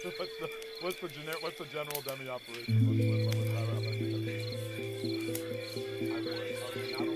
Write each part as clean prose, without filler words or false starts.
What's the general dummy operation? What's that? I would.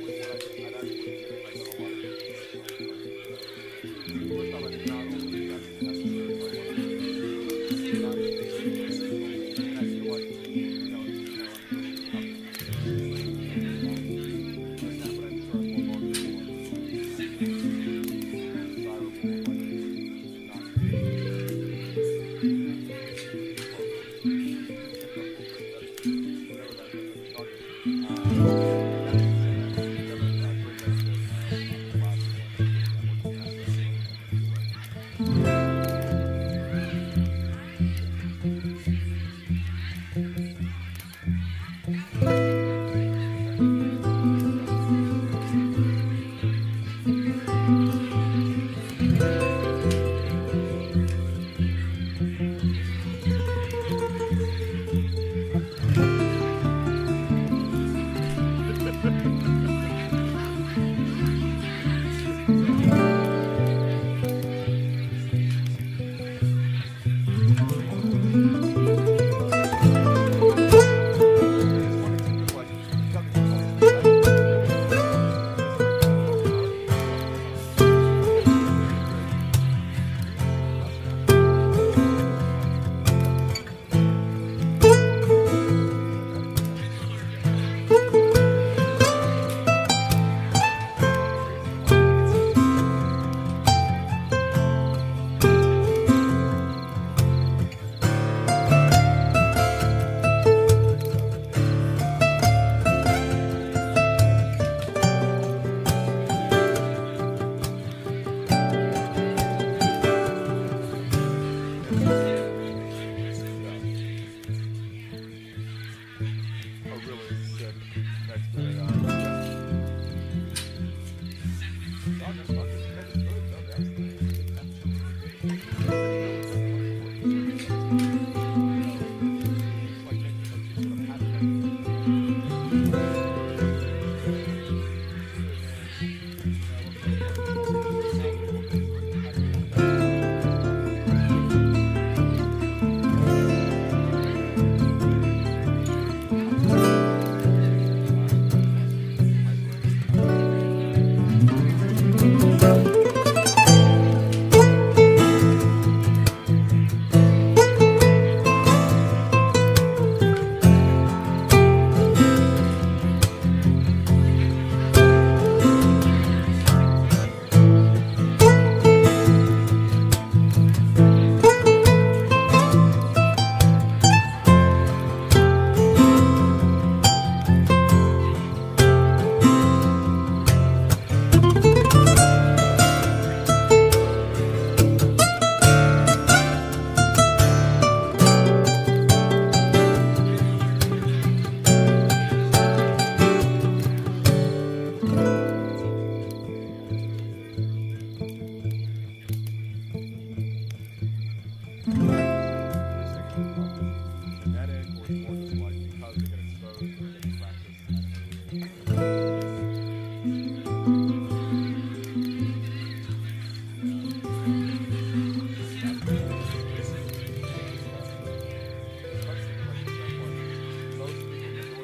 Not only would I'd actually I've done a lot of first time I did not only that's necessary, but I want to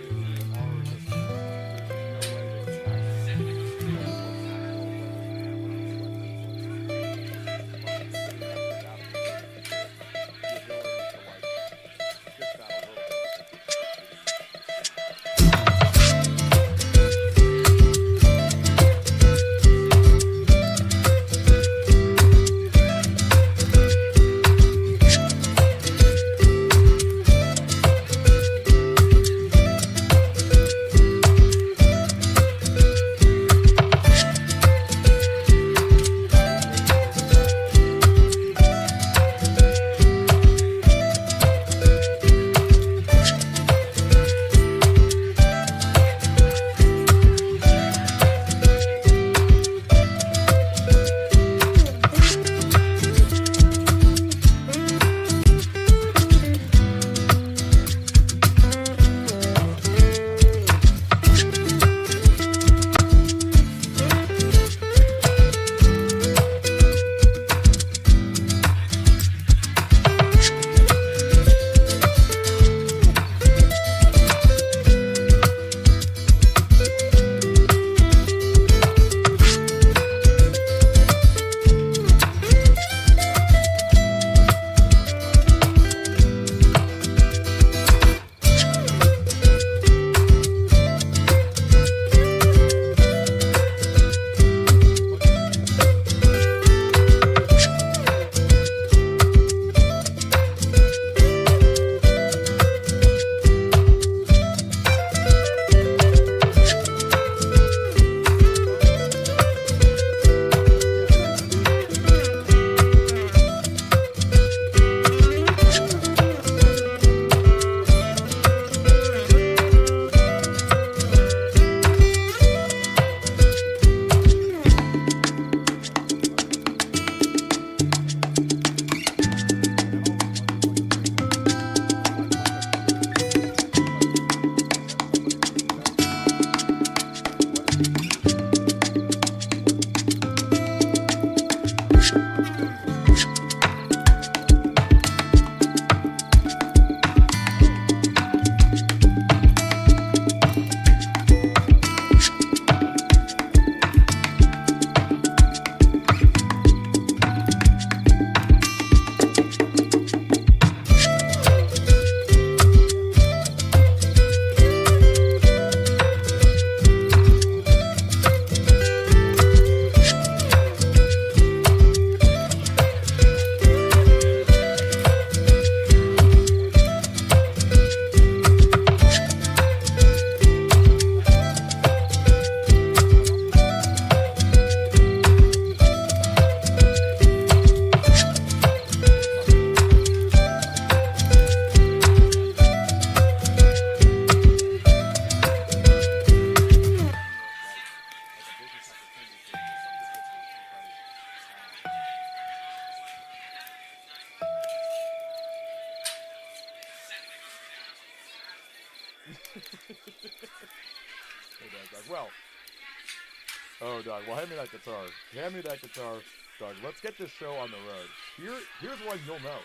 not and I feel like Dog. Well. Oh, dog. Well, hand me that guitar. Hand me that guitar, dog. Let's get this show on the road. Here's one you'll know.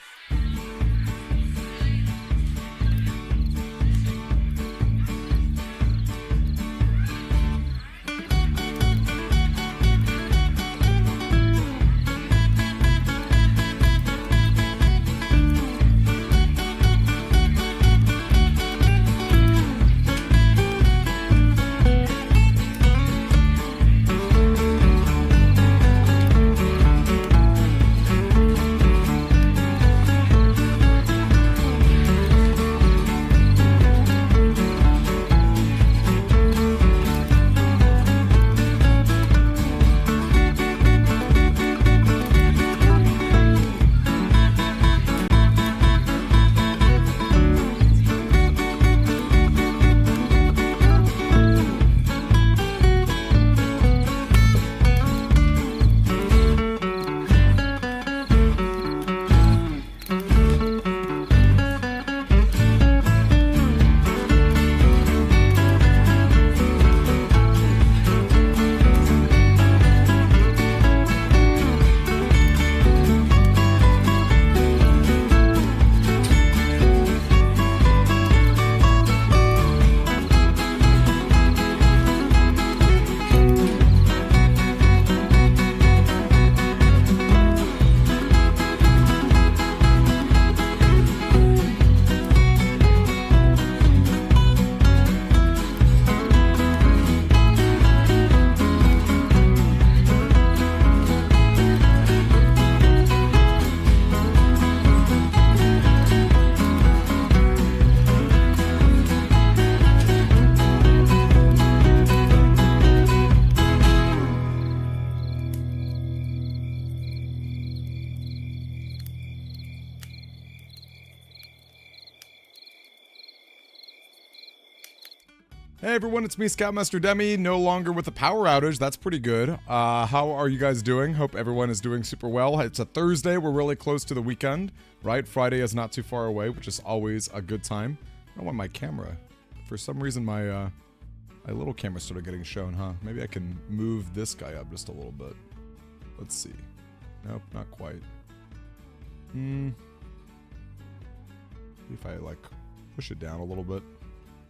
Hey everyone, it's me, Scoutmaster Demi, no longer with a power outage. That's pretty good. How are you guys doing? Hope everyone is doing super well. It's a Thursday, we're really close to the weekend, right? Friday is not too far away, which is always a good time. I don't want my camera. For some reason, my little camera started getting shown, huh? Maybe I can move this guy up just a little bit. Let's see. Nope, not quite. See if I, like, push it down a little bit.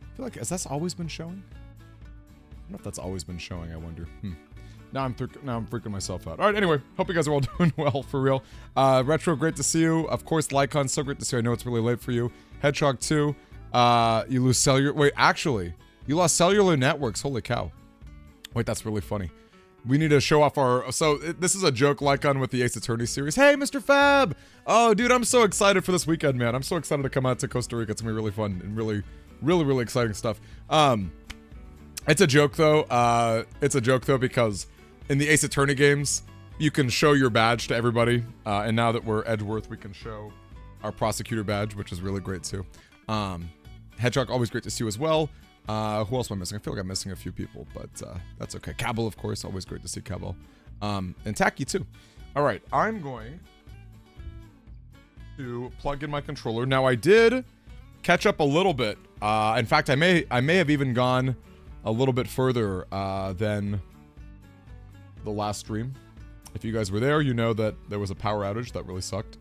I feel like, has that always been showing? I don't know if that's always been showing, I wonder. Now I'm freaking myself out. Alright, anyway, hope you guys are all doing well, for real. Retro, great to see you. Of course, Lycon, so great to see you. I know it's really late for you. Hedgehog 2, you lose cellular... Wait, actually, you lost cellular networks. Holy cow. Wait, that's really funny. We need to show off our... So, this is a joke Lycon with the Ace Attorney series. Hey, Mr. Fab! Oh, dude, I'm so excited for this weekend, man. I'm so excited to come out to Costa Rica. It's gonna be really fun and really exciting stuff. It's a joke though. It's a joke though because in the Ace Attorney games, you can show your badge to everybody. And now that we're Edgeworth, we can show our prosecutor badge, which is really great too. Hedgehog, always great to see you as well. Who else am I missing? I feel like I'm missing a few people, but that's okay. Cabell, of course, always great to see Cabell. And Tacky too. All right, I'm going to plug in my controller. Now I did catch up a little bit. In fact, I may have even gone a little bit further than the last stream. If you guys were there, you know that there was a power outage that really sucked.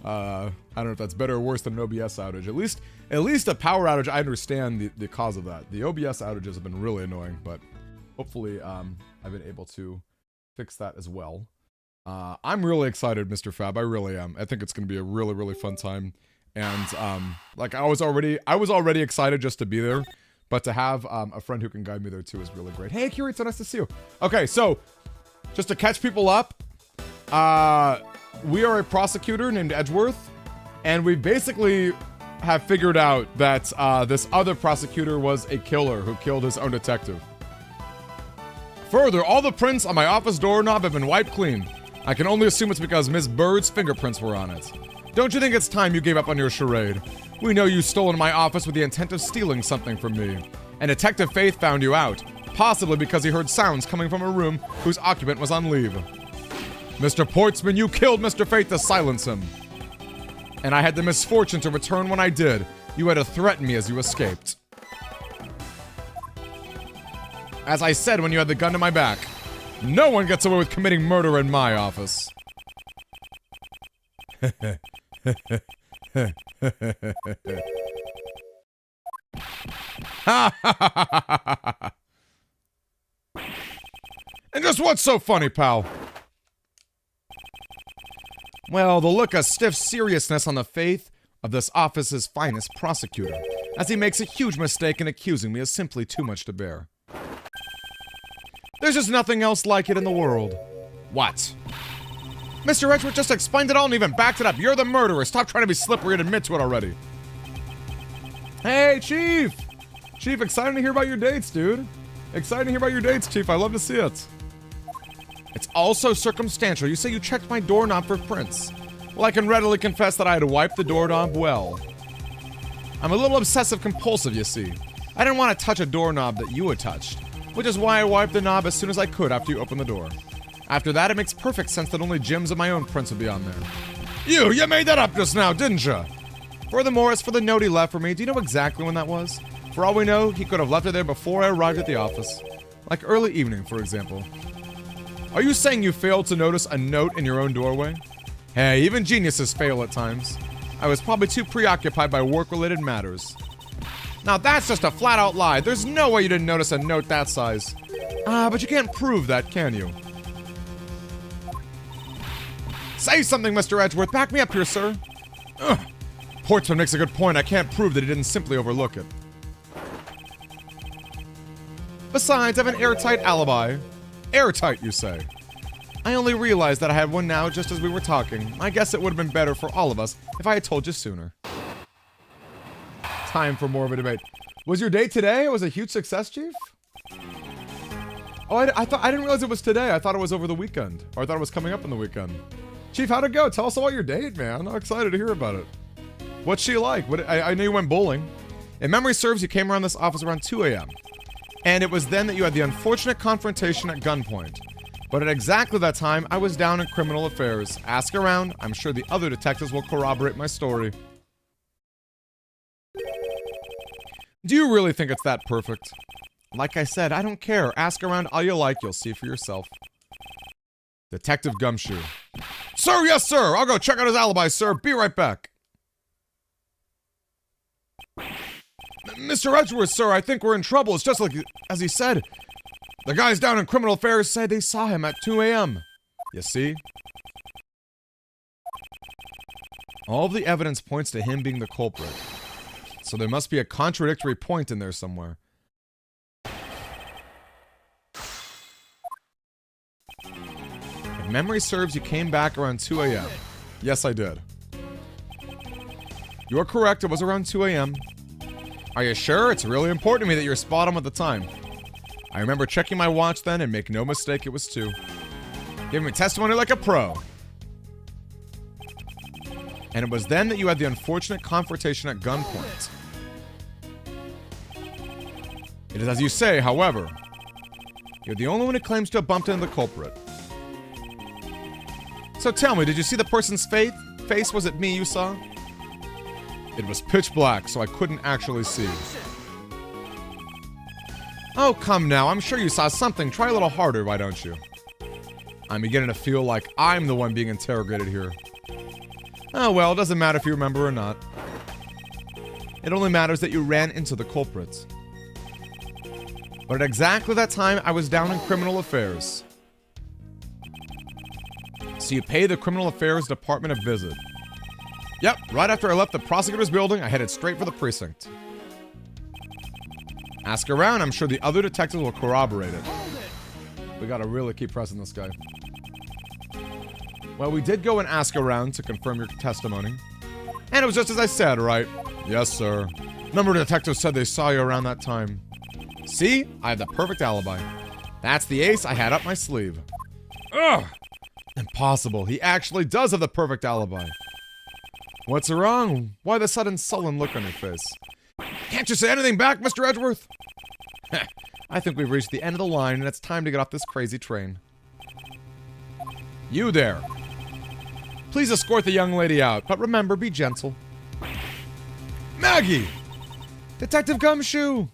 I don't know if that's better or worse than an OBS outage. At least a power outage, I understand the cause of that. The OBS outages have been really annoying, but hopefully I've been able to fix that as well. I'm really excited, Mr. Fab. I really am. I think it's going to be a really fun time. And like I was already excited just to be there, but to have a friend who can guide me there too is really great. Hey, Curie, it's so nice to see you. Okay, so just to catch people up, we are a prosecutor named Edgeworth, and we basically have figured out that this other prosecutor was a killer who killed his own detective. Further, all the prints on my office doorknob have been wiped clean. I can only assume it's because Miss Bird's fingerprints were on it. Don't you think it's time you gave up on your charade? We know you stole in my office with the intent of stealing something from me. And Detective Faith found you out, possibly because he heard sounds coming from a room whose occupant was on leave. Mr. Portsman, you killed Mr. Faith to silence him. And I had the misfortune to return when I did, You had to threaten me as you escaped. As I said when you had the gun to my back, no one gets away with committing murder in my office. And just what's so funny, pal? Well, the look of stiff seriousness on the face of this office's finest prosecutor, as he makes a huge mistake in accusing me, is simply too much to bear. There's just nothing else like it in the world. What? Mr. Edgeworth just explained it all and even backed it up. You're the murderer. Stop trying to be slippery and admit to it already. Hey, Chief! Chief, excited to hear about your dates, dude. Excited to hear about your dates, Chief. I love to see it. It's also circumstantial. You say you checked my doorknob for prints. Well, I can readily confess that I had to wipe the doorknob well. I'm a little obsessive-compulsive, you see. I didn't want to touch a doorknob that you had touched, which is why I wiped the knob as soon as I could after you opened the door. After that, it makes perfect sense that only Jim's and my own prints would be on there. You made that up just now, didn't you? Furthermore, as for the note he left for me, do you know exactly when that was? For all we know, he could have left it there before I arrived at the office. Like early evening, for example. Are you saying you failed to notice a note in your own doorway? Hey, even geniuses fail at times. I was probably too preoccupied by work-related matters. Now that's just a flat-out lie. There's no way you didn't notice a note that size. But you can't prove that, can you? Say something, Mr. Edgeworth. Back me up here, sir. Ugh. Portsman makes a good point. I can't prove that he didn't simply overlook it. Besides, I have an airtight alibi. Airtight, you say? I only realized that I had one now just as we were talking. I guess it would have been better for all of us if I had told you sooner. Time for more of a debate. Was your date today? It was a huge success, Chief? Oh, I didn't realize it was today. I thought it was over the weekend. Or I thought it was coming up on the weekend. Chief, how'd it go? Tell us about your date, man. I'm excited to hear about it. What's she like? I know you went bowling. If memory serves, you came around this office around 2 a.m. And it was then that you had the unfortunate confrontation at gunpoint. But at exactly that time, I was down in criminal affairs. Ask around. I'm sure the other detectives will corroborate my story. Do you really think it's that perfect? Like I said, I don't care. Ask around all you like. You'll see for yourself. Detective Gumshoe. Sir, yes, sir. I'll go check out his alibi, sir. Be right back. Mr. Edgeworth, sir, I think we're in trouble. It's just like, as he said. The guys down in criminal affairs said they saw him at 2 a.m. You see? All of the evidence points to him being the culprit. So there must be a contradictory point in there somewhere. If memory serves, you came back around 2 a.m. Yes, I did. You're correct, it was around 2 a.m. Are you sure? It's really important to me that you're spot on with the time. I remember checking my watch then, and make no mistake, it was 2. Give me testimony like a pro. And it was then that you had the unfortunate confrontation at gunpoint. It is as you say, however. You're the only one who claims to have bumped into the culprit. So tell me, did you see the person's face? Was it me you saw? It was pitch black, so I couldn't actually see. Oh, come now. I'm sure you saw something. Try a little harder, why don't you? I'm beginning to feel like I'm the one being interrogated here. Oh, well, it doesn't matter if you remember or not. It only matters that you ran into the culprits. But at exactly that time, I was down in criminal affairs. So you paid the criminal affairs department a visit. Yep, right after I left the prosecutor's building, I headed straight for the precinct. Ask around, I'm sure the other detectives will corroborate it. We gotta really keep pressing this guy. Well, we did go and ask around to confirm your testimony. And it was just as I said, right? Yes, sir. A number of detectives said they saw you around that time. See? I have the perfect alibi. That's the ace I had up my sleeve. Ugh! Impossible. He actually does have the perfect alibi. What's wrong? Why the sudden sullen look on your face? Can't you say anything back, Mr. Edgeworth? I think we've reached the end of the line and it's time to get off this crazy train. You there. Please escort the young lady out, but remember, be gentle. Maggie! Detective Gumshoe!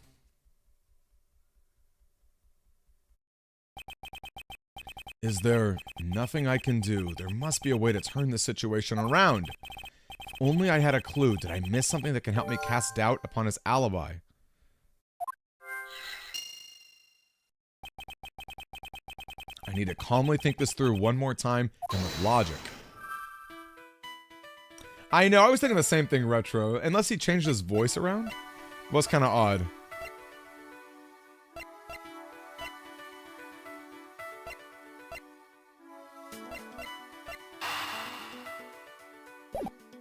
Is there nothing I can do? There must be a way to turn this situation around. If only I had a clue. Did I miss something that can help me cast doubt upon his alibi? I need to calmly think this through one more time and with logic. I know, I was thinking the same thing, Retro. Unless he changed his voice around? It was kind of odd.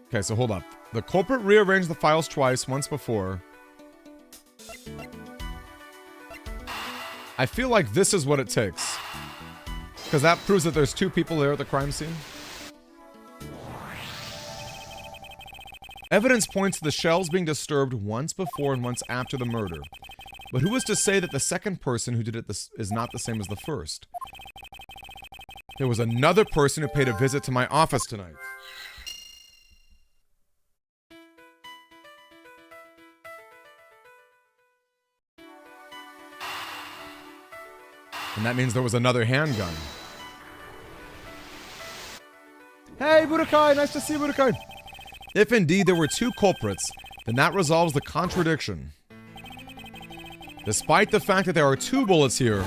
Okay, so hold up. The culprit rearranged the files twice, once before. I feel like this is what it takes. Because that proves that there's two people there at the crime scene. Evidence points to the shelves being disturbed once before and once after the murder. But who is to say that the second person who did it is not the same as the first? There was another person who paid a visit to my office tonight. And that means there was another handgun. Hey, Budokai! Nice to see you, Budokai! If indeed there were two culprits, then that resolves the contradiction. Despite the fact that there are two bullets here,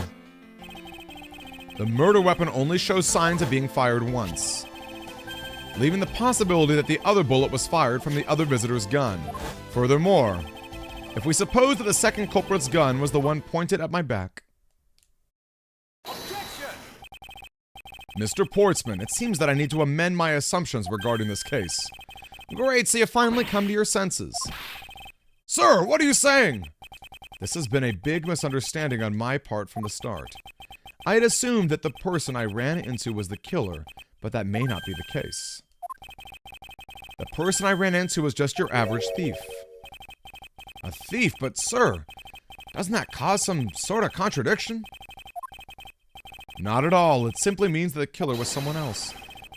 the murder weapon only shows signs of being fired once, leaving the possibility that the other bullet was fired from the other visitor's gun. Furthermore, if we suppose that the second culprit's gun was the one pointed at my back, Mr. Portsman, it seems that I need to amend my assumptions regarding this case. Great, so you finally come to your senses. Sir, what are you saying? This has been a big misunderstanding on my part from the start. I had assumed that the person I ran into was the killer, but that may not be the case. The person I ran into was just your average thief. A thief? But sir, doesn't that cause some sort of contradiction? Not at all. It simply means that the killer was someone else.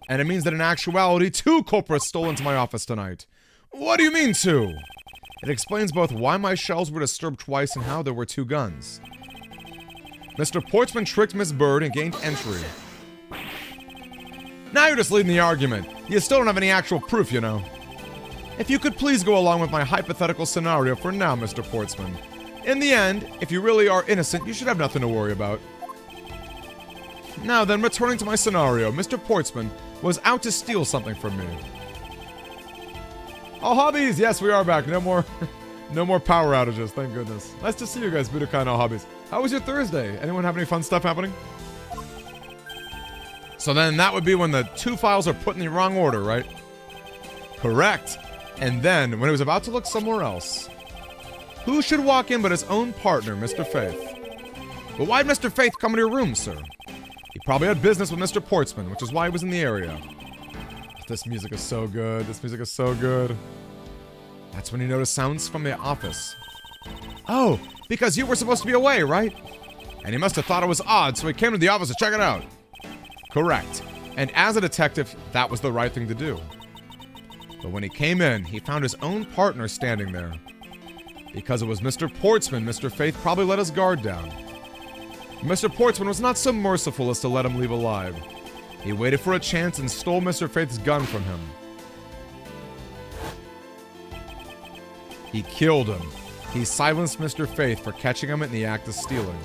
And it means that in actuality, two culprits stole into my office tonight. What do you mean two? It explains both why my shelves were disturbed twice and how there were two guns. Mr. Portsman tricked Miss Bird and gained entry. Now you're just leading the argument. You still don't have any actual proof, you know. If you could please go along with my hypothetical scenario for now, Mr. Portsman. In the end, if you really are innocent, you should have nothing to worry about. Now then, returning to my scenario, Mr. Portsman was out to steal something from me. All hobbies! Yes, we are back. No more power outages, thank goodness. Nice to see you guys, Budokai and All Hobbies. How was your Thursday? Anyone have any fun stuff happening? So then that would be when the two files are put in the wrong order, right? Correct. And then, when he was about to look somewhere else, who should walk in but his own partner, Mr. Faith? But why'd Mr. Faith come into your room, sir? He probably had business with Mr. Portsman, which is why he was in the area. This music is so good. This music is so good. That's when he noticed sounds from the office. Oh, because you were supposed to be away, right? And he must have thought it was odd, so he came to the office to check it out. Correct. And as a detective, that was the right thing to do. But when he came in, he found his own partner standing there. Because it was Mr. Portsman, Mr. Faith probably let his guard down. Mr. Portsman was not so merciful as to let him leave alive. He waited for a chance and stole Mr. Faith's gun from him. He killed him. He silenced Mr. Faith for catching him in the act of stealing.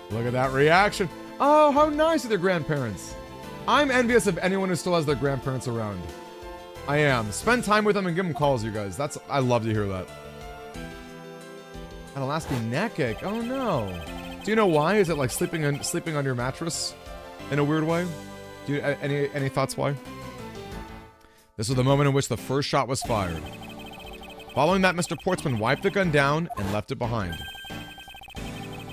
Look at that reaction. Oh, how nice are their grandparents. I'm envious of anyone who still has their grandparents around. I am. Spend time with them and give them calls, you guys. I love to hear that. An Alaskan neck ache. Oh no. Do you know why? Is it like sleeping on your mattress in a weird way? Do you any thoughts why? This was the moment in which the first shot was fired. Following that, Mr. Portsman wiped the gun down and left it behind.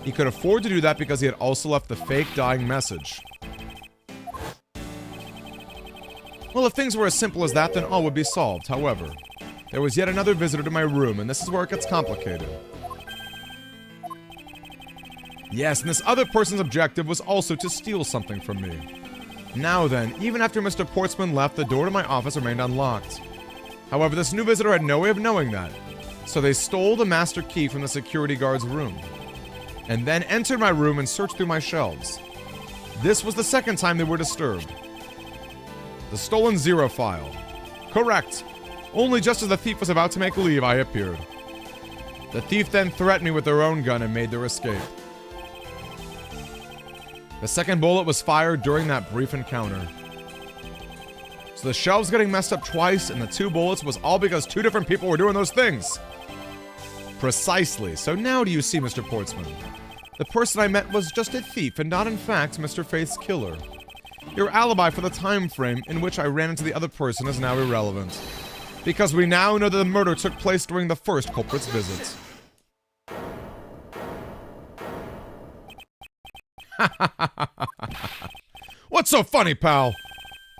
He could afford to do that because he had also left the fake dying message. Well, if things were as simple as that, then all would be solved. However, there was yet another visitor to my room, and this is where it gets complicated. Yes, and this other person's objective was also to steal something from me. Now then, even after Mr. Portsman left, the door to my office remained unlocked. However, this new visitor had no way of knowing that, so they stole the master key from the security guard's room, and then entered my room and searched through my shelves. This was the second time they were disturbed. The stolen 0 file. Correct. Only just as the thief was about to make leave, I appeared. The thief then threatened me with their own gun and made their escape. The second bullet was fired during that brief encounter. So the shelves getting messed up twice and the 2 bullets was all because 2 different people were doing those things. Precisely. So now do you see, Mr. Portsman? The person I met was just a thief and not in fact Mr. Faith's killer. Your alibi for the time frame in which I ran into the other person is now irrelevant, because we now know that the murder took place during the first culprit's visit. What's so funny, pal?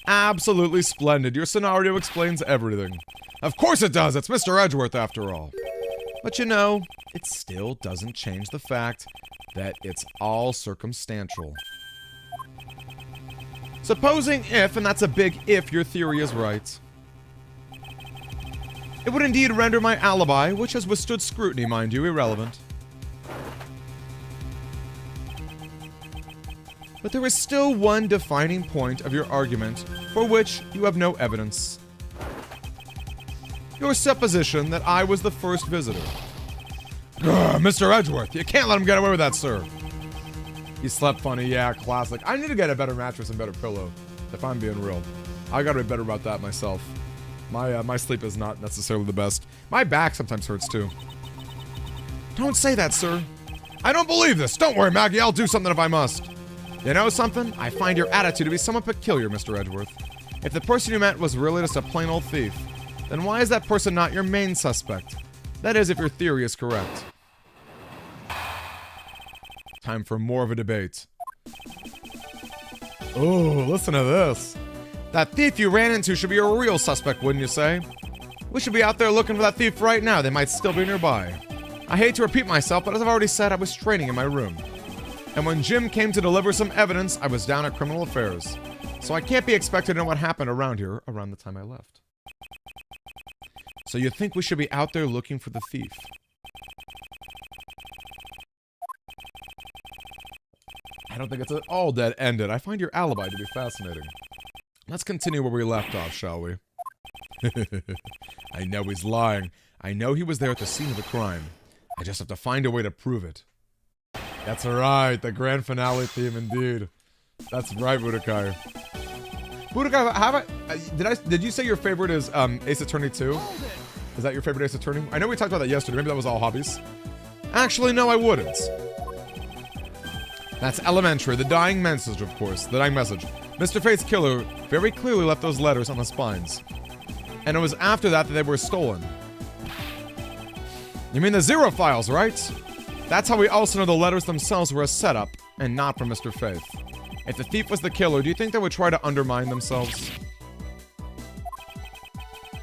Absolutely splendid. Your scenario explains everything. Of course it does. It's Mr. Edgeworth after all. But you know, it still doesn't change the fact that it's all circumstantial. Supposing if, and that's a big if, your theory is right, it would indeed render my alibi, which has withstood scrutiny, mind you, irrelevant. But there is still one defining point of your argument for which you have no evidence. Your supposition that I was the first visitor. Mr. Edgeworth, you can't let him get away with that, sir. He slept funny, yeah, classic. I need to get a better mattress and better pillow, if I'm being real. I gotta be better about that myself. My sleep is not necessarily the best. My back sometimes hurts too. Don't say that, sir. I don't believe this. Don't worry, Maggie, I'll do something if I must. You know something? I find your attitude to be somewhat peculiar, Mr. Edgeworth. If the person you met was really just a plain old thief, then why is that person not your main suspect? That is, if your theory is correct. Time for more of a debate. Oh, listen to this. That thief you ran into should be a real suspect, wouldn't you say? We should be out there looking for that thief right now. They might still be nearby. I hate to repeat myself, but as I've already said, I was training in my room. And when Jim came to deliver some evidence, I was down at Criminal Affairs. So I can't be expected to know what happened around here around the time I left. So you think we should be out there looking for the thief? I don't think it's at all dead-ended. I find your alibi to be fascinating. Let's continue where we left off, shall we? I know he's lying. I know he was there at the scene of the crime. I just have to find a way to prove it. That's right, the grand finale theme indeed. That's right, Budokai. Budokai, did you say your favorite is Ace Attorney 2? Is that your favorite Ace Attorney? I know we talked about that yesterday. Maybe that was all hobbies. Actually, no, I wouldn't. That's elementary. The dying message, of course. The dying message. Mr. Faith's killer very clearly left those letters on the spines. And it was after that they were stolen. You mean the 0 files, right? That's how we also know the letters themselves were a setup, and not from Mr. Faith. If the thief was the killer, do you think they would try to undermine themselves?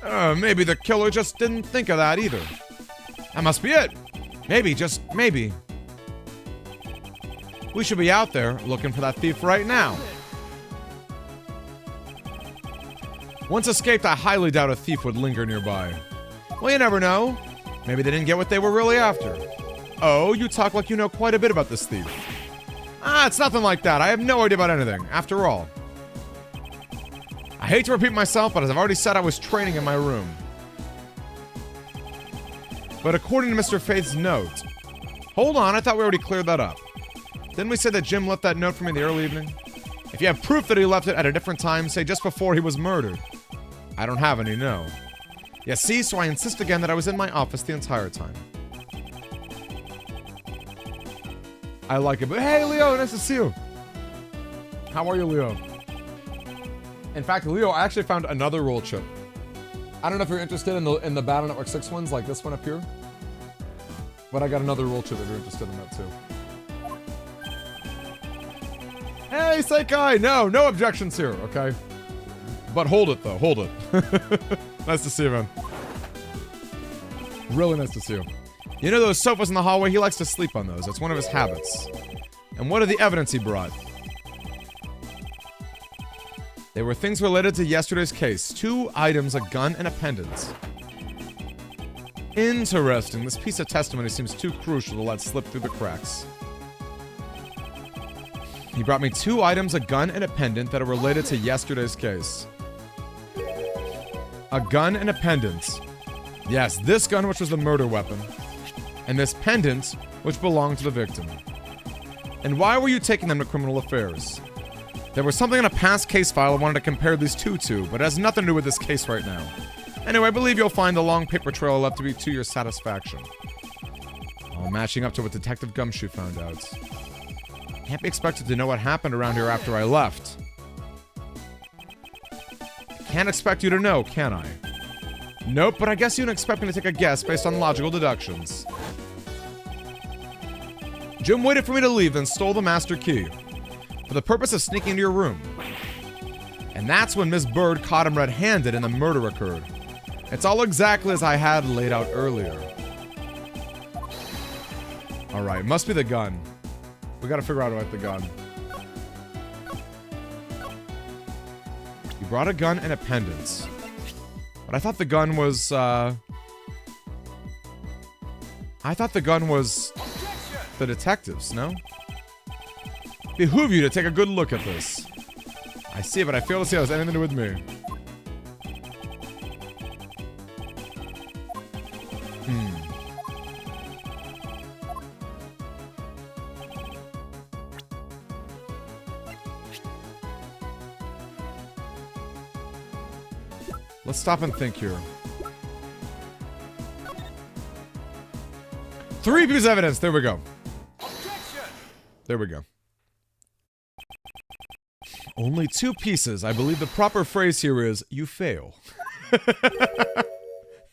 Maybe the killer just didn't think of that either. That must be it. Maybe, just maybe. We should be out there looking for that thief right now. Once escaped, I highly doubt a thief would linger nearby. Well, you never know. Maybe they didn't get what they were really after. Oh, you talk like you know quite a bit about this thief. It's nothing like that. I have no idea about anything, after all. I hate to repeat myself, but as I've already said, I was training in my room. But according to Mr. Faith's note... Hold on, I thought we already cleared that up. Didn't we say that Jim left that note for me in the early evening? If you have proof that he left it at a different time, say just before he was murdered. I don't have any, no. Yeah, see, so I insist again that I was in my office the entire time. I like it, but hey, Leo, nice to see you. How are you, Leo? In fact, Leo, I actually found another roll chip. I don't know if you're interested in the Battle Network 6 ones, like this one up here. But I got another roll chip if you're interested in that too. Hey, Seikai! No objections here, okay? But hold it, though. Hold it. Nice to see you, man. Really nice to see you. You know those sofas in the hallway? He likes to sleep on those. It's one of his habits. And what are the evidence he brought? They were things related to yesterday's case. 2 items, a gun, and a pendant. Interesting. This piece of testimony seems too crucial to let slip through the cracks. He brought me 2 items, a gun, and a pendant that are related to yesterday's case. A gun and a pendant. Yes, this gun, which was the murder weapon. And this pendant, which belonged to the victim. And why were you taking them to criminal affairs? There was something in a past case file I wanted to compare these two to, but it has nothing to do with this case right now. Anyway, I believe you'll find the long paper trail left to be to your satisfaction. All matching up to what Detective Gumshoe found out. Can't be expected to know what happened around here after I left. Can't expect you to know, can I? Nope, but I guess you don't expect me to take a guess based on logical deductions. Jim waited for me to leave, then stole the master key. For the purpose of sneaking into your room. And that's when Miss Bird caught him red-handed and the murder occurred. It's all exactly as I had laid out earlier. Alright, must be the gun. We gotta figure out about the gun. You brought a gun and a pendant. But I thought the gun was, I thought the gun was the detectives, no? Behoove you to take a good look at this. I see, but I fail to see how it has anything to do with me. Let's stop and think here. 3 pieces of evidence. There we go. There we go. Only 2 pieces. I believe the proper phrase here is, you fail.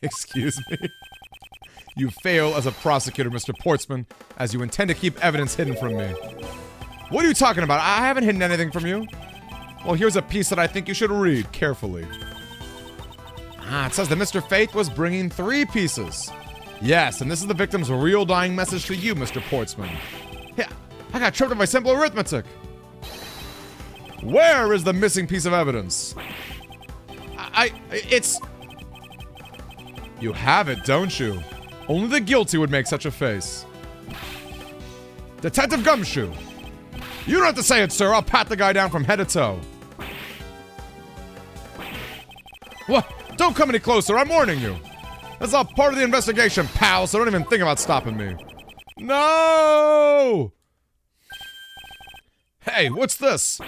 Excuse me. You fail as a prosecutor, Mr. Portsman, as you intend to keep evidence hidden from me. What are you talking about? I haven't hidden anything from you. Well, here's a piece that I think you should read carefully. Ah, it says that Mr. Faith was bringing 3 pieces. Yes, and this is the victim's real dying message to you, Mr. Portsman. Yeah, I got tripped up by simple arithmetic. Where is the missing piece of evidence? It's... You have it, don't you? Only the guilty would make such a face. Detective Gumshoe! You don't have to say it, sir. I'll pat the guy down from head to toe. What? Don't come any closer, I'm warning you. That's all part of the investigation, pal, so don't even think about stopping me. No! Hey, what's this?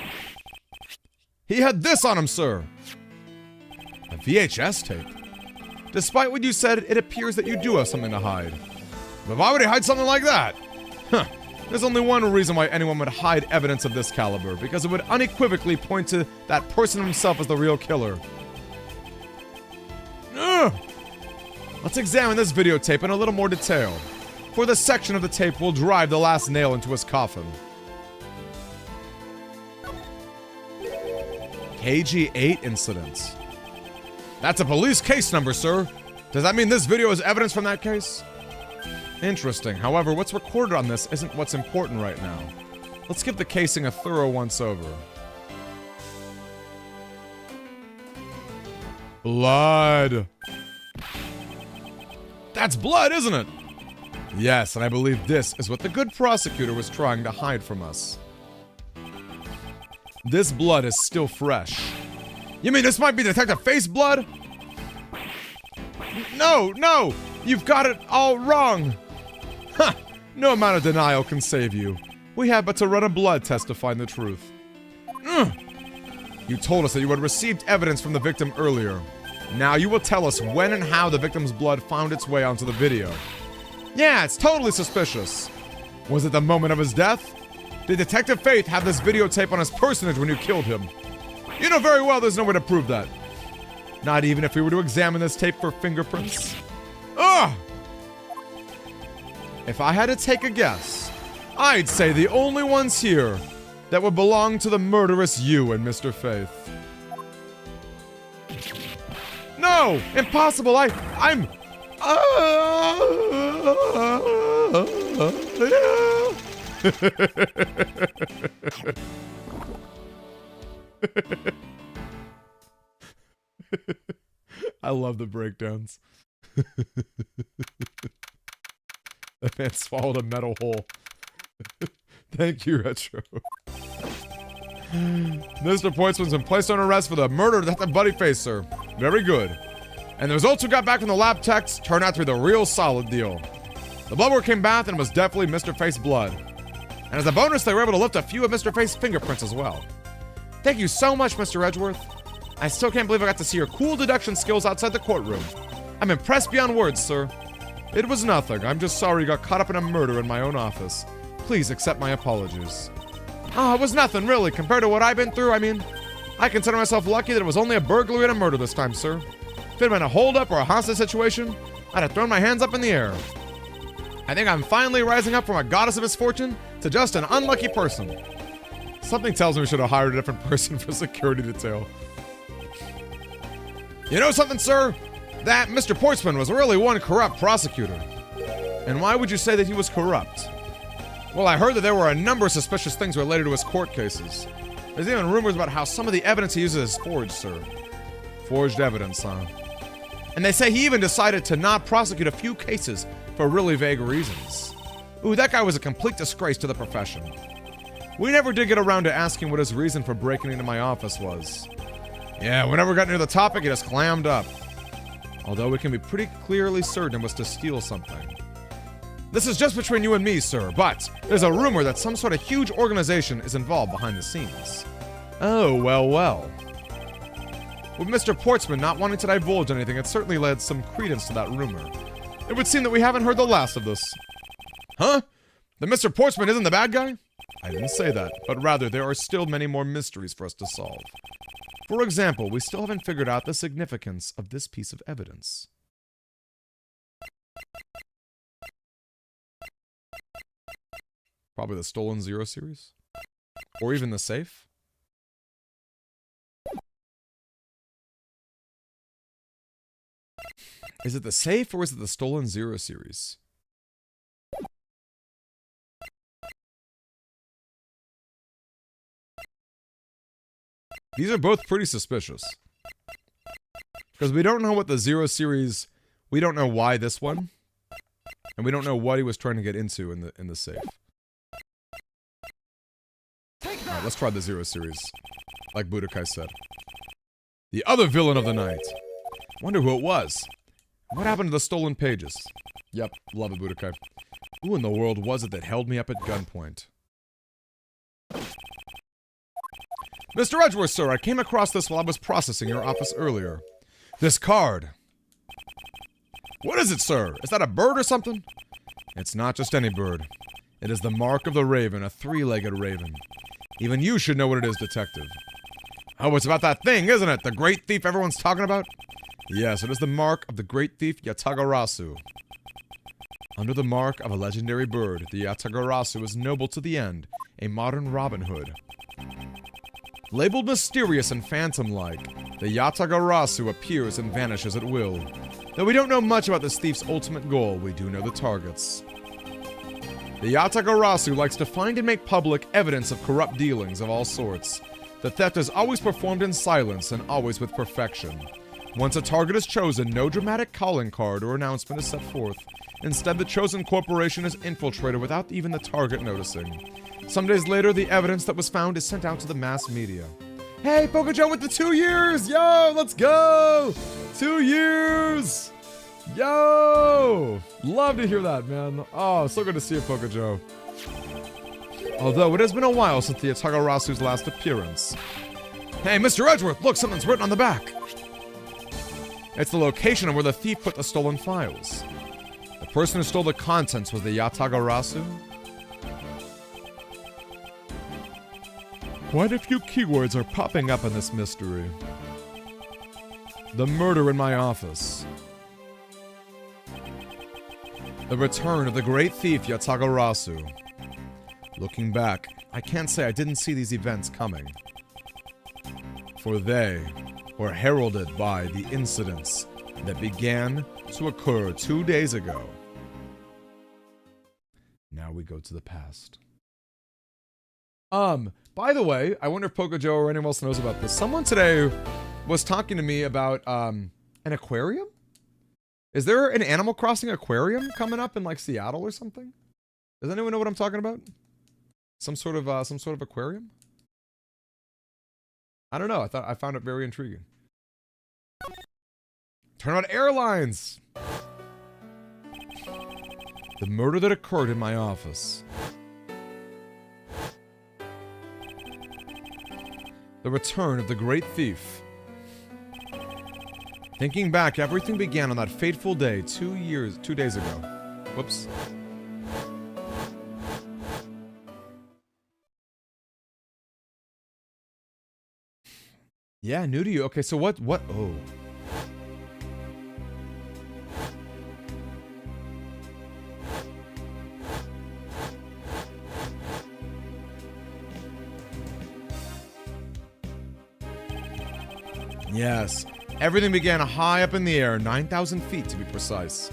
He had this on him, sir. A VHS tape. Despite what you said, it appears that you do have something to hide. But why would he hide something like that? Huh. There's only one reason why anyone would hide evidence of this caliber, because it would unequivocally point to that person himself as the real killer. Ugh. Let's examine this videotape in a little more detail, for this section of the tape will drive the last nail into his coffin. KG-8 incident. That's a police case number, sir. Does that mean this video is evidence from that case? Interesting. However, what's recorded on this isn't what's important right now. Let's give the casing a thorough once-over. Blood. That's blood, isn't it? Yes, and I believe this is what the good prosecutor was trying to hide from us. This blood is still fresh. You mean this might be Detective Faith's blood? No, no! You've got it all wrong! Ha! No amount of denial can save you. We had but to run a blood test to find the truth. You told us that you had received evidence from the victim earlier. Now you will tell us when and how the victim's blood found its way onto the video. Yeah, it's totally suspicious. Was it the moment of his death? Did Detective Faith have this videotape on his personage when you killed him? You know very well there's no way to prove that. Not even if we were to examine this tape for fingerprints. Ugh! If I had to take a guess, I'd say the only ones here that would belong to the murderous you and Mr. Faith. No! Impossible! I'm... I love the breakdowns. That man swallowed a metal hole. Thank you, Retro. Mr. Pointsman's been placed on arrest for the murder of that buddy face, sir. Very good. And the results we got back from the lab techs turned out to be the real solid deal. The blood work came back and it was definitely Mr. Face blood. And as a bonus, they were able to lift a few of Mr. Face's fingerprints as well. Thank you so much, Mr. Edgeworth. I still can't believe I got to see your cool deduction skills outside the courtroom. I'm impressed beyond words, sir. It was nothing. I'm just sorry you got caught up in a murder in my own office. Please accept my apologies. Oh, it was nothing, really, compared to what I've been through. I mean, I consider myself lucky that it was only a burglary and a murder this time, sir. If it had been a holdup or a hostage situation, I'd have thrown my hands up in the air. I think I'm finally rising up from a goddess of misfortune to just an unlucky person. Something tells me we should have hired a different person for security detail. You know something, sir? That Mr. Portsman was really one corrupt prosecutor. And why would you say that he was corrupt? Well, I heard that there were a number of suspicious things related to his court cases. There's even rumors about how some of the evidence he uses is forged, sir. Forged evidence, huh? And they say he even decided to not prosecute a few cases for really vague reasons. Ooh, that guy was a complete disgrace to the profession. We never did get around to asking what his reason for breaking into my office was. Yeah, whenever we got near the topic, it just clammed up. Although we can be pretty clearly certain it was to steal something. This is just between you and me, sir, but there's a rumor that some sort of huge organization is involved behind the scenes. Oh, well, well. With Mr. Portsman not wanting to divulge anything, it certainly led some credence to that rumor. It would seem that we haven't heard the last of this. Huh? That Mr. Portsman isn't the bad guy? I didn't say that, but rather there are still many more mysteries for us to solve. For example, we still haven't figured out the significance of this piece of evidence. Probably the stolen Zero series? Or even the safe? Is it the safe or is it the stolen Zero series? These are both pretty suspicious. Because we don't know what the Zero series... We don't know why this one. And we don't know what he was trying to get into in the safe. Alright, let's try the Zero series. Like Budokai said. The other villain of the night. Wonder who it was. What happened to the stolen pages? Yep, love it, Budokai. Who in the world was it that held me up at gunpoint? Mr. Edgeworth, sir, I came across this while I was processing your office earlier. This card. What is it, sir? Is that a bird or something? It's not just any bird. It is the mark of the raven, a three-legged raven. Even you should know what it is, detective. Oh, it's about that thing, isn't it? The great thief everyone's talking about? Yes, it is the mark of the great thief Yatagarasu. Under the mark of a legendary bird, the Yatagarasu is noble to the end, a modern Robin Hood. Labeled mysterious and phantom-like, the Yatagarasu appears and vanishes at will. Though we don't know much about this thief's ultimate goal, we do know the targets. The Yatagarasu likes to find and make public evidence of corrupt dealings of all sorts. The theft is always performed in silence and always with perfection. Once a target is chosen, no dramatic calling card or announcement is set forth. Instead, the chosen corporation is infiltrated without even the target noticing. Some days later, the evidence that was found is sent out to the mass media. Hey, Pokejoe with the 2 years! Yo, let's go! 2 years! Yo! Love to hear that, man. Oh, so good to see you, Pokejoe. Although, it has been a while since the Yatagarasu's last appearance. Hey, Mr. Edgeworth, look, something's written on the back. It's the location of where the thief put the stolen files. The person who stole the contents was the Yatagarasu. Quite a few keywords are popping up in this mystery. The murder in my office. The return of the great thief Yatagarasu. Looking back, I can't say I didn't see these events coming. For they were heralded by the incidents that began to occur 2 days ago. Now we go to the past. By the way, I wonder if Pokejoe or anyone else knows about this. Someone today was talking to me about an aquarium. Is there an Animal Crossing aquarium coming up in like Seattle or something? Does anyone know what I'm talking about? Some sort of aquarium? I don't know. I found it very intriguing. Turnabout Airlines. The murder that occurred in my office. The return of the great thief. Thinking back, everything began on that fateful day 2 days ago. Whoops. Yeah, new to you. Okay, so what, oh. Yes. Everything began high up in the air, 9,000 feet to be precise.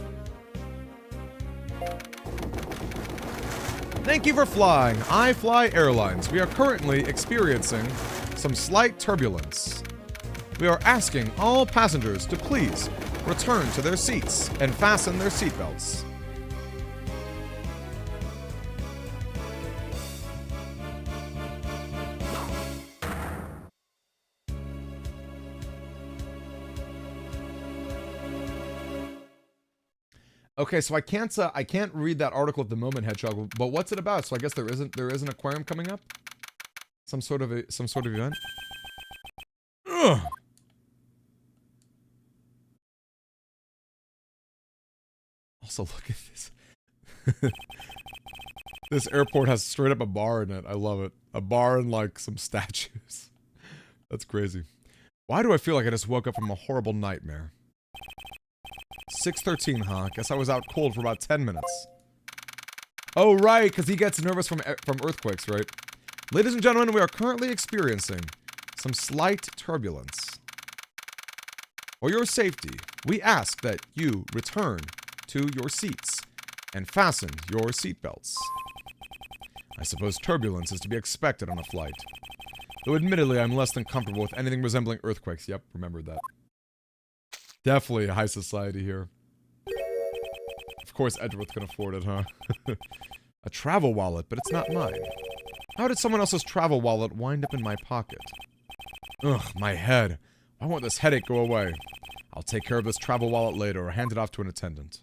Thank you for flying iFly Airlines. We are currently experiencing some slight turbulence. We are asking all passengers to please return to their seats and fasten their seatbelts. Okay, so I can't read that article at the moment, Hedgehog. But what's it about? So I guess there is an aquarium coming up. Some sort of event. Ugh. Also, look at this. This airport has straight up a bar in it. I love it. A bar and like some statues. That's crazy. Why do I feel like I just woke up from a horrible nightmare? 6:13, huh? Guess I was out cold for about 10 minutes. Oh, right, because he gets nervous from earthquakes, right? Ladies and gentlemen, we are currently experiencing some slight turbulence. For your safety, we ask that you return to your seats and fasten your seatbelts. I suppose turbulence is to be expected on a flight. Though admittedly, I'm less than comfortable with anything resembling earthquakes. Yep, remembered that. Definitely a high society here. Of course Edgeworth can afford it, huh? A travel wallet, but it's not mine. How did someone else's travel wallet wind up in my pocket? Ugh, my head. Why won't this headache go away? I'll take care of this travel wallet later or hand it off to an attendant.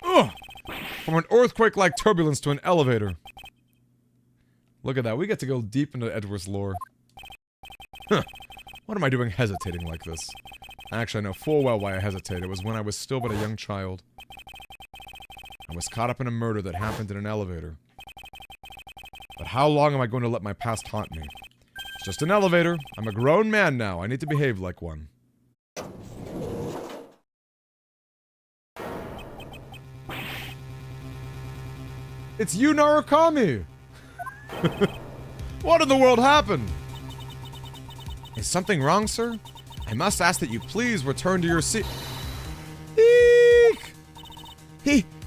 Ugh! From an earthquake-like turbulence to an elevator. Look at that. We get to go deep into Edgeworth's lore. Huh. What am I doing hesitating like this? Actually, I know full well why I hesitated. It was when I was still but a young child. I was caught up in a murder that happened in an elevator. But how long am I going to let my past haunt me? It's just an elevator. I'm a grown man now. I need to behave like one. It's you, Narukami! What in the world happened? Is something wrong, sir? I must ask that you please return to your seat. Eek!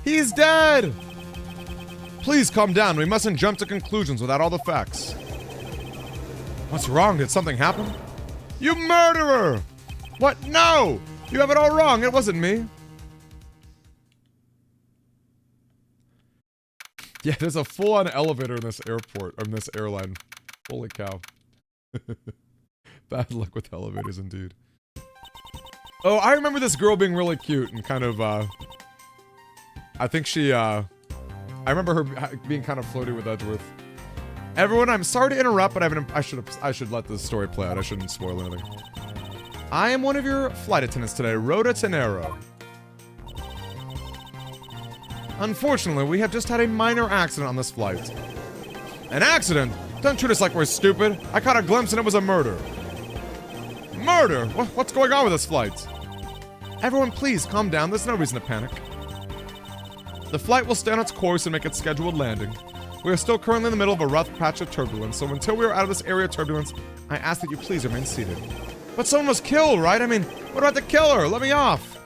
He's dead! Please calm down. We mustn't jump to conclusions without all the facts. What's wrong? Did something happen? You murderer! What? No! You have it all wrong. It wasn't me. Yeah, there's a full-on elevator in this airport, or in this airline. Holy cow. Bad luck with elevators, indeed. Oh, I remember this girl being really cute and kind of, I think she, I remember her being kind of flirty with Edgeworth. Everyone, I'm sorry to interrupt, but I should let this story play out. I shouldn't spoil anything. I am one of your flight attendants today, Rhoda Tenero. Unfortunately, we have just had a minor accident on this flight. An accident? Don't treat us like we're stupid. I caught a glimpse and it was a murder. Murder? What's going on with this flight? Everyone, please calm down. There's no reason to panic. The flight will stay on its course and make its scheduled landing. We are still currently in the middle of a rough patch of turbulence, so until we are out of this area of turbulence, I ask that you please remain seated. But someone was killed, right? I mean, what about the killer? Let me off.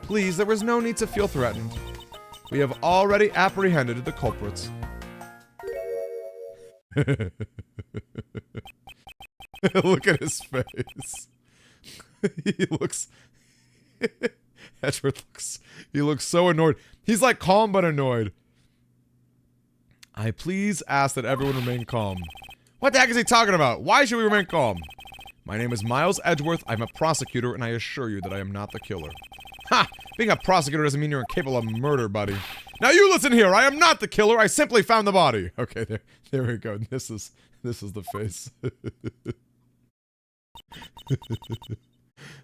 Please, there was no need to feel threatened. We have already apprehended the culprits. Look at his face. He looks... Edgeworth looks... He looks so annoyed. He's like calm but annoyed. I please ask that everyone remain calm. What the heck is he talking about? Why should we remain calm? My name is Miles Edgeworth. I'm a prosecutor, and I assure you that I am not the killer. Ha! Being a prosecutor doesn't mean you're incapable of murder, buddy. Now you listen here. I am not the killer. I simply found the body. Okay, there we go. This is the face.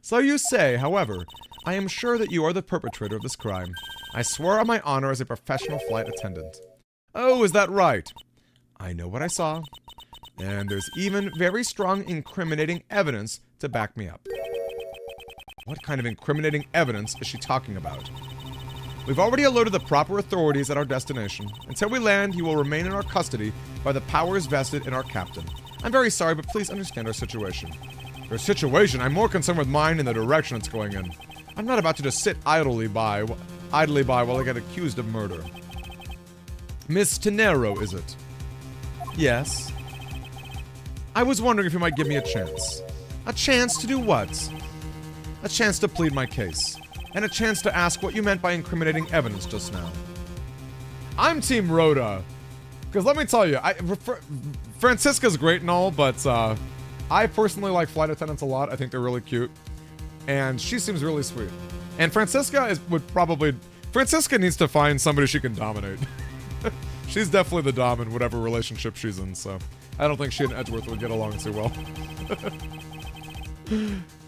So you say, however, I am sure that you are the perpetrator of this crime. I swear on my honor as a professional flight attendant. Oh, is that right? I know what I saw. And there's even very strong incriminating evidence to back me up. What kind of incriminating evidence is she talking about? We've already alerted the proper authorities at our destination. Until we land, he will remain in our custody by the powers vested in our captain. I'm very sorry, but please understand our situation. Your situation? I'm more concerned with mine and the direction it's going in. I'm not about to just sit idly by while I get accused of murder. Miss Tenero, is it? Yes. I was wondering if you might give me a chance. A chance to do what? A chance to plead my case. And a chance to ask what you meant by incriminating evidence just now. I'm Team Rhoda. Because let me tell you, Francisca's great and all, but I personally like flight attendants a lot. I think they're really cute. And she seems really sweet. And Francisca Francisca needs to find somebody she can dominate. She's definitely the dom in whatever relationship she's in, so I don't think she and Edgeworth would get along too well.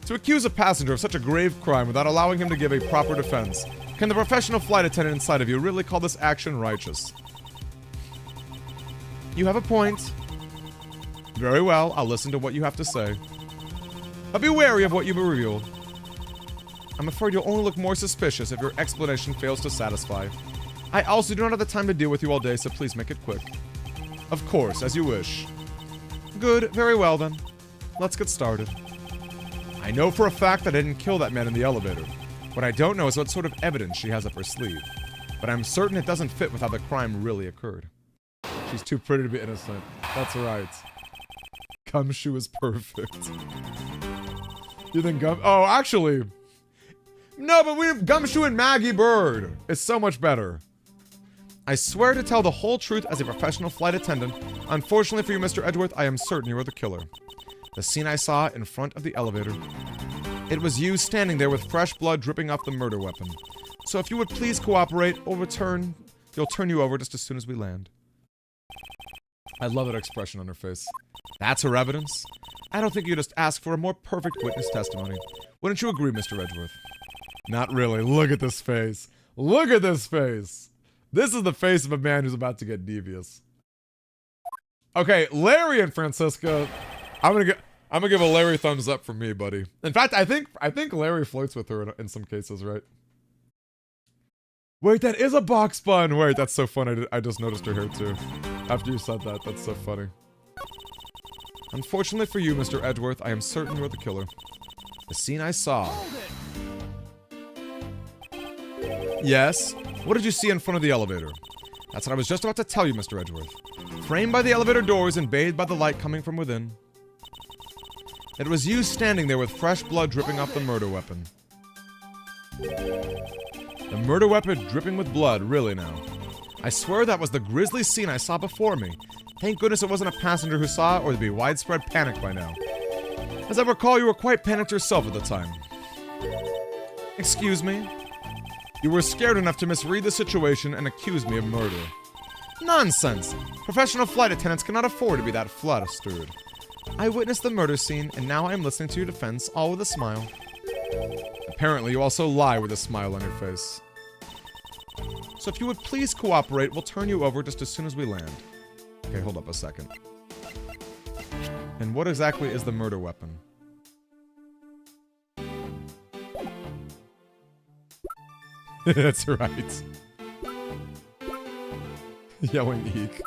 To accuse a passenger of such a grave crime without allowing him to give a proper defense, can the professional flight attendant inside of you really call this action righteous? You have a point. Very well, I'll listen to what you have to say. But be wary of what you reveal. I'm afraid you'll only look more suspicious if your explanation fails to satisfy. I also do not have the time to deal with you all day, so please make it quick. Of course, as you wish. Good, very well then. Let's get started. I know for a fact that I didn't kill that man in the elevator. What I don't know is what sort of evidence she has up her sleeve. But I'm certain it doesn't fit with how the crime really occurred. She's too pretty to be innocent. That's right. Gumshoe is perfect. You think Oh, actually... No, but we have Gumshoe and Maggie Bird. It's so much better. I swear to tell the whole truth as a professional flight attendant. Unfortunately for you, Mr. Edgeworth, I am certain you are the killer. The scene I saw in front of the elevator. It was you standing there with fresh blood dripping off the murder weapon. So if you would please cooperate or return, he'll turn you over just as soon as we land. I love that expression on her face. That's her evidence? I don't think you just ask for a more perfect witness testimony. Wouldn't you agree, Mr. Edgeworth? Not really. Look at this face. Look at this face. This is the face of a man who's about to get devious. Okay, Larry and Francisca. I'm gonna give a Larry thumbs up for me, buddy. In fact, I think Larry flirts with her in some cases, right? Wait, that is a box bun. Wait, that's so funny. I just noticed her hair too. After you said that, that's so funny. Unfortunately for you, Mr. Edgeworth, I am certain you're the killer. The scene I saw. Yes? What did you see in front of the elevator? That's what I was just about to tell you, Mr. Edgeworth. Framed by the elevator doors and bathed by the light coming from within. It was you standing there with fresh blood dripping off the murder weapon. The murder weapon dripping with blood, really now. I swear that was the grisly scene I saw before me. Thank goodness it wasn't a passenger who saw it, or there'd be widespread panic by now. As I recall, you were quite panicked yourself at the time. Excuse me? You were scared enough to misread the situation and accuse me of murder. Nonsense! Professional flight attendants cannot afford to be that flustered. I witnessed the murder scene, and now I am listening to your defense, all with a smile. Apparently, you also lie with a smile on your face. So if you would please cooperate, we'll turn you over just as soon as we land. Okay, hold up a second. And what exactly is the murder weapon? That's right. Yelling eek.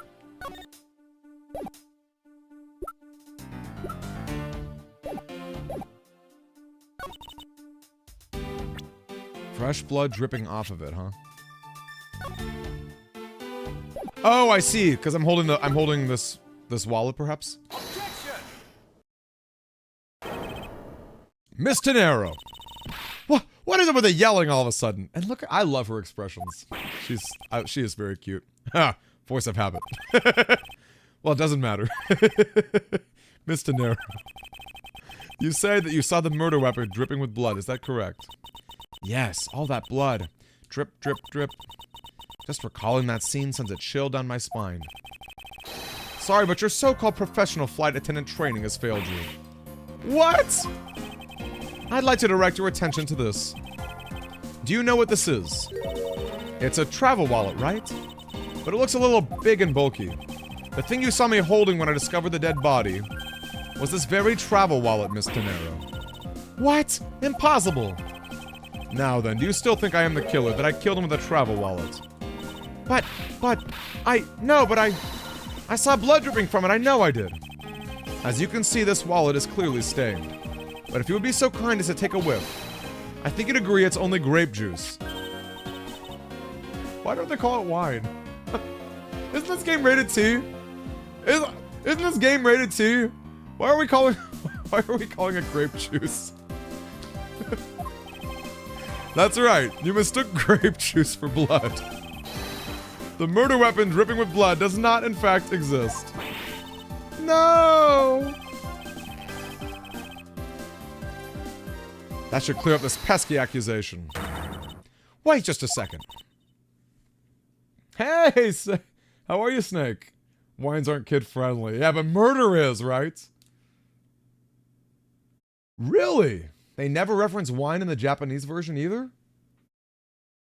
Fresh blood dripping off of it, huh? Oh, I see. Because I'm holding this wallet, perhaps. Miss Tenero. What is it with the yelling all of a sudden? And look, I love her expressions. She is very cute. Ha! Force of habit. Well, it doesn't matter. Miss Tenero. You say that you saw the murder weapon dripping with blood, is that correct? Yes, all that blood. Drip, drip, drip. Just recalling that scene sends a chill down my spine. Sorry, but your so-called professional flight attendant training has failed you. What? I'd like to direct your attention to this. Do you know what this is? It's a travel wallet, right? But it looks a little big and bulky. The thing you saw me holding when I discovered the dead body was this very travel wallet, Miss Tenero. What? Impossible! Now then, do you still think I am the killer, that I killed him with a travel wallet? I saw blood dripping from it, I know I did. As you can see, this wallet is clearly stained. But if you would be so kind as to take a whiff, I think you'd agree it's only grape juice. Why don't they call it wine? Isn't this game rated T? Isn't this game rated T? Why are we calling it grape juice? That's right, you mistook grape juice for blood. The murder weapon dripping with blood does not, in fact, exist. No! That should clear up this pesky accusation. Wait just a second. Hey, how are you, Snake? Wines aren't kid-friendly. Yeah, but murder is, right? Really? They never reference wine in the Japanese version either?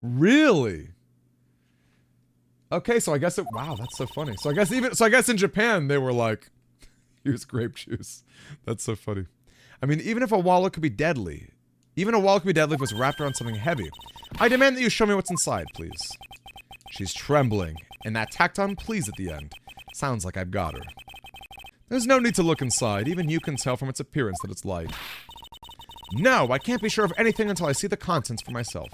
Really? Okay, so I guess wow, that's so funny. So I guess in Japan they were like, here's grape juice. That's so funny. I mean, even a wallet could be deadly if it was wrapped around something heavy. I demand that you show me what's inside, please. She's trembling, and that tacked on please at the end. Sounds like I've got her. There's no need to look inside. Even you can tell from its appearance that it's light. No, I can't be sure of anything until I see the contents for myself.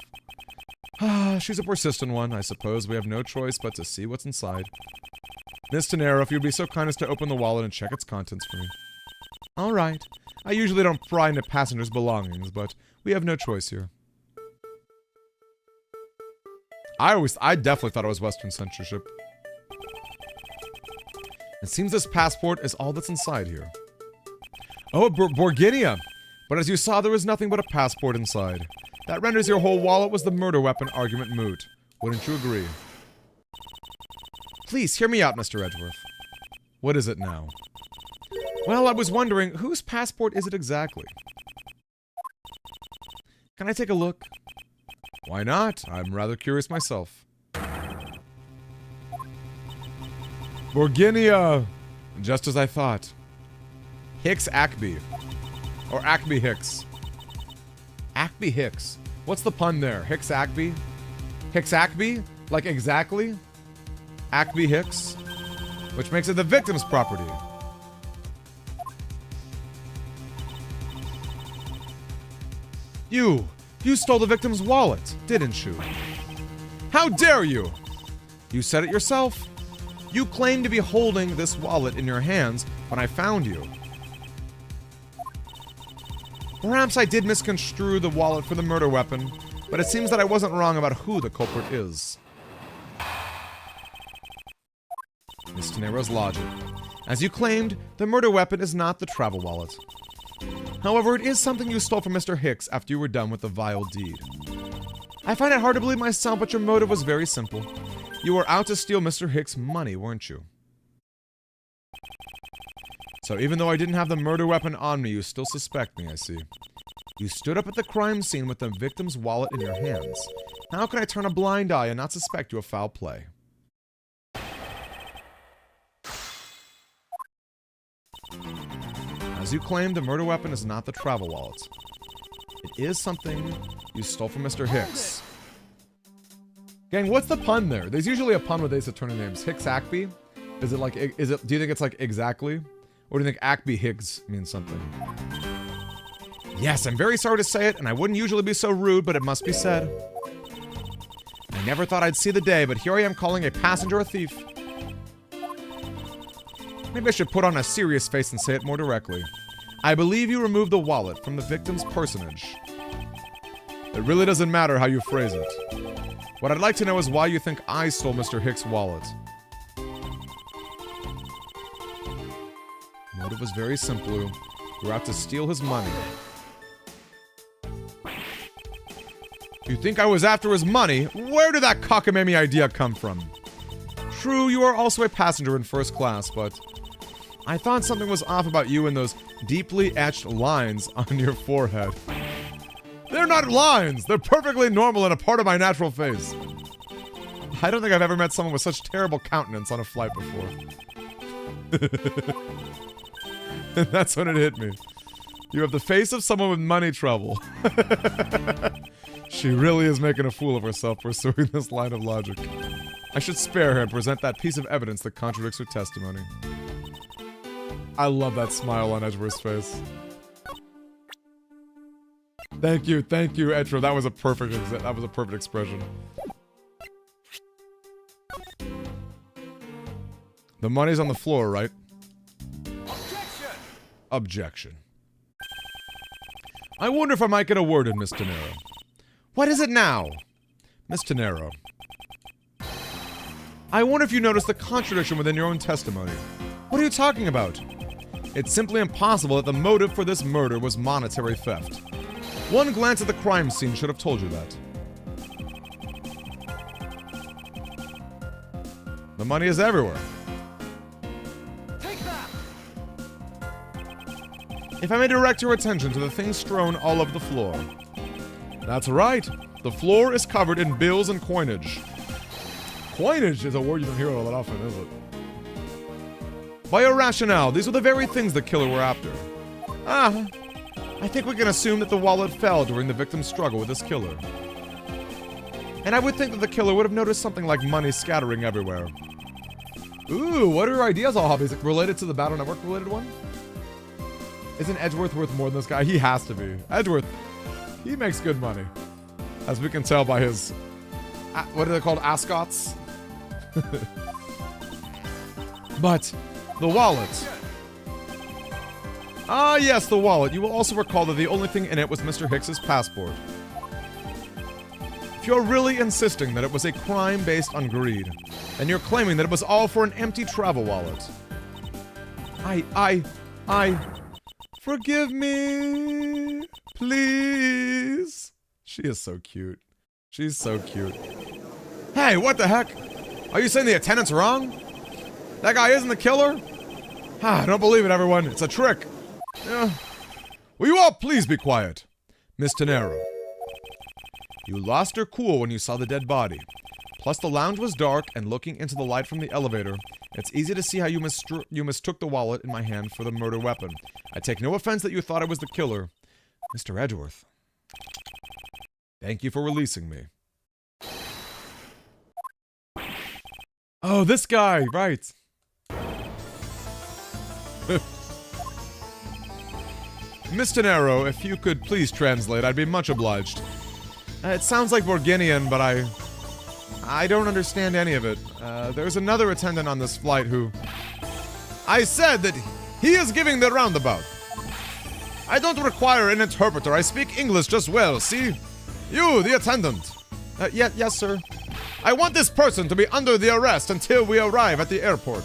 She's a persistent one. I suppose we have no choice but to see what's inside. Miss Tenero, if you'd be so kind as to open the wallet and check its contents for me. All right. I usually don't pry into passengers' belongings, but we have no choice here. I definitely thought it was Western censorship. It seems this passport is all that's inside here. Oh, Borginia! But as you saw, there was nothing but a passport inside. That renders your whole wallet was the murder weapon argument moot. Wouldn't you agree? Please, hear me out, Mr. Edgeworth. What is it now? Well, I was wondering, whose passport is it exactly? Can I take a look? Why not? I'm rather curious myself. Borginia! Just as I thought. Hicks Ackby. Or Ackby Hicks. Ackby Hicks. What's the pun there? Hicks Ackby? Hicks Ackby? Like exactly? Ackby Hicks? Which makes it the victim's property. You stole the victim's wallet, didn't you? How dare you? You said it yourself. You claimed to be holding this wallet in your hands when I found you. Perhaps I did misconstrue the wallet for the murder weapon, but it seems that I wasn't wrong about who the culprit is. Miss Tenero's logic. As you claimed, the murder weapon is not the travel wallet. However, it is something you stole from Mr. Hicks after you were done with the vile deed. I find it hard to believe myself, but your motive was very simple. You were out to steal Mr. Hicks' money, weren't you? So even though I didn't have the murder weapon on me, you still suspect me, I see. You stood up at the crime scene with the victim's wallet in your hands. How can I turn a blind eye and not suspect you of foul play? As you claimed, the murder weapon is not the travel wallet. It is something you stole from Mr. Hicks. Gang, what's the pun there? There's usually a pun with Ace Attorney names. Hicks Ackby? Do you think it's like exactly? Or do you think Ackby Higgs means something? Yes, I'm very sorry to say it, and I wouldn't usually be so rude, but it must be said. I never thought I'd see the day, but here I am calling a passenger a thief. Maybe I should put on a serious face and say it more directly. I believe you removed the wallet from the victim's personage. It really doesn't matter how you phrase it. What I'd like to know is why you think I stole Mr. Hicks' wallet. Motive was very simple. You were out to steal his money. You think I was after his money? Where did that cockamamie idea come from? True, you are also a passenger in first class, but I thought something was off about you and those deeply etched lines on your forehead. They're not lines! They're perfectly normal and a part of my natural face. I don't think I've ever met someone with such terrible countenance on a flight before. That's when it hit me. You have the face of someone with money trouble. She really is making a fool of herself pursuing this line of logic. I should spare her and present that piece of evidence that contradicts her testimony. I love that smile on Edgeworth's face. Thank you, Edgeworth. That was a perfect expression. The money's on the floor, right? Objection. I wonder if I might get a word in, Miss Tenero. What is it now? Miss Tenero. I wonder if you noticed the contradiction within your own testimony. What are you talking about? It's simply impossible that the motive for this murder was monetary theft. One glance at the crime scene should have told you that. The money is everywhere. If I may direct your attention to the things strewn all over the floor. That's right. The floor is covered in bills and coinage. Coinage is a word you don't hear all that often, is it? By your rationale, these were the very things the killer were after. I think we can assume that the wallet fell during the victim's struggle with this killer. And I would think that the killer would have noticed something like money scattering everywhere. Ooh, what are your ideas on hobbies? Related to the Battle Network related one? Isn't Edgeworth worth more than this guy? He has to be. Edgeworth, he makes good money. As we can tell by his... what are they called? Ascots? But, the wallet. Ah, yes, the wallet. You will also recall that the only thing in it was Mr. Hicks's passport. If you're really insisting that it was a crime based on greed, and you're claiming that it was all for an empty travel wallet. Forgive me, please. She is so cute. She's so cute. Hey, what the heck? Are you saying the attendant's wrong? That guy isn't the killer? I don't believe it, everyone. It's a trick. Will you all please be quiet? Miss Tenero. You lost your cool when you saw the dead body. Plus the lounge was dark, and looking into the light from the elevator, it's easy to see how you mistook the wallet in my hand for the murder weapon. I take no offense that you thought I was the killer. Mr. Edgeworth. Thank you for releasing me. Oh, this guy, right. Miss Tenero, if you could please translate, I'd be much obliged. It sounds like Borginian, but I don't understand any of it. There's another attendant on this flight who... I said that he is giving the roundabout. I don't require an interpreter. I speak English just well, see? You, the attendant. Yes, sir. I want this person to be under the arrest until we arrive at the airport.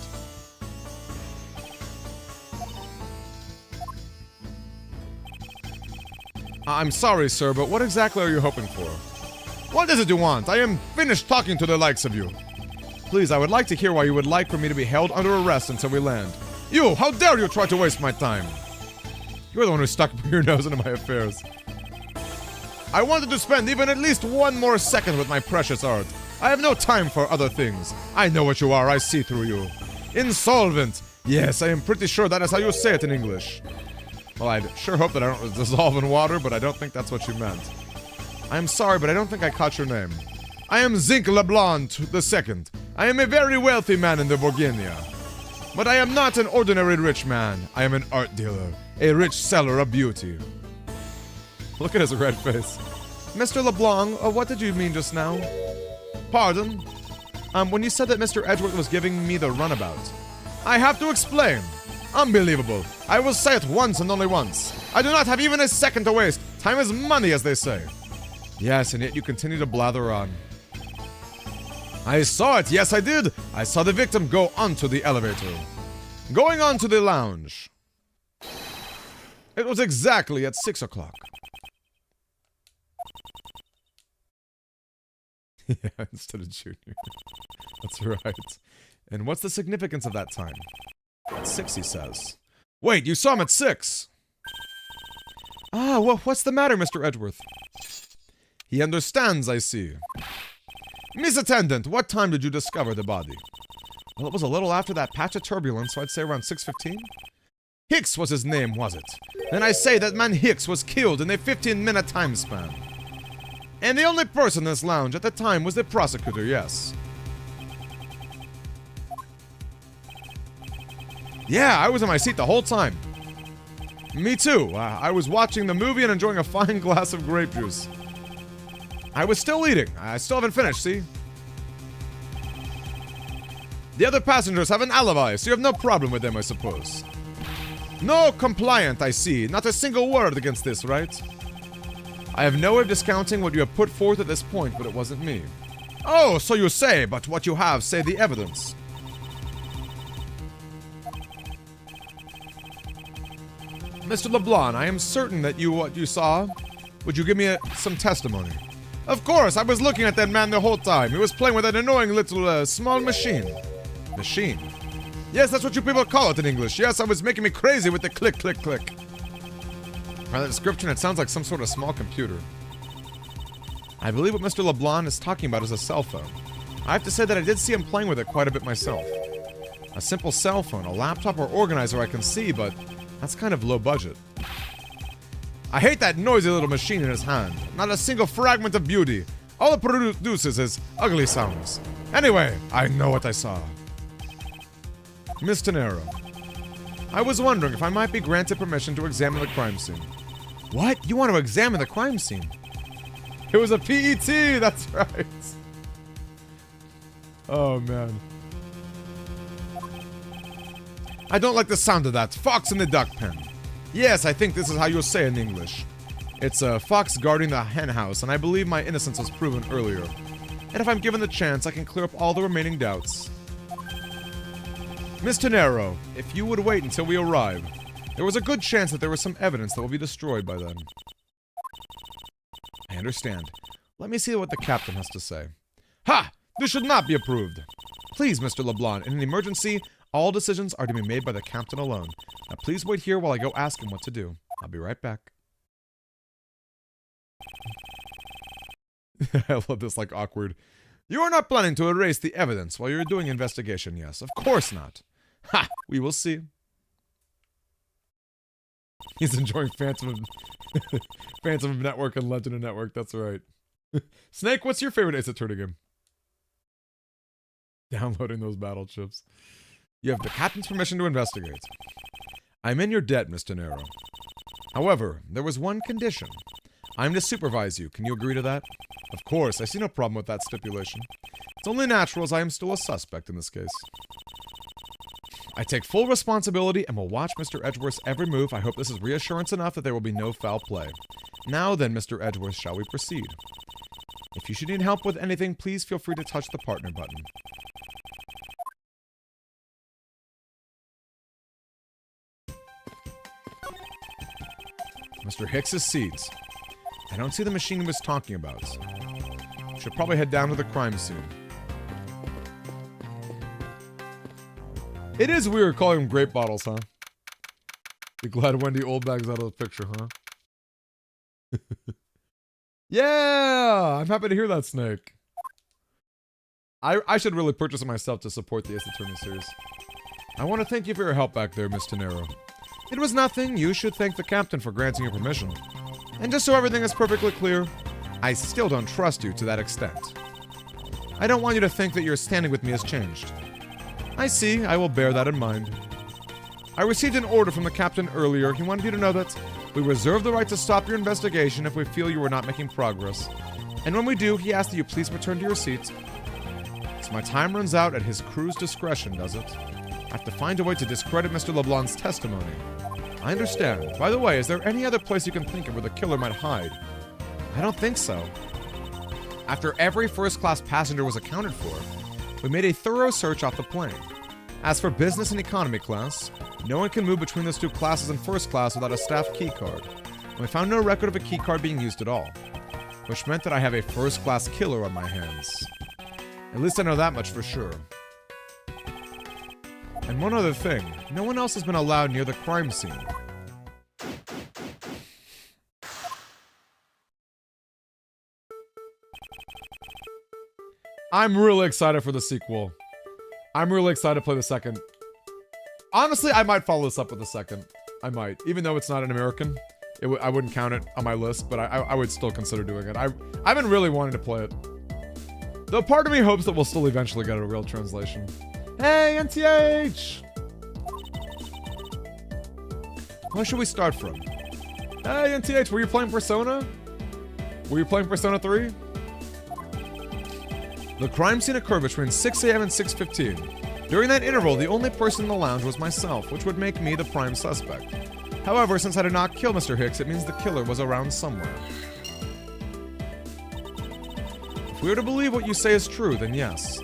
I'm sorry, sir, but what exactly are you hoping for? What is it you want? I am finished talking to the likes of you. Please, I would like to hear why you would like for me to be held under arrest until we land. You, how dare you try to waste my time? You're the one who stuck your nose into my affairs. I wanted to spend even at least one more second with my precious art. I have no time for other things. I know what you are, I see through you. Insolvent. Yes, I am pretty sure that is how you say it in English. Well, I sure hope that I don't dissolve in water, but I don't think that's what you meant. I'm sorry, but I don't think I caught your name. I am Zinc LeBlanc II. I am a very wealthy man in the Bourguignon. But I am not an ordinary rich man. I am an art dealer, a rich seller of beauty. Look at his red face. Mr. LeBlanc, what did you mean just now? Pardon? When you said that Mr. Edgeworth was giving me the runabout. I have to explain. Unbelievable. I will say it once and only once. I do not have even a second to waste. Time is money, as they say. Yes, and yet you continue to blather on. I saw it. Yes, I did. I saw the victim go onto the elevator. Going on to the lounge. It was exactly at 6 o'clock. Yeah, instead of junior. That's right. And what's the significance of that time? At 6, he says. Wait, you saw him at 6! Ah, what's the matter, Mr. Edgeworth? He understands, I see. Miss Attendant, what time did you discover the body? Well, it was a little after that patch of turbulence, so I'd say around 6:15. Hicks was his name, was it? Then I say that man Hicks was killed in a 15-minute time span. And the only person in this lounge at the time was the prosecutor, yes. Yeah, I was in my seat the whole time. Me too. I was watching the movie and enjoying a fine glass of grape juice. I was still eating. I still haven't finished, see? The other passengers have an alibi, so you have no problem with them, I suppose. No compliant, I see. Not a single word against this, right? I have no way of discounting what you have put forth at this point, but it wasn't me. Oh, so you say, but what you have, say the evidence. Mr. LeBlanc, I am certain that what you saw. Would you give me some testimony? Of course, I was looking at that man the whole time. He was playing with that annoying little small machine. Machine? Yes, that's what you people call it in English. Yes, I was making me crazy with the click, click, click. By the description, it sounds like some sort of small computer. I believe what Mr. LeBlanc is talking about is a cell phone. I have to say that I did see him playing with it quite a bit myself. A simple cell phone, a laptop or organizer I can see, but that's kind of low budget. I hate that noisy little machine in his hand. Not a single fragment of beauty. All it produces is ugly sounds. Anyway, I know what I saw. Miss Tenero, I was wondering if I might be granted permission to examine the crime scene. What? You want to examine the crime scene? It was a PET, that's right. Oh, man. I don't like the sound of that. Fox in the duck pen. Yes, I think this is how you'll say it in English. It's a fox guarding the hen house, and I believe my innocence was proven earlier. And if I'm given the chance, I can clear up all the remaining doubts. Miss Tenero, if you would wait until we arrive, there was a good chance that there was some evidence that will be destroyed by then. I understand. Let me see what the captain has to say. Ha! This should not be approved. Please, Mr. LeBlanc, in an emergency, all decisions are to be made by the captain alone. Now please wait here while I go ask him what to do. I'll be right back. I love this, like, awkward. You are not planning to erase the evidence while you're doing investigation, yes? Of course not. Ha! We will see. He's enjoying Phantom of Network and Legend of Network, that's right. Snake, what's your favorite Ace Attorney game? Downloading those battle chips. You have the captain's permission to investigate. I'm in your debt, Mr. Nero. However, there was one condition. I'm to supervise you. Can you agree to that? Of course, I see no problem with that stipulation. It's only natural as I am still a suspect in this case. I take full responsibility and will watch Mr. Edgeworth's every move. I hope this is reassurance enough that there will be no foul play. Now then, Mr. Edgeworth, shall we proceed? If you should need help with anything, please feel free to touch the partner button. Mr. Hicks's seat. I don't see the machine he was talking about. Should probably head down to the crime scene. It is weird calling them grape bottles, huh? Be glad Wendy Oldbag's out of the picture, huh? Yeah! I'm happy to hear that, Snake. I should really purchase it myself to support the Ace Attorney series. I want to thank you for your help back there, Miss Tenero. It was nothing. You should thank the captain for granting your permission. And just so everything is perfectly clear, I still don't trust you to that extent. I don't want you to think that your standing with me has changed. I see. I will bear that in mind. I received an order from the captain earlier. He wanted you to know that we reserve the right to stop your investigation if we feel you are not making progress. And when we do, he asked that you please return to your seat. So my time runs out at his crew's discretion, does it? I have to find a way to discredit Mr. LeBlanc's testimony. I understand. By the way, is there any other place you can think of where the killer might hide? I don't think so. After every first-class passenger was accounted for, we made a thorough search off the plane. As for business and economy class, no one can move between those two classes in first class without a staff keycard. And we found no record of a keycard being used at all, which meant that I have a first-class killer on my hands. At least I know that much for sure. And one other thing, no one else has been allowed near the crime scene. I'm really excited for the sequel. I'm really excited to play the second. Honestly, I might follow this up with the second. I might. Even though it's not an American, I wouldn't count it on my list, but I would still consider doing it. I've been really wanting to play it. Though part of me hopes that we'll still eventually get a real translation. Hey, NTH! Where should we start from? Hey, NTH, were you playing Persona? Were you playing Persona 3? The crime scene occurred between 6 a.m. and 6:15. During that interval, the only person in the lounge was myself, which would make me the prime suspect. However, since I did not kill Mr. Hicks, it means the killer was around somewhere. If we are to believe what you say is true, then yes.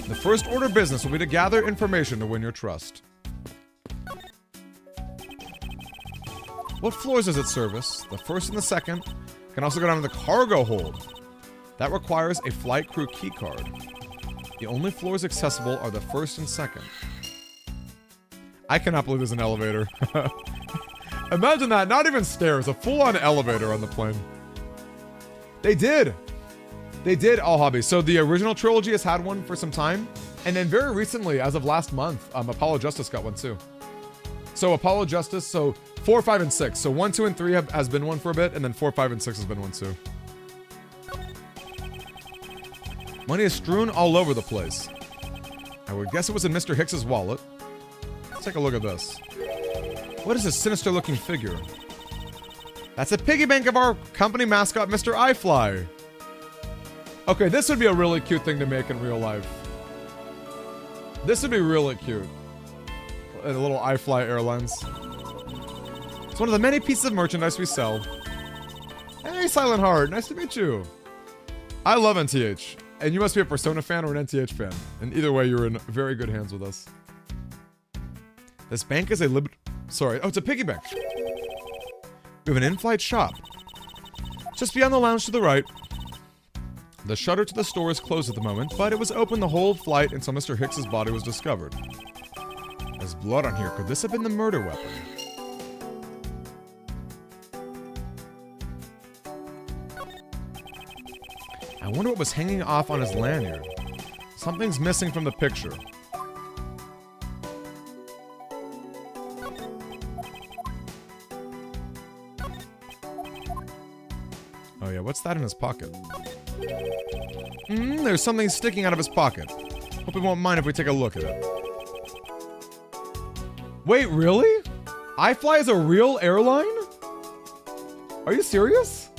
The first order of business will be to gather information to win your trust. What floors does it service? The first and the second. Can also go down to the cargo hold. That requires a flight crew keycard. The only floors accessible are the first and second. I cannot believe there's an elevator. Imagine that, not even stairs, a full-on elevator on the plane. They did. They did, All Hobby. So the original trilogy has had one for some time. And then very recently, as of last month, Apollo Justice got one too. So Apollo Justice, so 4, 5, and 6. So 1, 2, and 3 has been one for a bit, and then 4, 5, and 6 has been one too. Money is strewn all over the place. I would guess it was in Mr. Hicks's wallet. Let's take a look at this. What is this sinister-looking figure? That's a piggy bank of our company mascot, Mr. iFly. Okay, this would be a really cute thing to make in real life. This would be really cute. A little iFly Airlines. It's one of the many pieces of merchandise we sell. Hey, Silent Heart, nice to meet you. I love NTH. And you must be a Persona fan or an NTH fan. And either way, you're in very good hands with us. This bank is a it's a piggy bank. We have an in-flight shop. Just beyond the lounge to the right. The shutter to the store is closed at the moment, but it was open the whole flight until Mr. Hicks's body was discovered. There's blood on here. Could this have been the murder weapon? I wonder what was hanging off on his lanyard. Something's missing from the picture. Oh yeah, what's that in his pocket? There's something sticking out of his pocket. Hope he won't mind if we take a look at it. Wait, really? iFly is a real airline? Are you serious?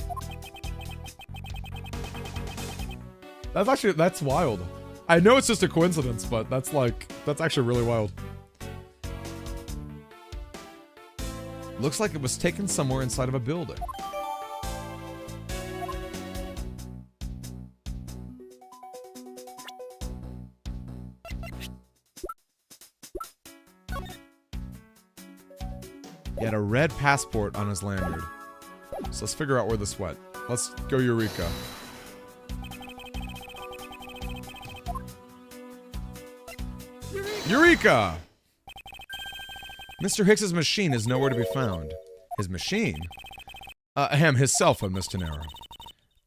That's wild. I know it's just a coincidence, but that's actually really wild. Looks like it was taken somewhere inside of a building. He had a red passport on his lanyard. So let's figure out where this went. Let's go Eureka. Eureka! Mr. Hicks's machine is nowhere to be found. His machine? His cell phone, Miss Tenera.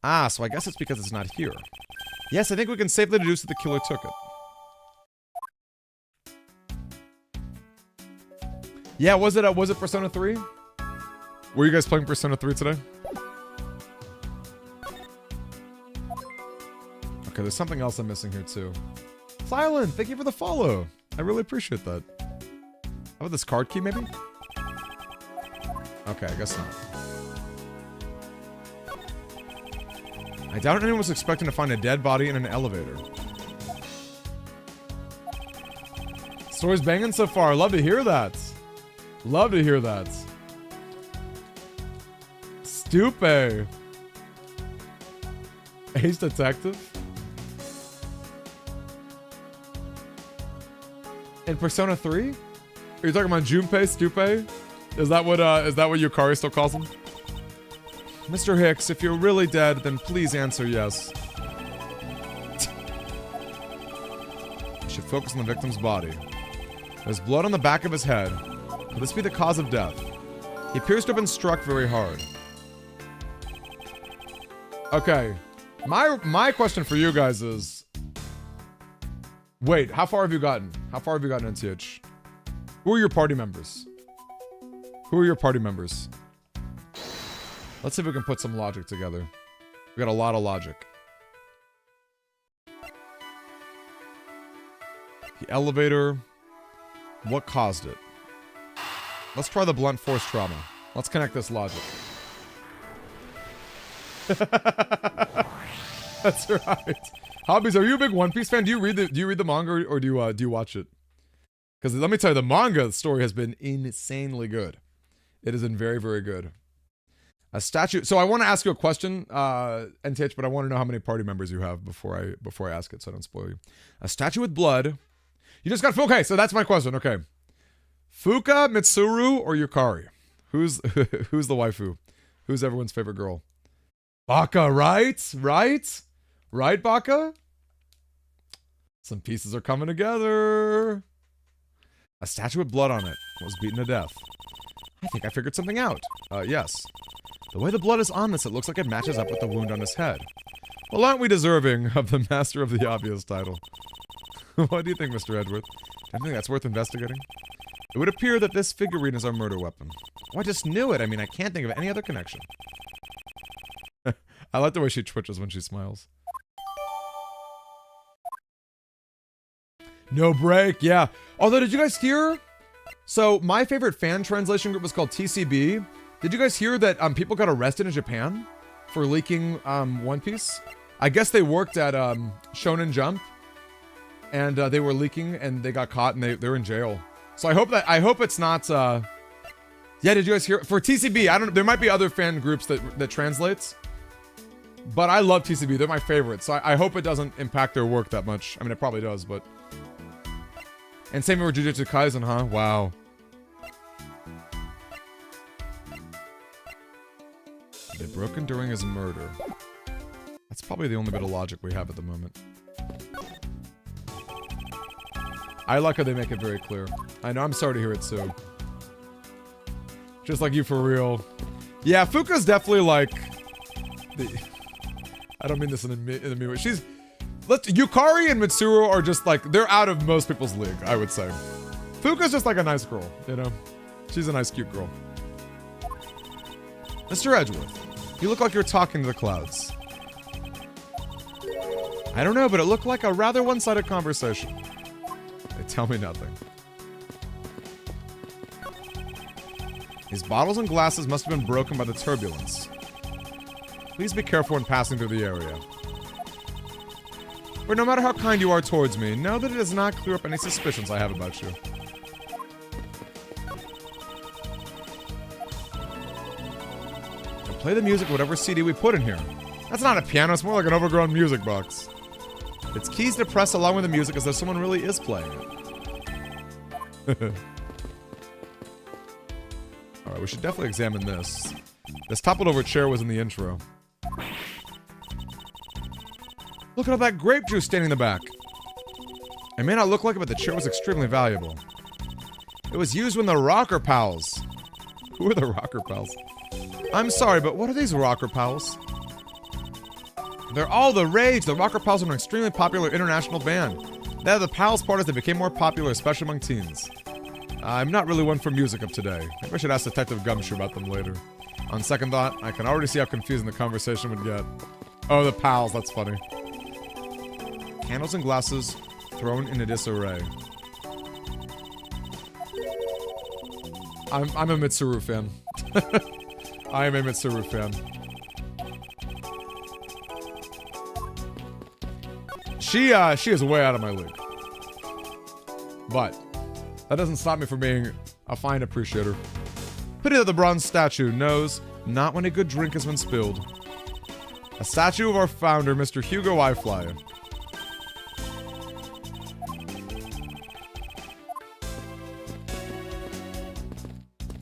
Ah, so I guess it's because it's not here. Yes, I think we can safely deduce that the killer took it. Yeah, was it Persona 3? Were you guys playing Persona 3 today? Okay, there's something else I'm missing here too. Silent, thank you for the follow. I really appreciate that. How about this card key, maybe? Okay, I guess not. I doubt anyone was expecting to find a dead body in an elevator. Story's banging so far. Love to hear that. Love to hear that. Stupe. Ace Detective. In Persona 3? Are you talking about Junpei Stupe? Is that what Yukari still calls him? Mr. Hicks, if you're really dead, then please answer yes. Should focus on the victim's body. There's blood on the back of his head. Could this be the cause of death? He appears to have been struck very hard. Okay. My question for you guys is... Wait, how far have you gotten? How far have you gotten, NTH? Who are your party members? Who are your party members? Let's see if we can put some logic together. We got a lot of logic. The elevator. What caused it? Let's try the blunt force trauma. Let's connect this logic. That's right. Hobbies, are you a big One Piece fan? Do you read the manga or do you watch it? Because let me tell you, the manga story has been insanely good. It has been very, very good. A statue. So I want to ask you a question, NTH, but I want to know how many party members you have before I ask it, so I don't spoil you. A statue with blood. You just got okay. So that's my question. Okay, Fuka, Mitsuru, or Yukari? Who's the waifu? Who's everyone's favorite girl? Baka, right? Right, Baka? Some pieces are coming together. A statue with blood on it was beaten to death. I think I figured something out. Yes. The way the blood is on this, it looks like it matches up with the wound on his head. Well, aren't we deserving of the Master of the Obvious title? What do you think, Mr. Edgeworth? I think that's worth investigating. It would appear that this figurine is our murder weapon. Oh, I just knew it. I mean, I can't think of any other connection. I like the way she twitches when she smiles. No break, yeah. Although, did you guys hear? So, my favorite fan translation group was called TCB. Did you guys hear that people got arrested in Japan for leaking One Piece? I guess they worked at Shonen Jump, and they were leaking, and they got caught, and they're in jail. So I hope it's not. Yeah, did you guys hear? For TCB, I don't know. There might be other fan groups that translates, but I love TCB. They're my favorite. So I hope it doesn't impact their work that much. I mean, it probably does, but. And same for Jujutsu Kaisen, huh? Wow. They broken during his murder. That's probably the only bit of logic we have at the moment. I like how they make it very clear. I know, I'm sorry to hear it, Sue. Just like you for real. Yeah, Fuka's definitely like... I don't mean this in a mean way. She's... Yukari and Mitsuru are just like... They're out of most people's league, I would say. Fuka's just like a nice girl, you know? She's a nice, cute girl. Mr. Edgeworth, you look like you're talking to the clouds. I don't know, but it looked like a rather one-sided conversation. They tell me nothing. These bottles and glasses must have been broken by the turbulence. Please be careful when passing through the area. But no matter how kind you are towards me, know that it does not clear up any suspicions I have about you. And play the music of whatever CD we put in here. That's not a piano, it's more like an overgrown music box. Its keys to press along with the music as though someone really is playing it. Alright, we should definitely examine this. This toppled over chair was in the intro. Look at all that grape juice standing in the back. It may not look like it, but the chair was extremely valuable. It was used when the Rocker Pals... Who are the Rocker Pals? I'm sorry, but what are these Rocker Pals? They're all the rage. The Rocker Pals are an extremely popular international band. They had the Pals part as they became more popular, especially among teens. I'm not really one for music of today. Maybe I should ask Detective Gumshoe about them later. On second thought, I can already see how confusing the conversation would get. Oh, the Pals, that's funny. Candles and glasses thrown in a disarray. I'm a Mitsuru fan. I am a Mitsuru fan. She is way out of my league. But That doesn't stop me from being a fine appreciator. Pity that the bronze statue knows not when a good drink has been spilled. A statue of our founder, Mr. Hugo Ifly.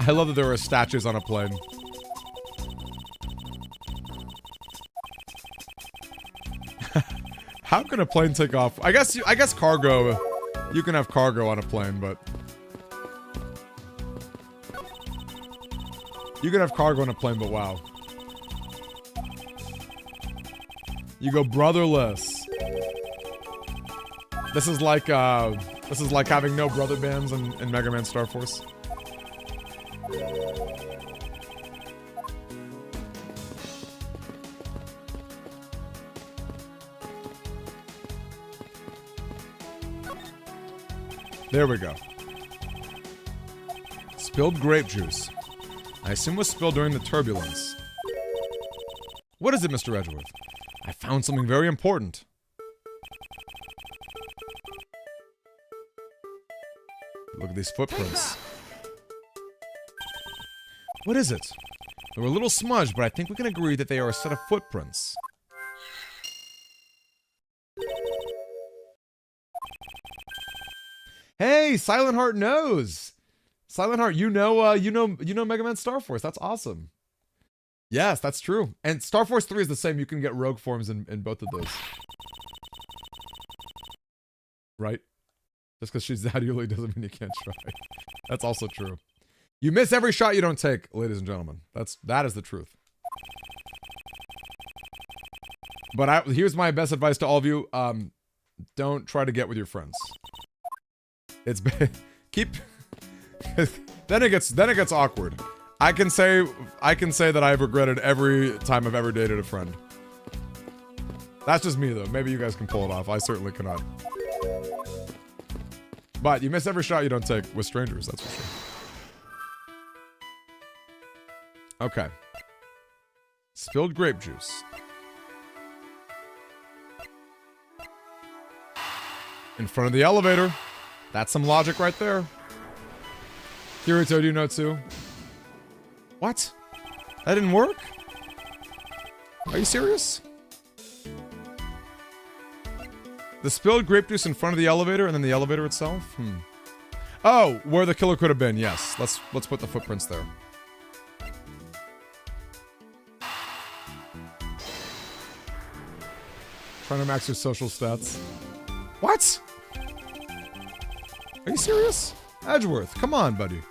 I love that there are statues on a plane. How can a plane take off? I guess cargo. You can have cargo on a plane, but you can have cargo on a plane, but wow. You go brotherless. This is like having no brother bands in Mega Man Star Force. There we go. Spilled grape juice. I assume was spilled during the turbulence. What is it, Mr. Edgeworth? I found something very important. Look at these footprints. What is it? They were a little smudged, but I think we can agree that they are a set of footprints. Hey, Silent Heart knows. Silent Heart, you know Mega Man Star Force. That's awesome. Yes, that's true. And Star Force 3 is the same. You can get rogue forms in both of those. Right? Just because she's that early doesn't mean you can't try. That's also true. You miss every shot you don't take, ladies and gentlemen. That is the truth. But here's my best advice to all of you. Don't try to get with your friends. It's keep then it gets awkward. I can say that I've regretted every time I've ever dated a friend. That's just me though. Maybe you guys can pull it off. I certainly cannot. But you miss every shot you don't take with strangers, that's for sure. Okay. Spilled grape juice. In front of the elevator. That's some logic right there. Kirito, do you know too? What? That didn't work? Are you serious? The spilled grape juice in front of the elevator and then the elevator itself? Oh, where the killer could have been, yes. Let's put the footprints there. Trying to max your social stats. What? Are you serious? Edgeworth, come on, buddy.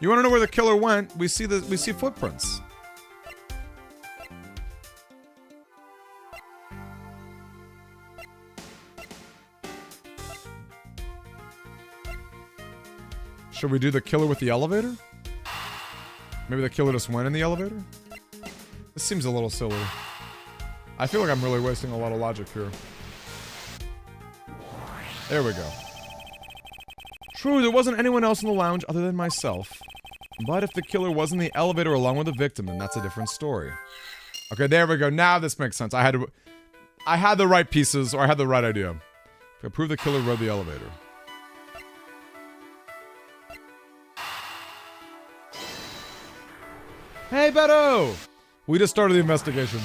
You want to know where the killer went? We see footprints. Should we do the killer with the elevator? Maybe the killer just went in the elevator? This seems a little silly. I feel like I'm really wasting a lot of logic here. There we go. True, there wasn't anyone else in the lounge other than myself. But if the killer was in the elevator along with the victim, then that's a different story. Okay, there we go. Now this makes sense. I had the right pieces, or I had the right idea. If I prove the killer rode the elevator. Hey, Beto! We just started the investigation.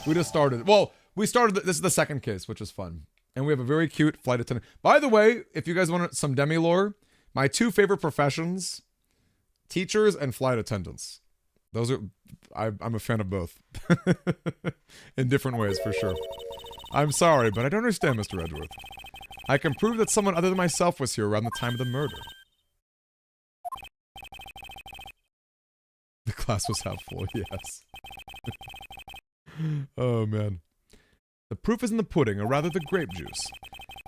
We just started. Well, this is the second case, which is fun. And we have a very cute flight attendant. By the way, if you guys want some demi lore, my two favorite professions, teachers and flight attendants. Those are, I'm a fan of both. In different ways, for sure. I'm sorry, but I don't understand, Mr. Edgeworth. I can prove that someone other than myself was here around the time of the murder. The class was half full, yes. Oh, man. The proof is in the pudding, or rather the grape juice.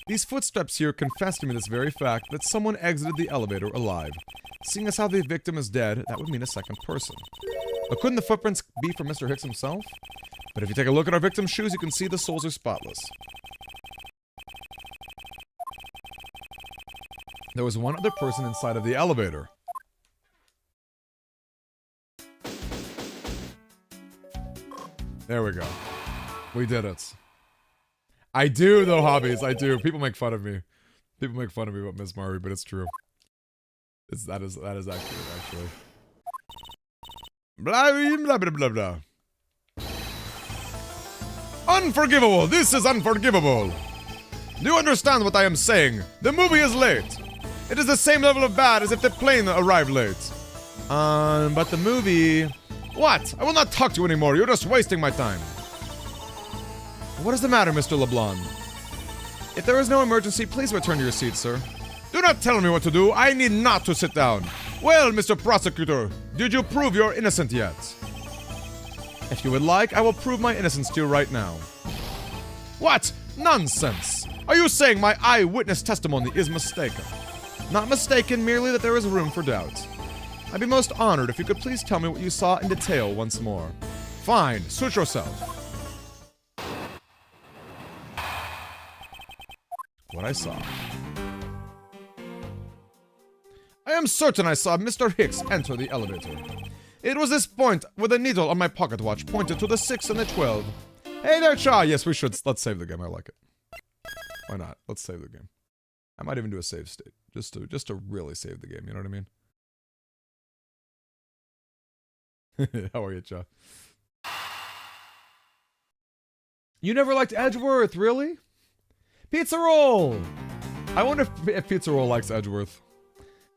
These footsteps here confess to me this very fact that someone exited the elevator alive. Seeing as how the victim is dead, that would mean a second person. But couldn't the footprints be from Mr. Hicks himself? But if you take a look at our victim's shoes, you can see the soles are spotless. There was one other person inside of the elevator. There we go. We did it. I do, though, hobbies. I do. People make fun of me. People make fun of me about Miss Murray, but it's true. That is accurate, actually. Blah, blah, blah, blah, blah. Unforgivable! This is unforgivable! Do you understand what I am saying? The movie is late! It is the same level of bad as if the plane arrived late. But the movie... What? I will not talk to you anymore. You're just wasting my time. What is the matter, Mr. LeBlanc? If there is no emergency, please return to your seat, sir. Do not tell me what to do. I need not to sit down. Well, Mr. Prosecutor, did you prove you're innocent yet? If you would like, I will prove my innocence to you right now. What? Nonsense! Are you saying my eyewitness testimony is mistaken? Not mistaken, merely that there is room for doubt. I'd be most honored if you could please tell me what you saw in detail once more. Fine, suit yourself. What I saw. I am certain I saw Mr. Hicks enter the elevator. It was this point where the needle on my pocket watch pointed to the 6 and the 12. Hey there, Cha! Yes, we should. Let's save the game. I like it. Why not? Let's save the game. I might even do a save state. Just to really save the game, you know what I mean? How are you, Cha? You never liked Edgeworth, really? Pizza Roll! I wonder if Pizza Roll likes Edgeworth.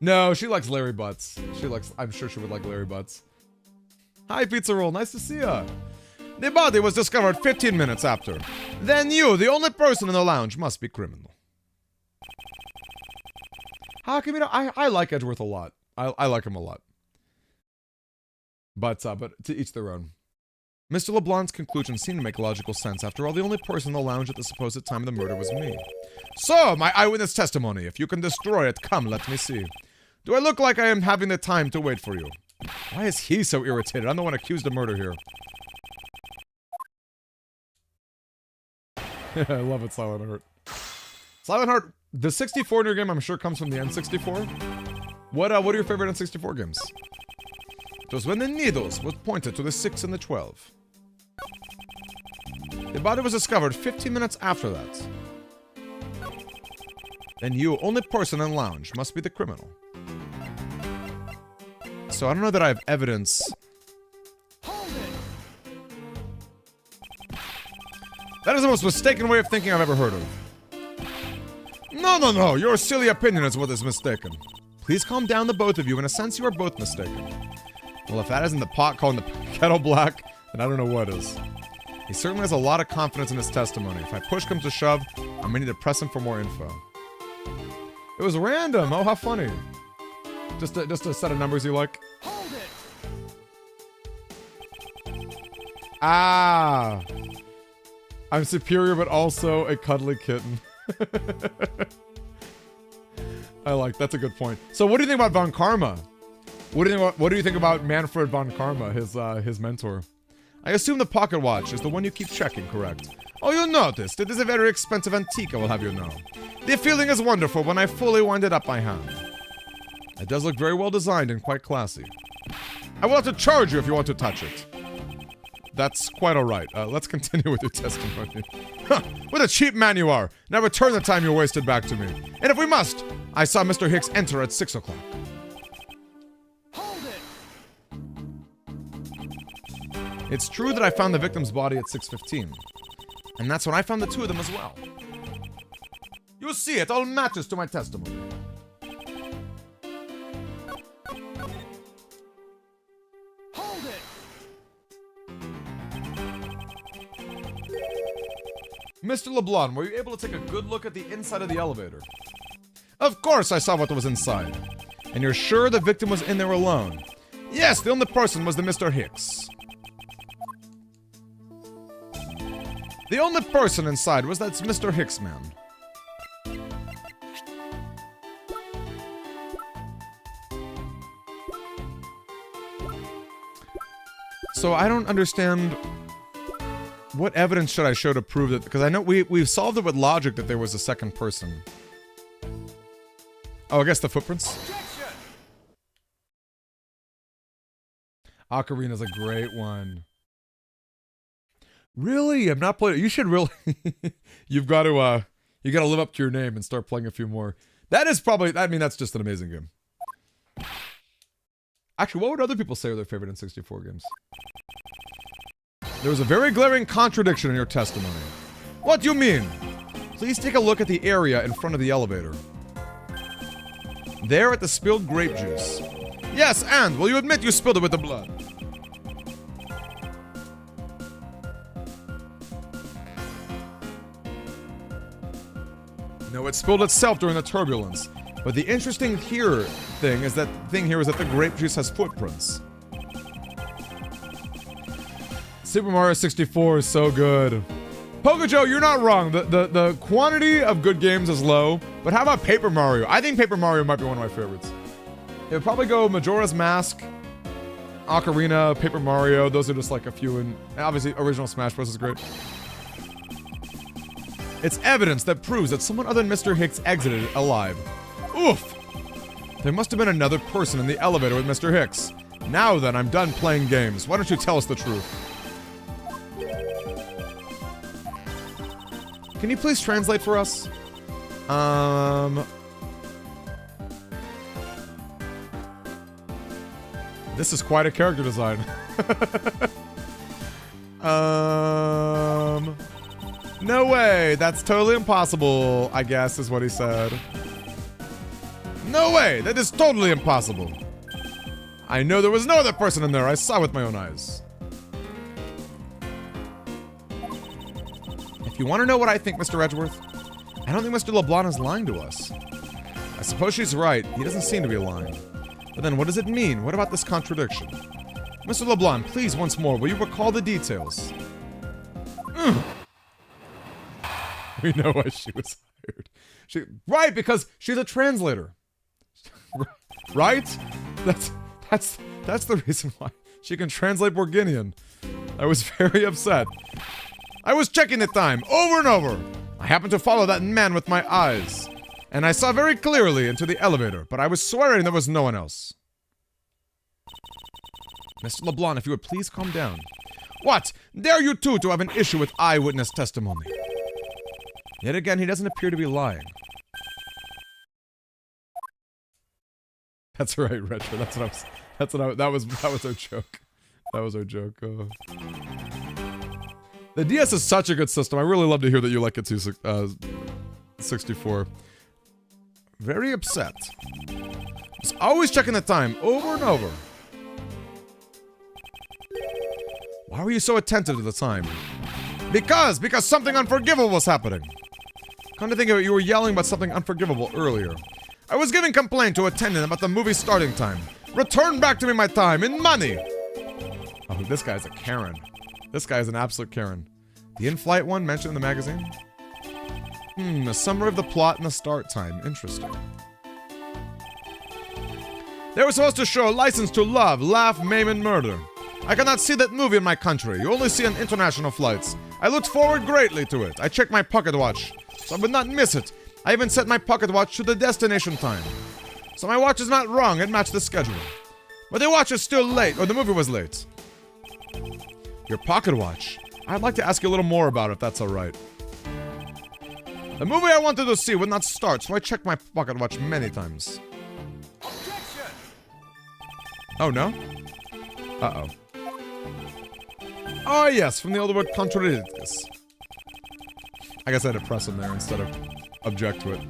No, she likes Larry Butts. I'm sure she would like Larry Butts. Hi, Pizza Roll. Nice to see ya. The body was discovered 15 minutes after. Then you, the only person in the lounge, must be criminal. How come you know? I like Edgeworth a lot. I like him a lot. But to each their own. Mr. LeBlanc's conclusion seemed to make logical sense. After all, the only person in the lounge at the supposed time of the murder was me. So, my eyewitness testimony. If you can destroy it, come, let me see. Do I look like I am having the time to wait for you? Why is he so irritated? I'm the one accused of murder here. I love it, Silent Heart. Silent Heart, the 64 in your game, I'm sure, comes from the N64. What are your favorite N64 games? It was when the needles were pointed to the 6 and the 12. The body was discovered 15 minutes after that. Then you, only person in lounge, must be the criminal. So I don't know that I have evidence. That is the most mistaken way of thinking I've ever heard of. No. Your silly opinion is what is mistaken. Please calm down, the both of you. In a sense, you are both mistaken. Well, if that isn't the pot calling the kettle black, then I don't know what is. He certainly has a lot of confidence in his testimony. If push comes to shove, I'm gonna need to press him for more info. It was random. Oh, how funny. Just a set of numbers you like. Hold it. Ah. I'm superior, but also a cuddly kitten. I like. That's a good point. So, what do you think about Von Karma? What do you think about Manfred Von Karma, his mentor? I assume the pocket watch is the one you keep checking, correct? Oh, you noticed. It is a very expensive antique, I will have you know. The feeling is wonderful when I fully wind it up by hand. It does look very well designed and quite classy. I will have to charge you if you want to touch it. That's quite alright. Let's continue with your testimony. What a cheap man you are! Now return the time you wasted back to me. And if we must, I saw Mr. Hicks enter at 6 o'clock. Hold it. It's true that I found the victim's body at 6:15. And that's when I found the two of them as well. You see, it all matches to my testimony. Hold it. Mr. LeBlanc, were you able to take a good look at the inside of the elevator? Of course I saw what was inside. And you're sure the victim was in there alone? Yes, the only person was the Mr. Hicks. The only person inside was that Mr. Hicks man. So I don't understand. What evidence should I show to prove that? Because I know we've solved it with logic that there was a second person. Oh, I guess the footprints. Objection. Ocarina's a great one. Really? I've not played it. You should really. You've got to. You got to live up to your name and start playing a few more. That is probably. I mean, that's just an amazing game. Actually, what would other people say are their favorite N64 games? There was a very glaring contradiction in your testimony. What do you mean? Please take a look at the area in front of the elevator. There at the spilled grape juice. Yes, and will you admit you spilled it with the blood? No, it spilled itself during the turbulence. But the interesting thing is that the grape juice has footprints. Super Mario 64 is so good. Pokejoe, you're not wrong. The quantity of good games is low. But how about Paper Mario? I think Paper Mario might be one of my favorites. It would probably go Majora's Mask, Ocarina, Paper Mario. Those are just like a few. And obviously, original Smash Bros. Is great. It's evidence that proves that someone other than Mr. Hicks exited alive. Oof! There must have been another person in the elevator with Mr. Hicks. Now then, I'm done playing games. Why don't you tell us the truth? Can you please translate for us? This is quite a character design. No way! That's totally impossible, I guess, is what he said. No way! That is totally impossible! I know there was no other person in there. I saw with my own eyes. If you want to know what I think, Mr. Edgeworth, I don't think Mr. LeBlanc is lying to us. I suppose she's right. He doesn't seem to be lying. But then what does it mean? What about this contradiction? Mr. LeBlanc, please, once more, will you recall the details? We know why she was hired. Right, because she's a translator. Right? That's the reason why. She can translate Borginian. I was very upset. I was checking the time, over and over. I happened to follow that man with my eyes. And I saw very clearly into the elevator, but I was swearing there was no one else. Mr. LeBlanc, if you would please calm down. What? Dare you two to have an issue with eyewitness testimony? Yet again, he doesn't appear to be lying. That's right, Retro. That was our joke. That was our joke. The DS is such a good system. I really love to hear that you like it too, 64. Very upset. Just always checking the time, over and over. Why were you so attentive to the time? Because something unforgivable was happening. Come to think of it, you were yelling about something unforgivable earlier. I was giving complaint to attendant about the movie starting time. Return back to me my time in money! Oh, this guy's a Karen. This guy is an absolute Karen. The in-flight one mentioned in the magazine? A summary of the plot and the start time. Interesting. They were supposed to show License to Love, Laugh, Maim, and Murder. I cannot see that movie in my country. You only see on international flights. I looked forward greatly to it. I checked my pocket watch, so I would not miss it. I even set my pocket watch to the destination time. So my watch is not wrong, it matched the schedule. But the watch is still late, or the movie was late. Your pocket watch? I'd like to ask you a little more about it, if that's alright. The movie I wanted to see would not start, so I checked my pocket watch many times. Objection! Oh, no? Uh-oh. Oh, yes, from the old word contradictus. I guess I had to press him there instead of object to it.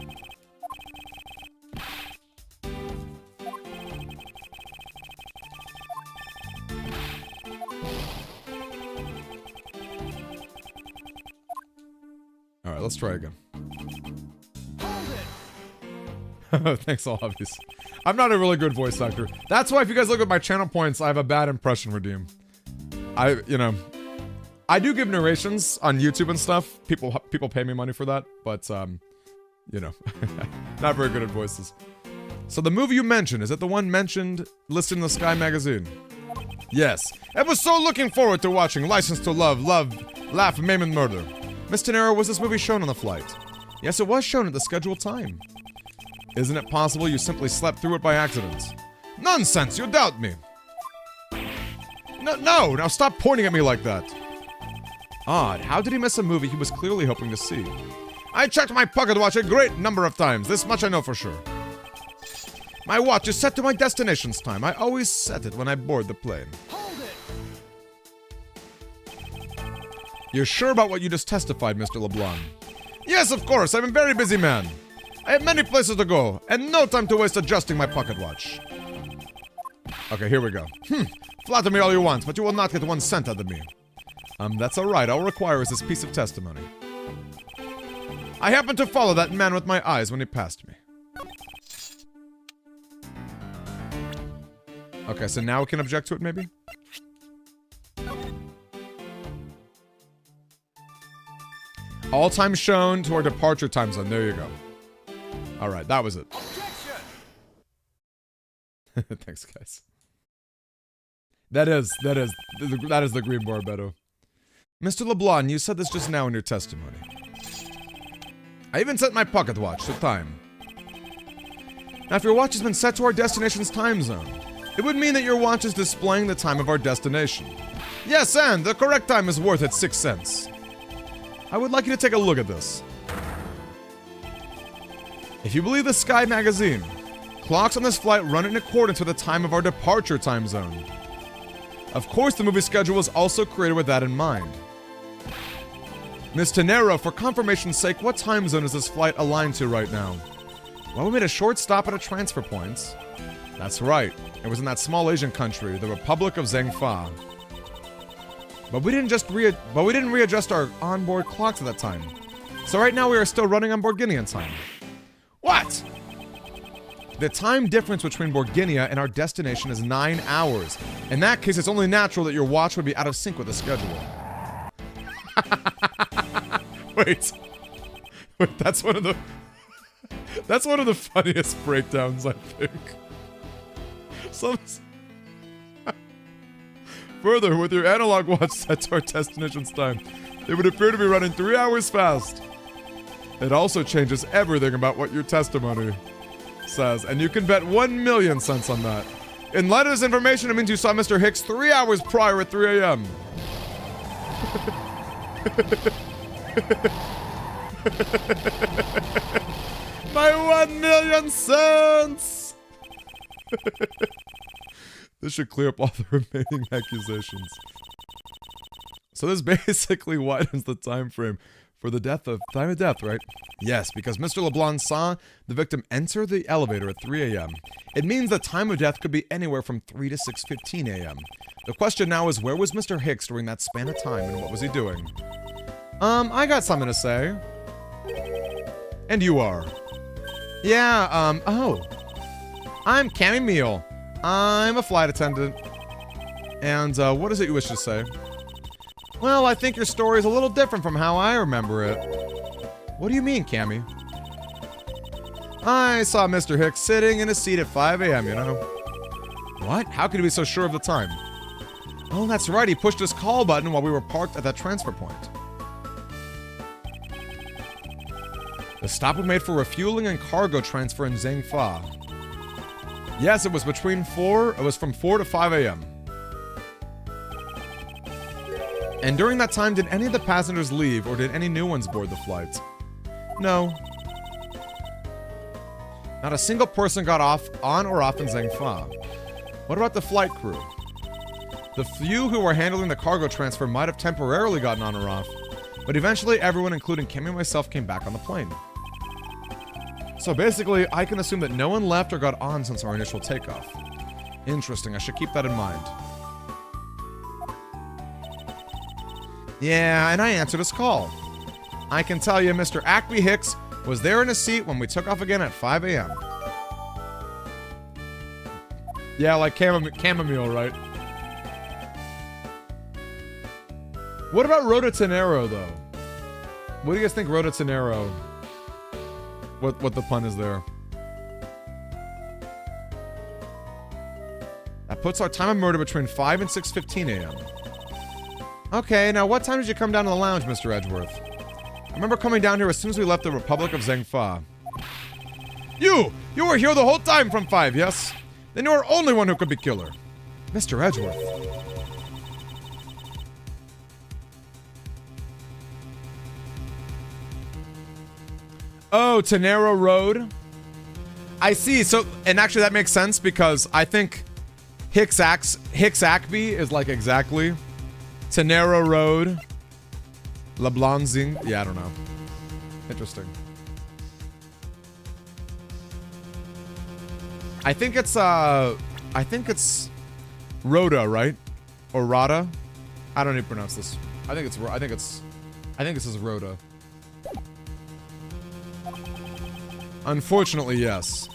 Alright, let's try again. Thanks, all obvious. I'm not a really good voice actor. That's why if you guys look at my channel points, I have a bad impression redeem. I do give narrations on YouTube and stuff. People pay me money for that, but, not very good at voices. So the movie you mentioned, is it the one mentioned listed in the Sky magazine? Yes. I was so looking forward to watching License to Love, Laugh, Maim, and Murder. Miss Tenero, was this movie shown on the flight? Yes, it was shown at the scheduled time. Isn't it possible you simply slept through it by accident? Nonsense, you doubt me. No, now stop pointing at me like that. Odd, how did he miss a movie he was clearly hoping to see? I checked my pocket watch a great number of times, this much I know for sure. My watch is set to my destination's time. I always set it when I board the plane. Hold it! You're sure about what you just testified, Mr. LeBlanc? Yes, of course. I'm a very busy man. I have many places to go, and no time to waste adjusting my pocket watch. Okay, here we go. Flatter me all you want, but you will not get 1 cent out of me. That's alright. All I require is this piece of testimony. I happened to follow that man with my eyes when he passed me. Okay, so now we can object to it, maybe? All time shown to our departure time zone. There you go. Alright, that was it. Thanks, guys. That is the green bar, Beto. Mr. LeBlanc, you said this just now in your testimony. I even set my pocket watch to time. Now, if your watch has been set to our destination's time zone, it would mean that your watch is displaying the time of our destination. Yes, and the correct time is worth its 6 cents. I would like you to take a look at this. If you believe the Sky magazine, clocks on this flight run in accordance with the time of our departure time zone. Of course, the movie schedule was also created with that in mind. Miss Tenero, for confirmation's sake, what time zone is this flight aligned to right now? Well, we made a short stop at a transfer point. That's right. It was in that small Asian country, the Republic of Zhengfa. But we didn't readjust our onboard clocks at that time. So right now we are still running on Borginian time. What? The time difference between Borginia and our destination is 9 hours. In that case, it's only natural that your watch would be out of sync with the schedule. Wait, that's one of the funniest breakdowns, I think. Further, with your analog watch set to our destination's time, it would appear to be running 3 hours fast. It also changes everything about what your testimony says, and you can bet 1,000,000 cents on that. In light of this information, it means you saw Mr. Hicks 3 hours prior at 3 a.m. My 1,000,000 cents! This should clear up all the remaining accusations. So this basically widens the time frame for the time of death, right? Yes, because Mr. LeBlanc saw the victim enter the elevator at 3 a.m. It means the time of death could be anywhere from 3 to 6:15 a.m. The question now is, where was Mr. Hicks during that span of time, and what was he doing? I got something to say. And you are? Yeah, oh. I'm Cammy Meal. I'm a flight attendant. And, what is it you wish to say? Well, I think your story is a little different from how I remember it. What do you mean, Cammy? I saw Mr. Hicks sitting in a seat at 5 a.m., you know? What? How could he be so sure of the time? Oh, that's right, he pushed his call button while we were parked at that transfer point. The stop was made for refueling and cargo transfer in Zhengfa. Yes, it was from 4 to 5 a.m. And during that time, did any of the passengers leave, or did any new ones board the flight? No. Not a single person got on or off in Zhengfa. What about the flight crew? The few who were handling the cargo transfer might have temporarily gotten on or off, but eventually everyone, including Kimmy and myself, came back on the plane. So basically, I can assume that no one left or got on since our initial takeoff. Interesting, I should keep that in mind. Yeah, and I answered his call. I can tell you Mr. Acme Hicks was there in his seat when we took off again at 5 a.m. Yeah, like chamomile, right? What about Rototenero, though? What do you guys think Rototenero? What the pun is there? That puts our time of murder between 5 and 6:15 a.m. Okay, now what time did you come down to the lounge, Mr. Edgeworth? I remember coming down here as soon as we left the Republic of Zhengfa. You were here the whole time from 5, yes? Then you are only one who could be killer. Mr. Edgeworth. Oh, Tenero Road? I see. So, and actually that makes sense because I think Hicks-Ackby is like exactly Tenero Road, LeBlanzing. Yeah, I don't know. Interesting. I think it's Rhoda, right? Or Rada? I don't even pronounce this. I think this is Rhoda. Unfortunately, yes.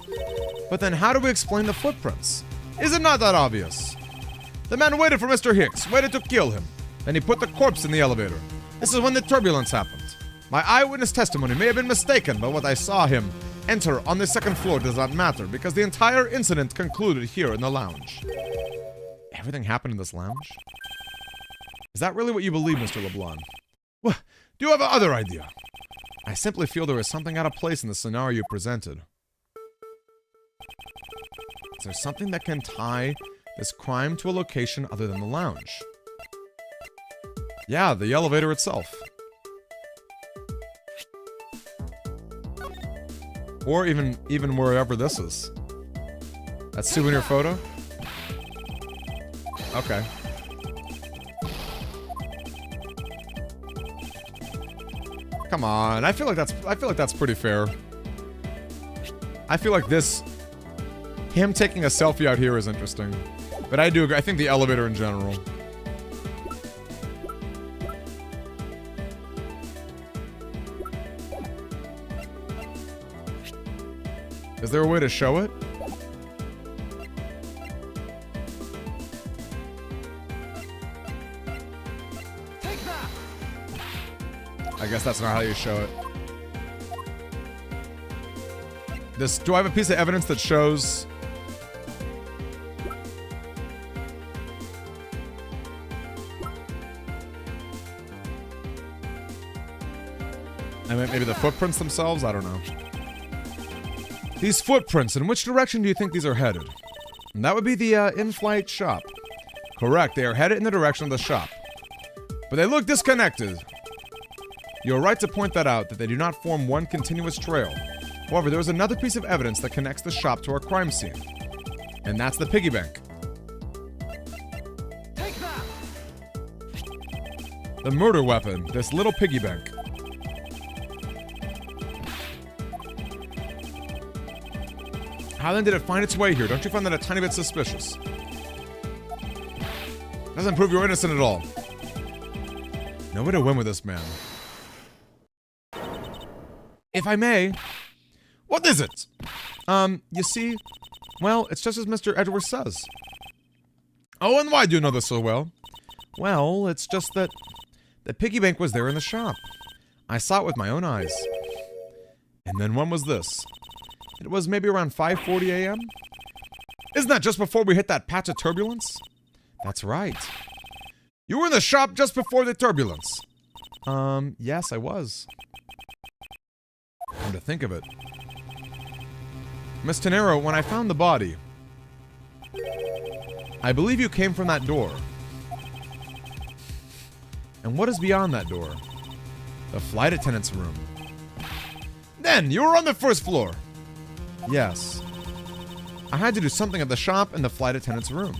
But then how do we explain the footprints? Is it not that obvious? The man waited for Mr. Hicks, waited to kill him. Then he put the corpse in the elevator. This is when the turbulence happened. My eyewitness testimony may have been mistaken, but what I saw him enter on the second floor does not matter because the entire incident concluded here in the lounge. Everything happened in this lounge? Is that really what you believe, Mr. LeBlanc? Well, do you have another idea? I simply feel there is something out of place in the scenario you presented. Is there something that can tie this crime to a location other than the lounge? Yeah, the elevator itself. Or even wherever this is. That souvenir photo? Okay. Come on, I feel like that's pretty fair. I feel like him taking a selfie out here is interesting. But I do agree, I think the elevator in general. Is there a way to show it? I guess that's not how you show it. Do I have a piece of evidence that shows... I mean, maybe the footprints themselves? I don't know. These footprints, in which direction do you think these are headed? And that would be the in-flight shop. Correct, they are headed in the direction of the shop. But they look disconnected. You're right to point that out, that they do not form one continuous trail. However, there is another piece of evidence that connects the shop to our crime scene. And that's the piggy bank. Take that! The murder weapon, this little piggy bank. How then did it find its way here? Don't you find that a tiny bit suspicious? Doesn't prove you're innocent at all. No way to win with this man. If I may. What is it? You see, well, it's just as Mr. Edgeworth says. Oh, and why do you know this so well? Well, it's just that the piggy bank was there in the shop. I saw it with my own eyes. And then when was this? It was maybe around 5:40 a.m.? Isn't that just before we hit that patch of turbulence? That's right. You were in the shop just before the turbulence. Yes, I was. Come to think of it. Miss Tenero, when I found the body, I believe you came from that door. And what is beyond that door? The flight attendant's room. Then, you were on the first floor. Yes. I had to do something at the shop and the flight attendant's room.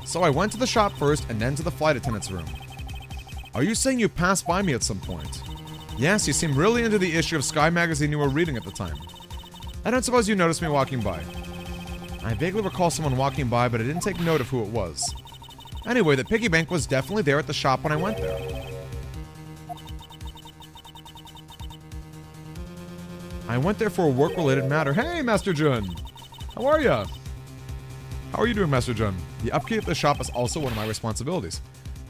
So I went to the shop first and then to the flight attendant's room. Are you saying you passed by me at some point? Yes, you seemed really into the issue of Sky magazine you were reading at the time. I don't suppose you noticed me walking by. I vaguely recall someone walking by, but I didn't take note of who it was. Anyway, the piggy bank was definitely there at the shop when I went there. I went there for a work-related matter. Hey, Master Jun! How are ya? How are you doing, Master Jun? The upkeep of the shop is also one of my responsibilities.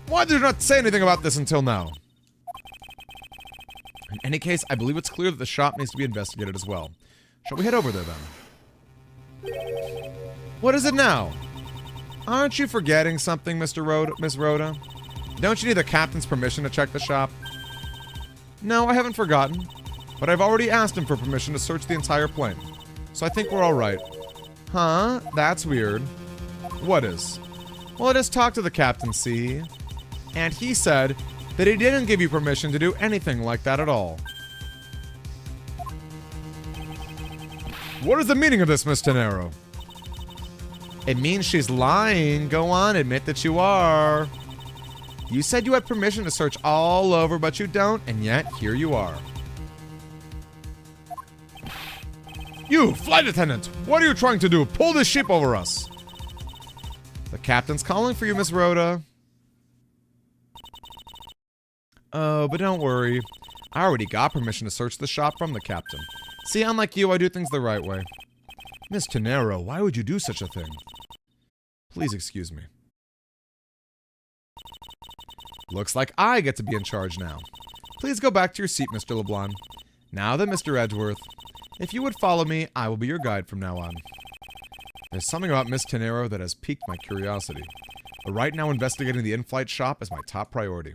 Why did you not say anything about this until now? In any case, I believe it's clear that the shop needs to be investigated as well. Shall we head over there, then? What is it now? Aren't you forgetting something, Miss Rhoda? Don't you need the captain's permission to check the shop? No, I haven't forgotten. But I've already asked him for permission to search the entire plane. So I think we're alright. Huh? That's weird. What is? Well, I just talked to the captain, see? And he said that he didn't give you permission to do anything like that at all. What is the meaning of this, Miss Tenero? It means she's lying. Go on, admit that you are. You said you had permission to search all over, but you don't, and yet here you are. You, flight attendant! What are you trying to do? Pull this ship over us! The captain's calling for you, Miss Rhoda. Oh, but don't worry. I already got permission to search the shop from the captain. See, unlike you, I do things the right way. Miss Tenero, why would you do such a thing? Please excuse me. Looks like I get to be in charge now. Please go back to your seat, Mr. LeBlanc. Now then, Mr. Edgeworth, if you would follow me, I will be your guide from now on. There's something about Miss Tenero that has piqued my curiosity. But right now, investigating the in-flight shop is my top priority.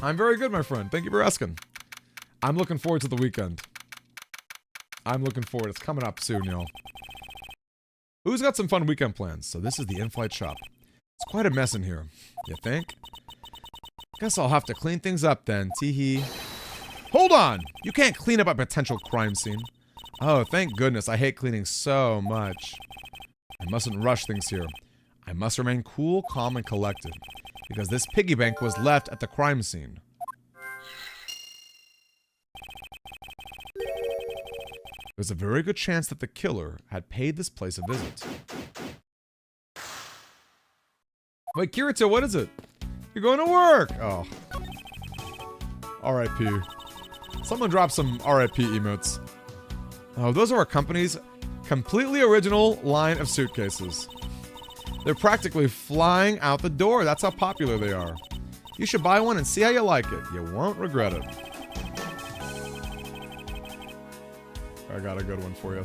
I'm very good, my friend. Thank you for asking. I'm looking forward to the weekend. I'm looking forward. It's coming up soon, y'all. Who's got some fun weekend plans? So this is the in-flight shop. It's quite a mess in here. You think? Guess I'll have to clean things up then. Teehee. Hold on! You can't clean up a potential crime scene. Oh, thank goodness. I hate cleaning so much. I mustn't rush things here. I must remain cool, calm, and collected. Because this piggy bank was left at the crime scene. There's a very good chance that the killer had paid this place a visit. Wait, Kirito, what is it? You're going to work! Oh. R.I.P. Someone drop some R.I.P. emotes. Oh, those are our company's completely original line of suitcases. They're practically flying out the door. That's how popular they are. You should buy one and see how you like it. You won't regret it. I got a good one for you.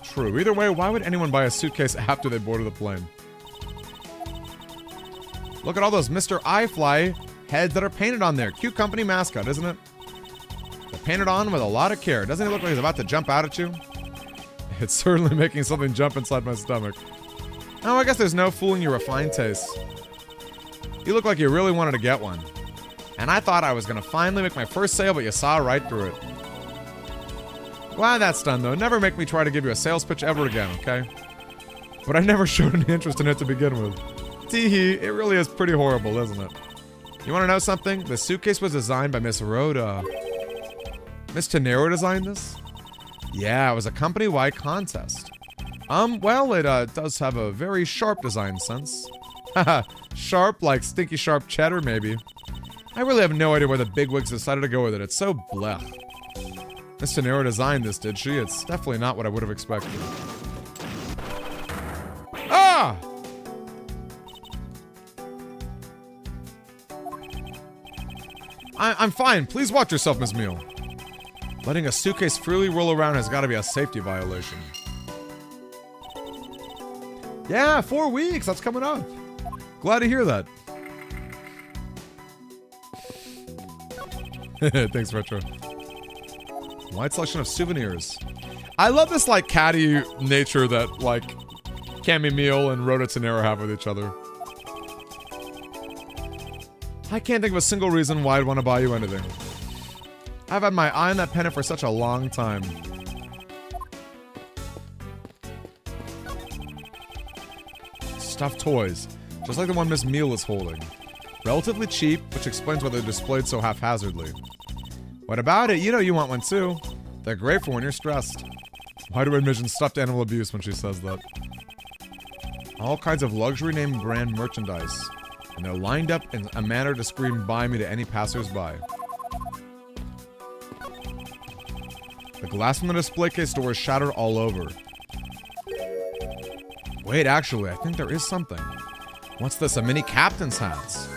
True. Either way, why would anyone buy a suitcase after they boarded the plane? Look at all those Mr. iFly heads that are painted on there. Cute company mascot, isn't it? They're painted on with a lot of care. Doesn't he look like he's about to jump out at you? It's certainly making something jump inside my stomach. Oh, I guess there's no fooling your refined tastes. You look like you really wanted to get one. And I thought I was going to finally make my first sale, but you saw right through it. Glad that's done, though. Never make me try to give you a sales pitch ever again, okay? But I never showed any interest in it to begin with. Teehee, it really is pretty horrible, isn't it? You want to know something? The suitcase was designed by Miss Rhoda. Miss Tenero designed this? Yeah, it was a company-wide contest. Well, it does have a very sharp design sense. Haha, sharp like stinky sharp cheddar, maybe. I really have no idea where the bigwigs decided to go with it. It's so blech. Miss Tenero designed this, did she? It's definitely not what I would have expected. Ah! I'm fine. Please watch yourself, Miss Meal. Letting a suitcase freely roll around has got to be a safety violation. Yeah, 4 weeks. That's coming up. Glad to hear that. Thanks, Retro. Wide selection of souvenirs. I love this, like, catty nature that, like, Cammy Meal and Rhoda Tenero have with each other. I can't think of a single reason why I'd want to buy you anything. I've had my eye on that pennant for such a long time. Stuffed toys, just like the one Miss Meal is holding. Relatively cheap, which explains why they're displayed so haphazardly. What about it? You know you want one too. They're great for when you're stressed. Why do I envision stuffed animal abuse when she says that? All kinds of luxury name brand merchandise. And they're lined up in a manner to scream "buy me" to any passers-by. The glass from the display case door is shattered all over. Wait, actually, I think there is something. What's this? A mini captain's hat.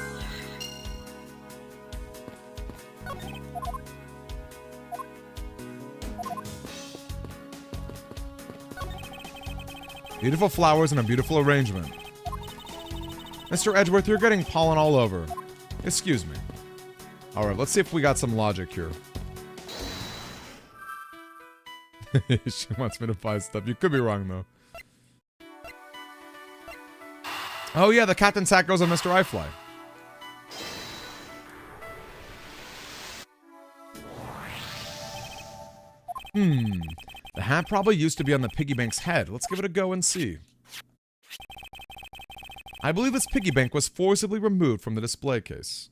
Beautiful flowers and a beautiful arrangement. Mr. Edgeworth, you're getting pollen all over. Excuse me. Alright, let's see if we got some logic here. She wants me to buy stuff. You could be wrong, though. Oh yeah, the captain's hat goes on Mr. iFly. hat probably used to be on the piggy bank's head. Let's give it a go and see. I believe this piggy bank was forcibly removed from the display case.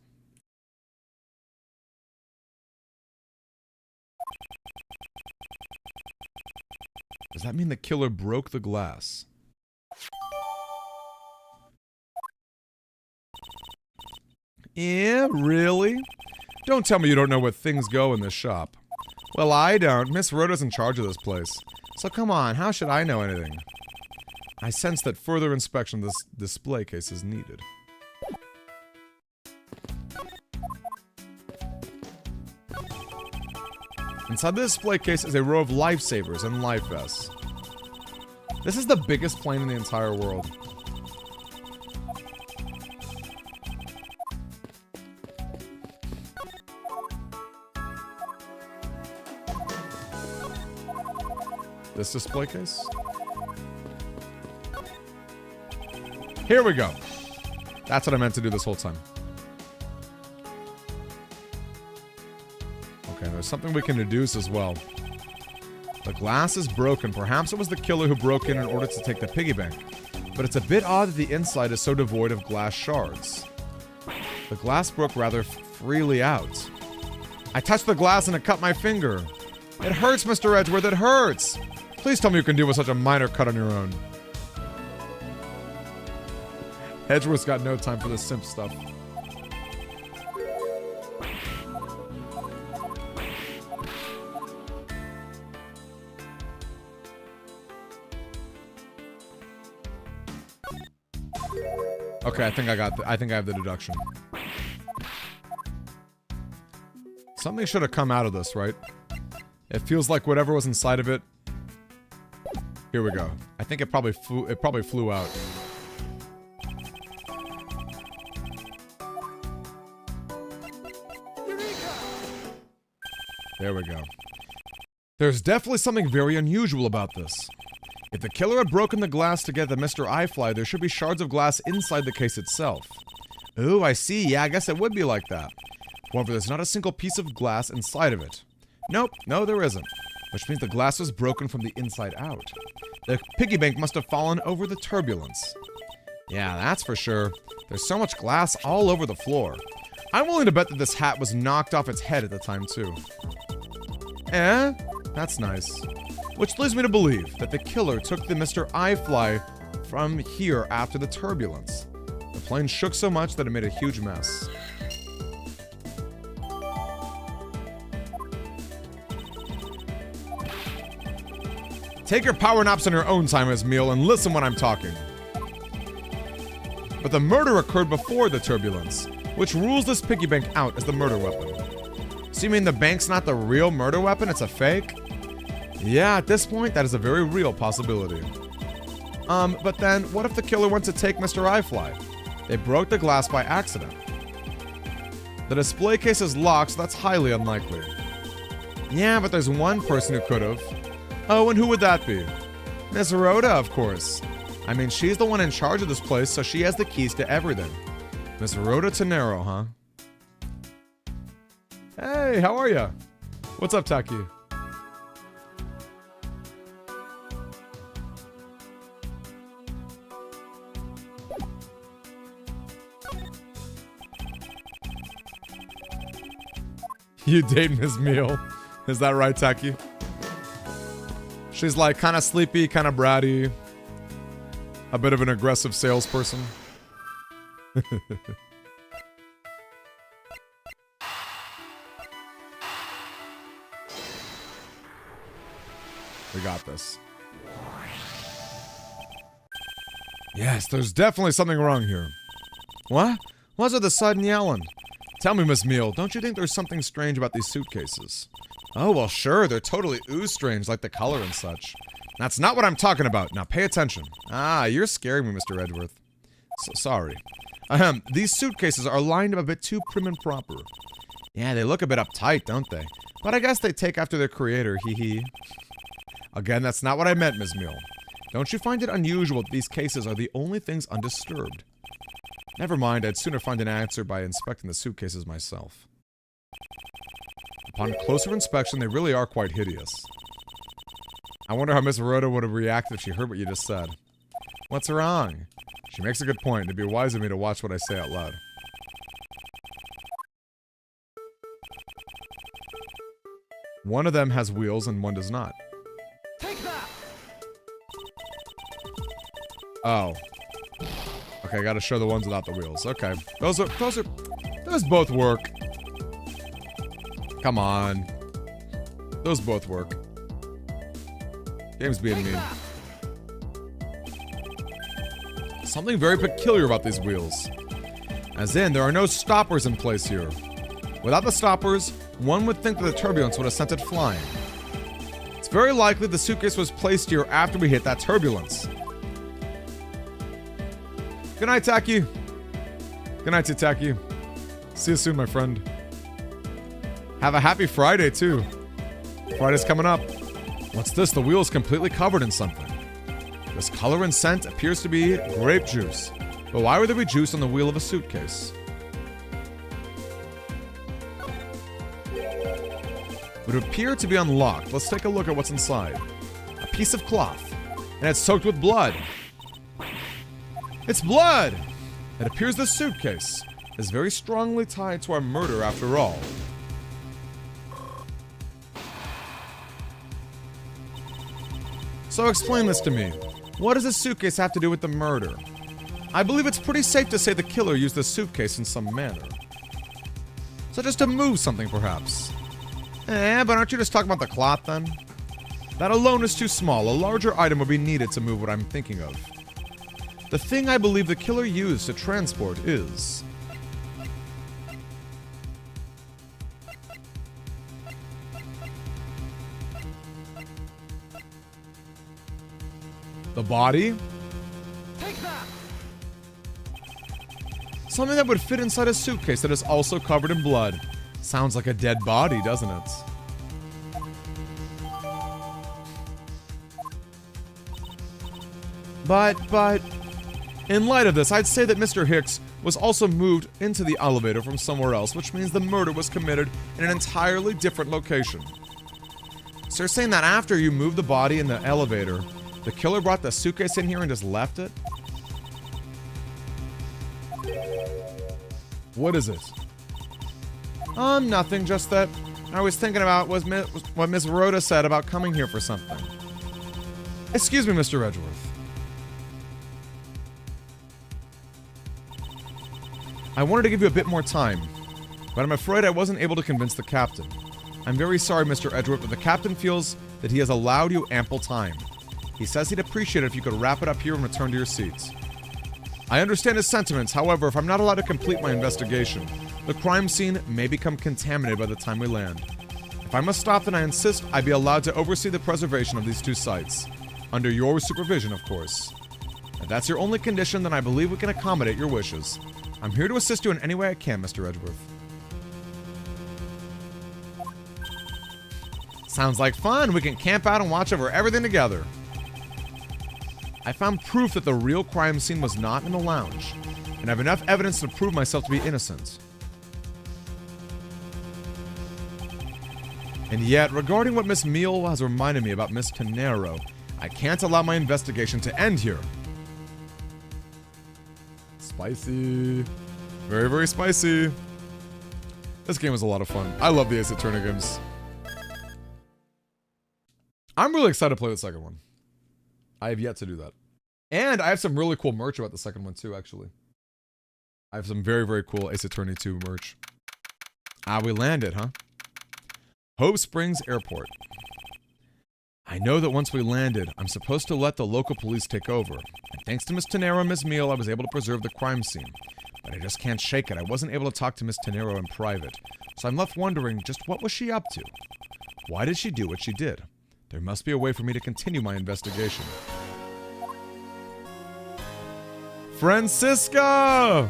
Does that mean the killer broke the glass? Yeah, really? Don't tell me you don't know where things go in this shop. Well, I don't. Miss Rhoda's in charge of this place. So come on, how should I know anything? I sense that further inspection of this display case is needed. Inside the display case is a row of lifesavers and life vests. This is the biggest plane in the entire world. This display case? Here we go. That's what I meant to do this whole time. Okay, there's something we can deduce as well. The glass is broken. Perhaps it was the killer who broke in order to take the piggy bank. But it's a bit odd that the inside is so devoid of glass shards. The glass broke rather freely out. I touched the glass and it cut my finger. It hurts, Mr. Edgeworth, it hurts! Please tell me you can deal with such a minor cut on your own. Edgeworth's got no time for this simp stuff. Okay, I think I have the deduction. Something should have come out of this, right? It feels like whatever was inside of it. Here we go. I think it probably flew out. There we go. There's definitely something very unusual about this. If the killer had broken the glass to get the Mr. Eyefly, there should be shards of glass inside the case itself. Ooh, I see. Yeah, I guess it would be like that. However, there's not a single piece of glass inside of it. Nope, no there isn't. Which means the glass was broken from the inside out. The piggy bank must have fallen over the turbulence. Yeah, that's for sure. There's so much glass all over the floor. I'm willing to bet that this hat was knocked off its head at the time, too. Eh? That's nice. Which leads me to believe that the killer took the Mr. Eyefly from here after the turbulence. The plane shook so much that it made a huge mess. Take your power naps on your own time, Esmeal, and listen when I'm talking. But the murder occurred before the turbulence, which rules this piggy bank out as the murder weapon. So you mean the bank's not the real murder weapon, it's a fake? Yeah, at this point, that is a very real possibility. But then, what if the killer went to take Mr. Eyefly? They broke the glass by accident. The display case is locked, so that's highly unlikely. Yeah, but there's one person who could have. Oh, and who would that be? Miss Rhoda, of course. I mean, she's the one in charge of this place, so she has the keys to everything. Miss Rhoda Tenero, huh? Hey, how are ya? What's up, Taki? You date Miss Meal. Is that right, Taki? She's like kind of sleepy, kind of bratty. A bit of an aggressive salesperson. We got this. Yes, there's definitely something wrong here. What? What's with the sudden yelling? Tell me, Miss Meal, don't you think there's something strange about these suitcases? Oh, well, sure, they're totally ooze-strange, like the color and such. That's not what I'm talking about. Now pay attention. Ah, you're scaring me, Mr. Edgeworth. So sorry. These suitcases are lined up a bit too prim and proper. Yeah, they look a bit uptight, don't they? But I guess they take after their creator, hee-hee. Again, that's not what I meant, Ms. Meal. Don't you find it unusual that these cases are the only things undisturbed? Never mind, I'd sooner find an answer by inspecting the suitcases myself. Upon closer inspection, they really are quite hideous. I wonder how Miss Rhoda would have reacted if she heard what you just said. What's wrong? She makes a good point. It'd be wise of me to watch what I say out loud. One of them has wheels and one does not. Take that! Oh. Okay, I gotta show the ones without the wheels. Okay. Those both work. Come on. Those both work. Game's being mean. Something very peculiar about these wheels. As in, there are no stoppers in place here. Without the stoppers, one would think that the turbulence would have sent it flying. It's very likely the suitcase was placed here after we hit that turbulence. Good night, Taki. Good night to Taki. See you soon, my friend. Have a happy Friday, too. Friday's coming up. What's this? The wheel is completely covered in something. This color and scent appears to be grape juice. But why would there be juice on the wheel of a suitcase? It would appear to be unlocked. Let's take a look at what's inside. A piece of cloth. And it's soaked with blood. It's blood! It appears the suitcase is very strongly tied to our murder after all. So explain this to me. What does a suitcase have to do with the murder? I believe it's pretty safe to say the killer used the suitcase in some manner. So just to move something, perhaps. But aren't you just talking about the cloth, then? That alone is too small. A larger item would be needed to move what I'm thinking of. The thing I believe the killer used to transport is... the body? Take that! Something that would fit inside a suitcase that is also covered in blood. Sounds like a dead body, doesn't it? But, in light of this, I'd say that Mr. Hicks was also moved into the elevator from somewhere else, which means the murder was committed in an entirely different location. So you're saying that after you moved the body in the elevator, the killer brought the suitcase in here and just left it? What is it? Nothing, just that I was thinking about what Miss Rhoda said about coming here for something. Excuse me, Mr. Edgeworth. I wanted to give you a bit more time, but I'm afraid I wasn't able to convince the captain. I'm very sorry, Mr. Edgeworth, but the captain feels that he has allowed you ample time. He says he'd appreciate it if you could wrap it up here and return to your seats. I understand his sentiments, however, if I'm not allowed to complete my investigation, the crime scene may become contaminated by the time we land. If I must stop, then I insist I be allowed to oversee the preservation of these two sites. Under your supervision, of course. If that's your only condition, then I believe we can accommodate your wishes. I'm here to assist you in any way I can, Mr. Edgeworth. Sounds like fun. We can camp out and watch over everything together. I found proof that the real crime scene was not in the lounge, and I have enough evidence to prove myself to be innocent. And yet, regarding what Miss Meal has reminded me about Miss Tenero, I can't allow my investigation to end here. Spicy. Very, very spicy. This game was a lot of fun. I love the Ace Attorney games. I'm really excited to play the second one. I have yet to do that. And I have some really cool merch about the second one too, actually. I have some very, very cool Ace Attorney 2 merch. We landed, huh? Hope Springs Airport. I know that once we landed, I'm supposed to let the local police take over. And thanks to Miss Tenero and Miss Meal, I was able to preserve the crime scene. But I just can't shake it. I wasn't able to talk to Miss Tenero in private. So I'm left wondering, just what was she up to? Why did she do what she did? There must be a way for me to continue my investigation. Francisca!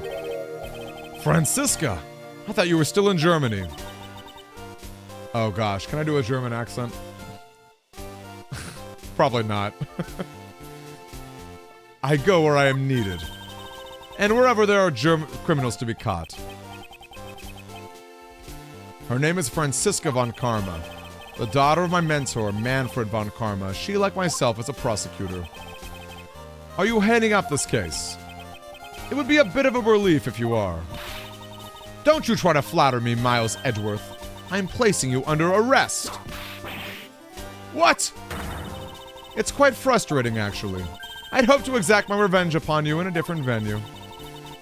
Francisca! I thought you were still in Germany. Oh gosh, can I do a German accent? Probably not. I go where I am needed. And wherever there are German criminals to be caught. Her name is Francisca von Karma. The daughter of my mentor, Manfred von Karma. She, like myself, is a prosecutor. Are you heading up this case? It would be a bit of a relief if you are. Don't you try to flatter me, Miles Edgeworth. I'm placing you under arrest. What? It's quite frustrating, actually. I'd hoped to exact my revenge upon you in a different venue.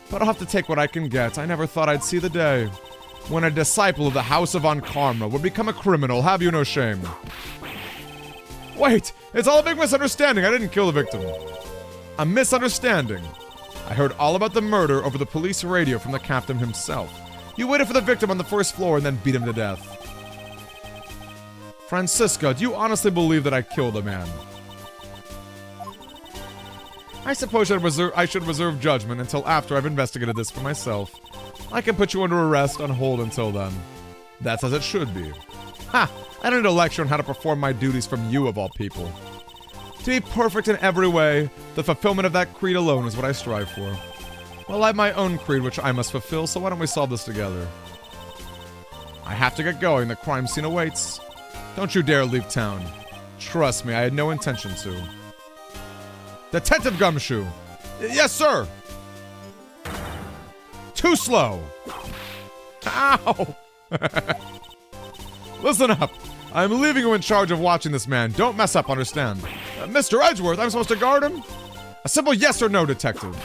But I'll have to take what I can get. I never thought I'd see the day when a disciple of the House of Von Karma would become a criminal. Have you no shame? Wait, it's all a big misunderstanding. I didn't kill the victim. A misunderstanding. I heard all about the murder over the police radio from the captain himself. You waited for the victim on the first floor and then beat him to death. Francisca, do you honestly believe that I killed a man? I suppose I should reserve judgment until after I've investigated this for myself. I can put you under arrest on hold until then. That's as it should be. Ha! I don't need a lecture on how to perform my duties from you of all people. To be perfect in every way, the fulfillment of that creed alone is what I strive for. Well, I have my own creed which I must fulfill, so why don't we solve this together? I have to get going, the crime scene awaits. Don't you dare leave town. Trust me, I had no intention to. Detective Gumshoe! Yes, sir! Too slow! Ow! Listen up! I'm leaving you in charge of watching this man. Don't mess up, understand? Mr. Edgeworth, I'm supposed to guard him? A simple yes or no, detective.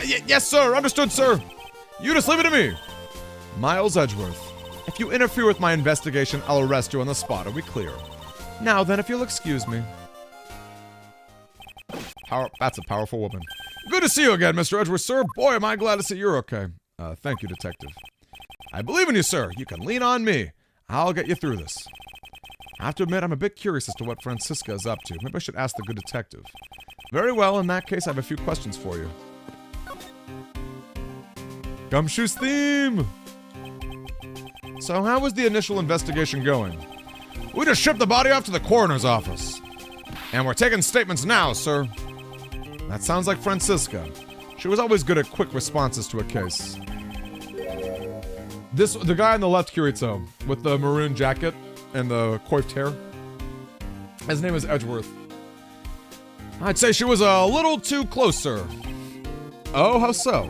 Yes, sir. Understood, sir. You just leave it to me. Miles Edgeworth. If you interfere with my investigation, I'll arrest you on the spot. Are we clear? Now then, if you'll excuse me. That's a powerful woman. Good to see you again, Mr. Edgeworth, sir. Boy, am I glad to see you're okay. Thank you, detective. I believe in you, sir. You can lean on me. I'll get you through this. I have to admit, I'm a bit curious as to what Francisca is up to. Maybe I should ask the good detective. Very well, in that case, I have a few questions for you. Gumshoe's theme! So how was the initial investigation going? We just shipped the body off to the coroner's office. And we're taking statements now, sir. That sounds like Francisca. She was always good at quick responses to a case. The guy on the left, Kirito, with the maroon jacket and the coiffed hair. His name is Edgeworth. I'd say she was a little too close, sir. Oh, how so?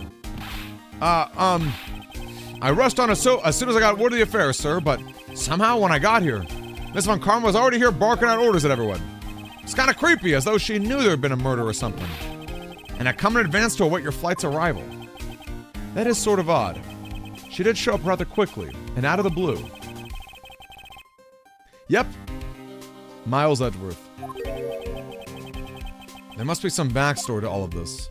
I rushed on as soon as I got word of the affair, sir, but somehow when I got here, Miss Von Karma was already here barking out orders at everyone. It's kind of creepy, as though she knew there had been a murder or something. And had come in advance to await your flight's arrival. That is sort of odd. She did show up rather quickly, and out of the blue. Yep. Miles Edgeworth. There must be some backstory to all of this.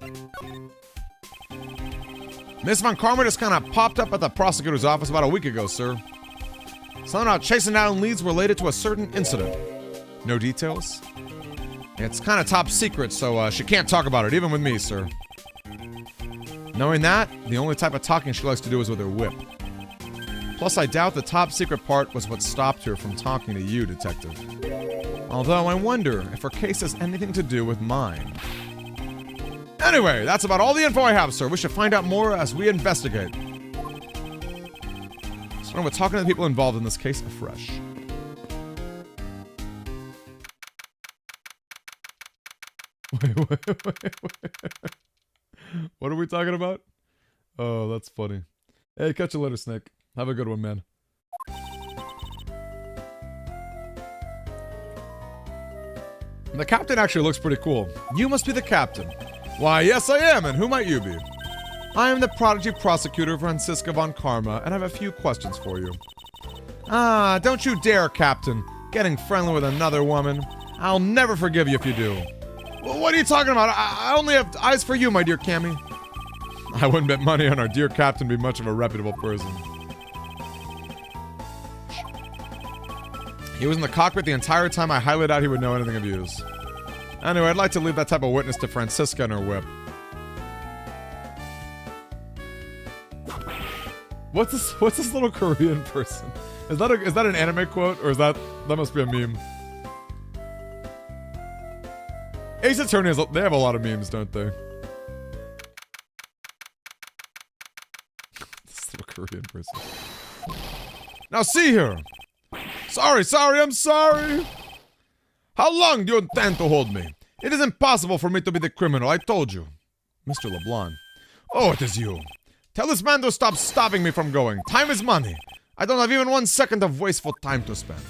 Miss Von Karma just kind of popped up at the prosecutor's office about a week ago, sir. Somehow chasing down leads related to a certain incident. No details? It's kind of top secret, so she can't talk about it, even with me, sir. Knowing that, the only type of talking she likes to do is with her whip. Plus, I doubt the top secret part was what stopped her from talking to you, detective. Although, I wonder if her case has anything to do with mine. Anyway, that's about all the info I have, sir. We should find out more as we investigate. So we're talking to the people involved in this case afresh. Wait. What are we talking about? Oh, that's funny. Hey, catch you later, Snake. Have a good one, man. The captain actually looks pretty cool. You must be the captain. Why, yes I am, and who might you be? I am the prodigy prosecutor Francisca Von Karma, and I have a few questions for you. Ah, don't you dare, Captain. Getting friendly with another woman. I'll never forgive you if you do. Well, what are you talking about? I only have eyes for you, my dear Cammy. I wouldn't bet money on our dear captain be much of a reputable person. He was in the cockpit the entire time. I highly doubt he would know anything of use. Anyway, I'd like to leave that type of witness to Francisca and her whip. What's this little Korean person? Is that an anime quote, or is that must be a meme? Ace Attorney, they have a lot of memes, don't they? This little Korean person. Now see here! Sorry, I'm sorry. How long do you intend to hold me? It is impossible for me to be the criminal, I told you. Mr. LeBlanc. Oh, it is you. Tell this man to stop stopping me from going. Time is money. I don't have even 1 second of wasteful time to spend.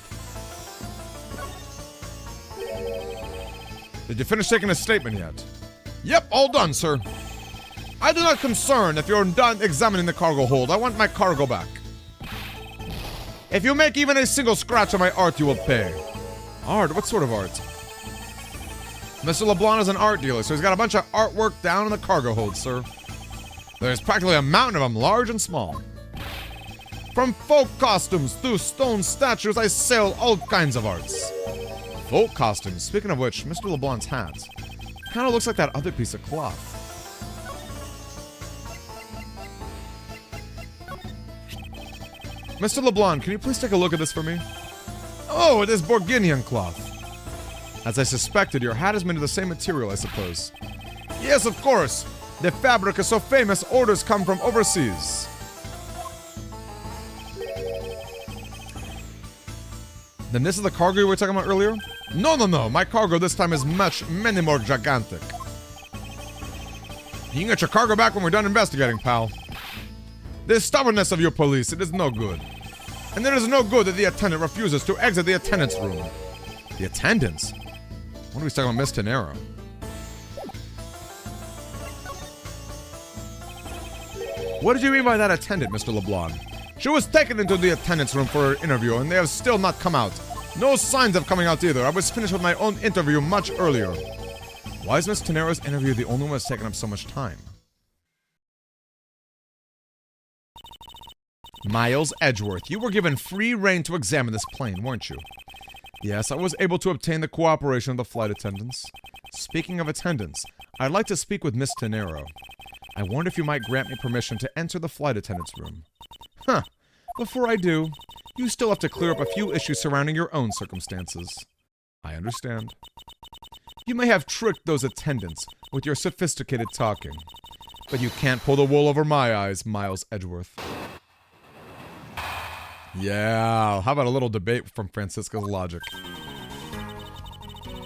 Did you finish taking a statement yet? Yep, all done, sir. I do not concern if you're done examining the cargo hold. I want my cargo back. If you make even a single scratch on my art, you will pay. Art? What sort of art? Mr. LeBlanc is an art dealer, so he's got a bunch of artwork down in the cargo hold, sir. There's practically a mountain of them, large and small. From folk costumes to stone statues, I sell all kinds of arts. Folk costumes? Speaking of which, Mr. LeBlanc's hat kind of looks like that other piece of cloth. Mr. LeBlanc, can you please take a look at this for me? Oh, it is Bourguignon cloth. As I suspected, your hat is made of the same material, I suppose. Yes, of course. The fabric is so famous, orders come from overseas. Then this is the cargo you were talking about earlier? No. My cargo this time is many more gigantic. You can get your cargo back when we're done investigating, pal. The stubbornness of your police, it is no good. And there is no good that the attendant refuses to exit the attendant's room. The attendants? What are we talking about, Miss Tenero? What did you mean by that attendant, Mr. LeBlanc? She was taken into the attendant's room for her interview, and they have still not come out. No signs of coming out either. I was finished with my own interview much earlier. Why is Miss Tenero's interview the only one that's taken up so much time? Miles Edgeworth, you were given free rein to examine this plane, weren't you? Yes, I was able to obtain the cooperation of the flight attendants. Speaking of attendants, I'd like to speak with Miss Tenero. I wonder if you might grant me permission to enter the flight attendant's room. Huh. Before I do, you still have to clear up a few issues surrounding your own circumstances. I understand. You may have tricked those attendants with your sophisticated talking, but you can't pull the wool over my eyes, Miles Edgeworth. Yeah, how about a little debate from Francisca's logic?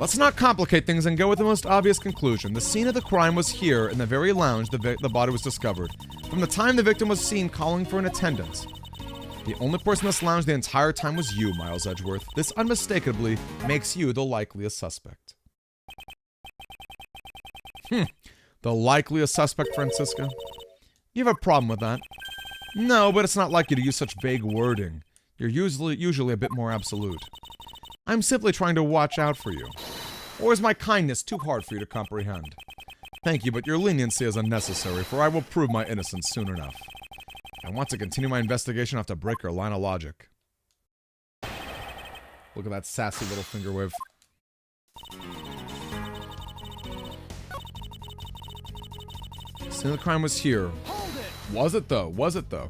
Let's not complicate things and go with the most obvious conclusion. The scene of the crime was here, in the very lounge the body was discovered. From the time the victim was seen calling for an attendant. The only person in this lounge the entire time was you, Miles Edgeworth. This unmistakably makes you the likeliest suspect. The likeliest suspect, Francisca? You have a problem with that? No, but it's not like you to use such vague wording. You're usually a bit more absolute. I'm simply trying to watch out for you. Or is my kindness too hard for you to comprehend? Thank you, but your leniency is unnecessary, for I will prove my innocence soon enough. If I want to continue my investigation, I have to break your line of logic. Look at that sassy little finger wave. Scene of the crime was here. Was it though? Was it though?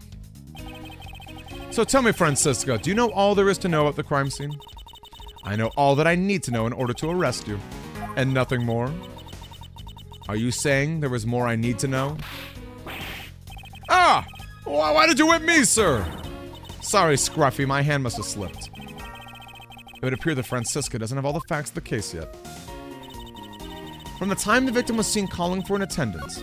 So tell me, Francisca, do you know all there is to know about the crime scene? I know all that I need to know in order to arrest you. And nothing more? Are you saying there was more I need to know? Ah! Why did you whip me, sir? Sorry, Scruffy, my hand must have slipped. It would appear that Francisca doesn't have all the facts of the case yet. From the time the victim was seen calling for an attendant.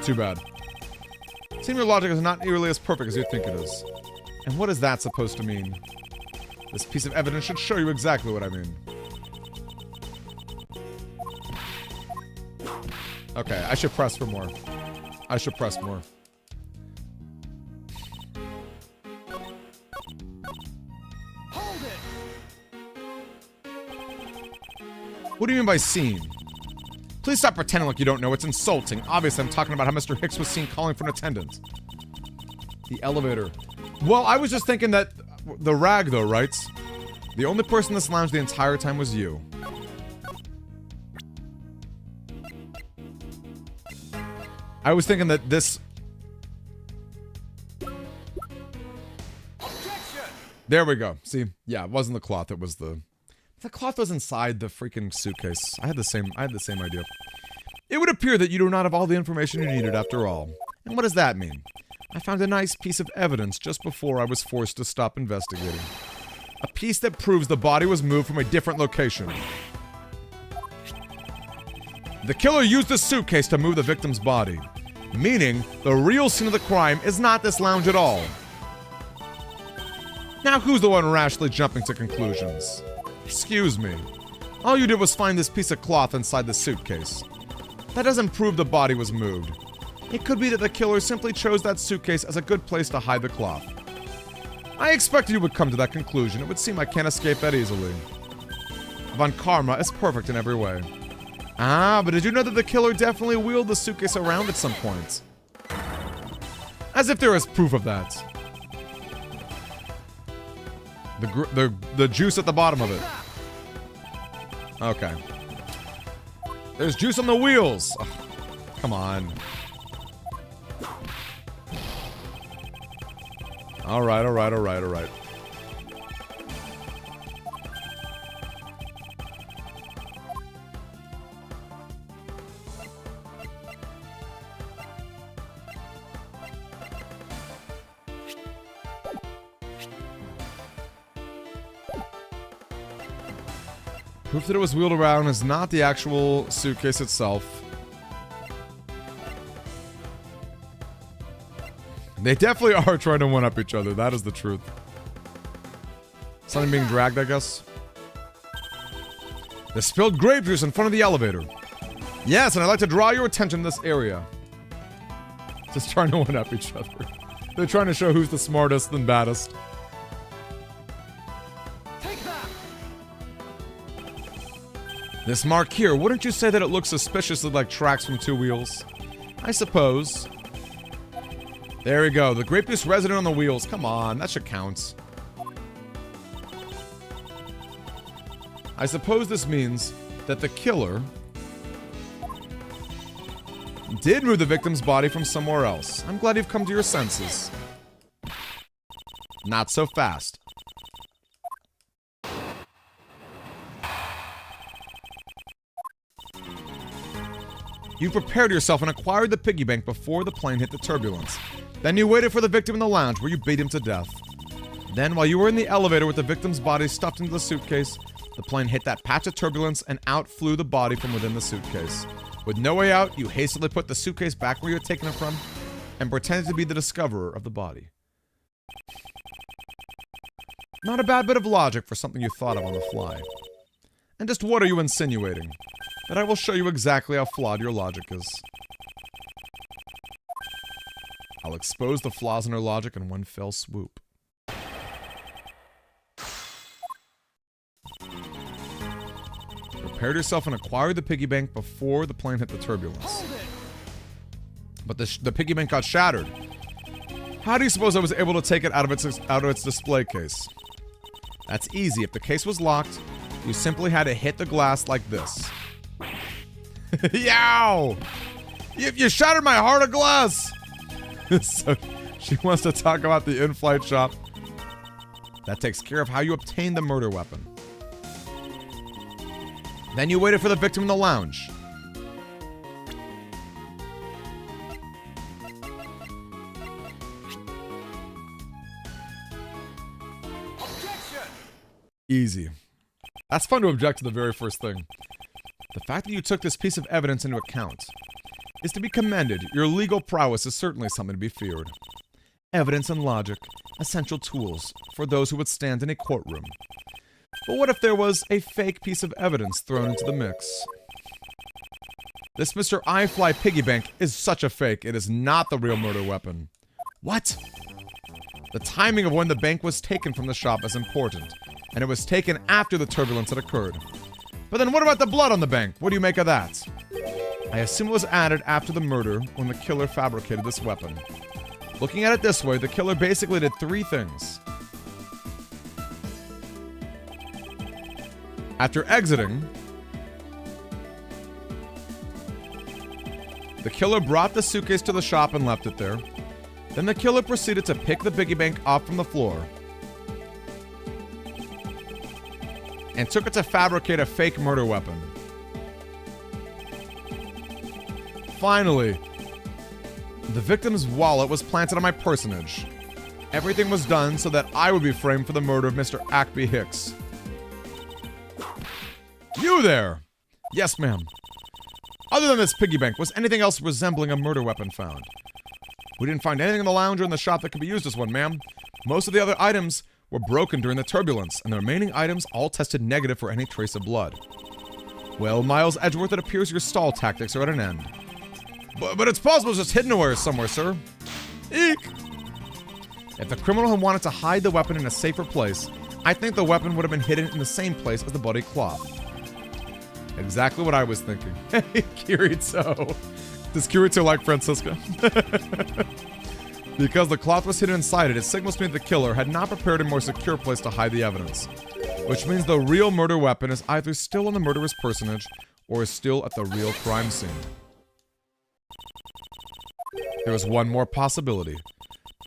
Too bad. Seems your logic is not nearly as perfect as you think it is. And what is that supposed to mean? This piece of evidence should show you exactly what I mean. Okay, I should press for more. I should press more. Hold it. What do you mean by seen? Please stop pretending like you don't know. It's insulting. Obviously, I'm talking about how Mr. Hicks was seen calling for an attendant. The elevator. Well, I was just thinking that... The rag, though, right? The only person in this lounge the entire time was you. I was thinking that this... Objection! There we go. See? Yeah, it wasn't the cloth. It was the... The cloth was inside the freaking suitcase. I had the same idea. It would appear that you do not have all the information you needed after all. And what does that mean? I found a nice piece of evidence just before I was forced to stop investigating. A piece that proves the body was moved from a different location. The killer used the suitcase to move the victim's body, meaning the real scene of the crime is not this lounge at all. Now who's the one rashly jumping to conclusions? Excuse me. All you did was find this piece of cloth inside the suitcase. That doesn't prove the body was moved. It could be that the killer simply chose that suitcase as a good place to hide the cloth. I expected you would come to that conclusion. It would seem I can't escape that easily. Von Karma is perfect in every way. Ah, but did you know that the killer definitely wheeled the suitcase around at some point? As if there is proof of that. The juice at the bottom of it. Okay. There's juice on the wheels. Ugh, come on. Alright. Proof that it was wheeled around is not the actual suitcase itself. They definitely are trying to one-up each other. That is the truth. Something being dragged, I guess. The spilled grape juice in front of the elevator. Yes, and I'd like to draw your attention to this area. Just trying to one-up each other. They're trying to show who's the smartest and baddest. This mark here, wouldn't you say that it looks suspiciously like tracks from two wheels? I suppose. There we go. The grape juice resident on the wheels. Come on, that should count. I suppose this means that the killer did move the victim's body from somewhere else. I'm glad you've come to your senses. Not so fast. You prepared yourself and acquired the piggy bank before the plane hit the turbulence. Then you waited for the victim in the lounge where you beat him to death. Then, while you were in the elevator with the victim's body stuffed into the suitcase, the plane hit that patch of turbulence and out flew the body from within the suitcase. With no way out, you hastily put the suitcase back where you had taken it from and pretended to be the discoverer of the body. Not a bad bit of logic for something you thought of on the fly. And just what are you insinuating? That I will show you exactly how flawed your logic is. I'll expose the flaws in her logic in one fell swoop. Prepared yourself and acquired the piggy bank before the plane hit the turbulence. But the piggy bank got shattered. How do you suppose I was able to take it out of its display case? That's easy. If the case was locked, you simply had to hit the glass like this. Yow! You shattered my heart of glass! So, she wants to talk about the in-flight shop. That takes care of how you obtained the murder weapon. Then you waited for the victim in the lounge. Objection! Easy. That's fun to object to the very first thing. The fact that you took this piece of evidence into account is to be commended. Your legal prowess is certainly something to be feared. Evidence and logic, essential tools for those who would stand in a courtroom. But what if there was a fake piece of evidence thrown into the mix? This Mr. I-Fly piggy bank is such a fake, it is not the real murder weapon. What? The timing of when the bank was taken from the shop is important, and it was taken after the turbulence had occurred. But then what about the blood on the bank? What do you make of that? I assume it was added after the murder when the killer fabricated this weapon. Looking at it this way, the killer basically did three things. After exiting, the killer brought the suitcase to the shop and left it there. Then the killer proceeded to pick the piggy bank off from the floor and took it to fabricate a fake murder weapon. finally. The victim's wallet was planted on my personage. Everything was done so that I would be framed for the murder of Mr. Ackby Hicks. You there! Yes, ma'am. Other than this piggy bank, was anything else resembling a murder weapon found? We didn't find anything in the lounge or in the shop that could be used as one, ma'am. Most of the other items were broken during the turbulence, and the remaining items all tested negative for any trace of blood. Well, Miles Edgeworth, it appears your stall tactics are at an end. But it's possible it's just hidden away somewhere, sir. Eek! If the criminal had wanted to hide the weapon in a safer place, I think the weapon would have been hidden in the same place as the bloody cloth. Exactly what I was thinking. Hey, Kirito. Does Kirito like Francisca? Because the cloth was hidden inside it signals to me that the killer had not prepared a more secure place to hide the evidence. Which means the real murder weapon is either still on the murderous personage or is still at the real crime scene. There is one more possibility.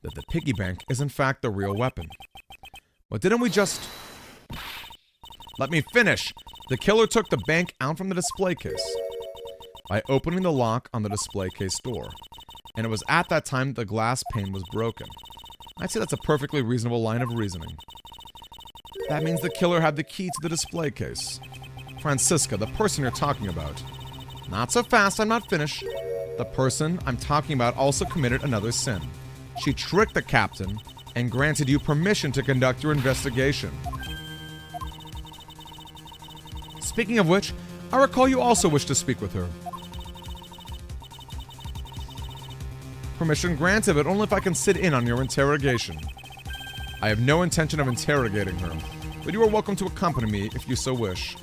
That the piggy bank is in fact the real weapon. But didn't we just... Let me finish! The killer took the bank out from the display case by opening the lock on the display case door. And it was at that time that the glass pane was broken. I'd say that's a perfectly reasonable line of reasoning. That means the killer had the key to the display case. Francisca, the person you're talking about. Not so fast, I'm not finished. The person I'm talking about also committed another sin. She tricked the captain and granted you permission to conduct your investigation. Speaking of which, I recall you also wish to speak with her. Permission granted, but only if I can sit in on your interrogation. I have no intention of interrogating her, but you are welcome to accompany me if you so wish.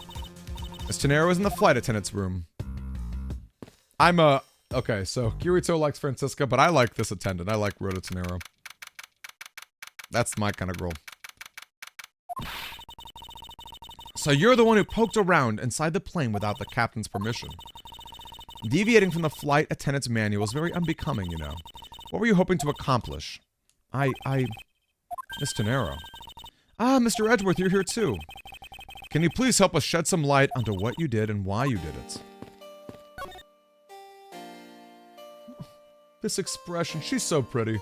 Miss Tenero is in the flight attendant's room. Okay, so Kirito likes Francisca, but I like this attendant. I like Rhoda Tenero. That's my kind of girl. So you're the one who poked around inside the plane without the captain's permission. Deviating from the flight attendant's manual is very unbecoming, you know. What were you hoping to accomplish? Miss Tenero. Ah, Mr. Edgeworth, you're here too. Can you please help us shed some light onto what you did and why you did it? This expression, she's so pretty.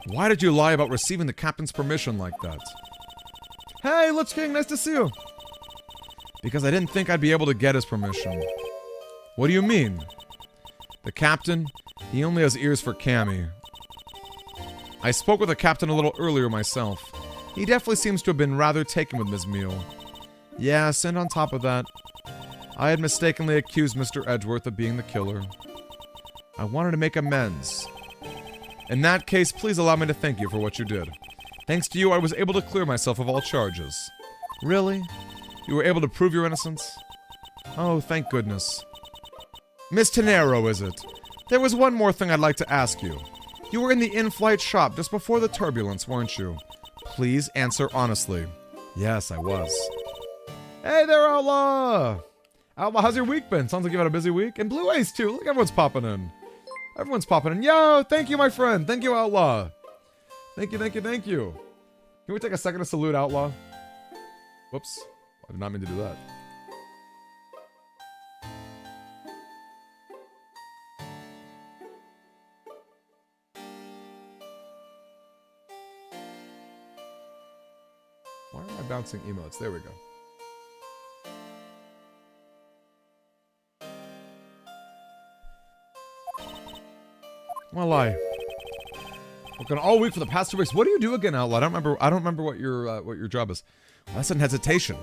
Why did you lie about receiving the captain's permission like that? Hey, Lich King, nice to see you. Because I didn't think I'd be able to get his permission. What do you mean? The captain, he only has ears for Cammy. I spoke with the captain a little earlier myself. He definitely seems to have been rather taken with Ms. Meal. Yes, and on top of that, I had mistakenly accused Mr. Edgeworth of being the killer. I wanted to make amends. In that case, please allow me to thank you for what you did. Thanks to you, I was able to clear myself of all charges. Really? You were able to prove your innocence? Oh, thank goodness. Miss Tenero, is it? There was one more thing I'd like to ask you. You were in the in-flight shop just before the turbulence, weren't you? Please answer honestly. Yes, I was. Hey there, Outlaw! Outlaw, how's your week been? Sounds like you've had a busy week. And Blue Ace, too. Look, everyone's popping in. Everyone's popping in. Yo, thank you, my friend. Thank you, Outlaw. Thank you, thank you, thank you. Can we take a second to salute Outlaw? Whoops. I did not mean to do that. Why am I bouncing emotes? There we go. Well, working all week for the past 2 weeks. What do you do again, Outlaw? I don't remember what your job is. Well, that's in hesitation.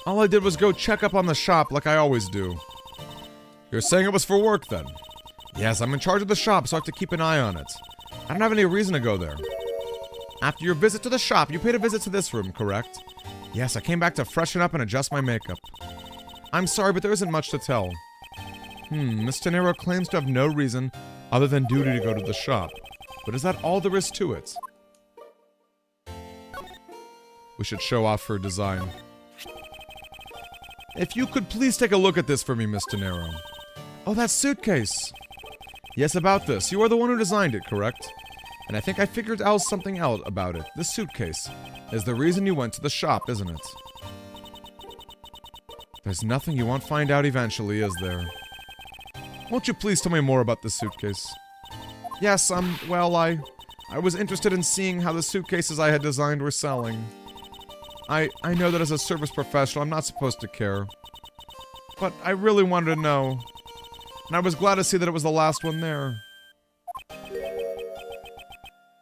All I did was go check up on the shop like I always do. You're saying it was for work then? Yes, I'm in charge of the shop, so I have to keep an eye on it. I don't have any reason to go there. After your visit to the shop, you paid a visit to this room, correct? Yes, I came back to freshen up and adjust my makeup. I'm sorry, but there isn't much to tell. Miss Tenero claims to have no reason other than duty to go to the shop. But is that all there is to it? We should show off her design. If you could please take a look at this for me, Miss Tenero. Oh, that suitcase! Yes, about this. You are the one who designed it, correct? And I think I figured out something out about it. This suitcase is the reason you went to the shop, isn't it? There's nothing you won't find out eventually, is there? Won't you please tell me more about this suitcase? Yes, well, I was interested in seeing how the suitcases I had designed were selling. I know that as a service professional, I'm not supposed to care. But I really wanted to know. And I was glad to see that it was the last one there.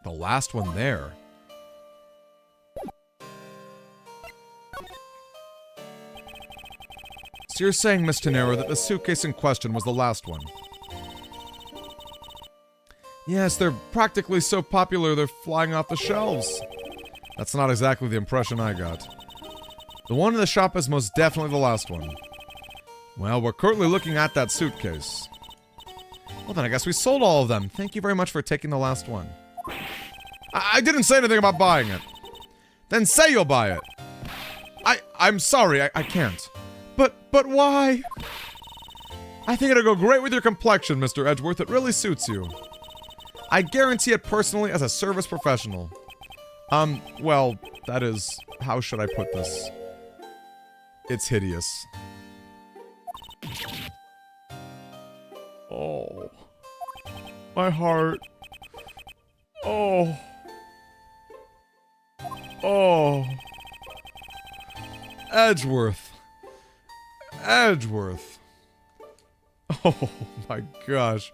The last one there? So you're saying, Miss Tenero, that the suitcase in question was the last one? Yes, they're practically so popular they're flying off the shelves. That's not exactly the impression I got. The one in the shop is most definitely the last one. Well, we're currently looking at that suitcase. Well then, I guess we sold all of them. Thank you very much for taking the last one. I didn't say anything about buying it. Then say you'll buy it. I'm sorry, I can't. But why? I think it'll go great with your complexion, Mr. Edgeworth. It really suits you. I guarantee it personally as a service professional. Well, that is... how should I put this? It's hideous. Oh. My heart. Oh. Oh. Edgeworth. Edgeworth. Oh my gosh.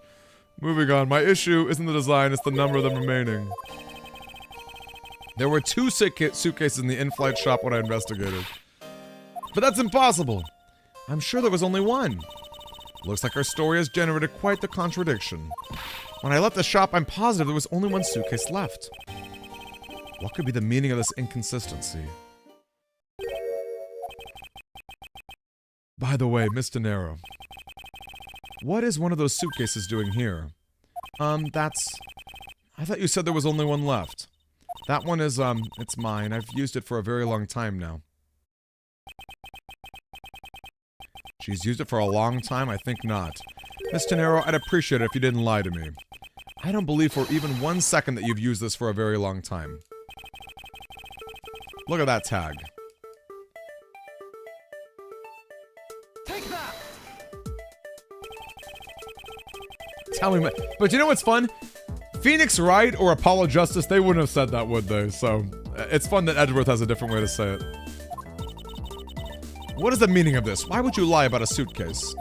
Moving on. My issue isn't the design, it's the number of them remaining. There were 2 suitcases in the in-flight shop when I investigated. But that's impossible. I'm sure there was only one. Looks like our story has generated quite the contradiction. When I left the shop, I'm positive there was only one suitcase left. What could be the meaning of this inconsistency? By the way, Miss Tenero, what is one of those suitcases doing here? That's... I thought you said there was only one left. That one is, it's mine. I've used it for a very long time now. She's used it for a long time? I think not. Miss Tenero, I'd appreciate it if you didn't lie to me. I don't believe for even 1 second that you've used this for a very long time. Look at that tag. Take that! Tell me, but you know what's fun? Phoenix Wright or Apollo Justice, they wouldn't have said that, would they? So, it's fun that Edgeworth has a different way to say it. What is the meaning of this? Why would you lie about a suitcase?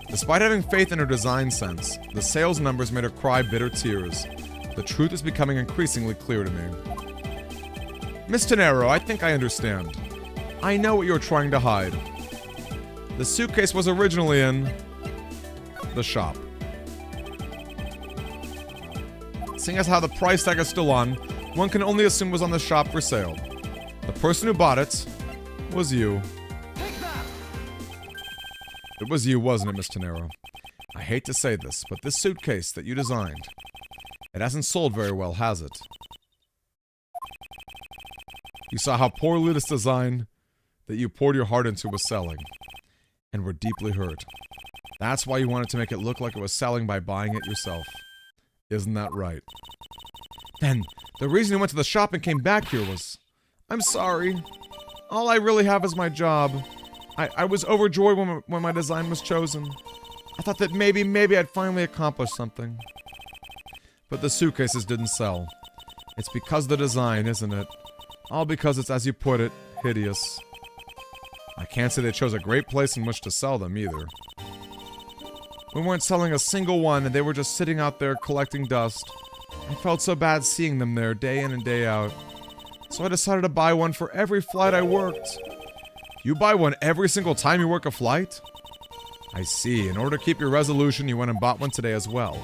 Despite having faith in her design sense, the sales numbers made her cry bitter tears. The truth is becoming increasingly clear to me. Miss Tenero, I think I understand. I know what you're trying to hide. The suitcase was originally in... the shop. Seeing as how the price tag is still on, one can only assume it was on the shop for sale. The person who bought it was you. It was you, wasn't it, Miss Tenero? I hate to say this, but this suitcase that you designed, it hasn't sold very well, has it? You saw how poorly this design that you poured your heart into was selling, and were deeply hurt. That's why you wanted to make it look like it was selling by buying it yourself. Isn't that right? Then, the reason you went to the shop and came back here was... I'm sorry. All I really have is my job. I was overjoyed when my design was chosen. I thought that maybe I'd finally accomplished something. But the suitcases didn't sell. It's because of the design, isn't it? All because it's, as you put it, hideous. I can't say they chose a great place in which to sell them, either. We weren't selling a single one, and they were just sitting out there collecting dust. I felt so bad seeing them there, day in and day out. So I decided to buy one for every flight I worked. You buy one every single time you work a flight? I see. In order to keep your resolution, you went and bought one today as well.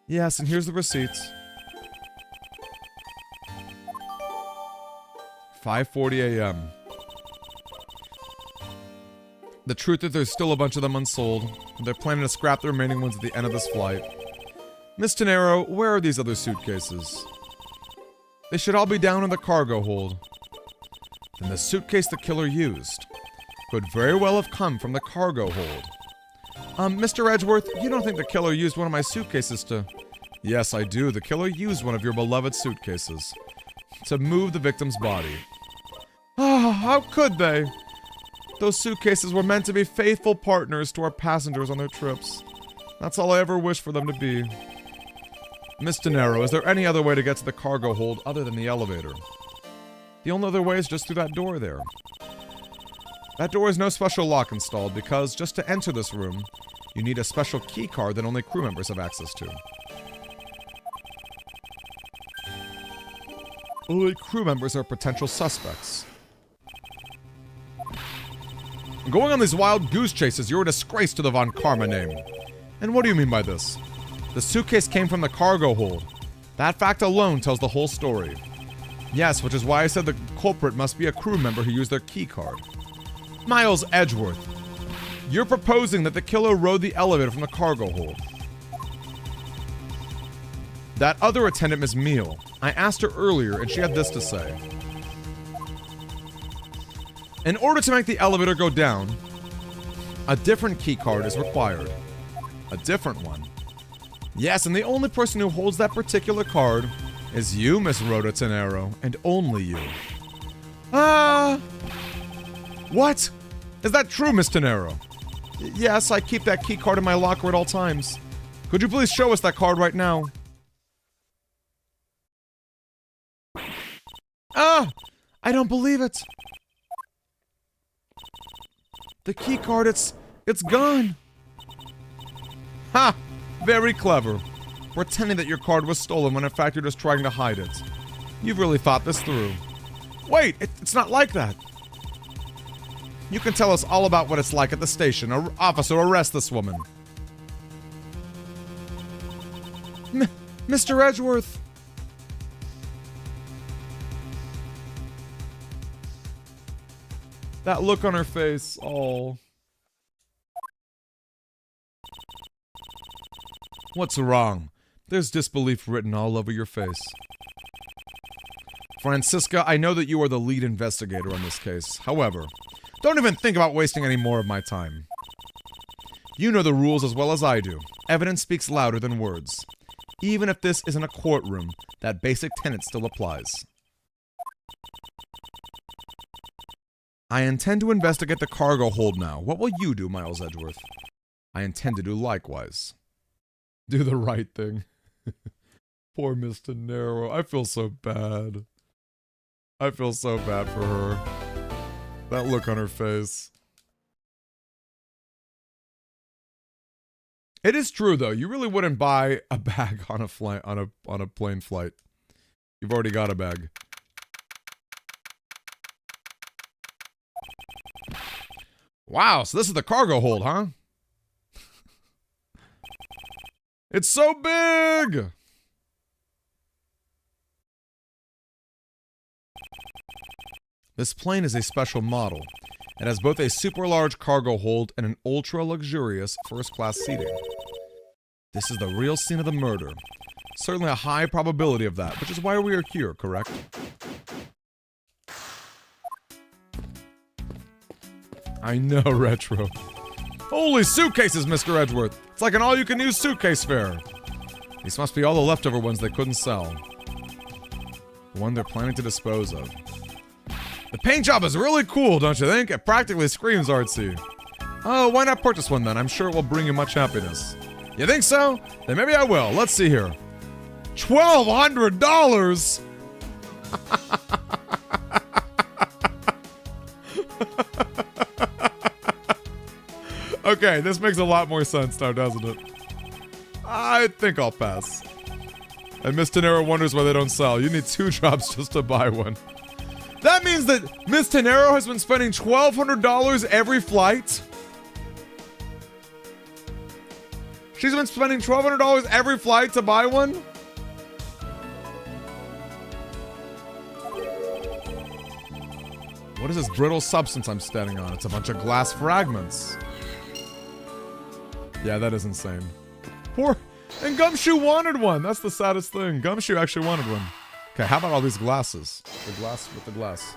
Yes, and here's the receipts. 5:40 a.m. The truth is there's still a bunch of them unsold, and they're planning to scrap the remaining ones at the end of this flight. Miss Tenero, where are these other suitcases? They should all be down in the cargo hold. Then the suitcase the killer used could very well have come from the cargo hold. Mr. Edgeworth, you don't think the killer used one of my suitcases to... Yes, I do. The killer used one of your beloved suitcases to move the victim's body. Ah, Oh, how could they? Those suitcases were meant to be faithful partners to our passengers on their trips. That's all I ever wished for them to be. Miss De Niro, is there any other way to get to the cargo hold other than the elevator? The only other way is just through that door there. That door has no special lock installed because, just to enter this room, you need a special key card that only crew members have access to. Only crew members are potential suspects. Going on these wild goose chases, you're a disgrace to the Von Karma name. And what do you mean by this? The suitcase came from the cargo hold. That fact alone tells the whole story. Yes, which is why I said the culprit must be a crew member who used their key card. Miles Edgeworth, you're proposing that the killer rode the elevator from the cargo hold. That other attendant, Ms. Meal, I asked her earlier and she had this to say. In order to make the elevator go down, a different key card is required. A different one. Yes, and the only person who holds that particular card is you, Miss Rhoda Tenero, and only you. What? Is that true, Miss Tenero? Yes, I keep that key card in my locker at all times. Could you please show us that card right now? I don't believe it. The key card, it's gone. Ha! Very clever. Pretending that your card was stolen when in fact you're just trying to hide it. You've really thought this through. Wait, it's not like that. You can tell us all about what it's like at the station. Officer, arrest this woman. Mr. Edgeworth. That look on her face. Oh. What's wrong? There's disbelief written all over your face. Francisca, I know that you are the lead investigator on this case. However, don't even think about wasting any more of my time. You know the rules as well as I do. Evidence speaks louder than words. Even if this isn't a courtroom, that basic tenet still applies. I intend to investigate the cargo hold now. What will you do, Miles Edgeworth? I intend to do likewise. Do the right thing. Poor Miss De Niro. I feel so bad. I feel so bad for her. That look on her face. It is true though. You really wouldn't buy a bag on a flight on a plane flight. You've already got a bag. Wow, so this is the cargo hold, huh? It's so big! This plane is a special model. It has both a super large cargo hold and an ultra luxurious first-class seating. This is the real scene of the murder. Certainly a high probability of that, which is why we are here, correct? I know, Retro. Holy suitcases, Mr. Edgeworth! It's like an all-you-can-use suitcase fair. These must be all the leftover ones they couldn't sell. The one they're planning to dispose of. The paint job is really cool, don't you think? It practically screams artsy. Oh, why not purchase one then? I'm sure it will bring you much happiness. You think so? Then maybe I will. Let's see here. $1,200! Okay, this makes a lot more sense now, doesn't it? I think I'll pass. And Miss Tenero wonders why they don't sell. You need 2 jobs just to buy one. That means that Miss Tenero has been spending $1,200 every flight? She's been spending $1,200 every flight to buy one? What is this brittle substance I'm standing on? It's a bunch of glass fragments. Yeah, that is insane. Poor... And Gumshoe wanted one! That's the saddest thing. Gumshoe actually wanted one. Okay, how about all these glasses? The glass with the glass.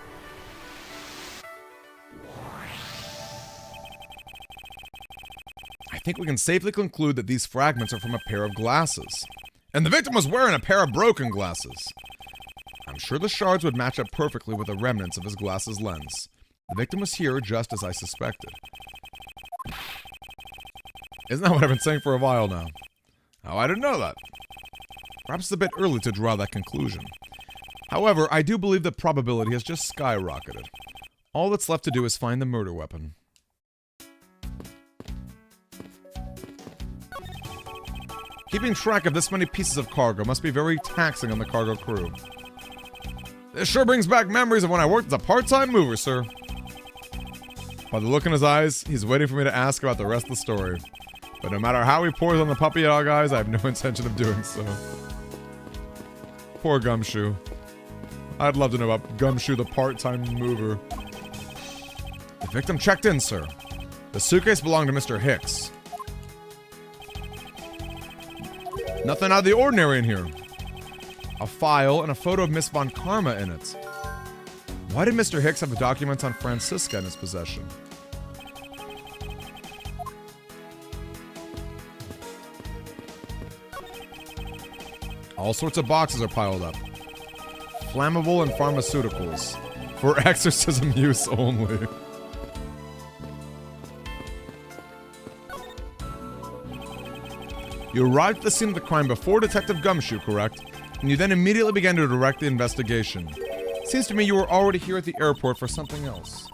I think we can safely conclude that these fragments are from a pair of glasses. And the victim was wearing a pair of broken glasses. I'm sure the shards would match up perfectly with the remnants of his glasses lens. The victim was here just as I suspected. Isn't that what I've been saying for a while now? Oh, I didn't know that. Perhaps it's a bit early to draw that conclusion. However, I do believe the probability has just skyrocketed. All that's left to do is find the murder weapon. Keeping track of this many pieces of cargo must be very taxing on the cargo crew. This sure brings back memories of when I worked as a part-time mover, sir. By the look in his eyes, he's waiting for me to ask about the rest of the story. But no matter how he pours on the puppy dog eyes, I have no intention of doing so. Poor Gumshoe. I'd love to know about Gumshoe, the part-time mover. The victim checked in, sir. The suitcase belonged to Mr. Hicks. Nothing out of the ordinary in here. A file and a photo of Miss Von Karma in it. Why did Mr. Hicks have documents on Francisca in his possession? All sorts of boxes are piled up. Flammable and pharmaceuticals. For exorcism use only. You arrived at the scene of the crime before Detective Gumshoe, correct? And you then immediately began to direct the investigation. Seems to me you were already here at the airport for something else.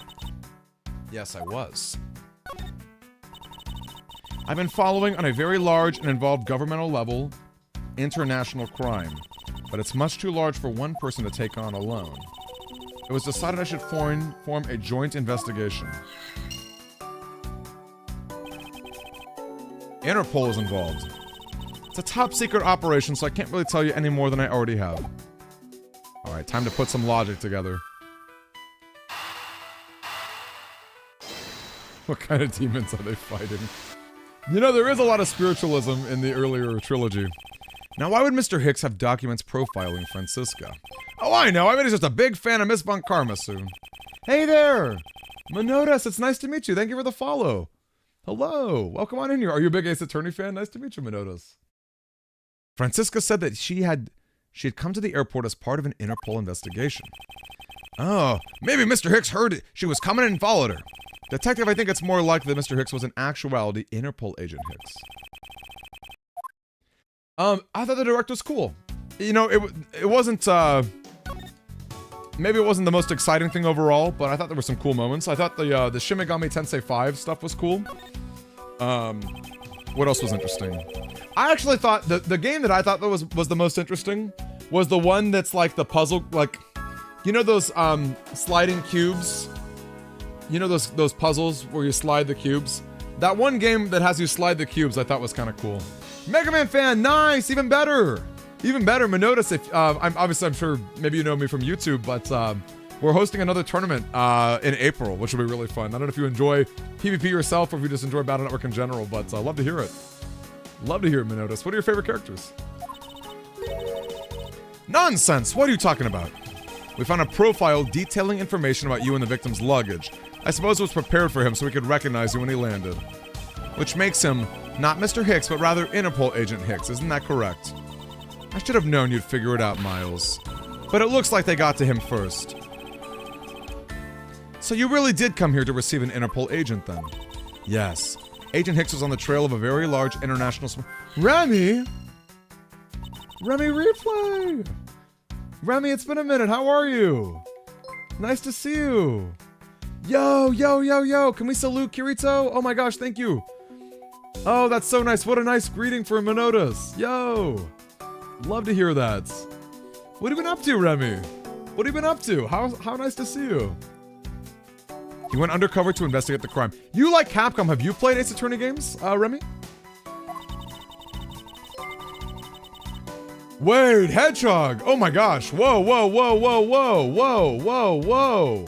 Yes, I was. I've been following on a very large and involved governmental level international crime, but it's much too large for one person to take on alone. It was decided I should form a joint investigation. Interpol is involved. It's a top secret operation, so I can't really tell you any more than I already have. Alright, time to put some logic together. What kind of demons are they fighting? You know, there is a lot of spiritualism in the earlier trilogy. Now, why would Mr. Hicks have documents profiling Francisca? Oh, I know. I bet he's just a big fan of Miss Von Karma soon. Hey there! Minotas, it's nice to meet you. Thank you for the follow. Hello. Welcome on in here. Are you a big Ace Attorney fan? Nice to meet you, Minotas. Francisca said that she had come to the airport as part of an Interpol investigation. Oh, maybe Mr. Hicks heard it. She was coming in and followed her. Detective, I think it's more likely that Mr. Hicks was in actuality Interpol agent Hicks. I thought the direct was cool. You know, it wasn't, maybe it wasn't the most exciting thing overall, but I thought there were some cool moments. I thought the Shin Megami Tensei 5 stuff was cool. What else was interesting? I actually thought the game that I thought that was the most interesting was the one that's like the puzzle, like, you know those, sliding cubes? You know those puzzles where you slide the cubes? That one game that has you slide the cubes I thought was kind of cool. Mega Man fan, nice, even better. Even better, Minotas, if, I'm sure maybe you know me from YouTube, but, we're hosting another tournament, in April, which will be really fun. I don't know if you enjoy PvP yourself or if you just enjoy Battle Network in general, but, love to hear it. Love to hear it, Minotas. What are your favorite characters? Nonsense! What are you talking about? We found a profile detailing information about you and the victim's luggage. I suppose it was prepared for him so we could recognize you when he landed. Which makes him not Mr. Hicks, but rather Interpol agent Hicks. Isn't that correct? I should have known you'd figure it out, Miles. But it looks like they got to him first. So you really did come here to receive an Interpol agent, then? Yes. Agent Hicks was on the trail of a very large international Remy! Remy Replay! Remy, it's been a minute. How are you? Nice to see you. Yo, yo, yo, yo. Can we salute Kirito? Oh my gosh, thank you. Oh, that's so nice. What a nice greeting for Minotas. Yo. Love to hear that. What have you been up to, Remy? What have you been up to? How nice to see you. He went undercover to investigate the crime. You like Capcom. Have you played Ace Attorney games, Remy? Wait, Hedgehog! Oh my gosh! Whoa, whoa, whoa, whoa, whoa, whoa, whoa, whoa!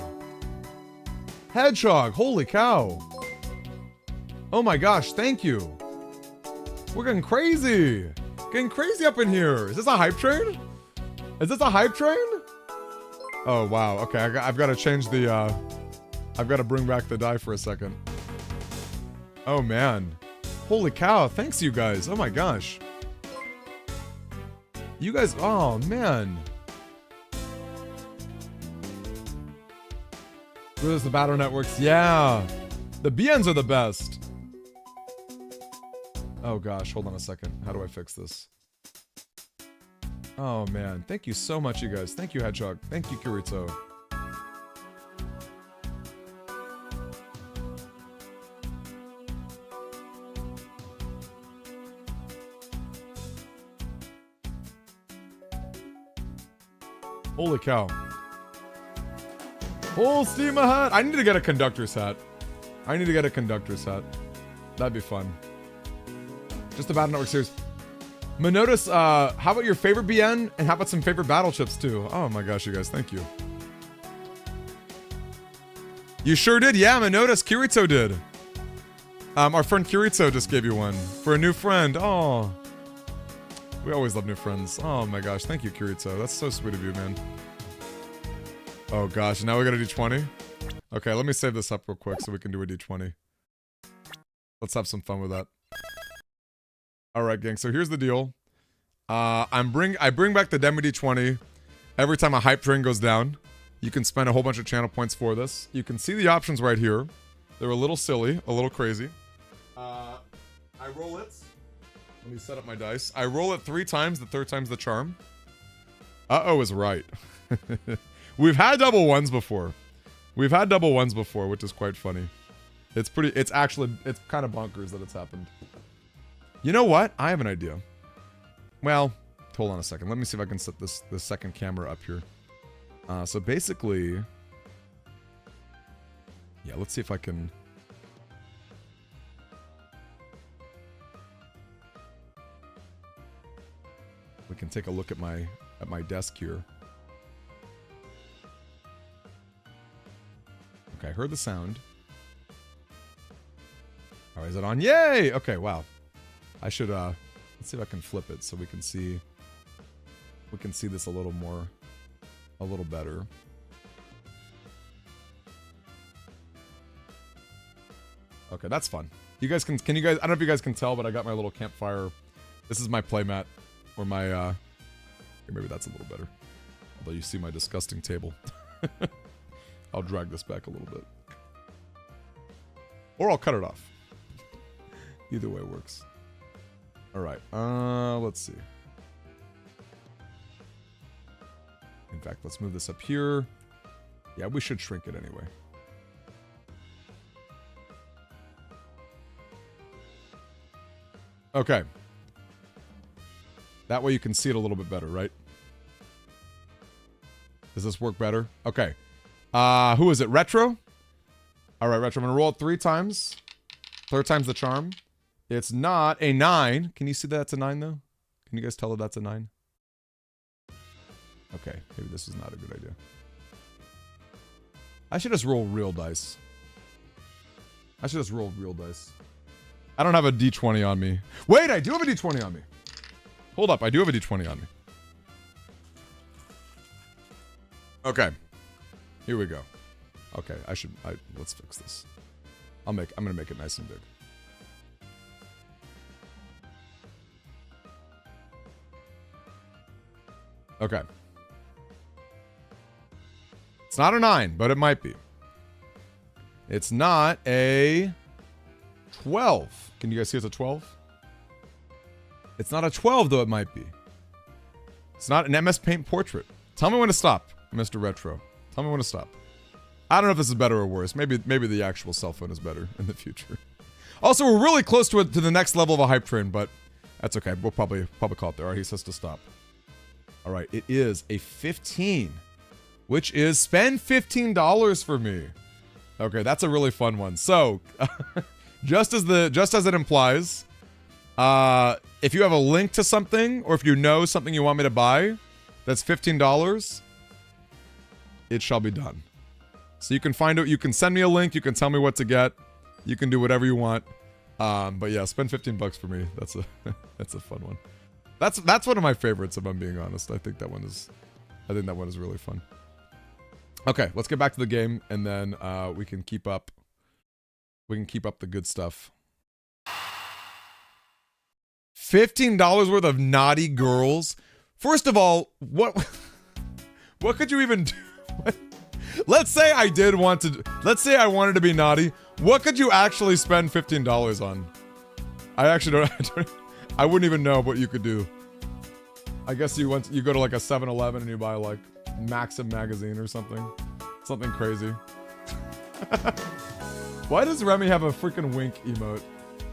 Hedgehog! Holy cow! Oh my gosh! Thank you. We're getting crazy, getting crazy up in here. Is this a hype train? Is this a hype train? Oh wow. Okay, I've got to change the. I've got to bring back the die for a second. Oh man! Holy cow! Thanks you guys. Oh my gosh. You guys, oh man. There's the battle networks. Yeah. The BNs are the best. Oh gosh, hold on a second. How do I fix this? Oh man, thank you so much, you guys. Thank you, Hedgehog. Thank you, Kirito. Holy cow. Full steam ahead. I need to get a conductor's hat. That'd be fun. Just a Battle Network series. Minotus, how about your favorite BN? And how about some favorite battle chips too? Oh my gosh, you guys, thank you. You sure did? Yeah, Minotus, Kirito did. Our friend Kirito just gave you one. For a new friend. Oh. We always love new friends. Oh my gosh, thank you, Kirito. That's so sweet of you, man. Oh gosh, now we got a D20? Okay, let me save this up real quick so we can do a D20. Let's have some fun with that. Alright, gang, so here's the deal. I bring back the Demi D20 every time a hype train goes down. You can spend a whole bunch of channel points for this. You can see the options right here. They're a little silly, a little crazy. I roll it. Let me set up my dice. I roll it 3 times, the 3rd time's the charm. Uh-oh is right. We've had double ones before. Which is quite funny. It's kind of bonkers that it's happened. You know what? I have an idea. Well, hold on a second. Let me see if I can set this second camera up here. So basically... Yeah, let's see if I can... We can take a look at my desk here. Okay, I heard the sound. Oh, is it on? Yay! Okay, wow. I should let's see if I can flip it so we can see this a little better. Okay, that's fun. You guys can you guys, I don't know if you guys can tell, but I got my little campfire. This is my playmat. Or my, maybe that's a little better. Although you see my disgusting table. I'll drag this back a little bit. Or I'll cut it off. Either way works. Alright, let's see. In fact, let's move this up here. Yeah, we should shrink it anyway. Okay. That way you can see it a little bit better, right? Does this work better? Okay. Who is it? Retro? Alright, Retro. I'm going to roll it 3 times. 3rd time's the charm. It's not a 9. Can you see that it's a 9, though? Can you guys tell that that's a 9? Okay. Maybe this is not a good idea. I should just roll real dice. I don't have a D20 on me. Wait, I do have a D20 on me. Hold up, I do have a D20 on me. Okay. Here we go. Okay, let's fix this. I'm gonna make it nice and big. Okay. It's not a 9, but it might be. It's not a 12. Can you guys see it's a 12? It's not a 12, though it might be. It's not an MS Paint portrait. Tell me when to stop, Mr. Retro. Tell me when to stop. I don't know if this is better or worse. Maybe the actual cell phone is better in the future. Also, we're really close to the next level of a hype train, but that's okay. We'll probably call it there. All right, he says to stop. All right, it is a 15, which is spend $15 for me. Okay, that's a really fun one. So, just as it implies, if you have a link to something, or if you know something you want me to buy, that's $15, it shall be done. So you can find out, you can send me a link, you can tell me what to get, you can do whatever you want. But yeah, spend 15 bucks for me. That's a fun one. That's one of my favorites, if I'm being honest. I think that one is really fun. Okay, let's get back to the game, and then we can keep up the good stuff. $15 worth of naughty girls. First of all, what could you even do? Let's say I did want to, let's say I wanted to be naughty. What could you actually spend $15 on? I actually don't, I wouldn't even know what you could do. I guess you go to like a 7-Eleven and you buy like Maxim magazine or something. Something crazy. Why does Remy have a freaking wink emote?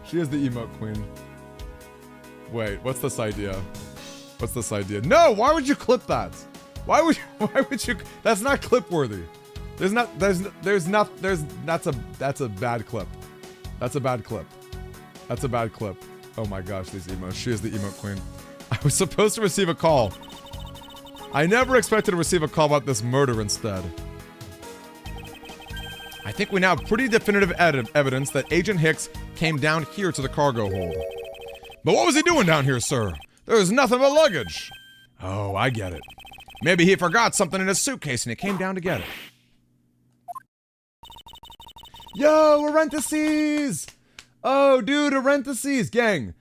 She is the emote queen. Wait, what's this idea? What's this idea? No, why would you clip that? Why would you, that's not clip worthy. That's a bad clip. That's a bad clip. That's a bad clip. Oh my gosh, these emotes. She is the emote queen. I was supposed to receive a call. I never expected to receive a call about this murder instead. I think we now have pretty definitive evidence that Agent Hicks came down here to the cargo hold. But what was he doing down here, sir? There was nothing but luggage. Oh, I get it. Maybe he forgot something in his suitcase and he came down to get it. Yo, parentheses! Oh, dude, parentheses, gang.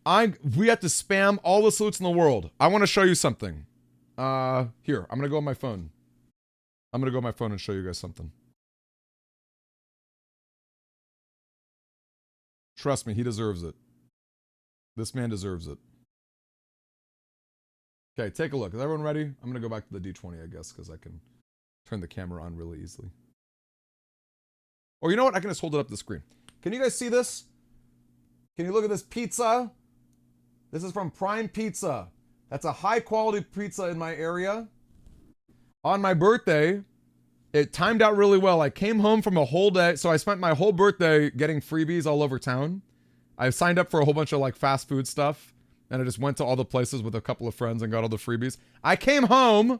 We have to spam all the salutes in the world. I want to show you something. Here, I'm gonna go on my phone. I'm gonna go on my phone and show you guys something. Trust me, he deserves it. This man deserves it. Okay, take a look. Is everyone ready? I'm gonna go back to the D20, I guess, because I can turn the camera on really easily. Or you know what? I can just hold it up to the screen. Can you guys see this? Can you look at this pizza? This is from Prime Pizza. That's a high quality pizza in my area. On my birthday, it timed out really well. I came home from a whole day, so I spent my whole birthday getting freebies all over town. I signed up for a whole bunch of like fast food stuff, and I just went to all the places with a couple of friends and got all the freebies. I came home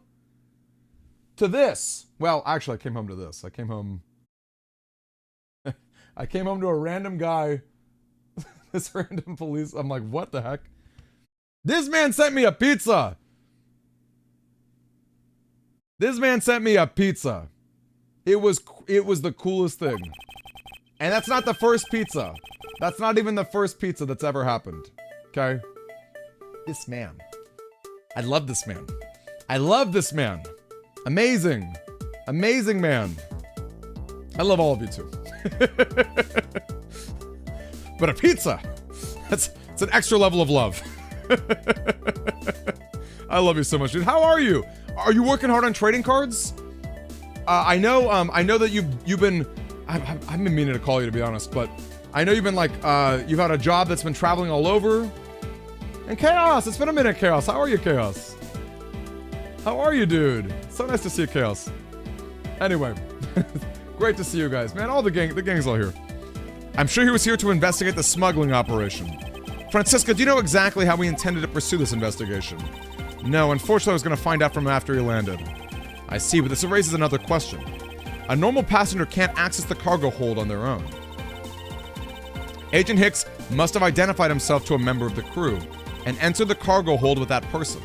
to this. Well, actually, I came home to this. I came home to a random guy. This random police. I'm like, what the heck? This man sent me a pizza. This man sent me a pizza. It was the coolest thing. And that's not the first pizza. That's not even the first pizza that's ever happened. Okay? This man. I love this man. I love this man. Amazing. Amazing man. I love all of you too. But a pizza. It's an extra level of love. I love you so much, dude. How are you? Are you working hard on trading cards? I know that you've been. I've been meaning to call you, to be honest, but I know you've been like you've had a job that's been traveling all over. And Chaos, it's been a minute, Chaos. How are you, Chaos? How are you, dude? So nice to see you, Chaos. Anyway, great to see you guys, man. All the gang's all here. I'm sure he was here to investigate the smuggling operation. Francisca, do you know exactly how we intended to pursue this investigation? No, unfortunately I was going to find out from him after he landed. I see, but this raises another question. A normal passenger can't access the cargo hold on their own. Agent Hicks must have identified himself to a member of the crew and entered the cargo hold with that person.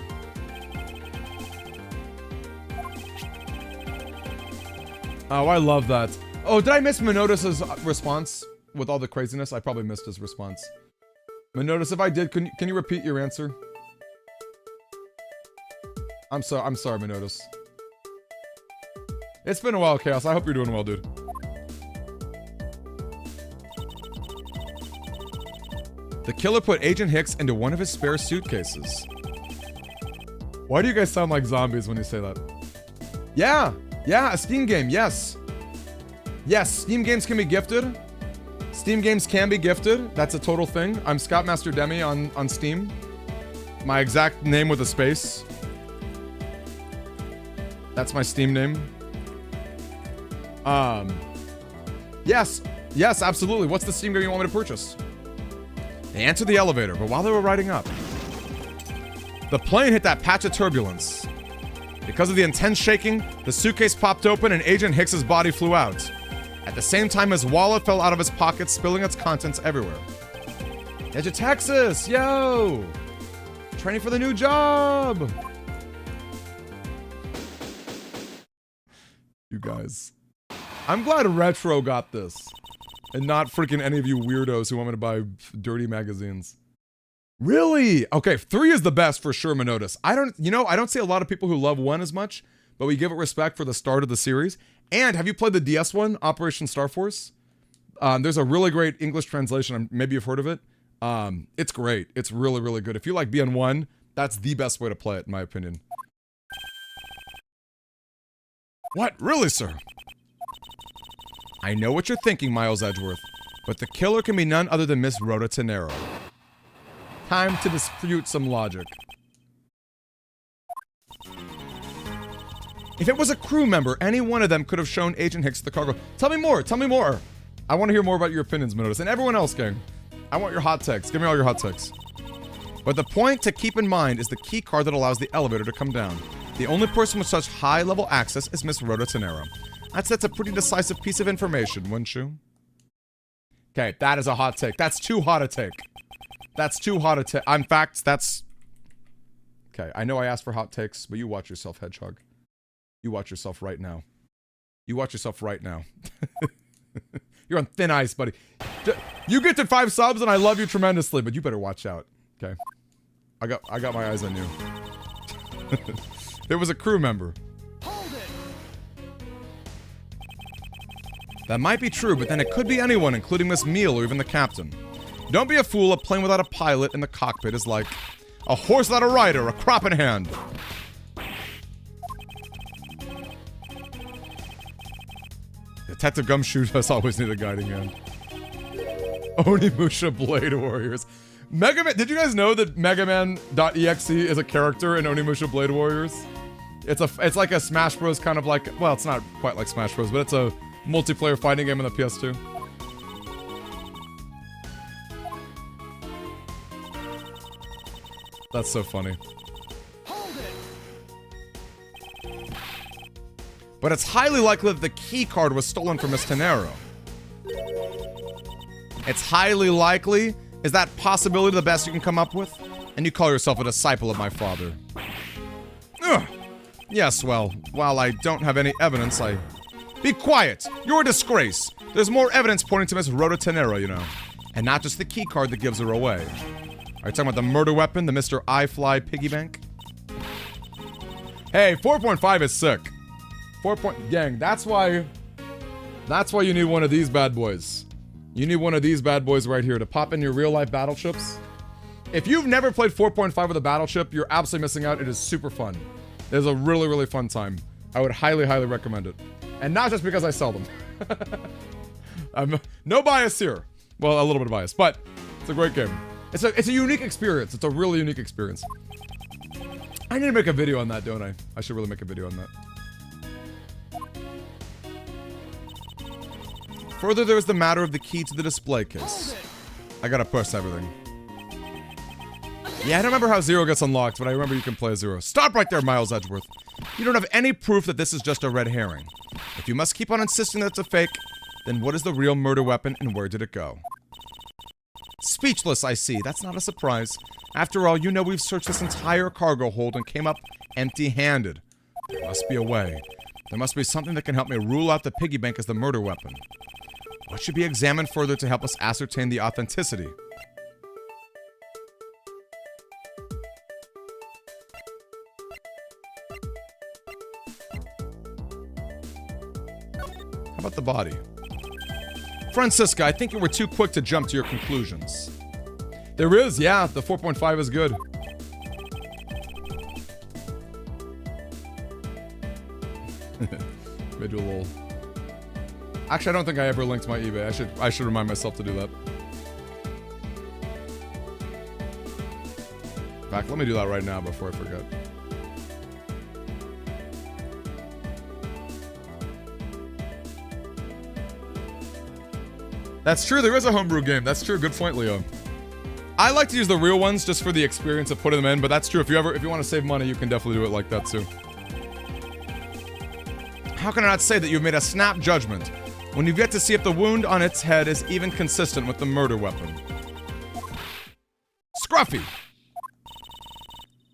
Oh, I love that. Oh, did I miss Menotis's response with all the craziness? I probably missed his response. Menotis, if I did, can you repeat your answer? I'm sorry, Menotis. It's been a while, Chaos. I hope you're doing well, dude. The killer put Agent Hicks into one of his spare suitcases. Why do you guys sound like zombies when you say that? Yeah, a Steam game, yes. Yes, Steam games can be gifted. Steam games can be gifted. That's a total thing. I'm Scott Master Demi on Steam. My exact name with a space. That's my Steam name. Yes, absolutely. What's the Steam game you want me to purchase? They entered the elevator, but while they were riding up, the plane hit that patch of turbulence. Because of the intense shaking, the suitcase popped open and Agent Hicks's body flew out. At the same time, his wallet fell out of his pocket, spilling its contents everywhere. Edge of Texas, yo! Training for the new job! You guys. I'm glad Retro got this. And not freaking any of you weirdos who want me to buy dirty magazines. Really? Okay, 3 is the best for sure, Menotis. I don't see a lot of people who love 1 as much, but we give it respect for the start of the series. And have you played the DS one, Operation Star Force? There's a really great English translation. Maybe you've heard of it. It's great. It's really, really good. If you like BN1, that's the best way to play it, in my opinion. What? Really, sir? I know what you're thinking, Miles Edgeworth, but the killer can be none other than Miss Rhoda Tenero. Time to dispute some logic. If it was a crew member, any one of them could have shown Agent Hicks the cargo. Tell me more, tell me more. I want to hear more about your opinions, Minotus, and everyone else, gang. I want your hot takes. Give me all your hot takes. But the point to keep in mind is the key card that allows the elevator to come down. The only person with such high-level access is Miss Rhoda Tenero. That's a pretty decisive piece of information, wouldn't you? Okay, that is a hot take. That's too hot a take. That's too hot a take. In fact, that's... Okay, I know I asked for hot takes, but you watch yourself, Hedgehog. You watch yourself right now. You watch yourself right now. You're on thin ice, buddy. You get to 5 subs and I love you tremendously, but you better watch out. Okay. I got my eyes on you. There was a crew member. Hold it. That might be true, but then it could be anyone, including Miss Meal or even the captain. Don't be a fool. A plane without a pilot in the cockpit is like a horse without a rider, a crop in hand. Detective Gumshoe has always needed a guiding hand. Onimusha Blade Warriors. Mega Man, did you guys know that Megaman.exe is a character in Onimusha Blade Warriors? It's like a Smash Bros. Kind of like, well, it's not quite like Smash Bros, but it's a multiplayer fighting game on the PS2. That's so funny. But it's highly likely that the key card was stolen from Miss Tenero. It's highly likely? Is that possibility the best you can come up with? And you call yourself a disciple of my father. Ugh. Yes, well, while I don't have any evidence, Be quiet! You're a disgrace! There's more evidence pointing to Miss Rhoda Tenero, you know. And not just the key card that gives her away. Are you talking about the murder weapon, the Mr. I-Fly piggy bank? Hey, 4.5 is sick. Gang, that's why you need one of these bad boys. You need one of these bad boys right here to pop in your real-life battleships. If you've never played 4.5 with a battleship, you're absolutely missing out. It is super fun. It is a really, really fun time. I would highly, highly recommend it. And not just because I sell them. No bias here. Well, a little bit of bias, but it's a great game. It's a unique experience. It's a really unique experience. I need to make a video on that, don't I? I should really make a video on that. Further, there is the matter of the key to the display case. I gotta push everything. Yeah, I don't remember how Zero gets unlocked, but I remember you can play Zero. Stop right there, Miles Edgeworth. You don't have any proof that this is just a red herring. If you must keep on insisting that it's a fake, then what is the real murder weapon and where did it go? Speechless, I see. That's not a surprise. After all, you know we've searched this entire cargo hold and came up empty-handed. There must be a way. There must be something that can help me rule out the piggy bank as the murder weapon. What should be examined further to help us ascertain the authenticity? How about the body? Francisca, I think you were too quick to jump to your conclusions. There is, yeah, the 4.5 is good. Maybe do a little... Actually, I don't think I ever linked my eBay. I should remind myself to do that. In fact, let me do that right now before I forget. That's true, there is a homebrew game. That's true, good point, Leo. I like to use the real ones just for the experience of putting them in, but that's true. If you want to save money, you can definitely do it like that too. How can I not say that you've made a snap judgment when you've yet to see if the wound on its head is even consistent with the murder weapon? Scruffy!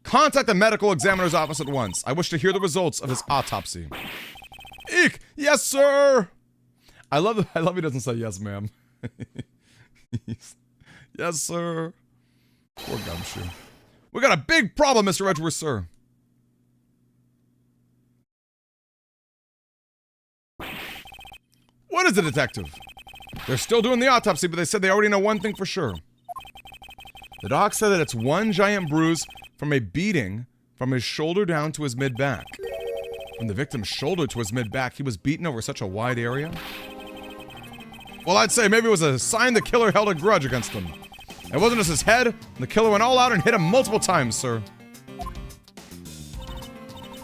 Contact the medical examiner's office at once. I wish to hear the results of his autopsy. Eek! Yes, sir! I love he doesn't say yes, ma'am. Yes, sir. Poor Gumshoe. We got a big problem, Mr. Edgeworth, sir. What is it, detective? They're still doing the autopsy, but they said they already know one thing for sure. The doc said that it's one giant bruise from a beating from his shoulder down to his mid-back. From the victim's shoulder to his mid-back, he was beaten over such a wide area? Well, I'd say maybe it was a sign the killer held a grudge against him. It wasn't just his head, the killer went all out and hit him multiple times, sir.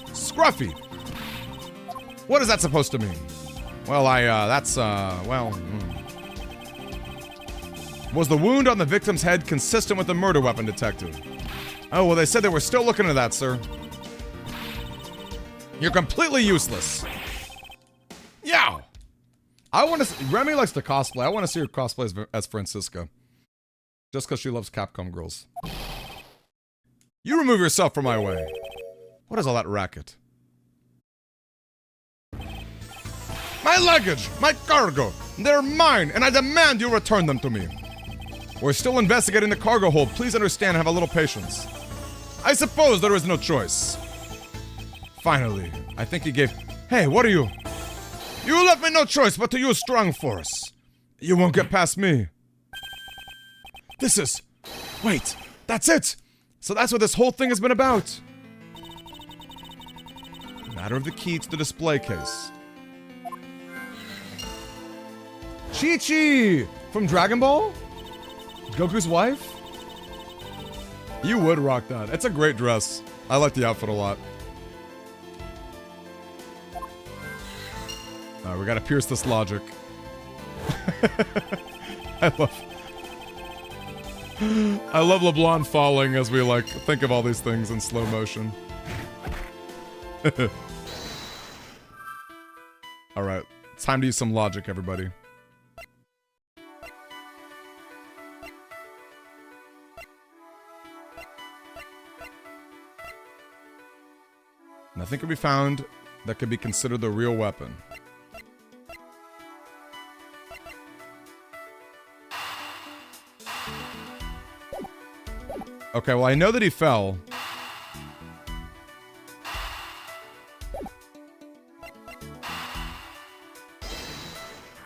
Scruffy. What is that supposed to mean? Well, Was the wound on the victim's head consistent with the murder weapon, detective? Oh, well, they said they were still looking into that, sir. You're completely useless. Yow! Remy likes to cosplay. I want to see her cosplay as Francisca. Just because she loves Capcom girls. You remove yourself from my way. What is all that racket? My luggage! My cargo! They're mine, and I demand you return them to me. We're still investigating the cargo hold. Please understand and have a little patience. I suppose there is no choice. Finally, I think he gave... Hey, what are you? You left me no choice but to use strong force. You won't get past me. This is... Wait, that's it! So that's what this whole thing has been about. Matter of the key to the display case. Chi-Chi! From Dragon Ball? Goku's wife? You would rock that. It's a great dress. I like the outfit a lot. We gotta pierce this logic. I love LeBlanc falling as we, like, think of all these things in slow motion. Alright, it's time to use some logic, everybody. Nothing can be found that could be considered the real weapon. Okay, well, I know that he fell.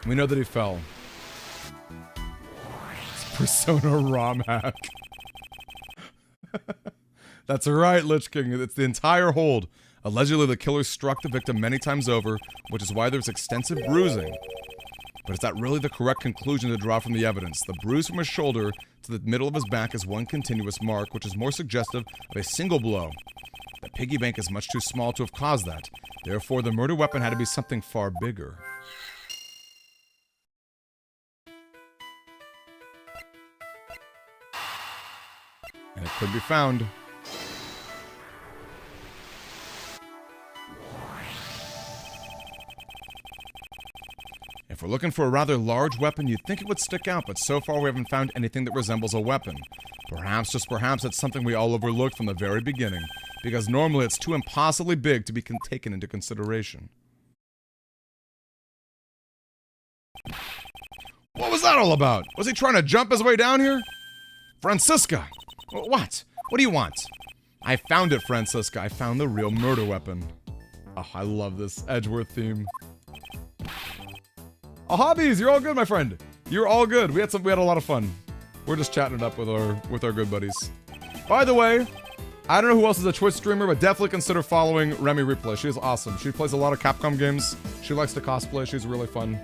We know that he fell. It's Persona ROM hack. That's right, Lich King. It's the entire hold. Allegedly, the killer struck the victim many times over, which is why there's extensive bruising. But is that really the correct conclusion to draw from the evidence? The bruise from his shoulder to the middle of his back is one continuous mark, which is more suggestive of a single blow. The piggy bank is much too small to have caused that. Therefore, the murder weapon had to be something far bigger. And it could be found. If we're looking for a rather large weapon, you'd think it would stick out, but so far we haven't found anything that resembles a weapon. Perhaps, just perhaps, it's something we all overlooked from the very beginning, because normally it's too impossibly big to be taken into consideration. What was that all about? Was he trying to jump his way down here? Francisca! What? What do you want? I found it, Francisca. I found the real murder weapon. Oh, I love this Edgeworth theme. Oh, hobbies, you're all good, my friend. You're all good. We had a lot of fun. We're just chatting it up with our good buddies. By the way, I don't know who else is a Twitch streamer, but definitely consider following Remy Replay. She is awesome. She plays a lot of Capcom games. She likes to cosplay. She's really fun.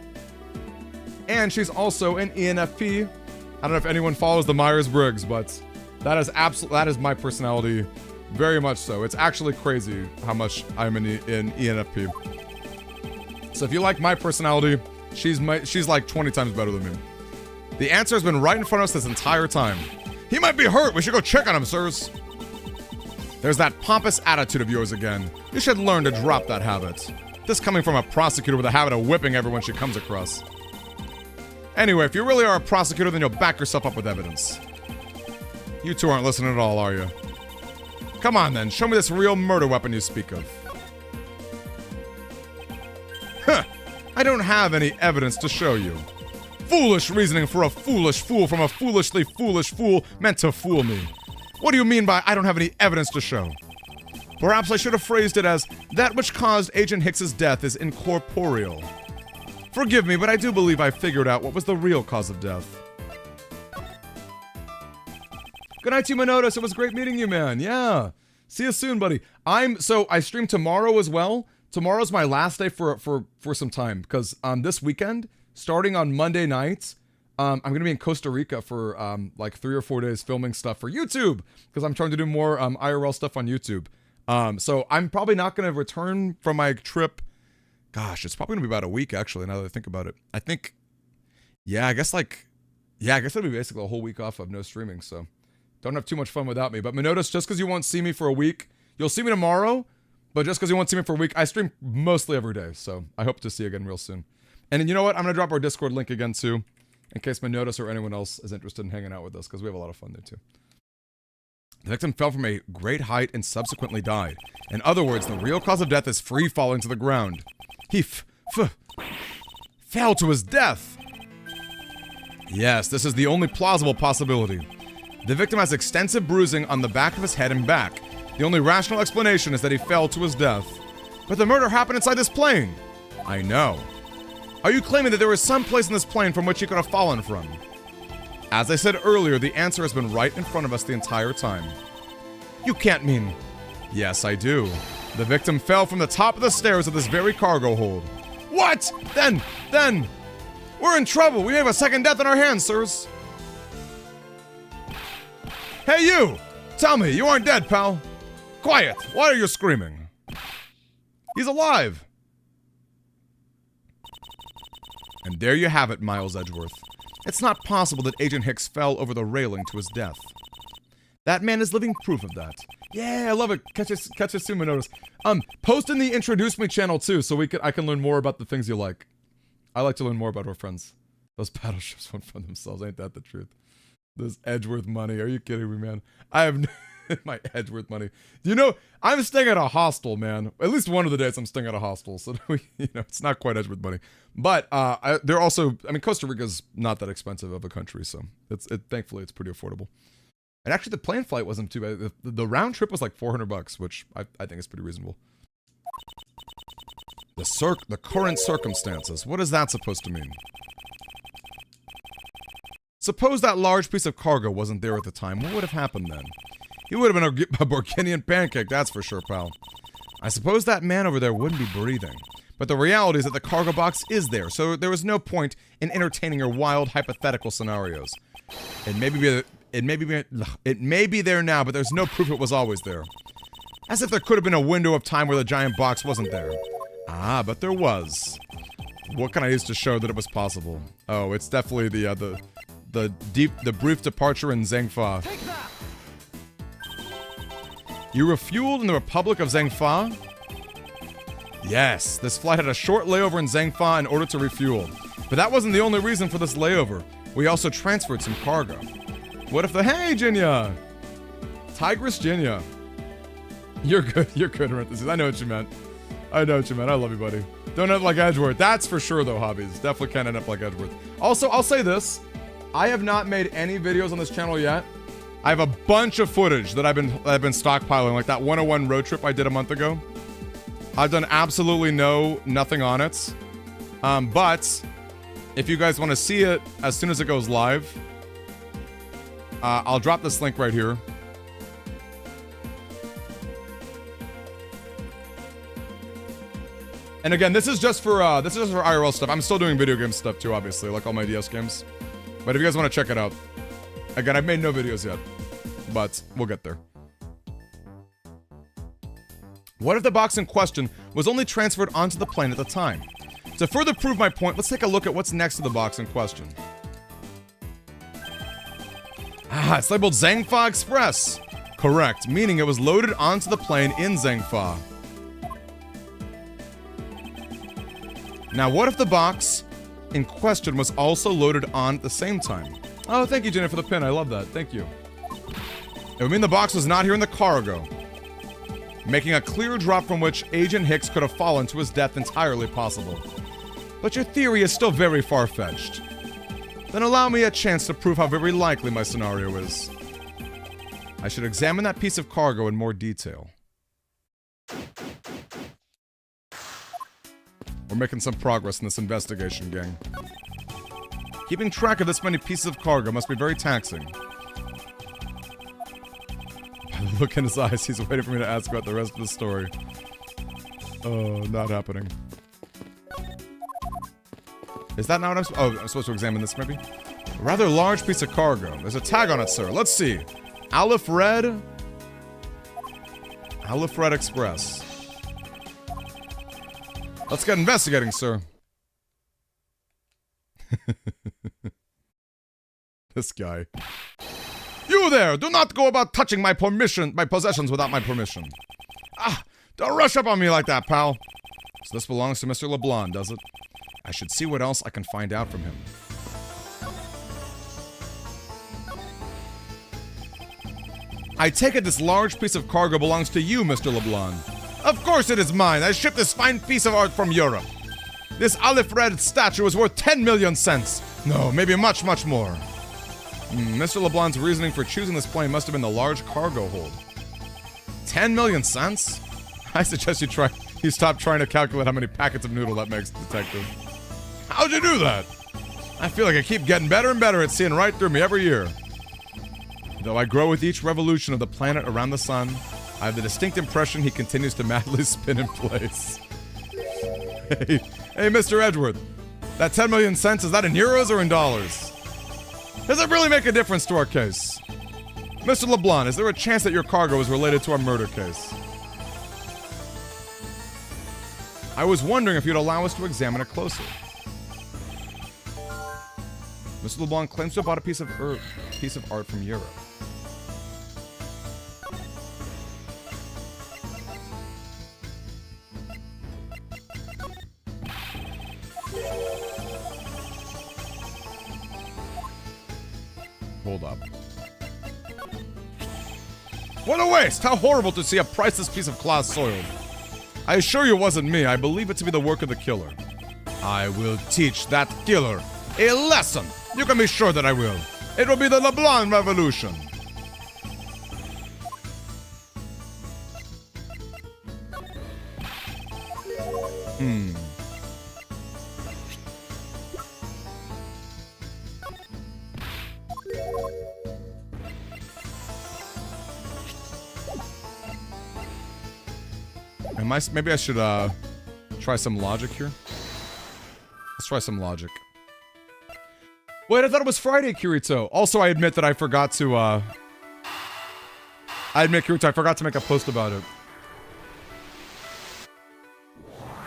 And she's also an ENFP. I don't know if anyone follows the Myers-Briggs, but that is my personality, very much so. It's actually crazy how much I'm an ENFP. So if you like my personality, she's like 20 times better than me. The answer has been right in front of us this entire time. He might be hurt. We should go check on him, sirs. There's that pompous attitude of yours again. You should learn to drop that habit. This coming from a prosecutor with a habit of whipping everyone she comes across. Anyway, if you really are a prosecutor, then you'll back yourself up with evidence. You two aren't listening at all, are you? Come on then, show me this real murder weapon you speak of. Huh, I don't have any evidence to show you. Foolish reasoning for a foolish fool from a foolishly foolish fool meant to fool me. What do you mean by I don't have any evidence to show? Perhaps I should have phrased it as, that which caused Agent Hicks's death is incorporeal. Forgive me, but I do believe I figured out what was the real cause of death. Good night to you, Minotus. It was great meeting you, man. Yeah. See you soon, buddy. So I stream tomorrow as well. Tomorrow's my last day for some time because this weekend, starting on Monday nights, I'm gonna be in Costa Rica for like 3 or 4 days filming stuff for YouTube because I'm trying to do more IRL stuff on YouTube. So I'm probably not gonna return from my trip. Gosh, it's probably gonna be about a week actually. Now that I think about it, I think, I guess it'll be basically a whole week off of no streaming. So don't have too much fun without me. But Minotus, just because you won't see me for a week, you'll see me tomorrow. But just because you won't see me for a week, I stream mostly every day. So I hope to see you again real soon. And then you know what? I'm gonna drop our Discord link again too, in case Minotus or anyone else is interested in hanging out with us because we have a lot of fun there too. The victim fell from a great height and subsequently died. In other words, the real cause of death is free falling to the ground. He fell to his death. Yes, this is the only plausible possibility. The victim has extensive bruising on the back of his head and back. The only rational explanation is that he fell to his death. But the murder happened inside this plane. I know. Are you claiming that there was some place in this plane from which he could have fallen from? As I said earlier, the answer has been right in front of us the entire time. You can't mean... Yes, I do. The victim fell from the top of the stairs of this very cargo hold. What? Then, we're in trouble. We have a second death on our hands, sirs. Hey, you! Tell me, you aren't dead, pal. Quiet! Why are you screaming? He's alive! And there you have it, Miles Edgeworth. It's not possible that Agent Hicks fell over the railing to his death. That man is living proof of that. Yeah, I love it. Catch us soon, Minotus. Post in the Introduce Me channel too, so I can learn more about the things you like. I like to learn more about our friends. Those battleships won't fund themselves, ain't that the truth? This Edgeworth money, are you kidding me, man? I have my Edgeworth money. You know, I'm staying at a hostel, man. At least one of the days I'm staying at a hostel, so it's not quite Edgeworth money. But they're also, I mean, Costa Rica's not that expensive of a country, so thankfully it's pretty affordable. And actually, the plane flight wasn't too bad. The round trip was like $400, which I think is pretty reasonable. The current circumstances. What is that supposed to mean? Suppose that large piece of cargo wasn't there at the time. What would have happened then? He would have been a Borkinian pancake, that's for sure, pal. I suppose that man over there wouldn't be breathing. But the reality is that the cargo box is there, so there was no point in entertaining your wild hypothetical scenarios. It may be there now, but there's no proof it was always there. As if there could have been a window of time where the giant box wasn't there. Ah, but there was. What can I use to show that it was possible? Oh, it's definitely the brief departure in Zhengfa. You refueled in the Republic of Zhengfa? Yes, this flight had a short layover in Zhengfa in order to refuel. But that wasn't the only reason for this layover. We also transferred some cargo. What if hey, Jinya! Tigress Jinya. You're good, parentheses. I know what you meant. I love you, buddy. Don't end up like Edgeworth. That's for sure, though, hobbies. Definitely can't end up like Edgeworth. Also, I'll say this. I have not made any videos on this channel yet. I have a bunch of footage that I've been stockpiling, like that 101 road trip I did a month ago. I've done absolutely nothing on it. But if you guys want to see it as soon as it goes live, I'll drop this link right here. And again, this is just for IRL stuff. I'm still doing video game stuff too, obviously, like all my DS games. But if you guys want to check it out, again, I've made no videos yet, but we'll get there. What if the box in question was only transferred onto the plane at the time? To further prove my point, let's take a look at what's next to the box in question. Ah, it's labeled Zhengfa Express. Correct, meaning it was loaded onto the plane in Zhengfa. Now, what if the box in question was also loaded on at the same time? Oh, thank you, Jenna, for the pin. I love that. Thank you. It would mean the box was not here in the cargo, making a clear drop from which Agent Hicks could have fallen to his death entirely possible. But your theory is still very far-fetched. Then allow me a chance to prove how very likely my scenario is. I should examine that piece of cargo in more detail. We're making some progress in this investigation, gang. Keeping track of this many pieces of cargo must be very taxing. By the look in his eyes, he's waiting for me to ask about the rest of the story. Oh, not happening. Is that not what I'm supposed to examine this, maybe? A rather large piece of cargo. There's a tag on it, sir. Let's see. Aleph Red. Aleph Red Express. Let's get investigating, sir. This guy. You there! Do not go about touching my possessions without my permission. Ah! Don't rush up on me like that, pal. So this belongs to Mr. LeBlanc, does it? I should see what else I can find out from him. I take it this large piece of cargo belongs to you, Mr. LeBlanc. Of course it is mine. I shipped this fine piece of art from Europe. This Aleph Red statue is worth 10 million cents. No, maybe much, much more. Mr. LeBlanc's reasoning for choosing this plane must have been the large cargo hold. 10 million cents? I suggest you stop trying to calculate how many packets of noodle that makes, detective. How'd you do that? I feel like I keep getting better and better at seeing right through me every year. Though I grow with each revolution of the planet around the sun, I have the distinct impression he continues to madly spin in place. Hey, Mr. Edgeworth. That 10 million cents, is that in euros or in dollars? Does it really make a difference to our case? Mr. LeBlanc, is there a chance that your cargo is related to our murder case? I was wondering if you'd allow us to examine it closer. Mr. LeBlanc claims to have bought a piece of art from Europe. Hold up. What a waste! How horrible to see a priceless piece of cloth soiled. I assure you it wasn't me. I believe it to be the work of the killer. I will teach that killer a lesson. You can be sure that I will. It will be the LeBlanc Revolution. Maybe I should try some logic here. Let's try some logic. Wait, I thought it was Friday, Kirito. Also, I admit that I forgot to I admit, Kirito, I forgot to make a post about it.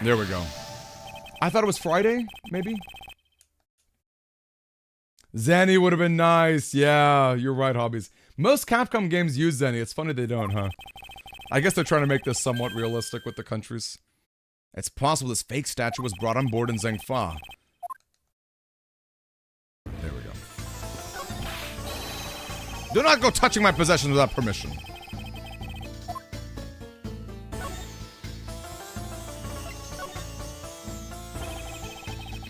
There we go. I thought it was Friday, maybe? Zenny would have been nice. Yeah, you're right, Hobbies. Most Capcom games use Zenny. It's funny they don't, huh? I guess they're trying to make this somewhat realistic with the countries. It's possible this fake statue was brought on board in Zhengfa. There we go. Do not go touching my possessions without permission.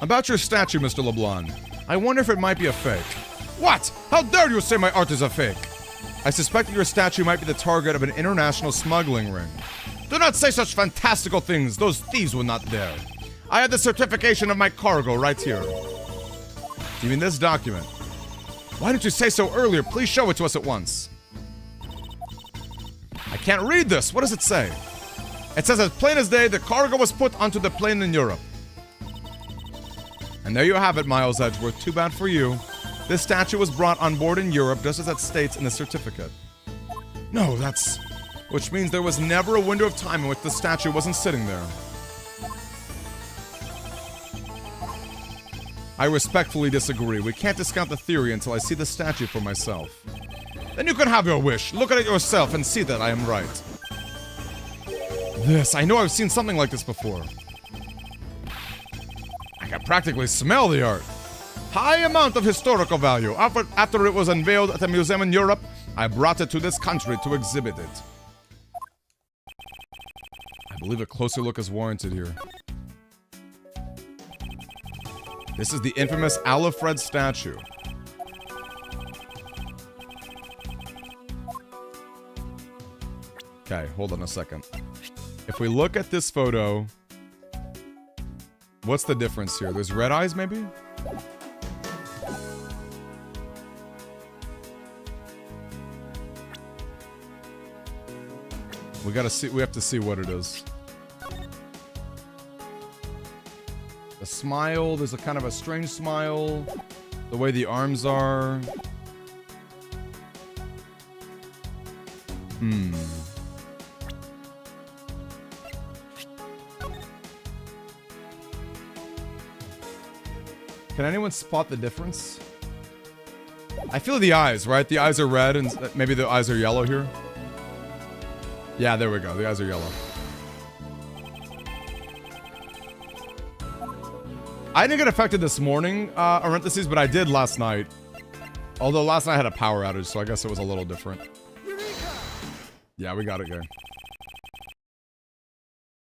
About your statue, Mr. LeBlanc. I wonder if it might be a fake. What? How dare you say my art is a fake? I suspect that your statue might be the target of an international smuggling ring. Do not say such fantastical things. Those thieves would not dare. I have the certification of my cargo right here. Do you mean this document? Why didn't you say so earlier? Please show it to us at once. I can't read this. What does it say? It says as plain as day, the cargo was put onto the plane in Europe. And there you have it, Miles Edgeworth. Too bad for you. This statue was brought on board in Europe just as it states in the certificate. No, that's... Which means there was never a window of time in which the statue wasn't sitting there. I respectfully disagree. We can't discount the theory until I see the statue for myself. Then you can have your wish. Look at it yourself and see that I am right. This, I know I've seen something like this before. I can practically smell the art. High amount of historical value. After it was unveiled at a museum in Europe, I brought it to this country to exhibit it. I believe a closer look is warranted here. This is the infamous Aleph Red statue. Okay, hold on a second. If we look at this photo... What's the difference here? There's red eyes, maybe? We gotta see. We have to see what it is. A smile. There's a kind of a strange smile. The way the arms are. Hmm. Can anyone spot the difference? I feel the eyes, right? The eyes are red and maybe the eyes are yellow here. Yeah, there we go. The eyes are yellow. I didn't get affected this morning, parentheses, but I did last night. Although last night I had a power outage, so I guess it was a little different. Yeah, we got it, gang.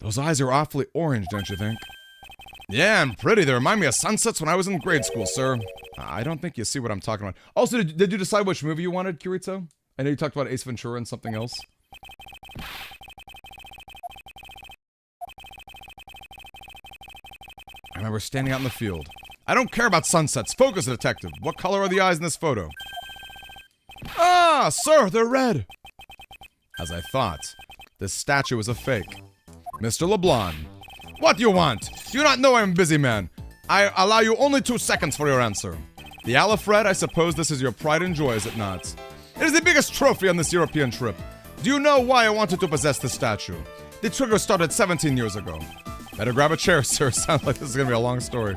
Those eyes are awfully orange, don't you think? Yeah, and pretty. They remind me of sunsets when I was in grade school, sir. I don't think you see what I'm talking about. Also, did you decide which movie you wanted, Kirito? I know you talked about Ace Ventura and something else. I remember standing out in the field. I don't care about sunsets. Focus, detective. What color are the eyes in this photo? Ah, sir, they're red. As I thought, this statue is a fake. Mr. LeBlanc. What do you want? Do you not know I'm a busy man? I allow you only 2 seconds for your answer. The Aleph Red, I suppose this is your pride and joy, is it not? It is the biggest trophy on this European trip. Do you know why I wanted to possess this statue? The trigger started 17 years ago. Better grab a chair, sir. Sounds like this is gonna be a long story.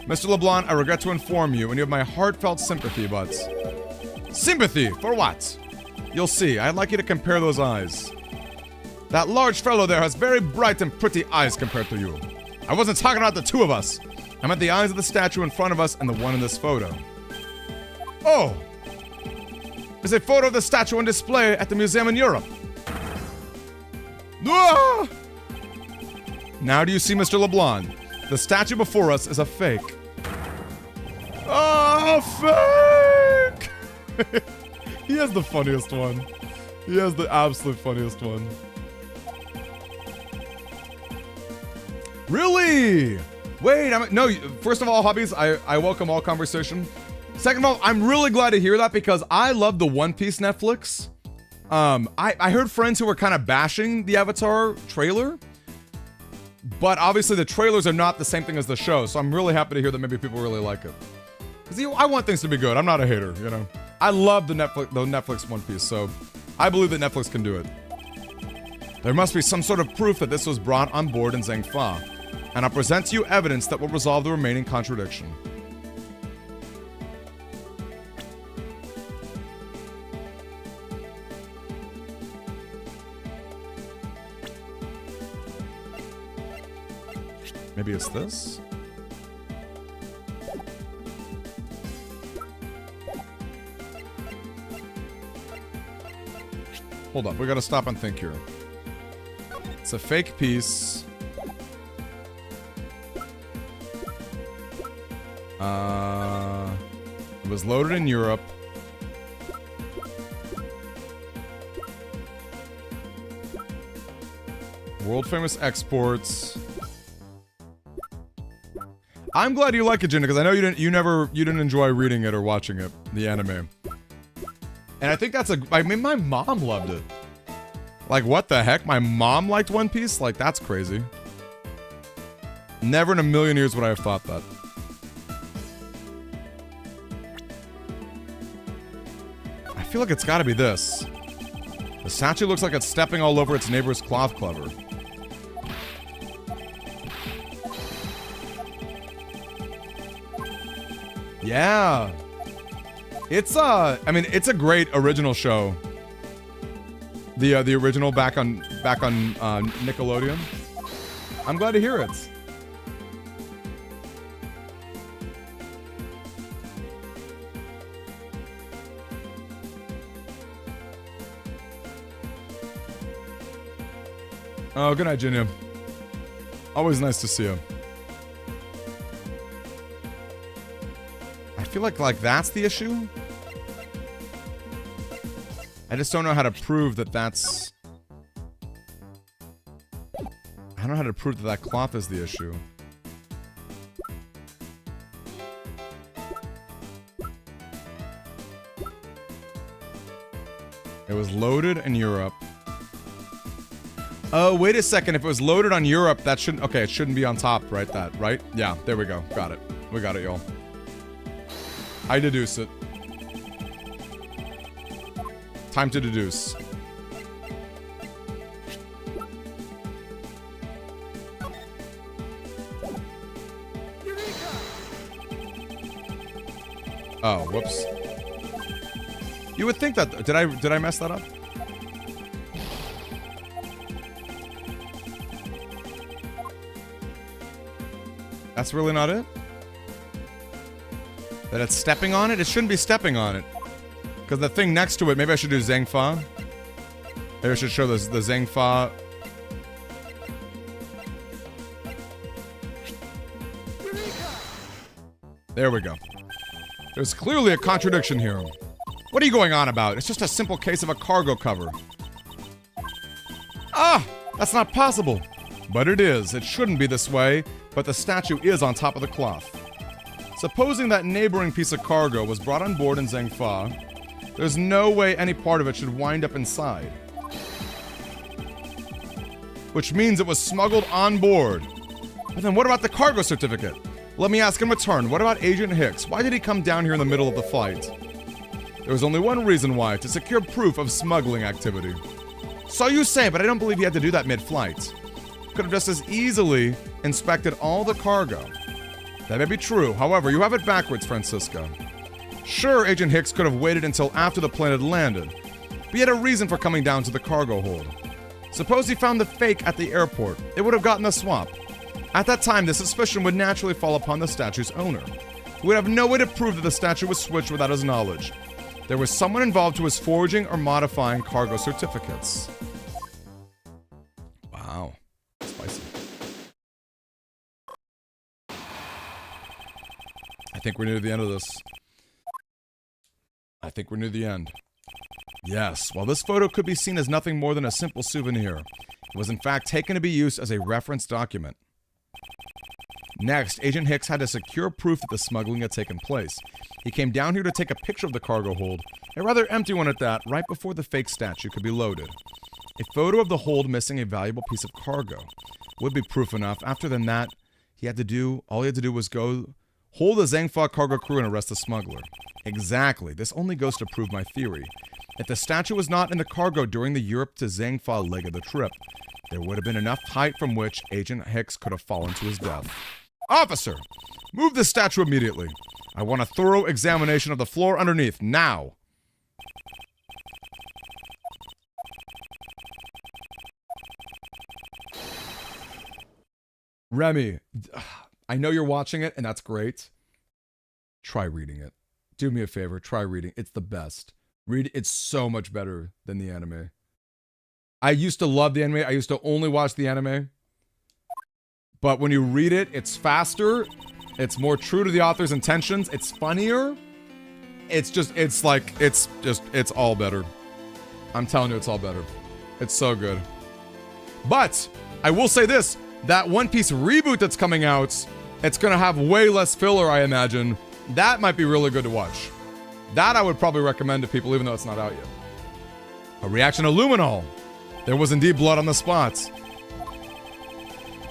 Mr. LeBlanc, I regret to inform you, and you have my heartfelt sympathy, but... Sympathy? For what? You'll see. I'd like you to compare those eyes. That large fellow there has very bright and pretty eyes compared to you. I wasn't talking about the two of us. I meant the eyes of the statue in front of us and the one in this photo. Oh! There's a photo of the statue on display at the museum in Europe. Ah! Now do you see, Mr. LeBlanc? The statue before us is a fake. Oh, fake! He has the funniest one. He has the absolute funniest one. Really? Wait, no, first of all, hobbies, I welcome all conversation. Second of all, I'm really glad to hear that because I love the One Piece Netflix. I heard friends who were kind of bashing the Avatar trailer, but obviously the trailers are not the same thing as the show, so I'm really happy to hear that maybe people really like it. Because I want things to be good. I'm not a hater, you know. I love the Netflix One Piece, so I believe that Netflix can do it. There must be some sort of proof that this was brought on board in Zhengfa, and I'll present to you evidence that will resolve the remaining contradiction. Maybe it's this? Hold up, we gotta stop and think here. It's a fake piece. It was loaded in Europe. World famous exports. I'm glad you like it, Jinna, because I know you didn't enjoy reading it or watching it, the anime. And I think I mean, my mom loved it. Like, what the heck? My mom liked One Piece? Like, that's crazy. Never in a million years would I have thought that. I feel like it's gotta be this. The statue looks like it's stepping all over its neighbor's cloth cover. Yeah. It's I mean, it's a great original show. The original back on Nickelodeon. I'm glad to hear it. Oh, good night, Jinya. Always nice to see you. I feel like that's the issue. I just don't know how to prove that that's... I don't know how to prove that that cloth is the issue. It was loaded in Europe. Oh, wait a second. If it was loaded on Europe, that shouldn't... Okay, it shouldn't be on top, right? That, right? Yeah, there we go. Got it. We got it, y'all. I deduce it. Time to deduce. Oh, whoops. You would think that... Did I mess that up? That's really not it? That it's stepping on it? It shouldn't be stepping on it. Because the thing next to it, maybe I should do Zhang Fa. Maybe I should show the Zhang Fa. There we go. There's clearly a contradiction here. What are you going on about? It's just a simple case of a cargo cover. Ah! That's not possible. But it is. It shouldn't be this way, but the statue is on top of the cloth. Supposing that neighboring piece of cargo was brought on board in Zhang Fa, there's no way any part of it should wind up inside. Which means it was smuggled on board. But then what about the cargo certificate? Let me ask in return, what about Agent Hicks? Why did he come down here in the middle of the flight? There was only one reason why, to secure proof of smuggling activity. So you say, but I don't believe he had to do that mid-flight. Could have just as easily inspected all the cargo. That may be true, however, you have it backwards, Francisco. Sure, Agent Hicks could have waited until after the plane had landed, but he had a reason for coming down to the cargo hold. Suppose he found the fake at the airport, it would have gotten a swap. At that time, the suspicion would naturally fall upon the statue's owner, who would have no way to prove that the statue was switched without his knowledge. There was someone involved who was forging or modifying cargo certificates. Wow. Spicy. I think we're near the end of this. I think we're near the end. Yes, while this photo could be seen as nothing more than a simple souvenir, it was in fact taken to be used as a reference document. Next, Agent Hicks had to secure proof that the smuggling had taken place. He came down here to take a picture of the cargo hold, a rather empty one at that, right before the fake statue could be loaded. A photo of the hold missing a valuable piece of cargo would be proof enough. After than that, all he had to do was go hold the Zhang Fa cargo crew and arrest the smuggler. Exactly. This only goes to prove my theory. If the statue was not in the cargo during the Europe to Zhang Fa leg of the trip, there would have been enough height from which Agent Hicks could have fallen to his death. Officer! Move the statue immediately. I want a thorough examination of the floor underneath, now! Remy, I know you're watching it, and that's great. Try reading it. Do me a favor, try reading. It's the best. It's so much better than the anime. I used to love the anime. I used to only watch the anime. But when you read it, it's faster. It's more true to the author's intentions. It's funnier. It's all better. I'm telling you, it's all better. It's so good. But I will say this, that One Piece reboot that's coming out, it's gonna have way less filler, I imagine. That might be really good to watch. That I would probably recommend to people, even though it's not out yet. A reaction to Luminol. There was indeed blood on the spots.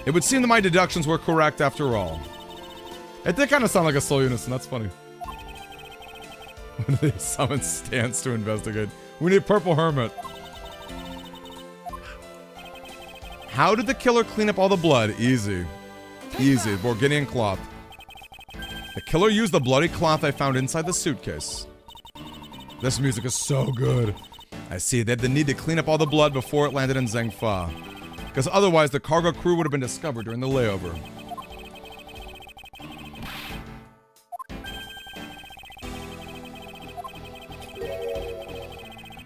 It would seem that my deductions were correct after all. It did kind of sound like a Soul Unison, that's funny. When they summon Stance to investigate. We need Purple Hermit. How did the killer clean up all the blood? Easy. Easy. Borginian cloth. The killer used the bloody cloth I found inside the suitcase. This music is so good. I see. They had the need to clean up all the blood before it landed in Zhang Fa. Because otherwise the cargo crew would have been discovered during the layover.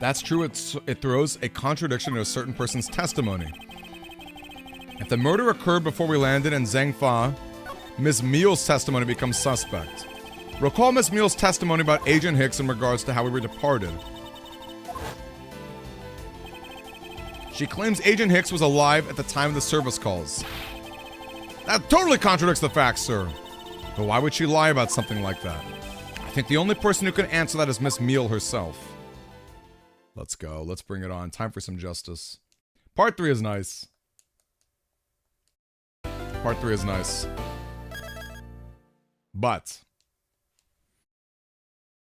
That's true, it throws a contradiction to a certain person's testimony. If the murder occurred before we landed in Zhang Fa, Miss Meal's testimony becomes suspect. Recall Miss Meal's testimony about Agent Hicks in regards to how we were departed. She claims Agent Hicks was alive at the time of the service calls. That totally contradicts the facts, sir. But why would she lie about something like that? I think the only person who can answer that is Miss Meal herself. Let's go. Let's bring it on. Time for some justice. Part 3 is nice. Part 3 is nice. But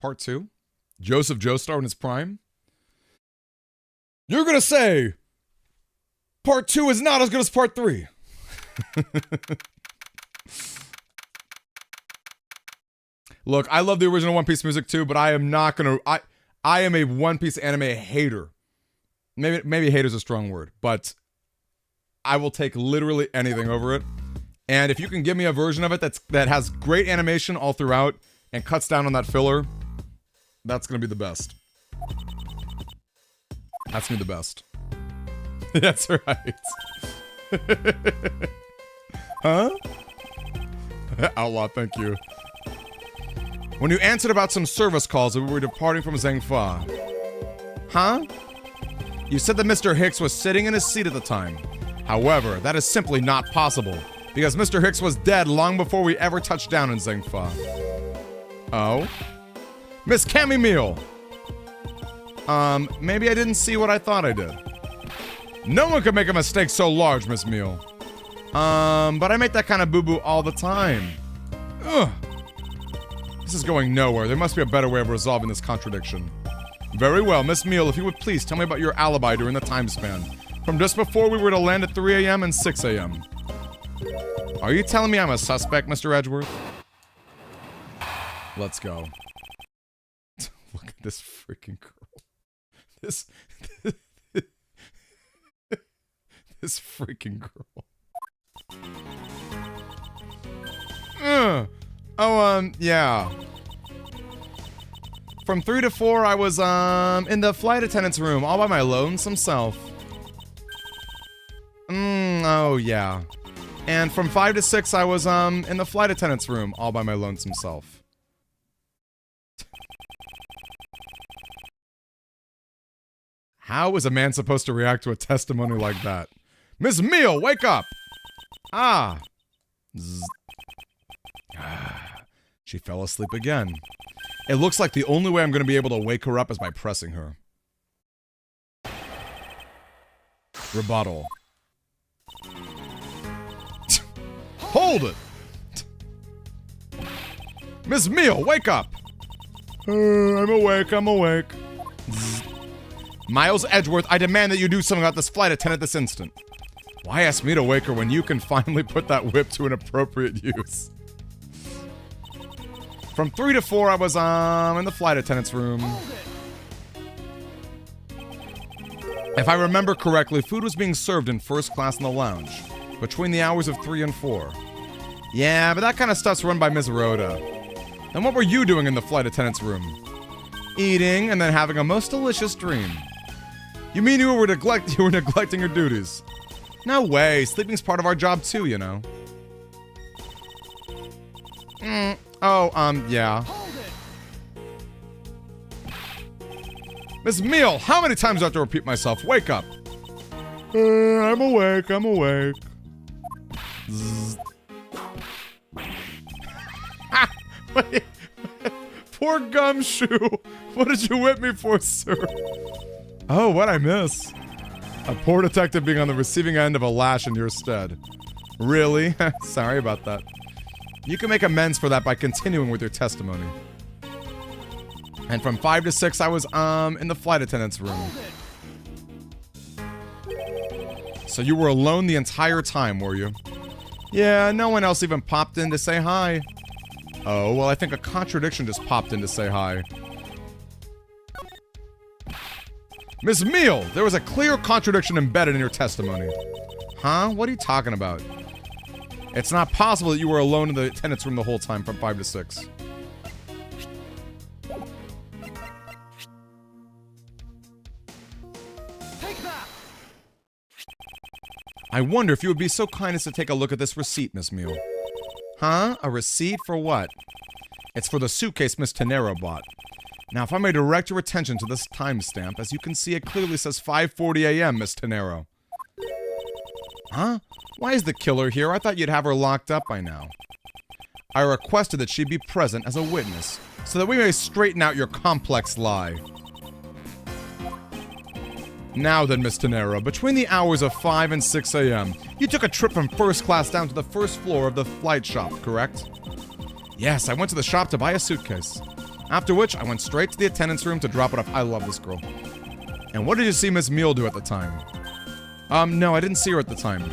Part 2, Joseph Joestar in his prime. You're gonna say Part 2 is not as good as Part 3. Look, I love the original One Piece music too, but I am not gonna. I am a One Piece anime hater. Maybe hater's a strong word, but I will take literally anything over it. And if you can give me a version of it that has great animation all throughout and cuts down on that filler, that's gonna be the best. That's gonna be the best. That's right. Huh? Outlaw, thank you. When you answered about some service calls that we were departing from Zhangfa. Huh? You said that Mr. Hicks was sitting in his seat at the time. However, that is simply not possible, because Mr. Hicks was dead long before we ever touched down in Zhangfa. Oh? Miss Camille. Maybe I didn't see what I thought I did. No one could make a mistake so large, Miss Meal. But I make that kind of boo-boo all the time. Ugh. This is going nowhere. There must be a better way of resolving this contradiction. Very well, Miss Meal, if you would please tell me about your alibi during the time span. From just before we were to land at 3 a.m. and 6 a.m. Are you telling me I'm a suspect, Mr. Edgeworth? Let's go. Look at this freaking girl. This freaking girl. Yeah. From 3 to 4, I was, in the flight attendant's room, all by my lonesome self. Oh, yeah. And from 5 to 6, I was, in the flight attendant's room, all by my lonesome self. How is a man supposed to react to a testimony like that? Miss Meal, wake up! Ah. Zzz. She fell asleep again. It looks like the only way I'm going to be able to wake her up is by pressing her. Rebuttal. Hold it! Miss Meal, wake up! I'm awake, I'm awake. Zzz. Miles Edgeworth, I demand that you do something about this flight attendant this instant. Why ask me to wake her when you can finally put that whip to an appropriate use? From 3 to 4, I was, in the flight attendant's room. If I remember correctly, food was being served in first class in the lounge, between the hours of 3 and 4. Yeah, but that kind of stuff's run by Ms. Rhoda. And what were you doing in the flight attendant's room? Eating, and then having a most delicious dream. You mean you were neglecting your duties? No way, sleeping's part of our job too, you know. Yeah. Miss Meal, how many times do I have to repeat myself? Wake up. I'm awake, I'm awake. Zzz. Wait. Poor Gumshoe. What did you whip me for, sir? Oh, what'd I miss? A poor detective being on the receiving end of a lash in your stead. Really? Sorry about that. You can make amends for that by continuing with your testimony. And from 5 to 6, I was, in the flight attendant's room. So you were alone the entire time, were you? Yeah, no one else even popped in to say hi. Oh, well, I think a contradiction just popped in to say hi. Miss Meal, there was a clear contradiction embedded in your testimony. Huh? What are you talking about? It's not possible that you were alone in the attendant's room the whole time from 5 to 6. Take that. I wonder if you would be so kind as to take a look at this receipt, Miss Meal. Huh? A receipt for what? It's for the suitcase Miss Tenero bought. Now, if I may direct your attention to this timestamp, as you can see, it clearly says 5:40 a.m., Miss Tenero. Huh? Why is the killer here? I thought you'd have her locked up by now. I requested that she be present as a witness, so that we may straighten out your complex lie. Now then, Miss Tenera, between the hours of 5 and 6 a.m., you took a trip from first class down to the first floor of the flight shop, correct? Yes, I went to the shop to buy a suitcase. After which, I went straight to the attendance room to drop it off. I love this girl. And what did you see Miss Meal do at the time? No, I didn't see her at the time.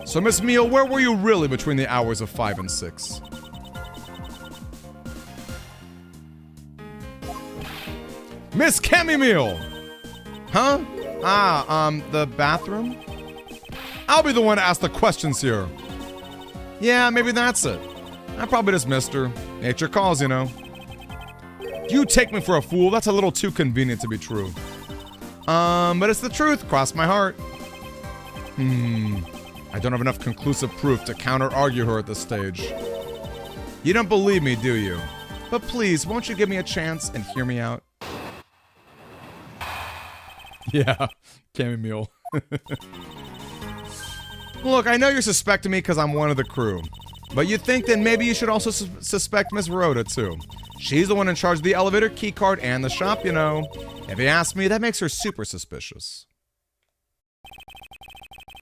So, Miss Meal, where were you really between the hours of 5 and 6? Miss Cammy Meal! Huh? The bathroom? I'll be the one to ask the questions here. Yeah, maybe that's it. I probably just missed her. Nature calls, you know. You take me for a fool. That's a little too convenient to be true. But it's the truth. Cross my heart. I don't have enough conclusive proof to counter-argue her at this stage. You don't believe me, do you? But please, won't you give me a chance and hear me out? Yeah, Cammy Meal. Look, I know you're suspecting me because I'm one of the crew. But you think that maybe you should also suspect Miss Rhoda, too. She's the one in charge of the elevator, keycard, and the shop, you know. If you ask me, that makes her super suspicious.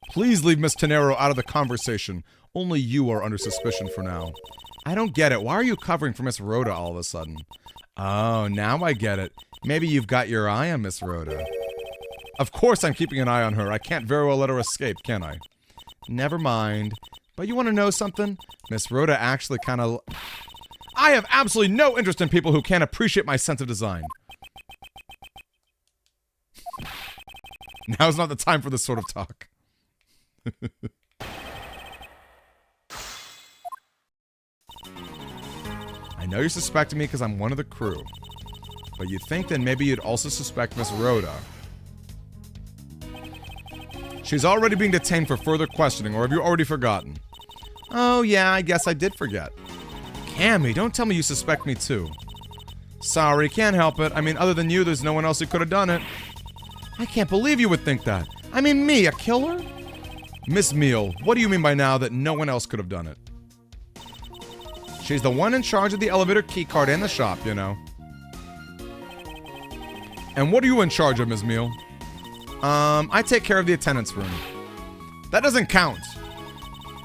Please leave Miss Tenero out of the conversation. Only you are under suspicion for now. I don't get it. Why are you covering for Miss Rhoda all of a sudden? Oh, now I get it. Maybe you've got your eye on Miss Rhoda. Of course I'm keeping an eye on her. I can't very well let her escape, can I? Never mind. But you want to know something? Miss Rhoda actually kind of... I have absolutely no interest in people who can't appreciate my sense of design. Now's not the time for this sort of talk. I know you're suspecting me because I'm one of the crew. But you think then maybe you'd also suspect Miss Rhoda. She's already being detained for further questioning, or have you already forgotten? Oh yeah, I guess I did forget. Cammy, don't tell me you suspect me too. Sorry, can't help it. I mean, other than you, there's no one else who could have done it. I can't believe you would think that. I mean, me, a killer? Miss Meal, what do you mean by now that no one else could have done it? She's the one in charge of the elevator, keycard, and the shop, you know. And what are you in charge of, Miss Meal? I take care of the attendance room. That doesn't count.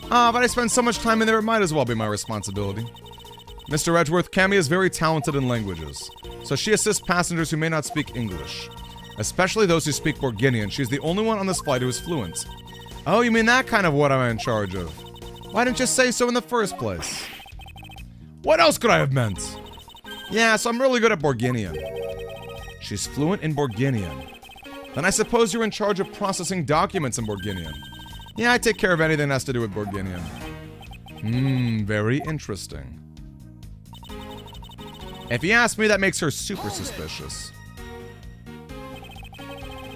But I spend so much time in there, it might as well be my responsibility. Mr. Edgeworth, Cammy is very talented in languages, so she assists passengers who may not speak English, especially those who speak Borginian. She's the only one on this flight who is fluent. Oh, you mean that kind of what I'm in charge of? Why didn't you say so in the first place? What else could I have meant? Yeah, so I'm really good at Borginian. She's fluent in Borginian. Then I suppose you're in charge of processing documents in Borginian. Yeah, I take care of anything that has to do with Borginian. Very interesting. If you ask me, that makes her super suspicious.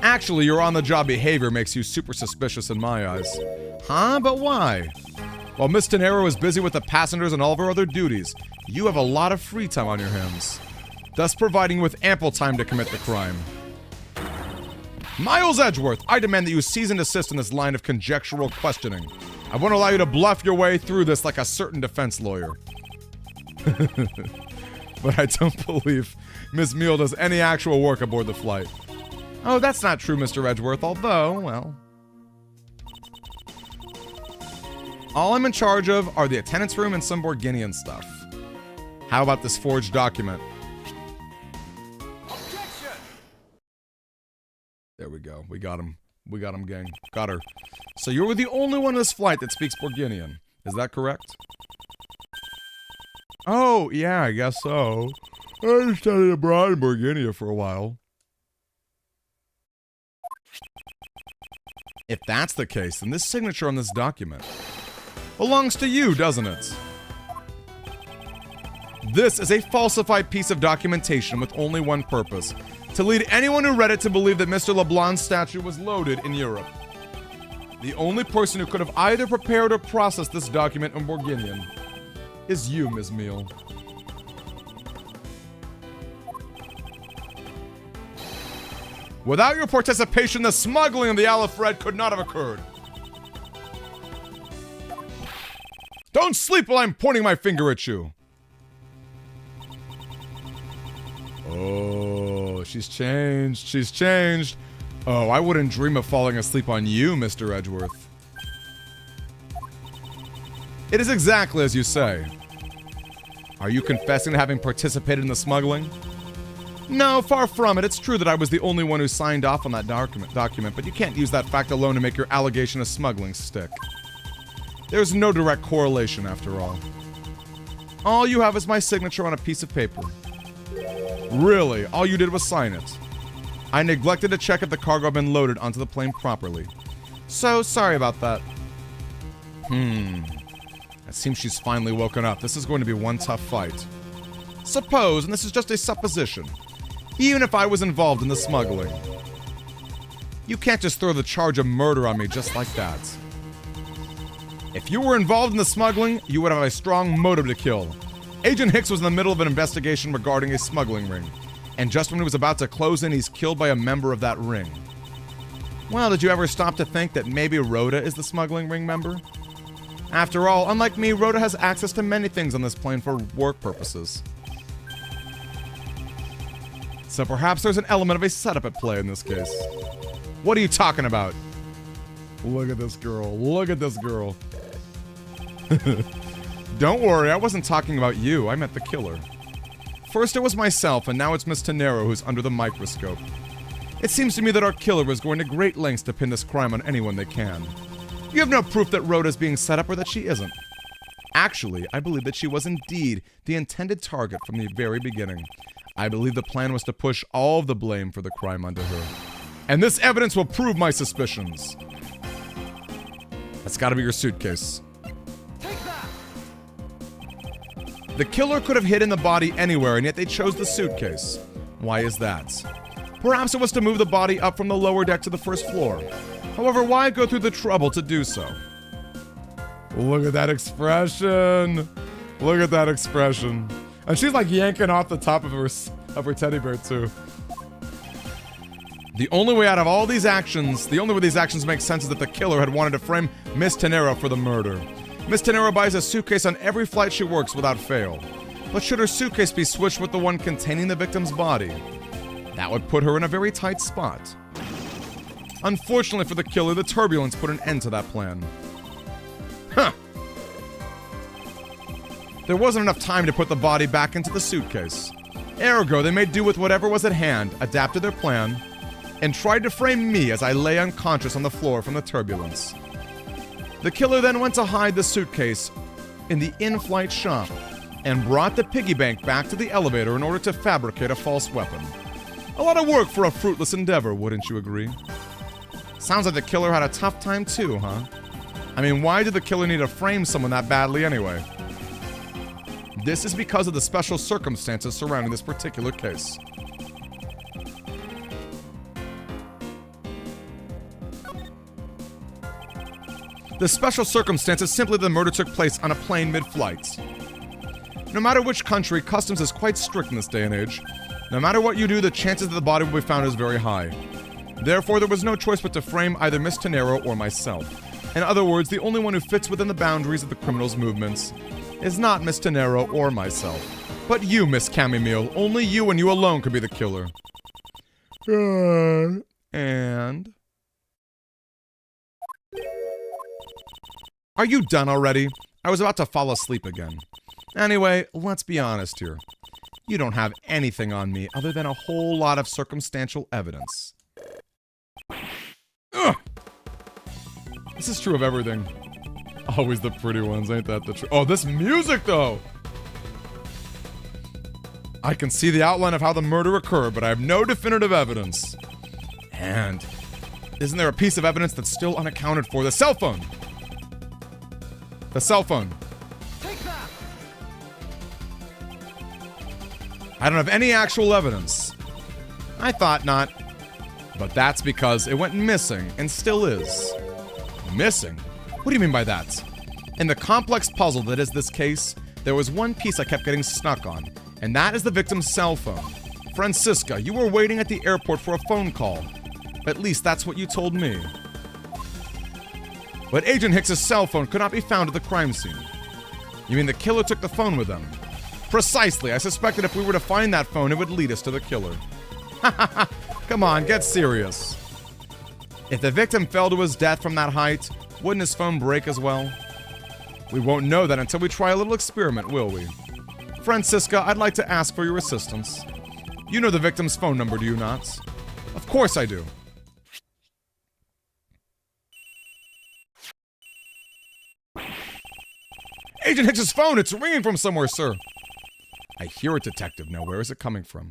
Actually, your on-the-job behavior makes you super suspicious in my eyes. Huh? But why? While Miss Tenero is busy with the passengers and all of her other duties, you have a lot of free time on your hands, thus providing you with ample time to commit the crime. Miles Edgeworth, I demand that you cease and desist in this line of conjectural questioning. I won't allow you to bluff your way through this like a certain defense lawyer. But I don't believe Miss Meal does any actual work aboard the flight. Oh, that's not true, Mr. Edgeworth, although, well... all I'm in charge of are the attendance room and some Borginian stuff. How about this forged document? Objection! There we go. We got him. We got him, gang. Got her. So you're the only one on this flight that speaks Borginian. Is that correct? Oh, yeah, I guess so. I studied abroad in Borginia for a while. If that's the case, then this signature on this document belongs to you, doesn't it? This is a falsified piece of documentation with only one purpose: to lead anyone who read it to believe that Mr. LeBlanc's statue was loaded in Europe. The only person who could have either prepared or processed this document in Borginian is you, Ms. Meal. Without your participation, the smuggling of the Aleph Red could not have occurred. Don't sleep while I'm pointing my finger at you. Oh, she's changed. She's changed. Oh, I wouldn't dream of falling asleep on you, Mr. Edgeworth. It is exactly as you say. Are you confessing to having participated in the smuggling? No, far from it. It's true that I was the only one who signed off on that document, but you can't use that fact alone to make your allegation of smuggling stick. There's no direct correlation, after all. All you have is my signature on a piece of paper. Really, all you did was sign it. I neglected to check if the cargo had been loaded onto the plane properly. So, sorry about that. It seems she's finally woken up. This is going to be one tough fight. Suppose, and this is just a supposition, even if I was involved in the smuggling. You can't just throw the charge of murder on me just like that. If you were involved in the smuggling, you would have a strong motive to kill. Agent Hicks was in the middle of an investigation regarding a smuggling ring, and just when he was about to close in, he's killed by a member of that ring. Well, did you ever stop to think that maybe Rhoda is the smuggling ring member? After all, unlike me, Rhoda has access to many things on this plane for work purposes. So perhaps there's an element of a setup at play in this case. What are you talking about? Look at this girl. Look at this girl. Don't worry, I wasn't talking about you. I meant the killer. First it was myself, and now it's Miss Tenero who's under the microscope. It seems to me that our killer is going to great lengths to pin this crime on anyone they can. You have no proof that Rhoda is being set up or that she isn't. Actually, I believe that she was indeed the intended target from the very beginning. I believe the plan was to push all of the blame for the crime onto her. And this evidence will prove my suspicions. That's gotta be your suitcase. Take that! The killer could have hidden the body anywhere, and yet they chose the suitcase. Why is that? Perhaps it was to move the body up from the lower deck to the first floor. However, why go through the trouble to do so? Look at that expression. Look at that expression. And she's like yanking off the top of her teddy bear too. The only way out of all these actions, the only way these actions make sense is that the killer had wanted to frame Miss Tenero for the murder. Miss Tenero buys a suitcase on every flight she works without fail. But should her suitcase be switched with the one containing the victim's body, that would put her in a very tight spot. Unfortunately for the killer, the turbulence put an end to that plan. Huh. There wasn't enough time to put the body back into the suitcase. Ergo, they made do with whatever was at hand, adapted their plan, and tried to frame me as I lay unconscious on the floor from the turbulence. The killer then went to hide the suitcase in the in-flight shop and brought the piggy bank back to the elevator in order to fabricate a false weapon. A lot of work for a fruitless endeavor, wouldn't you agree? Sounds like the killer had a tough time too, huh? I mean, why did the killer need to frame someone that badly anyway? This is because of the special circumstances surrounding this particular case. The special circumstance is simply the murder took place on a plane mid-flight. No matter which country, customs is quite strict in this day and age. No matter what you do, the chances that the body will be found is very high. Therefore, there was no choice but to frame either Miss Tenero or myself. In other words, the only one who fits within the boundaries of the criminal's movements is not Miss Tenero or myself, but you, Miss Camomile. Only you and you alone could be the killer. And... Are you done already? I was about to fall asleep again. Anyway, let's be honest here. You don't have anything on me other than a whole lot of circumstantial evidence. Ugh. This is true of everything. Always the pretty ones, ain't that the truth? Oh, this music, though! I can see the outline of how the murder occurred, but I have no definitive evidence. And isn't there a piece of evidence that's still unaccounted for? The cell phone! The cell phone. Take that! I don't have any actual evidence. I thought not. But that's because it went missing, and still is. Missing? What do you mean by that? In the complex puzzle that is this case, there was one piece I kept getting stuck on, and that is the victim's cell phone. Francisca, you were waiting at the airport for a phone call. At least that's what you told me. But Agent Hicks's cell phone could not be found at the crime scene. You mean the killer took the phone with him? Precisely. I suspected if we were to find that phone, it would lead us to the killer. Come on, get serious. If the victim fell to his death from that height, wouldn't his phone break as well? We won't know that until we try a little experiment, will we? Francisca, I'd like to ask for your assistance. You know the victim's phone number, do you not? Of course I do. Agent Hicks's phone! It's ringing from somewhere, sir! I hear it, detective. Now, where is it coming from?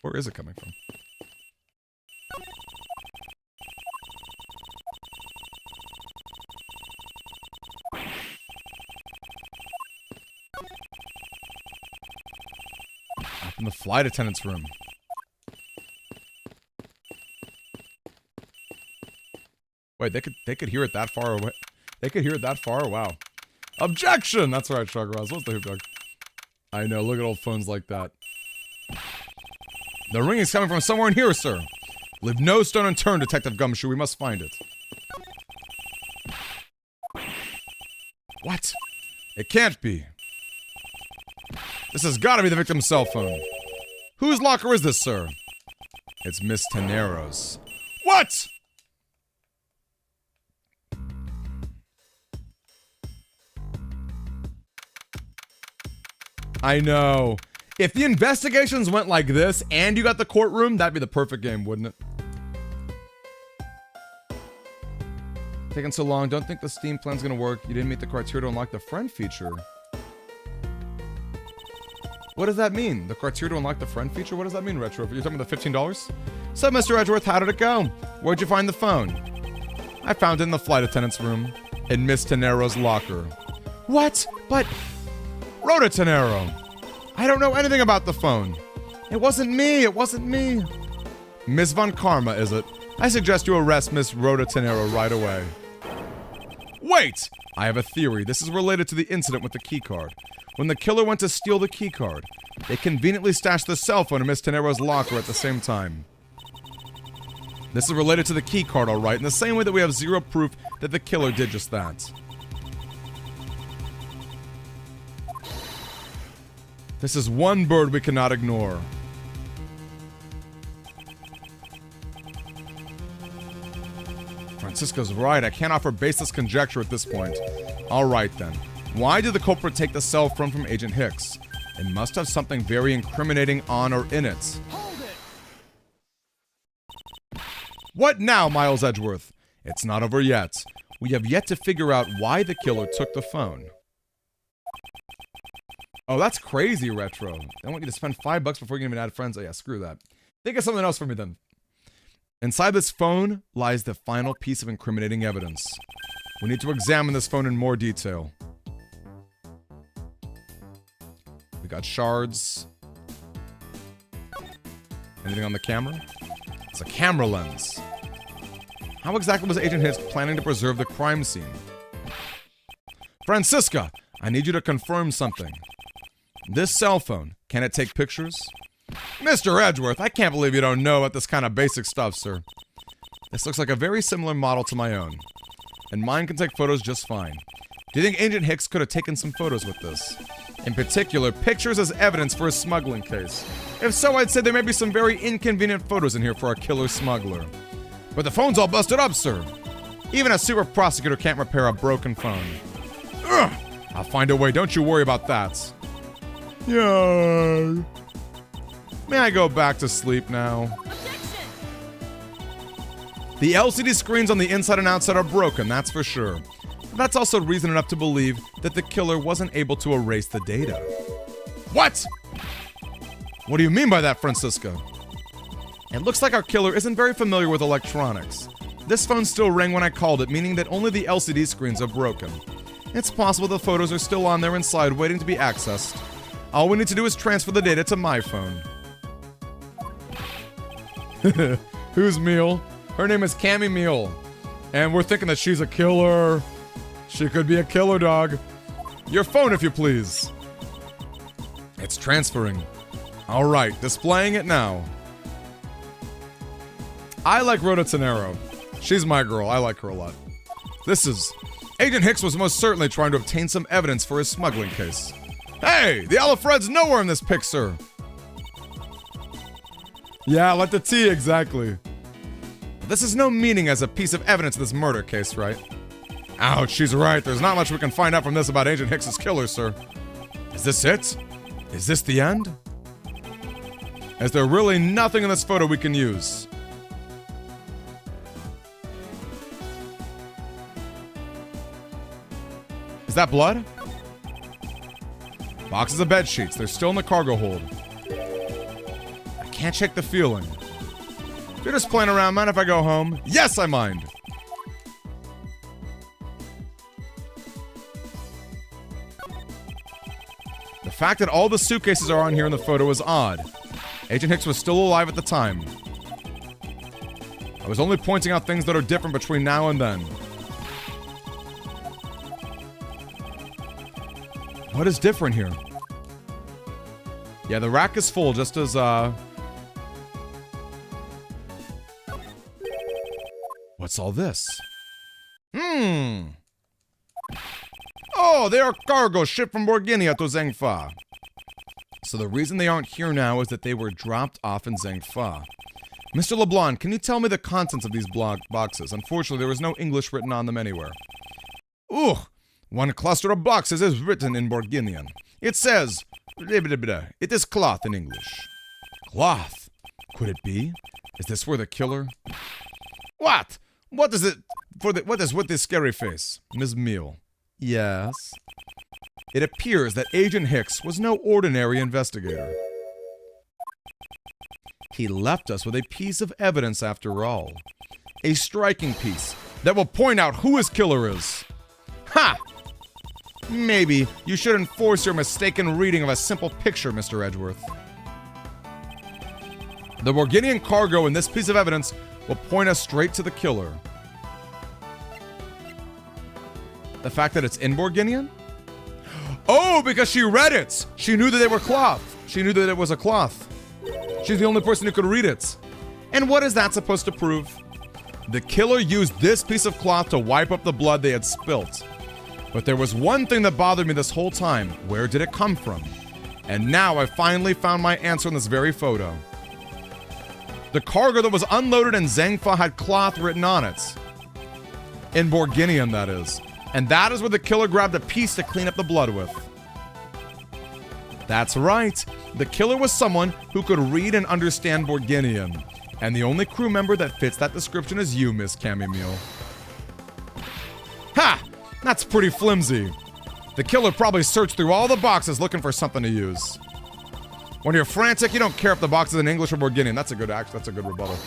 Where is it coming from? Up in the flight attendant's room. Wait, they could hear it that far away. They could hear it that far? Wow. Objection! That's right, Sugarhouse. What's the hoop dog? I know, look at old phones like that. The ring is coming from somewhere in here, sir. Leave no stone unturned, Detective Gumshoe. We must find it. What? It can't be. This has got to be the victim's cell phone. Whose locker is this, sir? It's Miss Tenero's. What? I know. If the investigations went like this and you got the courtroom, that'd be the perfect game, wouldn't it? Taking so long, don't think the Steam plan's gonna work. You didn't meet the criteria to unlock the friend feature. What does that mean? The criteria to unlock the friend feature? What does that mean, Retro? You're talking about the $15? So, Mr. Edgeworth, how did it go? Where'd you find the phone? I found it in the flight attendant's room. In Miss Tenero's locker. What? But... Rhoda Tenero! I don't know anything about the phone. It wasn't me, it wasn't me. Miss Von Karma, is it? I suggest you arrest Miss Rhoda Tenero right away. Wait! I have a theory. This is related to the incident with the keycard. When the killer went to steal the keycard, they conveniently stashed the cell phone in Miss Tenero's locker at the same time. This is related to the keycard, alright, in the same way that we have zero proof that the killer did just that. This is one bird we cannot ignore. Francisco's right. I can't offer baseless conjecture at this point. Alright then. Why did the culprit take the cell phone from Agent Hicks? It must have something very incriminating on or in it. Hold it! What now, Miles Edgeworth? It's not over yet. We have yet to figure out why the killer took the phone. Oh, that's crazy, Retro. I want you to spend $5 before you can even add friends. Oh yeah, screw that. Think of something else for me then. Inside this phone lies the final piece of incriminating evidence. We need to examine this phone in more detail. We got shards. Anything on the camera? It's a camera lens. How exactly was Agent Hicks planning to preserve the crime scene? Francisca, I need you to confirm something. This cell phone, can it take pictures? Mr. Edgeworth, I can't believe you don't know about this kind of basic stuff, sir. This looks like a very similar model to my own. And mine can take photos just fine. Do you think Agent Hicks could have taken some photos with this? In particular, pictures as evidence for a smuggling case. If so, I'd say there may be some very inconvenient photos in here for a killer smuggler. But the phone's all busted up, sir. Even a super prosecutor can't repair a broken phone. Ugh! I'll find a way, don't you worry about that. Yay. May I go back to sleep now? Objection! The LCD screens on the inside and outside are broken, that's for sure. But that's also reason enough to believe that the killer wasn't able to erase the data. What? What do you mean by that, Francisco? It looks like our killer isn't very familiar with electronics. This phone still rang when I called it, meaning that only the LCD screens are broken. It's possible the photos are still on there inside waiting to be accessed. All we need to do is transfer the data to my phone. Who's Meal? Her name is Cammy Meal. And we're thinking that she's a killer. She could be a killer, dog. Your phone, if you please. It's transferring. Alright, displaying it now. I like Rhoda Tenero. She's my girl. I like her a lot. This is... Agent Hicks was most certainly trying to obtain some evidence for his smuggling case. Hey, the Alfred's nowhere in this picture. Yeah, like the T, exactly. This has no meaning as a piece of evidence in this murder case, right? Ouch, she's right. There's not much we can find out from this about Agent Hicks's killer, sir. Is this it? Is this the end? Is there really nothing in this photo we can use? Is that blood? Boxes of bed sheets. They're still in the cargo hold. I can't shake the feeling. You're just playing around, mind if I go home? Yes, I mind. The fact that all the suitcases are on here in the photo is odd. Agent Hicks was still alive at the time. I was only pointing out things that are different between now and then. What is different here? Yeah, the rack is full just as, What's all this? Oh, they are cargo shipped from Borginia to Zhengfa. So the reason they aren't here now is that they were dropped off in Zhengfa. Mr. LeBlanc, can you tell me the contents of these boxes? Unfortunately, there was no English written on them anywhere. Ooh, one cluster of boxes is written in Borginian. It says, it is cloth in English. Cloth? Could it be? Is this where the killer... What? What is it what is with this scary face? Ms. Meal. Yes? It appears that Agent Hicks was no ordinary investigator. He left us with a piece of evidence after all. A striking piece that will point out who his killer is. Ha! Maybe you should enforce your mistaken reading of a simple picture, Mr. Edgeworth. The Borginian cargo in this piece of evidence will point us straight to the killer. The fact that it's in Borginian? Oh, because she read it! She knew that they were cloth. She knew that it was a cloth. She's the only person who could read it. And what is that supposed to prove? The killer used this piece of cloth to wipe up the blood they had spilt. But there was one thing that bothered me this whole time. Where did it come from? And now I finally found my answer in this very photo. The cargo that was unloaded in Zhengfa had cloth written on it. In Borginian, that is. And that is where the killer grabbed a piece to clean up the blood with. That's right. The killer was someone who could read and understand Borginian. And the only crew member that fits that description is you, Miss Camille. Ha! That's pretty flimsy. The killer probably searched through all the boxes looking for something to use. When you're frantic, you don't care if the box is in English or Borginian. That's a good rebuttal.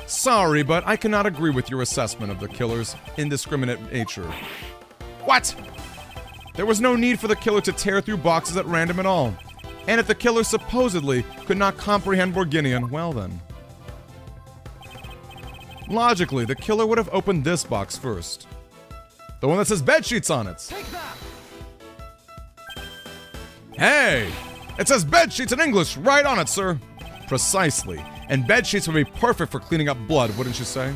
Sorry, but I cannot agree with your assessment of the killer's indiscriminate nature. What? There was no need for the killer to tear through boxes at random at all. And if the killer supposedly could not comprehend Borginian, well then. Logically, the killer would have opened this box first. The one that says bedsheets on it. Hey! It says bedsheets in English right on it, sir. Precisely. And bedsheets would be perfect for cleaning up blood, wouldn't you say?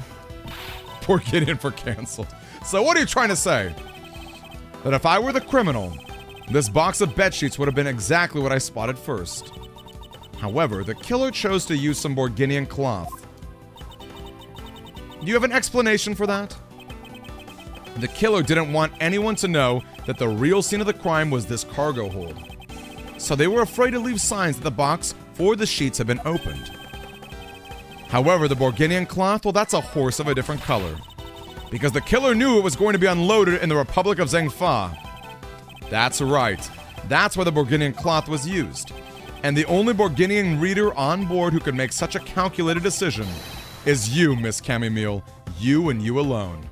Poor Gideon for canceled. So what are you trying to say? That if I were the criminal, this box of bedsheets would have been exactly what I spotted first. However, the killer chose to use some Borginian cloth. Do you have an explanation for that? The killer didn't want anyone to know that the real scene of the crime was this cargo hold. So they were afraid to leave signs that the box or the sheets had been opened. However, the Borginian cloth, well, that's a horse of a different color. Because the killer knew it was going to be unloaded in the Republic of Zhengfa. That's right. That's why the Borginian cloth was used. And the only Borginian reader on board who could make such a calculated decision is you, Miss Camille. You and you alone.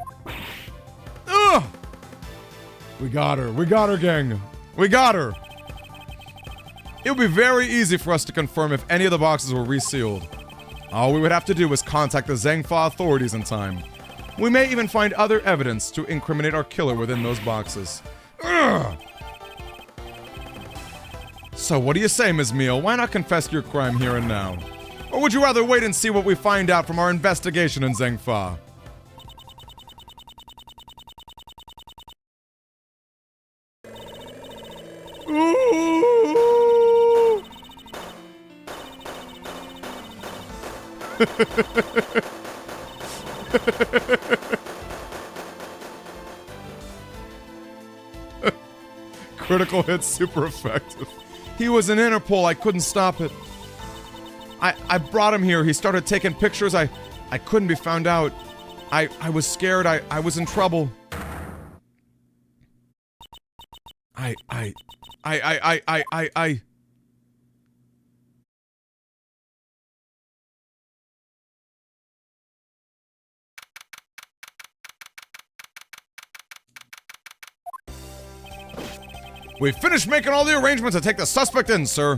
Ugh! We got her. We got her, gang. We got her. It would be very easy for us to confirm if any of the boxes were resealed. All we would have to do is contact the Zhengfa authorities in time. We may even find other evidence to incriminate our killer within those boxes. Ugh! So what do you say, Ms. Meal? Why not confess your crime here and now? Or would you rather wait and see what we find out from our investigation in Zhengfa? Critical hit, super effective. He was in Interpol, I couldn't stop it. I brought him here, he started taking pictures, I couldn't be found out. I was scared, I was in trouble. I. We finished making all the arrangements to take the suspect in, sir.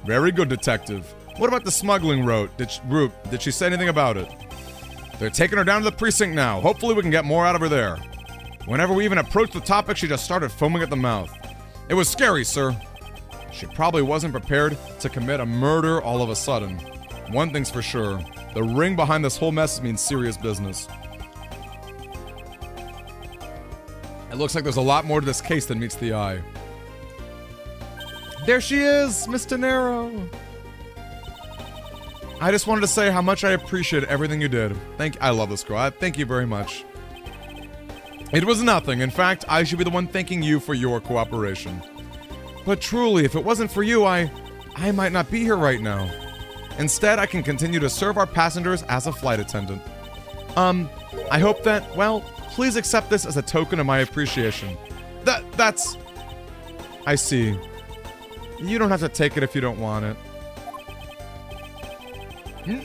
Very good, detective. What about the smuggling route? Did she say anything about it? They're taking her down to the precinct now. Hopefully we can get more out of her there. Whenever we even approached the topic, she just started foaming at the mouth. It was scary, sir. She probably wasn't prepared to commit a murder all of a sudden. One thing's for sure. The ring behind this whole mess means serious business. It looks like there's a lot more to this case than meets the eye. There she is, Miss Tenero. I just wanted to say how much I appreciate everything you did. I love this girl. Thank you very much. It was nothing. In fact, I should be the one thanking you for your cooperation. But truly, if it wasn't for you, I might not be here right now. Instead, I can continue to serve our passengers as a flight attendant. I hope that, well, please accept this as a token of my appreciation. That's... I see. You don't have to take it if you don't want it.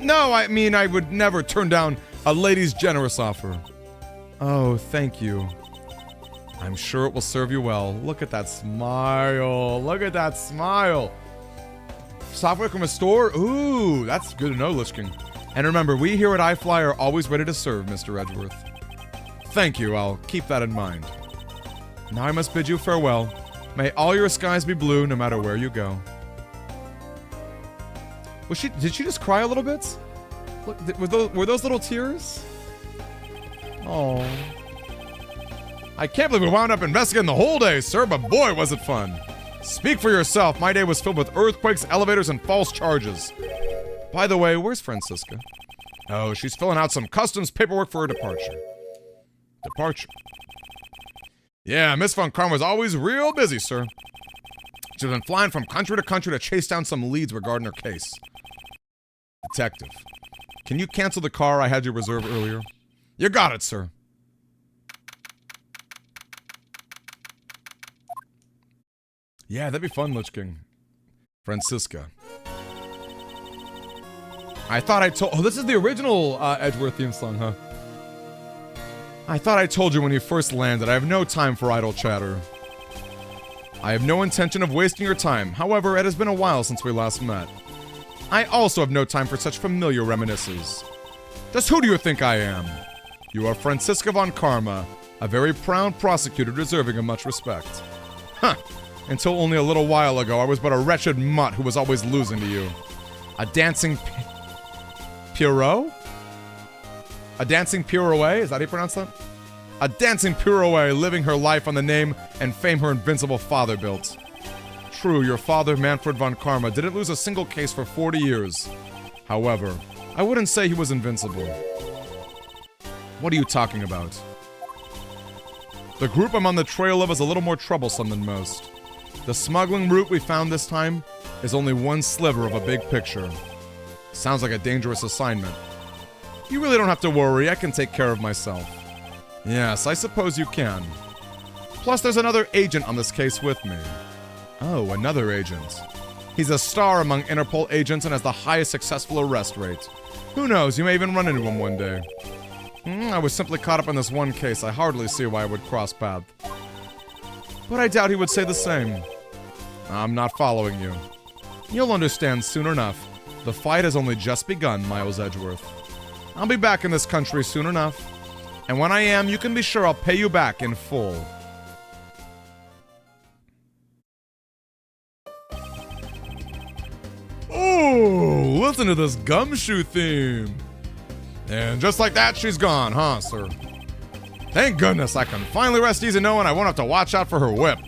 No, I mean, I would never turn down a lady's generous offer. Oh, thank you. I'm sure it will serve you well. Look at that smile. Look at that smile. Software can restore? Ooh, that's good to know, Lich King. And remember, we here at iFly are always ready to serve, Mr. Edgeworth. Thank you, I'll keep that in mind. Now I must bid you farewell. May all your skies be blue no matter where you go. Did she just cry a little bit? Look, were those little tears? Oh. I can't believe we wound up investigating the whole day, sir, but boy, was it fun. Speak for yourself. My day was filled with earthquakes, elevators, and false charges. By the way, where's Francisca? Oh, she's filling out some customs paperwork for her departure. Yeah, Miss Von Karma was always real busy, sir. She's been flying from country to country to chase down some leads regarding her case. Detective, can you cancel the car I had you reserve earlier? You got it, sir. Yeah, that'd be fun, Lich King. Francisca. I thought I told... Oh, this is the original Edgeworth theme song, huh? I thought I told you when you first landed, I have no time for idle chatter. I have no intention of wasting your time. However, it has been a while since we last met. I also have no time for such familiar reminiscences. Just who do you think I am? You are Francisca Von Karma, a very proud prosecutor deserving of much respect. Huh. Until only a little while ago, I was but a wretched mutt who was always losing to you. A dancing Pierrot? A dancing pirouette? Is that how you pronounce that? A dancing pirouette, living her life on the name and fame her invincible father built. True, your father, Manfred von Karma, didn't lose a single case for 40 years. However, I wouldn't say he was invincible. What are you talking about? The group I'm on the trail of is a little more troublesome than most. The smuggling route we found this time is only one sliver of a big picture. Sounds like a dangerous assignment. You really don't have to worry, I can take care of myself. Yes, I suppose you can. Plus, there's another agent on this case with me. Oh, another agent. He's a star among Interpol agents and has the highest successful arrest rate. Who knows, you may even run into him one day. I was simply caught up in this one case, I hardly see why I would cross paths. But I doubt he would say the same. I'm not following you. You'll understand soon enough. The fight has only just begun, Miles Edgeworth. I'll be back in this country soon enough. And when I am, you can be sure I'll pay you back in full. Oh, listen to this gumshoe theme. And just like that, she's gone, huh, sir? Thank goodness I can finally rest easy knowing I won't have to watch out for her whip.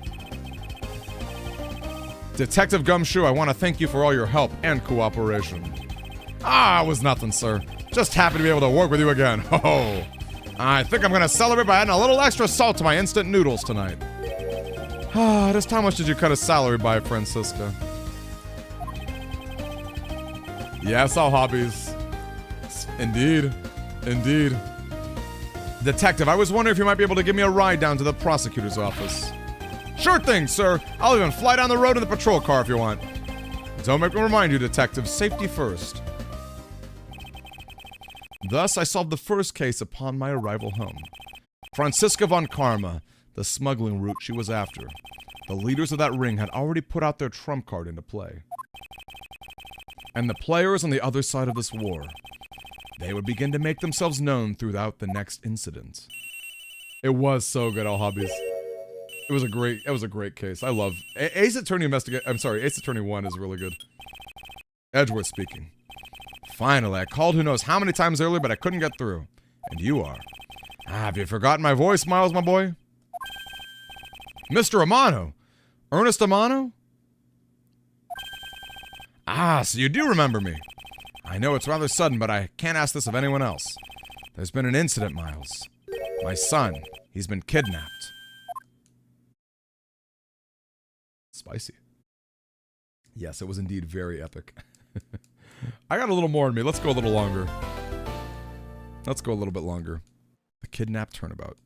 Detective Gumshoe, I want to thank you for all your help and cooperation. Ah, it was nothing, sir. Just happy to be able to work with you again. Oh, I think I'm gonna celebrate by adding a little extra salt to my instant noodles tonight. Ah, just how much did you cut his salary by, Francisca? Yes, all hobbies. Indeed. Indeed. Detective, I was wondering if you might be able to give me a ride down to the prosecutor's office. Sure thing, sir. I'll even fly down the road in the patrol car if you want. Don't make me remind you, Detective. Safety first. Thus, I solved the first case upon my arrival home. Francisca von Karma, the smuggling route she was after. The leaders of that ring had already put out their trump card into play. And the players on the other side of this war, they would begin to make themselves known throughout the next incident. It was so good, all hobbies. It was a great case. I love Ace Attorney Ace Attorney 1 is really good. Edgeworth speaking. Finally, I called who knows how many times earlier, but I couldn't get through. And you are. Ah, have you forgotten my voice, Miles, my boy? Mr. Amano? Ernest Amano? Ah, so you do remember me. I know it's rather sudden, but I can't ask this of anyone else. There's been an incident, Miles. My son, he's been kidnapped. Spicy. Yes, it was indeed very epic. I got a little more in me. Let's go a little longer. Let's go a little bit longer. The kidnapped turnabout.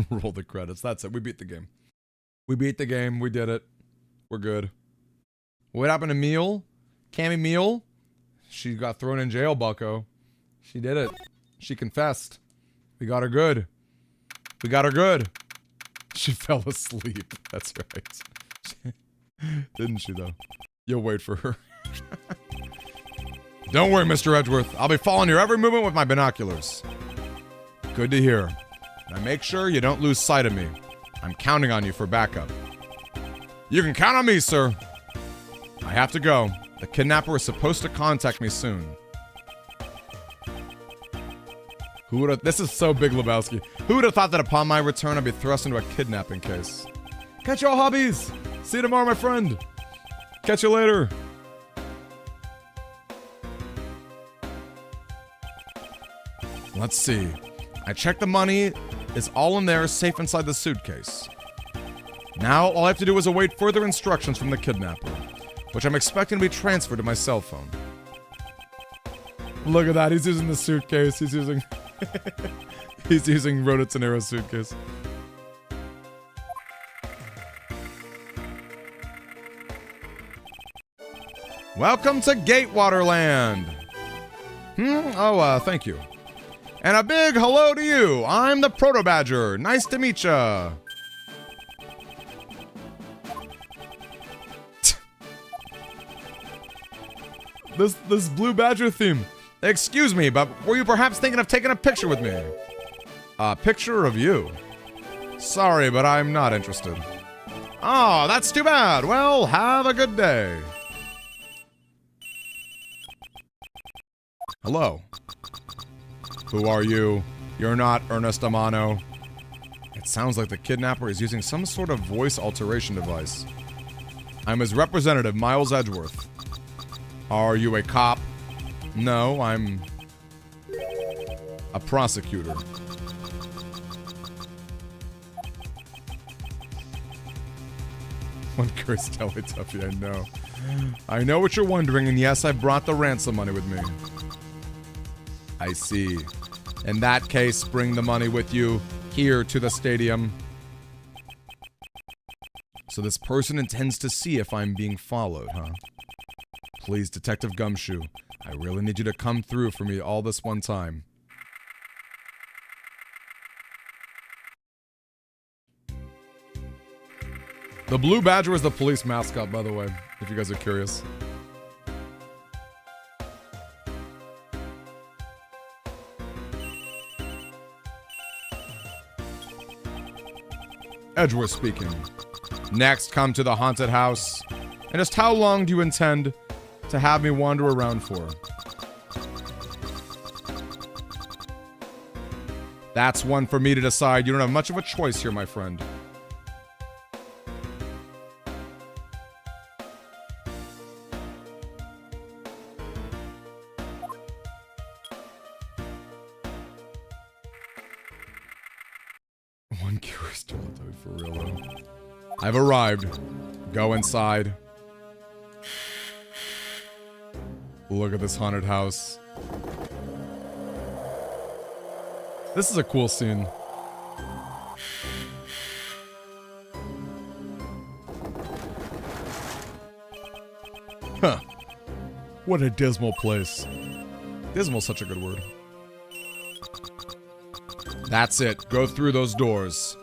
Roll the credits. That's it. We beat the game. We beat the game. We did it. We're good. What happened to Meal? Cammy Meal? She got thrown in jail, bucko. She did it. She confessed. We got her good. We got her good. She fell asleep. That's right. Didn't she, though? You'll wait for her. Don't worry, Mr. Edgeworth. I'll be following your every movement with my binoculars. Good to hear. Now make sure you don't lose sight of me. I'm counting on you for backup. You can count on me, sir. I have to go. The kidnapper is supposed to contact me soon. Who would have... This is so Big Lebowski. Who would have thought that upon my return I'd be thrust into a kidnapping case? Catch y'all, hobbies! See you tomorrow, my friend! Catch you later! Let's see. I checked the money is all in there, safe inside the suitcase. Now, all I have to do is await further instructions from the kidnapper, which I'm expecting to be transferred to my cell phone. Look at that, he's using the suitcase, he's using... he's using Rototenero's suitcase. Welcome to Gatewaterland! Thank you. And a big hello to you! I'm the Proto Badger! Nice to meet ya! This Blue Badger theme. Excuse me, but were you perhaps thinking of taking a picture with me? A picture of you? Sorry, but I'm not interested. Oh, that's too bad. Well, have a good day. Hello. Who are you? You're not Ernest Amano. It sounds like the kidnapper is using some sort of voice alteration device. I'm his representative, Miles Edgeworth. Are you a cop? No, I'm a prosecutor. One curse Teletubby, I know. I know what you're wondering, and yes, I brought the ransom money with me. I see. In that case, bring the money with you here to the stadium. So this person intends to see if I'm being followed, huh? Please, Detective Gumshoe, I really need you to come through for me all this one time. The Blue Badger is the police mascot, by the way, if you guys are curious. Edgeworth speaking. Next, come to the haunted house. And just how long do you intend to have me wander around for? That's one for me to decide. You don't have much of a choice here, my friend. One curious Teletubby for real though. I've arrived. Go inside. Look at this haunted house. This is a cool scene. Huh. What a dismal place. Dismal's such a good word. That's it. Go through those doors.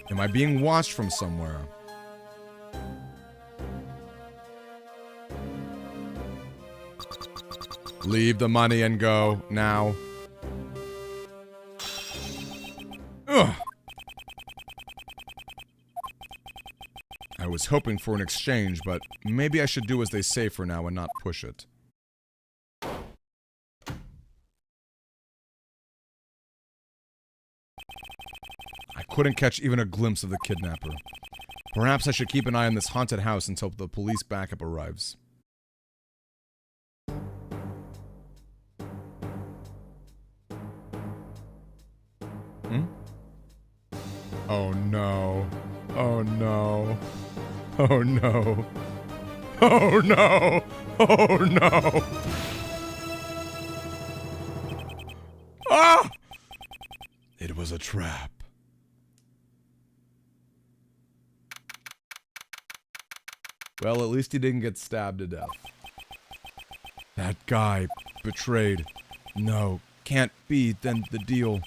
Am I being watched from somewhere? Leave the money and go now. Ugh. I was hoping for an exchange, but maybe I should do as they say for now and not push it. I couldn't catch even a glimpse of the kidnapper. Perhaps I should keep an eye on this haunted house until the police backup arrives. Hmm? Oh no. Oh no. Oh no. Oh no. Oh no. Ah! It was a trap. Well, at least he didn't get stabbed to death. That guy betrayed. No, can't be then the deal.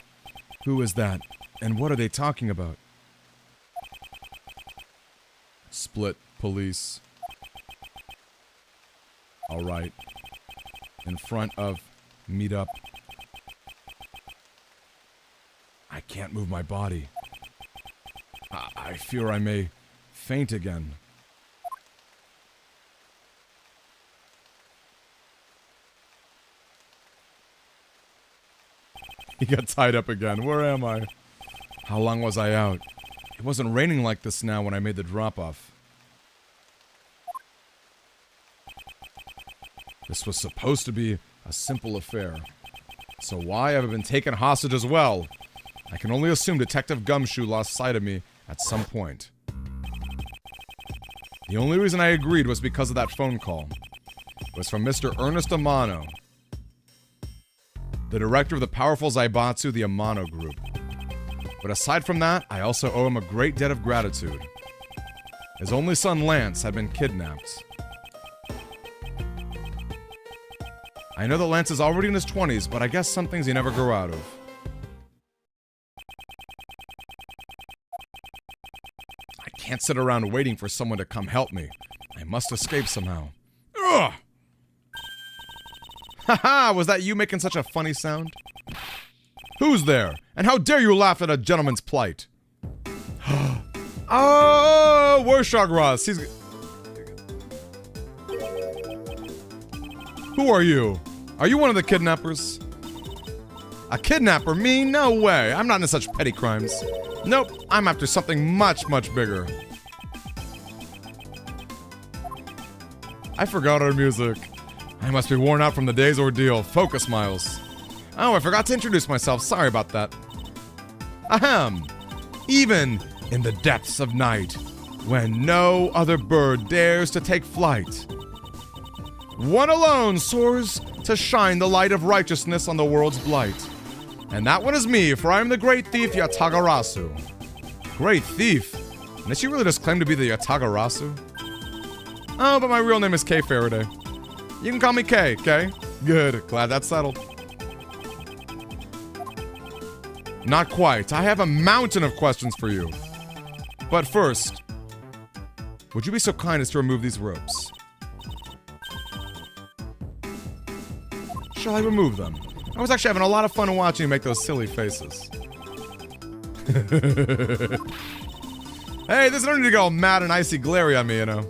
Who is that? And what are they talking about? Split police. Alright. In front of meetup. I can't move my body. I fear I may faint again. He got tied up again. Where am I? How long was I out? It wasn't raining like this now when I made the drop-off. This was supposed to be a simple affair. So why have I been taken hostage as well? I can only assume Detective Gumshoe lost sight of me at some point. The only reason I agreed was because of that phone call. It was from Mr. Ernest Amano, the director of the powerful Zaibatsu, the Amano Group. But aside from that, I also owe him a great debt of gratitude. His only son, Lance, had been kidnapped. I know that Lance is already in his 20s, but I guess some things he never grew out of. I can't sit around waiting for someone to come help me. I must escape somehow. Ugh! Haha, was that you making such a funny sound? Who's there? And how dare you laugh at a gentleman's plight? Oh, Warshog Ross. He's... Who are you? Are you one of the kidnappers? A kidnapper? Me? No way. I'm not into such petty crimes. Nope. I'm after something much, much bigger. I forgot our music. I must be worn out from the day's ordeal. Focus, Miles. Oh, I forgot to introduce myself. Sorry about that. Ahem. Even in the depths of night, when no other bird dares to take flight, one alone soars to shine the light of righteousness on the world's blight. And that one is me, for I am the great thief Yatagarasu. Great thief? Unless you really just claim to be the Yatagarasu? Oh, but my real name is Kay Faraday. You can call me Kay, okay? Good. Glad that's settled. Not quite. I have a mountain of questions for you. But first, would you be so kind as to remove these ropes? Shall I remove them? I was actually having a lot of fun watching you make those silly faces. Hey, there's no need to go all mad and icy glary on me, you know.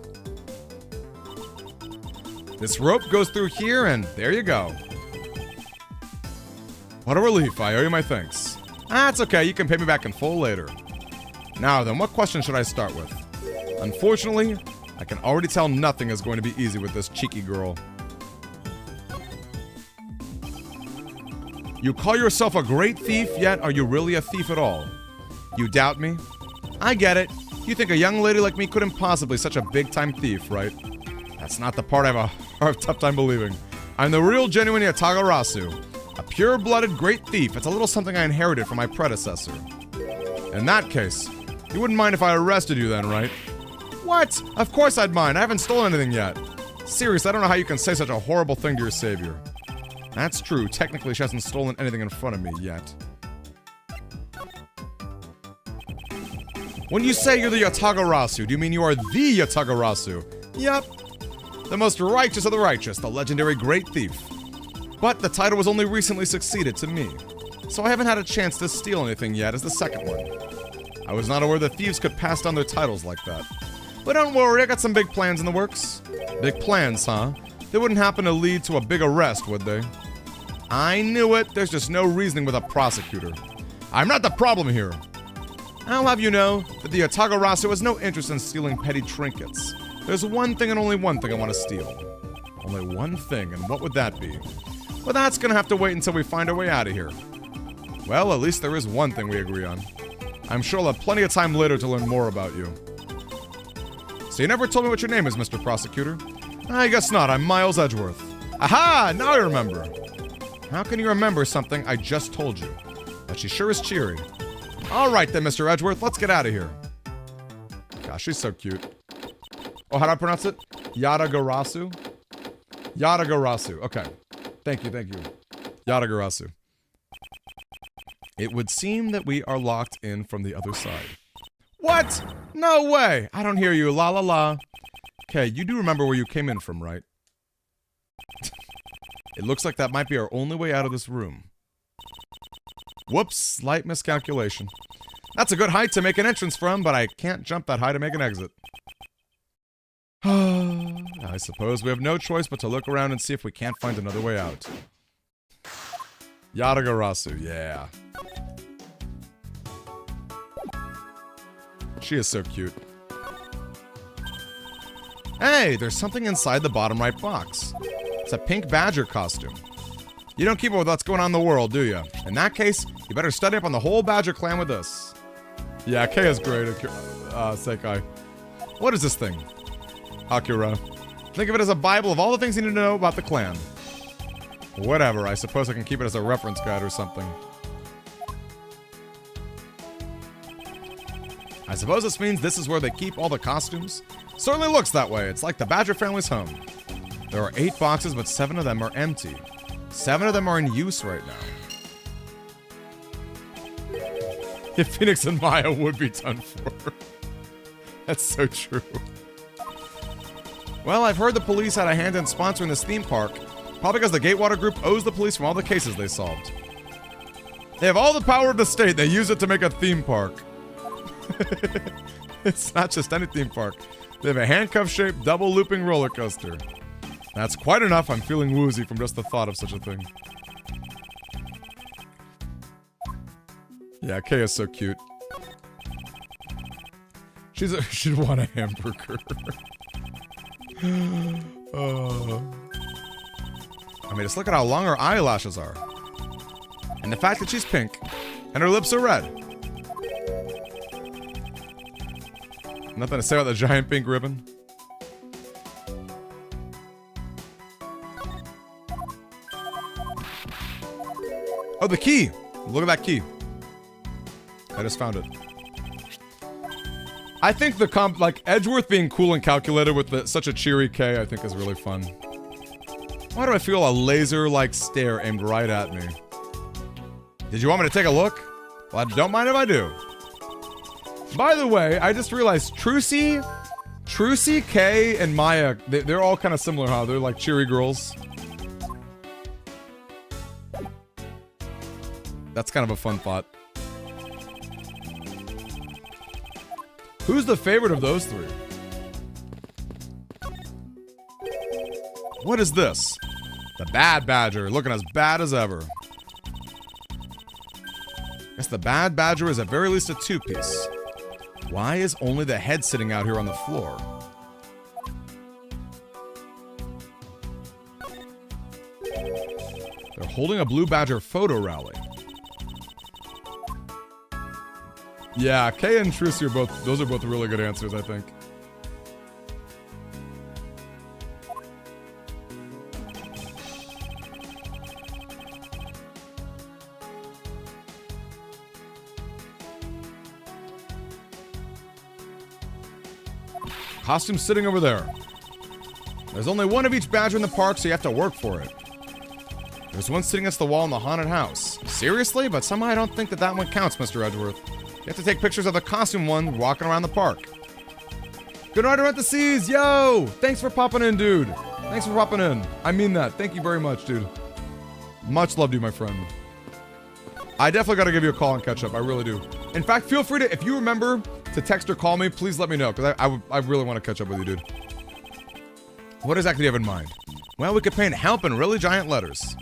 This rope goes through here, and there you go. What a relief. I owe you my thanks. Ah, it's okay. You can pay me back in full later. Now then, what question should I start with? Unfortunately, I can already tell nothing is going to be easy with this cheeky girl. You call yourself a great thief, yet are you really a thief at all? You doubt me? I get it. You think a young lady like me couldn't possibly be such a big-time thief, right? That's not the part I have a tough time believing. I'm the real genuine Yatagarasu. A pure-blooded great thief. It's a little something I inherited from my predecessor. In that case, you wouldn't mind if I arrested you then, right? What? Of course I'd mind. I haven't stolen anything yet. Seriously, I don't know how you can say such a horrible thing to your savior. That's true. Technically, she hasn't stolen anything in front of me yet. When you say you're the Yatagarasu, do you mean you are the Yatagarasu? Yep. The most righteous of the righteous, the legendary great thief. But the title was only recently succeeded to me, so I haven't had a chance to steal anything yet as the second one. I was not aware that thieves could pass down their titles like that. But don't worry, I got some big plans in the works. Big plans, huh? They wouldn't happen to lead to a big arrest, would they? I knew it. There's just no reasoning with a prosecutor. I'm not the problem here. I'll have you know that the Yatagarasu has no interest in stealing petty trinkets. There's one thing and only one thing I want to steal. Only one thing, and what would that be? Well, that's gonna have to wait until we find our way out of here. Well, at least there is one thing we agree on. I'm sure I'll have plenty of time later to learn more about you. So you never told me what your name is, Mr. Prosecutor? I guess not. I'm Miles Edgeworth. Aha! Now I remember. How can you remember something I just told you? But she sure is cheery. Alright then, Mr. Edgeworth, let's get out of here. Gosh, she's so cute. Oh, how do I pronounce it? Yatagarasu? Yatagarasu. Okay. Thank you, thank you. Yatagarasu. It would seem that we are locked in from the other side. What? No way! I don't hear you. La la la. Okay, you do remember where you came in from, right? It looks like that might be our only way out of this room. Whoops, slight miscalculation. That's a good height to make an entrance from, but I can't jump that high to make an exit. I suppose we have no choice but to look around and see if we can't find another way out. Yatagarasu, yeah. She is so cute. Hey, there's something inside the bottom right box. It's a pink badger costume. You don't keep up with what's going on in the world, do you? In that case, you better study up on the whole badger clan with us. Yeah, Kay is great. Sekai. What is this thing? Akira. Think of it as a Bible of all the things you need to know about the clan. Whatever, I suppose I can keep it as a reference guide or something. I suppose this means this is where they keep all the costumes? Certainly looks that way. It's like the Badger family's home. There are 8 boxes, but 7 of them are empty. 7 of them are in use right now. If Phoenix and Maya would be done for. That's so true. Well, I've heard the police had a hand in sponsoring this theme park, probably because the Gatewater Group owes the police from all the cases they solved. They have all the power of the state. They use it to make a theme park. It's not just any theme park. They have a handcuff-shaped, double-looping roller coaster. That's quite enough. I'm feeling woozy from just the thought of such a thing. Yeah, Kay is so cute. She'd want a hamburger. I mean, just look at how long her eyelashes are. And the fact that she's pink. And her lips are red. Nothing to say about the giant pink ribbon. Oh, the key! Look at that key. I just found it. I think the like Edgeworth being cool and calculated with such a cheery K, I think is really fun. Why do I feel a laser-like stare aimed right at me? Did you want me to take a look? Well, don't mind if I do. By the way, I just realized Trucy, Kay, and Maya, they're all kind of similar, huh? They're like cheery girls. That's kind of a fun thought. Who's the favorite of those 3? What is this? The Bad Badger, looking as bad as ever. Guess the Bad Badger is at very least a 2-piece. Why is only the head sitting out here on the floor? They're holding a Blue Badger photo rally. Yeah, Kay and Trucy are both, those are both really good answers, I think. Costume sitting over there. There's only one of each badger in the park, so you have to work for it. There's one sitting against the wall in the haunted house. Seriously? But somehow I don't think that that one counts, Mr. Edgeworth. You have to take pictures of the costume one walking around the park. Good Rider at the Seas, yo! Thanks for popping in, dude. Thanks for popping in. I mean that. Thank you very much, dude. Much love to you, my friend. I definitely gotta give you a call and catch up. I really do. In fact, feel free to, if you remember to text or call me, please let me know, because I really want to catch up with you, dude. What exactly do you have in mind? Well, we could paint help in really giant letters.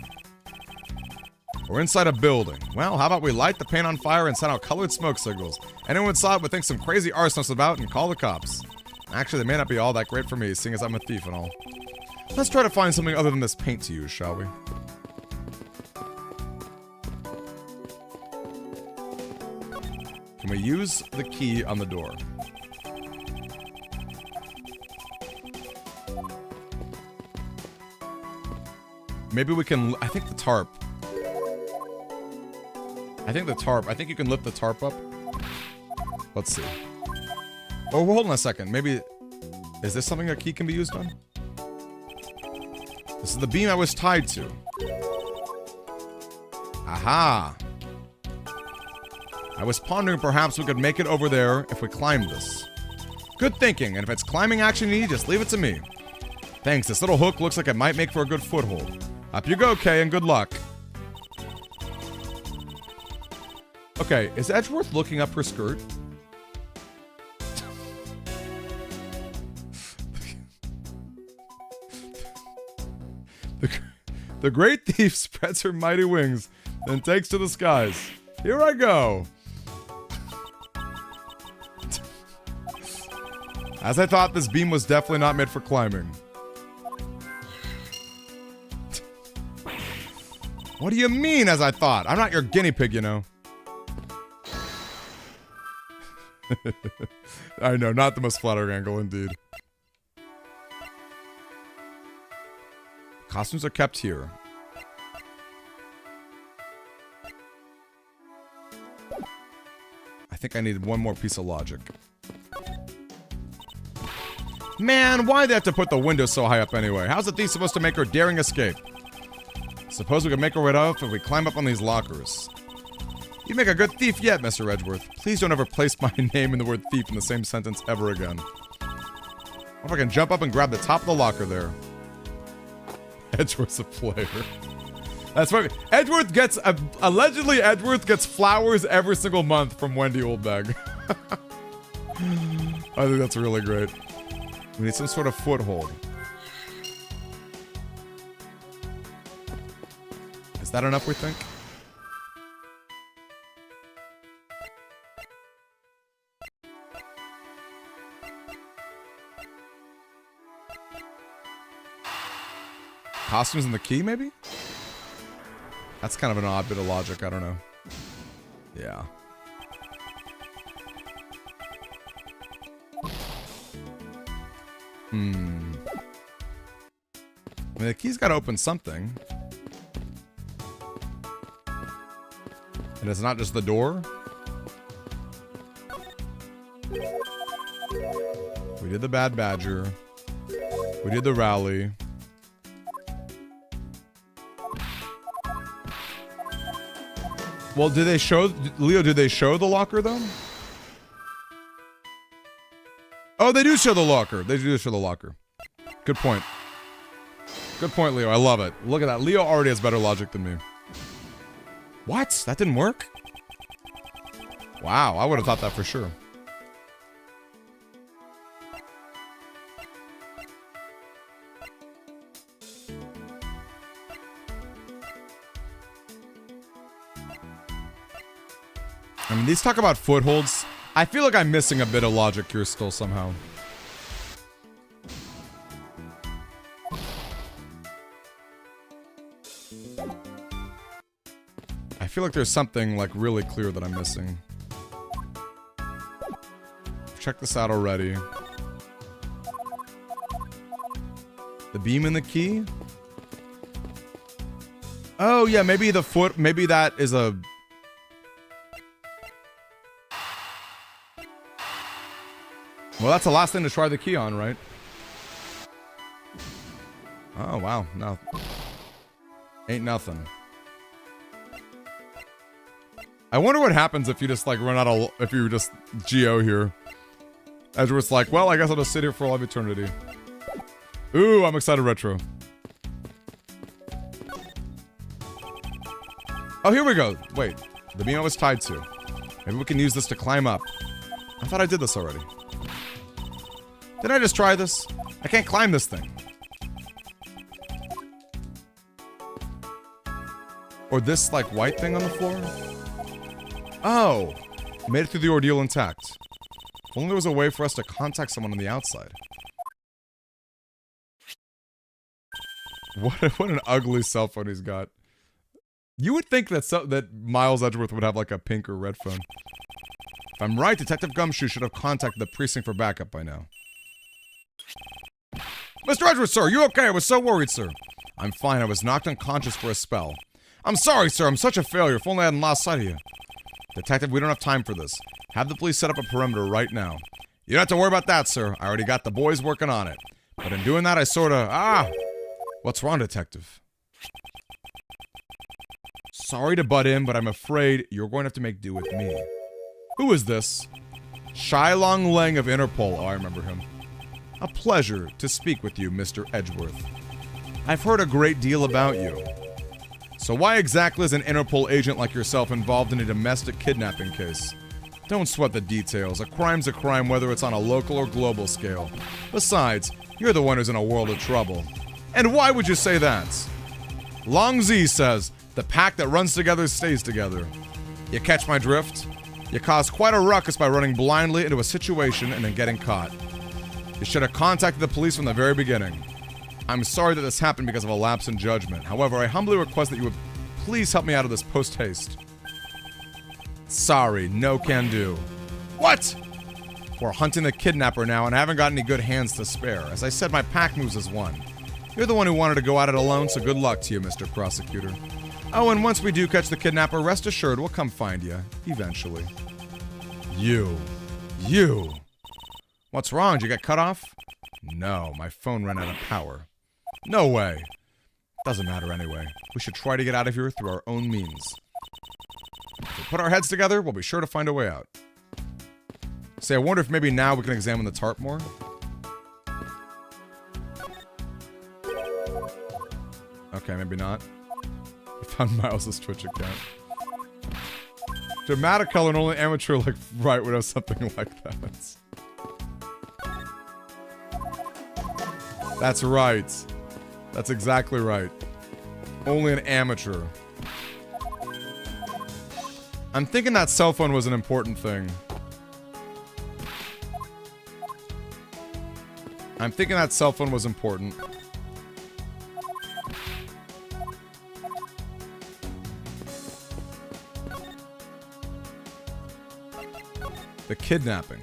We're inside a building. Well, how about we light the paint on fire and send out colored smoke signals? Anyone inside would think some crazy arsonist about and call the cops. Actually, they may not be all that great for me, seeing as I'm a thief and all. Let's try to find something other than this paint to use, shall we? Can we use the key on the door? Maybe we can, I think the tarp. I think you can lift the tarp up. Let's see. Oh, hold on a second. Maybe, is this something a key can be used on? This is the beam I was tied to. Aha. I was pondering perhaps we could make it over there if we climb this. Good thinking, and if it's climbing action you need, just leave it to me. Thanks, this little hook looks like it might make for a good foothold. Up you go, Kay, and good luck. Okay, is Edgeworth looking up her skirt? The great thief spreads her mighty wings, then takes to the skies. Here I go. As I thought, this beam was definitely not made for climbing. What do you mean, as I thought? I'm not your guinea pig, you know. I know, not the most flattering angle, indeed. Costumes are kept here. I think I need one more piece of logic. Man, why'd they have to put the window so high up anyway? How's the thief supposed to make her daring escape? Suppose we can make our way up if we climb up on these lockers. You make a good thief yet, Mr. Edgeworth. Please don't ever place my name and the word thief in the same sentence ever again. What if I can jump up and grab the top of the locker there? Edgeworth's a player. That's right. Edgeworth gets, allegedly Edgeworth gets flowers every single month from Wendy Oldbag. I think that's really great. We need some sort of foothold. Is that enough, we think? Costumes in the key, maybe? That's kind of an odd bit of logic, I don't know. Yeah. I mean, the key's gotta open something. And it's not just the door. We did the Bad Badger. We did the rally. Well, did they show... Leo, did they show the locker, though? Oh, they do show the locker. They do show the locker. Good point. Good point, Leo. I love it. Look at that. Leo already has better logic than me. What? That didn't work? Wow, I would have thought that for sure. I mean, these talk about footholds. I feel like I'm missing a bit of logic here still somehow. feel like there's something, like, really clear that I'm missing. Check this out already. The beam and the key? Oh, yeah, maybe the foot... Maybe that is a... Well, that's the last thing to try the key on, right? Oh, wow. No. Ain't nothing. I wonder what happens if you just, like, run out of... If you just Geo here. Edgeworth's like, well, I guess I'll just sit here for all of eternity. Ooh, I'm excited retro. Oh, here we go. Wait. The beam I was tied to. Maybe we can use this to climb up. I thought I did this already. Didn't I just try this? I can't climb this thing. Or this, like, white thing on the floor? Oh. Made it through the ordeal intact. If only there was a way for us to contact someone on the outside. What an ugly cell phone he's got. You would think that Miles Edgeworth would have like a pink or red phone. If I'm right, Detective Gumshoe should have contacted the precinct for backup by now. Mr. Edgeworth, sir, you okay? I was so worried, sir. I'm fine. I was knocked unconscious for a spell. I'm sorry, sir. I'm such a failure. If only I hadn't lost sight of you. Detective, we don't have time for this. Have the police set up a perimeter right now. You don't have to worry about that, sir. I already got the boys working on it. But in doing that, I sorta... What's wrong, Detective? Sorry to butt in, but I'm afraid you're going to have to make do with me. Who is this? Shylong Leng of Interpol. Oh, I remember him. A pleasure to speak with you, Mr. Edgeworth. I've heard a great deal about you. So why exactly is an Interpol agent like yourself involved in a domestic kidnapping case? Don't sweat the details. A crime's a crime whether it's on a local or global scale. Besides, you're the one who's in a world of trouble. And why would you say that? Long Z says, the pack that runs together stays together. You catch my drift? You caused quite a ruckus by running blindly into a situation and then getting caught. You should have contacted the police from the very beginning. I'm sorry that this happened because of a lapse in judgment. However, I humbly request that you would please help me out of this post-haste. Sorry, no can do. What? We're hunting the kidnapper now and I haven't got any good hands to spare. As I said, my pack moves as one. You're the one who wanted to go at it alone, so good luck to you, Mr. Prosecutor. Oh, and once we do catch the kidnapper, rest assured we'll come find you. Eventually. You. What's wrong? Did you get cut off? No, my phone ran out of power. No way. Doesn't matter anyway. We should try to get out of here through our own means. If we put our heads together, we'll be sure to find a way out. Say, I wonder if maybe now we can examine the tarp more? Okay, maybe not. We found Miles' Twitch account. Dramatic color and only amateur like Wright would have something like that. That's right. That's exactly right. Only an amateur. I'm thinking that cell phone was an important thing. I'm thinking that cell phone was important. The kidnapping.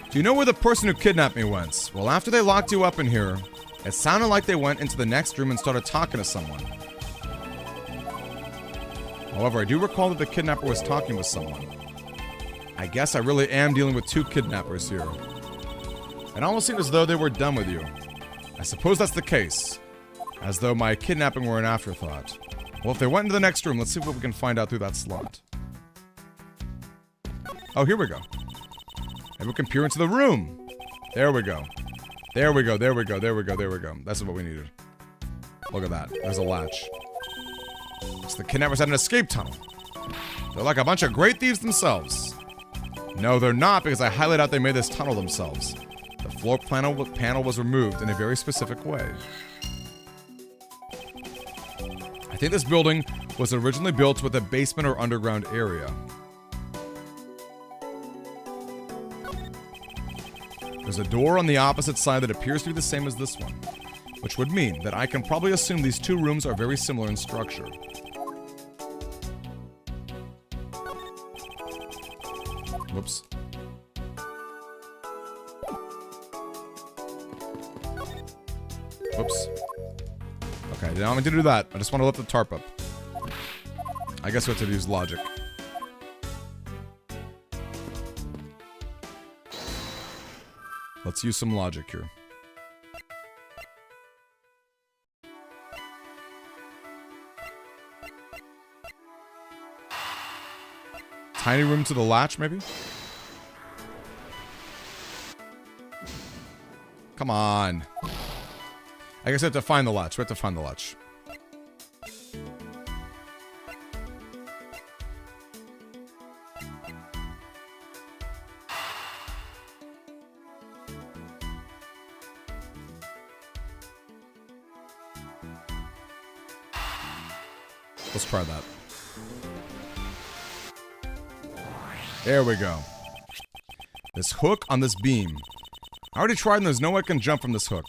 Do you know where the person who kidnapped me went? Well, after they locked you up in here, it sounded like they went into the next room and started talking to someone. However, I do recall that the kidnapper was talking with someone. I guess I really am dealing with two kidnappers here. It almost seemed as though they were done with you. I suppose that's the case. As though my kidnapping were an afterthought. Well, if they went into the next room, let's see what we can find out through that slot. Oh, here we go. Maybe we can peer into the room. There we go. There we go, there we go, there we go, there we go. That's what we needed. Look at that. There's a latch. So the kidnappers had an escape tunnel. They're like a bunch of great thieves themselves. No, they're not, because I highlighted out they made this tunnel themselves. The floor panel was removed in a very specific way. I think this building was originally built with a basement or underground area. There's a door on the opposite side that appears to be the same as this one, which would mean that I can probably assume these two rooms are very similar in structure. Whoops. Whoops. Okay, now I'm going to do that. I just want to lift the tarp up. I guess we have to use logic. Let's use some logic here. Tiny room to the latch, maybe? Come on. I guess we have to find the latch. We have to find the latch. Let's try that. There we go. This hook on this beam. I already tried and there's no way I can jump from this hook.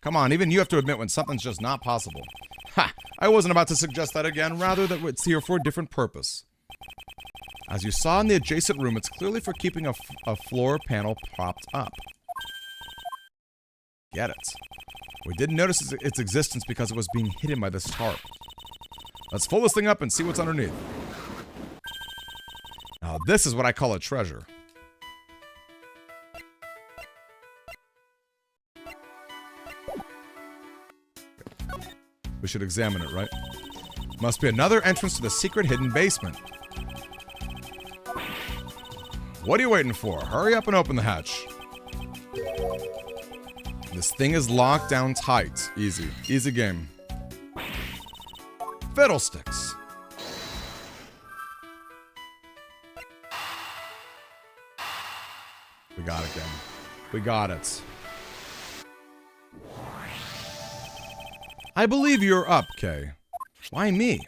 Come on, even you have to admit when something's just not possible. Ha! I wasn't about to suggest that again, rather that it's here for a different purpose. As you saw in the adjacent room, it's clearly for keeping a floor panel propped up. Get it. We didn't notice its existence because it was being hidden by this tarp. Let's pull this thing up and see what's underneath. Now this is what I call a treasure. We should examine it, right? Must be another entrance to the secret hidden basement. What are you waiting for? Hurry up and open the hatch. This thing is locked down tight. Easy. Easy game. Fiddlesticks. We got it, game. We got it. I believe you're up, Kay. Why me?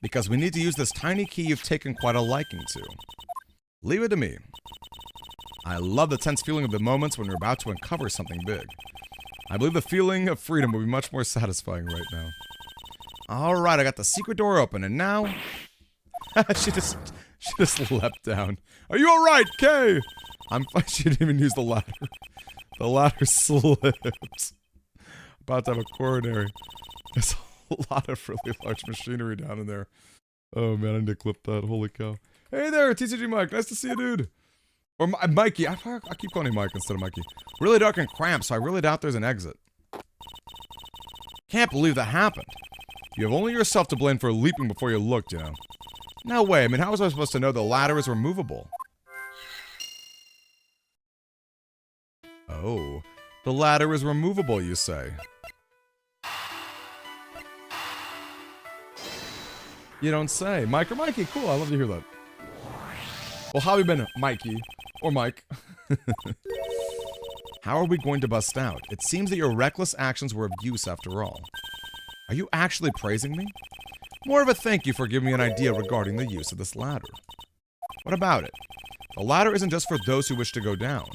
Because we need to use this tiny key you've taken quite a liking to. Leave it to me. I love the tense feeling of the moments when you're about to uncover something big. I believe the feeling of freedom will be much more satisfying right now. Alright, I got the secret door open, and now... she just leapt down. Are you alright, Kay? I'm fine. She didn't even use the ladder. The ladder slipped. About to have a coronary. There's a lot of really large machinery down in there. Oh man, I need to clip that. Holy cow. Hey there, TCG Mike. Nice to see you, dude. Or Mikey. I keep calling him Mike instead of Mikey. Really dark and cramped, so I really doubt there's an exit. Can't believe that happened. You have only yourself to blame for leaping before you looked, you know. No way. I mean, how was I supposed to know the ladder is removable? Oh. The ladder is removable, you say. You don't say. Mike or Mikey? Cool, I love to hear that. Well, how have you been, Mikey? Or Mike? How are we going to bust out? It seems that your reckless actions were of use after all. Are you actually praising me? More of a thank you for giving me an idea regarding the use of this ladder. What about it? The ladder isn't just for those who wish to go down.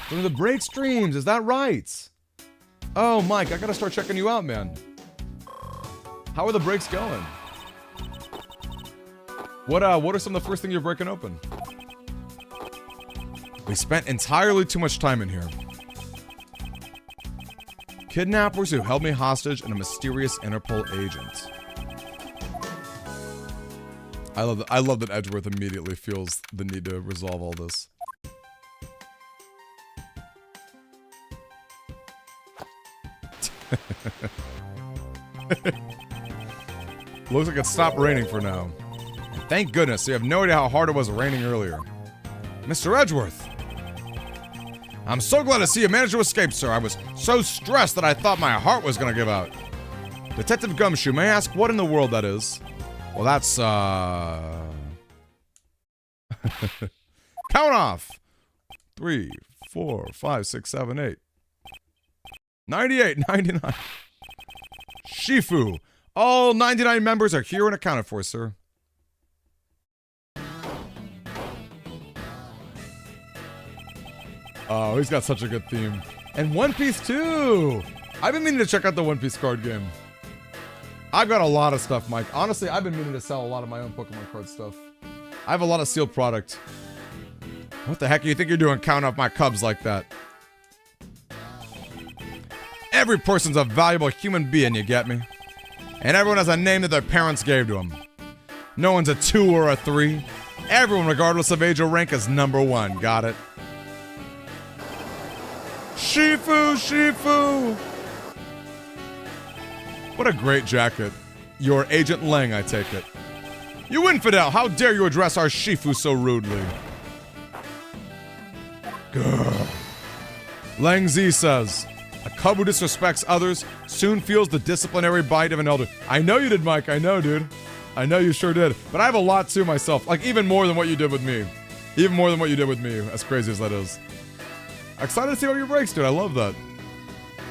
Through the break streams, is that right? Oh, Mike, I gotta start checking you out, man. How are the breaks going? What are some of the first things you're breaking open? We spent entirely too much time in here. Kidnappers who held me hostage and a mysterious Interpol agent. I love that Edgeworth immediately feels the need to resolve all this. Looks like it stopped raining for now. And thank goodness, you have no idea how hard it was raining earlier. Mr. Edgeworth! I'm so glad to see you managed to escape, sir. I was so stressed that I thought my heart was gonna give out. Detective Gumshoe, may I ask what in the world that is? Well, that's, Count off! 3, 4, 5, 6, 7, 8. 98, 99. Shifu. All 99 members are here and accounted for, sir. Oh, he's got such a good theme. And One Piece too! I've been meaning to check out the One Piece card game. I've got a lot of stuff, Mike. Honestly, I've been meaning to sell a lot of my own Pokemon card stuff. I have a lot of sealed product. What the heck do you think you're doing counting off my cubs like that? Every person's a valuable human being, you get me? And everyone has a name that their parents gave to them. No one's a 2 or a 3. Everyone, regardless of age or rank, is number 1. Got it? Shifu, Shifu! What a great jacket. You're Agent Lang, I take it. You infidel! How dare you address our Shifu so rudely? Grr. Lang Z says, a cub who disrespects others soon feels the disciplinary bite of an elder. I know you did, Mike. I know, dude. I know you sure did. But I have a lot too myself. Like, even more than what you did with me. Even more than what you did with me, as crazy as that is. Excited to see what your breaks, dude. I love that.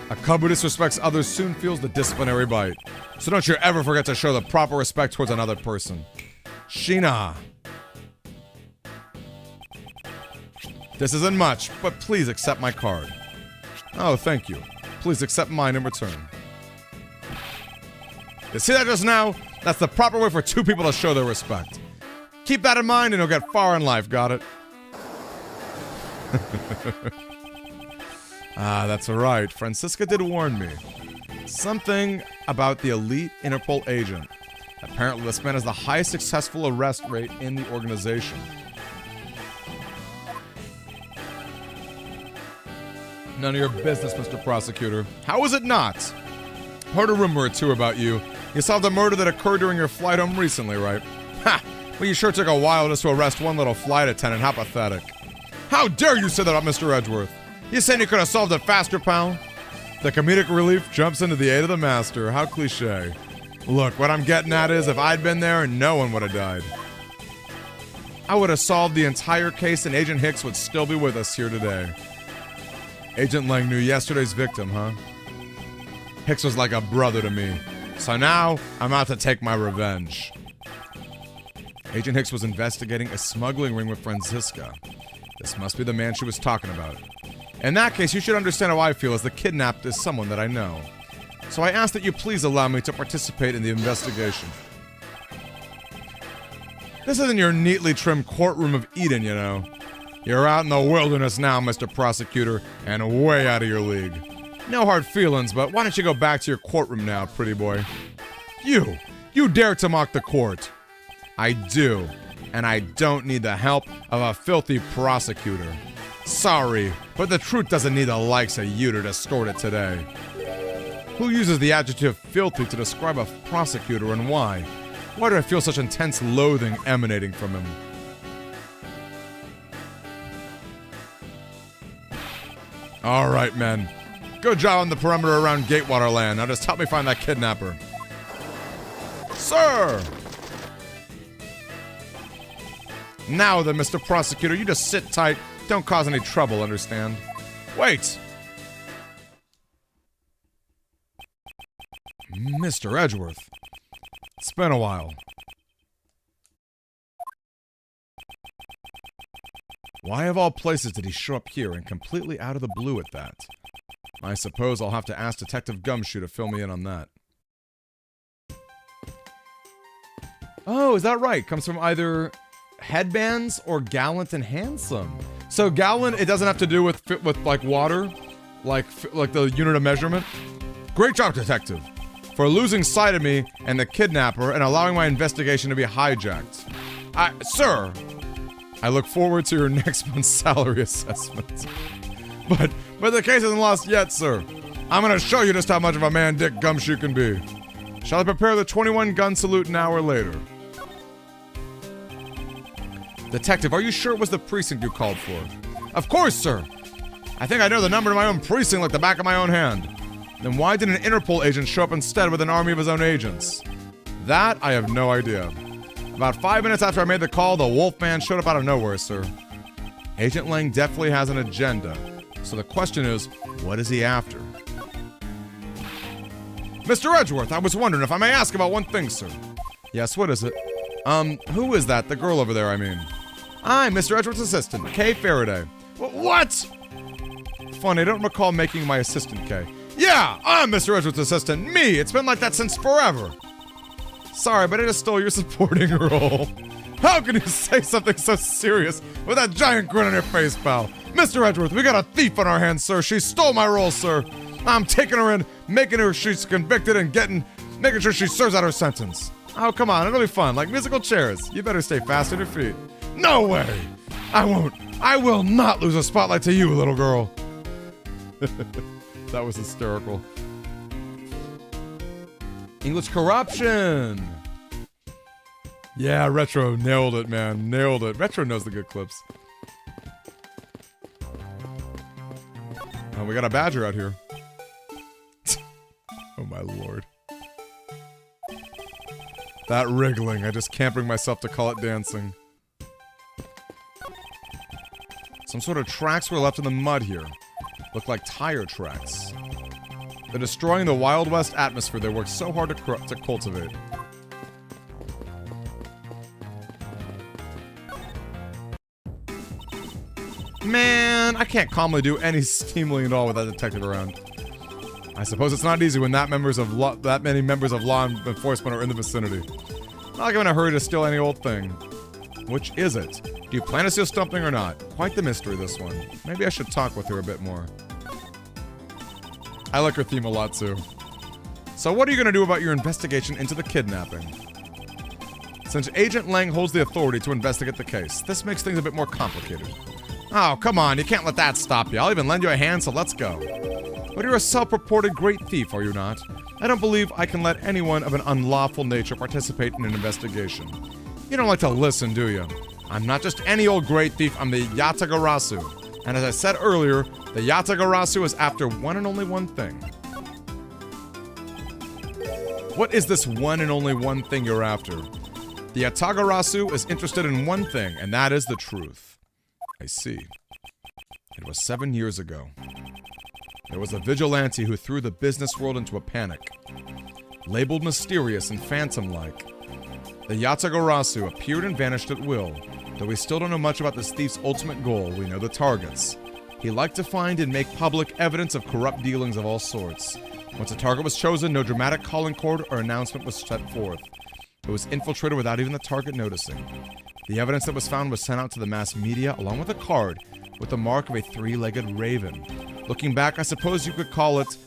A cub who disrespects others soon feels the disciplinary bite. So don't you ever forget to show the proper respect towards another person. Sheena. This isn't much, but please accept my card. Oh, thank you. Please accept mine in return. You see that just now? That's the proper way for 2 people to show their respect. Keep that in mind and you'll get far in life, got it? That's right. Francisca did warn me. Something about the elite Interpol agent. Apparently this man has the highest successful arrest rate in the organization. None of your business, Mr. Prosecutor. How is it not? Heard a rumor or two about you. You solved a murder that occurred during your flight home recently, right? Ha! Well, you sure took a while just to arrest one little flight attendant. How pathetic. How dare you say that about Mr. Edgeworth? You saying you could have solved it faster, pal? The comedic relief jumps into the aid of the master. How cliche. Look, what I'm getting at is if I'd been there, no one would have died. I would have solved the entire case and Agent Hicks would still be with us here today. Agent Lang knew yesterday's victim, huh? Hicks was like a brother to me. So now, I'm out to take my revenge. Agent Hicks was investigating a smuggling ring with Francisca. This must be the man she was talking about. In that case, you should understand how I feel as the kidnapped is someone that I know. So I ask that you please allow me to participate in the investigation. This isn't your neatly trimmed courtroom of Eden, you know. You're out in the wilderness now, Mr. Prosecutor, and way out of your league. No hard feelings, but why don't you go back to your courtroom now, pretty boy? You dare to mock the court. I do, and I don't need the help of a filthy prosecutor. Sorry, but the truth doesn't need the likes of you to distort it today. Who uses the adjective filthy to describe a prosecutor and why? Why do I feel such intense loathing emanating from him? Alright, men. Good job on the perimeter around Gatewater Land. Now just help me find that kidnapper. Sir! Now then, Mr. Prosecutor, you just sit tight. Don't cause any trouble, understand? Wait! Mr. Edgeworth. It's been a while. Why of all places did he show up here and completely out of the blue at that? I suppose I'll have to ask Detective Gumshoe to fill me in on that. Oh, is that right? Comes from either headbands or gallant and handsome. So gallant, it doesn't have to do with like water, like the unit of measurement. Great job, Detective, for losing sight of me and the kidnapper and allowing my investigation to be hijacked. Sir, I look forward to your next month's salary assessment. But the case isn't lost yet, sir. I'm gonna show you just how much of a man Dick Gumshoe can be. Shall I prepare the 21-gun salute an hour later? Detective, are you sure it was the precinct you called for? Of course, sir. I think I know the number to my own precinct like the back of my own hand. Then why did an Interpol agent show up instead with an army of his own agents? That I have no idea. About 5 minutes after I made the call, the Wolfman showed up out of nowhere, sir. Agent Lang definitely has an agenda. So the question is, what is he after? Mr. Edgeworth, I was wondering if I may ask about one thing, sir. Yes, what is it? Who is that? The girl over there, I mean. I'm Mr. Edgeworth's assistant, Kay Faraday. What? Funny, I don't recall making my assistant Kay. Yeah, I'm Mr. Edgeworth's assistant. Me! It's been like that since forever. Sorry, but I just stole your supporting role. How can you say something so serious with that giant grin on your face, pal? Mr. Edgeworth, we got a thief on our hands, sir. She stole my role, sir. I'm taking her in, making her she's convicted and making sure she serves out her sentence. Oh, come on, it'll be fun, like musical chairs. You better stay fast on your feet. No way! I won't. I will not lose a spotlight to you, little girl. That was hysterical. English corruption! Yeah, Retro nailed it, man. Nailed it. Retro knows the good clips. Oh, we got a badger out here. Oh my lord. That wriggling, I just can't bring myself to call it dancing. Some sort of tracks were left in the mud here. Look like tire tracks. They're destroying the Wild West atmosphere they worked so hard to cultivate. Man, I can't calmly do any steaming at all with that detective around. I suppose it's not easy when that many members of law enforcement are in the vicinity. Not like I'm in a hurry to steal any old thing. Which is it? Do you plan to steal something or not? Quite the mystery, this one. Maybe I should talk with her a bit more. I like her theme a lot, too. So what are you going to do about your investigation into the kidnapping? Since Agent Lang holds the authority to investigate the case, this makes things a bit more complicated. Oh, come on, you can't let that stop you. I'll even lend you a hand, so let's go. But you're a self-purported great thief, are you not? I don't believe I can let anyone of an unlawful nature participate in an investigation. You don't like to listen, do you? I'm not just any old great thief, I'm the Yatagarasu. And as I said earlier, the Yatagarasu is after one and only one thing. What is this one and only one thing you're after? The Yatagarasu is interested in one thing, and that is the truth. I see. It was 7 years ago. There was a vigilante who threw the business world into a panic. Labeled mysterious and phantom-like, the Yatagarasu appeared and vanished at will. Though we still don't know much about this thief's ultimate goal, we know the targets. He liked to find and make public evidence of corrupt dealings of all sorts. Once a target was chosen, no dramatic calling cord or announcement was set forth. It was infiltrated without even the target noticing. The evidence that was found was sent out to the mass media along with a card with the mark of a three-legged raven. Looking back, I suppose you could call it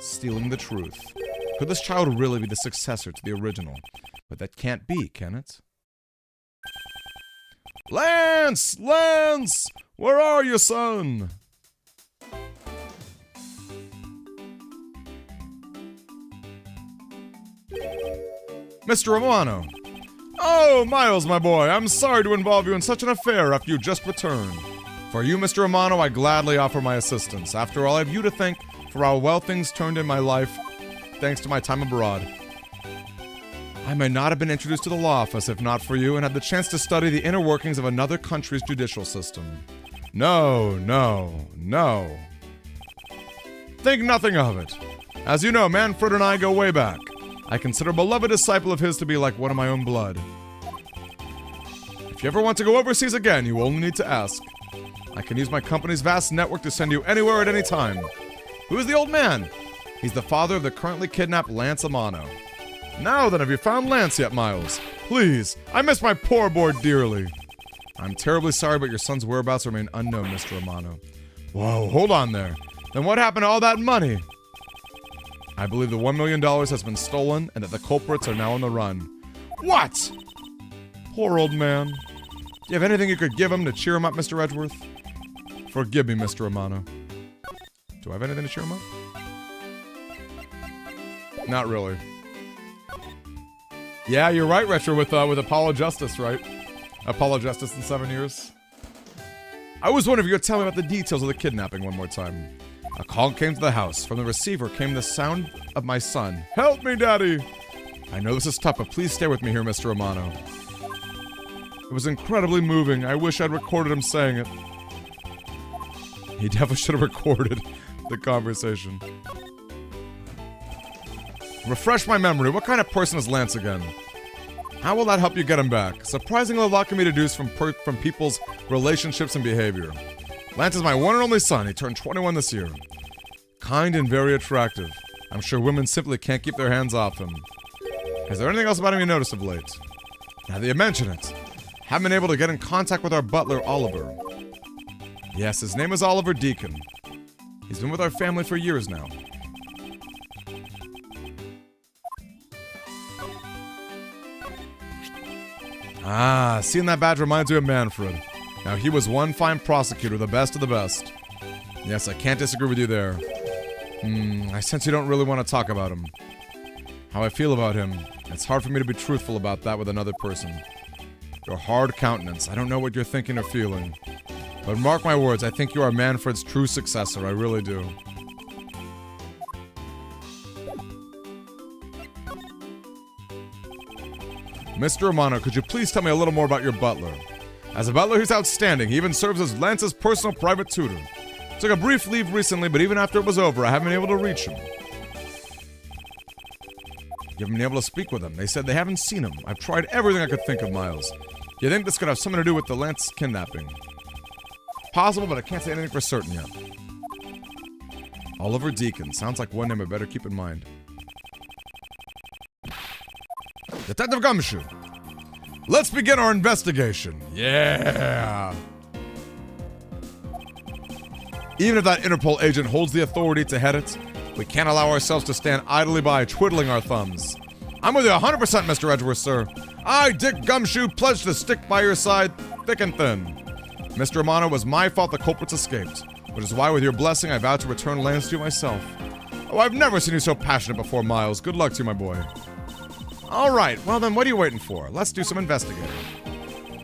stealing the truth. Could this child really be the successor to the original? But that can't be, can it? Lance! Lance! Where are you, son? Mr. Romano. Oh, Miles, my boy, I'm sorry to involve you in such an affair after you just returned. For you, Mr. Romano, I gladly offer my assistance. After all, I have you to thank for how well things turned in my life, thanks to my time abroad. I may not have been introduced to the law office if not for you, and had the chance to study the inner workings of another country's judicial system. No, no, no. Think nothing of it. As you know, Manfred and I go way back. I consider a beloved disciple of his to be like one of my own blood. If you ever want to go overseas again, you only need to ask. I can use my company's vast network to send you anywhere at any time. Who is the old man? He's the father of the currently kidnapped Lance Amano. Now then, have you found Lance yet, Miles? Please, I miss my poor boy dearly. I'm terribly sorry, but your son's whereabouts remain unknown, Mr. Amano. Whoa, hold on there. Then what happened to all that money? I believe the $1 million has been stolen and that the culprits are now on the run. What? Poor old man. Do you have anything you could give him to cheer him up, Mr. Edgeworth? Forgive me, Mr. Amano. Do I have anything to cheer him up? Not really. Yeah, you're right, Retro, with Apollo Justice, right? Apollo Justice in 7 years. I was wondering if you could tell me about the details of the kidnapping one more time. A call came to the house. From the receiver came the sound of my son. Help me, Daddy! I know this is tough, but please stay with me here, Mr. Amano. It was incredibly moving. I wish I'd recorded him saying it. He definitely should have recorded the conversation. Refresh my memory. What kind of person is Lance again? How will that help you get him back? Surprisingly, a lot can be deduced from people's relationships and behavior. Lance is my one and only son. He turned 21 this year. Kind and very attractive. I'm sure women simply can't keep their hands off him. Is there anything else about him you noticed of late? Now that you mention it, haven't been able to get in contact with our butler, Oliver. Yes, his name is Oliver Deacon. He's been with our family for years now. Ah, seeing that badge reminds me of Manfred. Now, he was one fine prosecutor, the best of the best. Yes, I can't disagree with you there. I sense you don't really want to talk about him. How I feel about him. It's hard for me to be truthful about that with another person. Your hard countenance. I don't know what you're thinking or feeling. But mark my words, I think you are Manfred's true successor. I really do. Mr. Romano, could you please tell me a little more about your butler? As a butler, he's outstanding. He even serves as Lance's personal private tutor. Took a brief leave recently, but even after it was over, I haven't been able to reach him. You haven't been able to speak with him. They said they haven't seen him. I've tried everything I could think of, Miles. You think this could have something to do with the Lance kidnapping? Possible, but I can't say anything for certain yet. Oliver Deacon. Sounds like one name I better keep in mind. Detective Gumshoe. Let's begin our investigation. Yeah! Even if that Interpol agent holds the authority to head it, we can't allow ourselves to stand idly by, twiddling our thumbs. I'm with you 100%, Mr. Edgeworth, sir. I, Dick Gumshoe, pledge to stick by your side, thick and thin. Mr. Romano, it was my fault the culprits escaped, which is why, with your blessing, I vow to return Lance to you myself. Oh, I've never seen you so passionate before, Miles. Good luck to you, my boy. All right, well then, what are you waiting for? Let's do some investigating.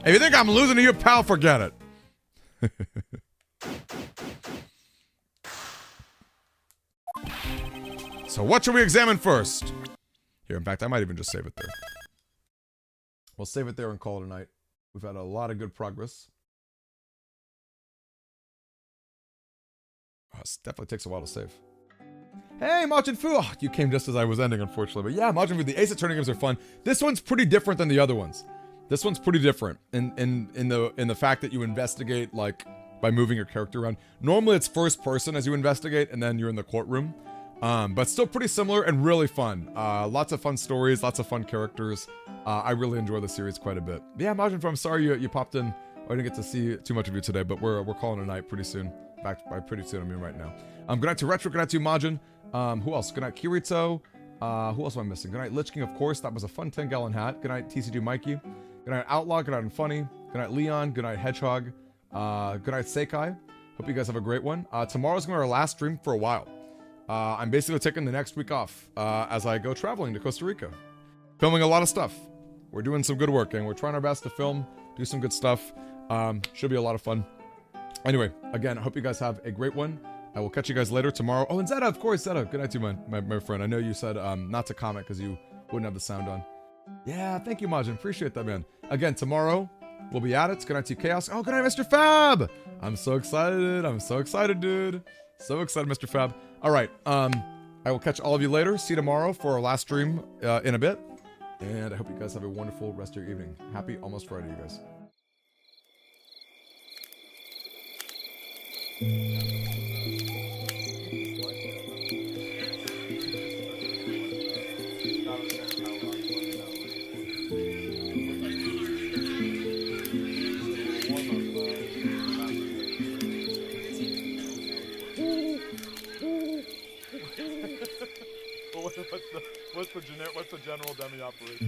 If you think I'm losing to you, pal, forget it. So what should we examine first? Here, in fact, I might even just save it there. We'll save it there and call it a night. We've had a lot of good progress. Oh, it definitely takes a while to save. Hey, Majin Fu! Oh, you came just as I was ending, unfortunately. But yeah, Majin Fu, the Ace Attorney games are fun. This one's pretty different than the other ones. This one's pretty different in the fact that you investigate, like, by moving your character around. Normally, it's first person as you investigate, and then you're in the courtroom. But still pretty similar and really fun. Lots of fun stories, lots of fun characters. I really enjoy the series quite a bit. But yeah, Majin Fu, I'm sorry you popped in. I didn't get to see too much of you today, but we're calling it a night pretty soon. In fact, by pretty soon, I mean right now. Good night to Retro, good night to Majin. Who else? Good night, Kirito. Who else am I missing? Good night, Lich King, of course. That was a fun 10-gallon hat. Good night, TCG Mikey. Good night, Outlaw. Good night, and Funny. Good night, Leon. Good night, Hedgehog. Good night, Seikai. Hope you guys have a great one. Tomorrow's going to be our last stream for a while. I'm basically taking the next week off as I go traveling to Costa Rica. Filming a lot of stuff. We're doing some good work, and we're trying our best to film, do some good stuff. Should be a lot of fun. Anyway, again, I hope you guys have a great one. I will catch you guys later tomorrow. Oh, and Zeta, of course, Zeta. Good night to you, my friend. I know you said not to comment because you wouldn't have the sound on. Yeah, thank you, Majin. Appreciate that, man. Again, tomorrow, we'll be at it. Good night to you, Chaos. Oh, good night, Mr. Fab. I'm so excited. I'm so excited, dude. So excited, Mr. Fab. All right. I will catch all of you later. See you tomorrow for our last stream in a bit. And I hope you guys have a wonderful rest of your evening. Happy almost Friday, you guys. What's the general dummy operation?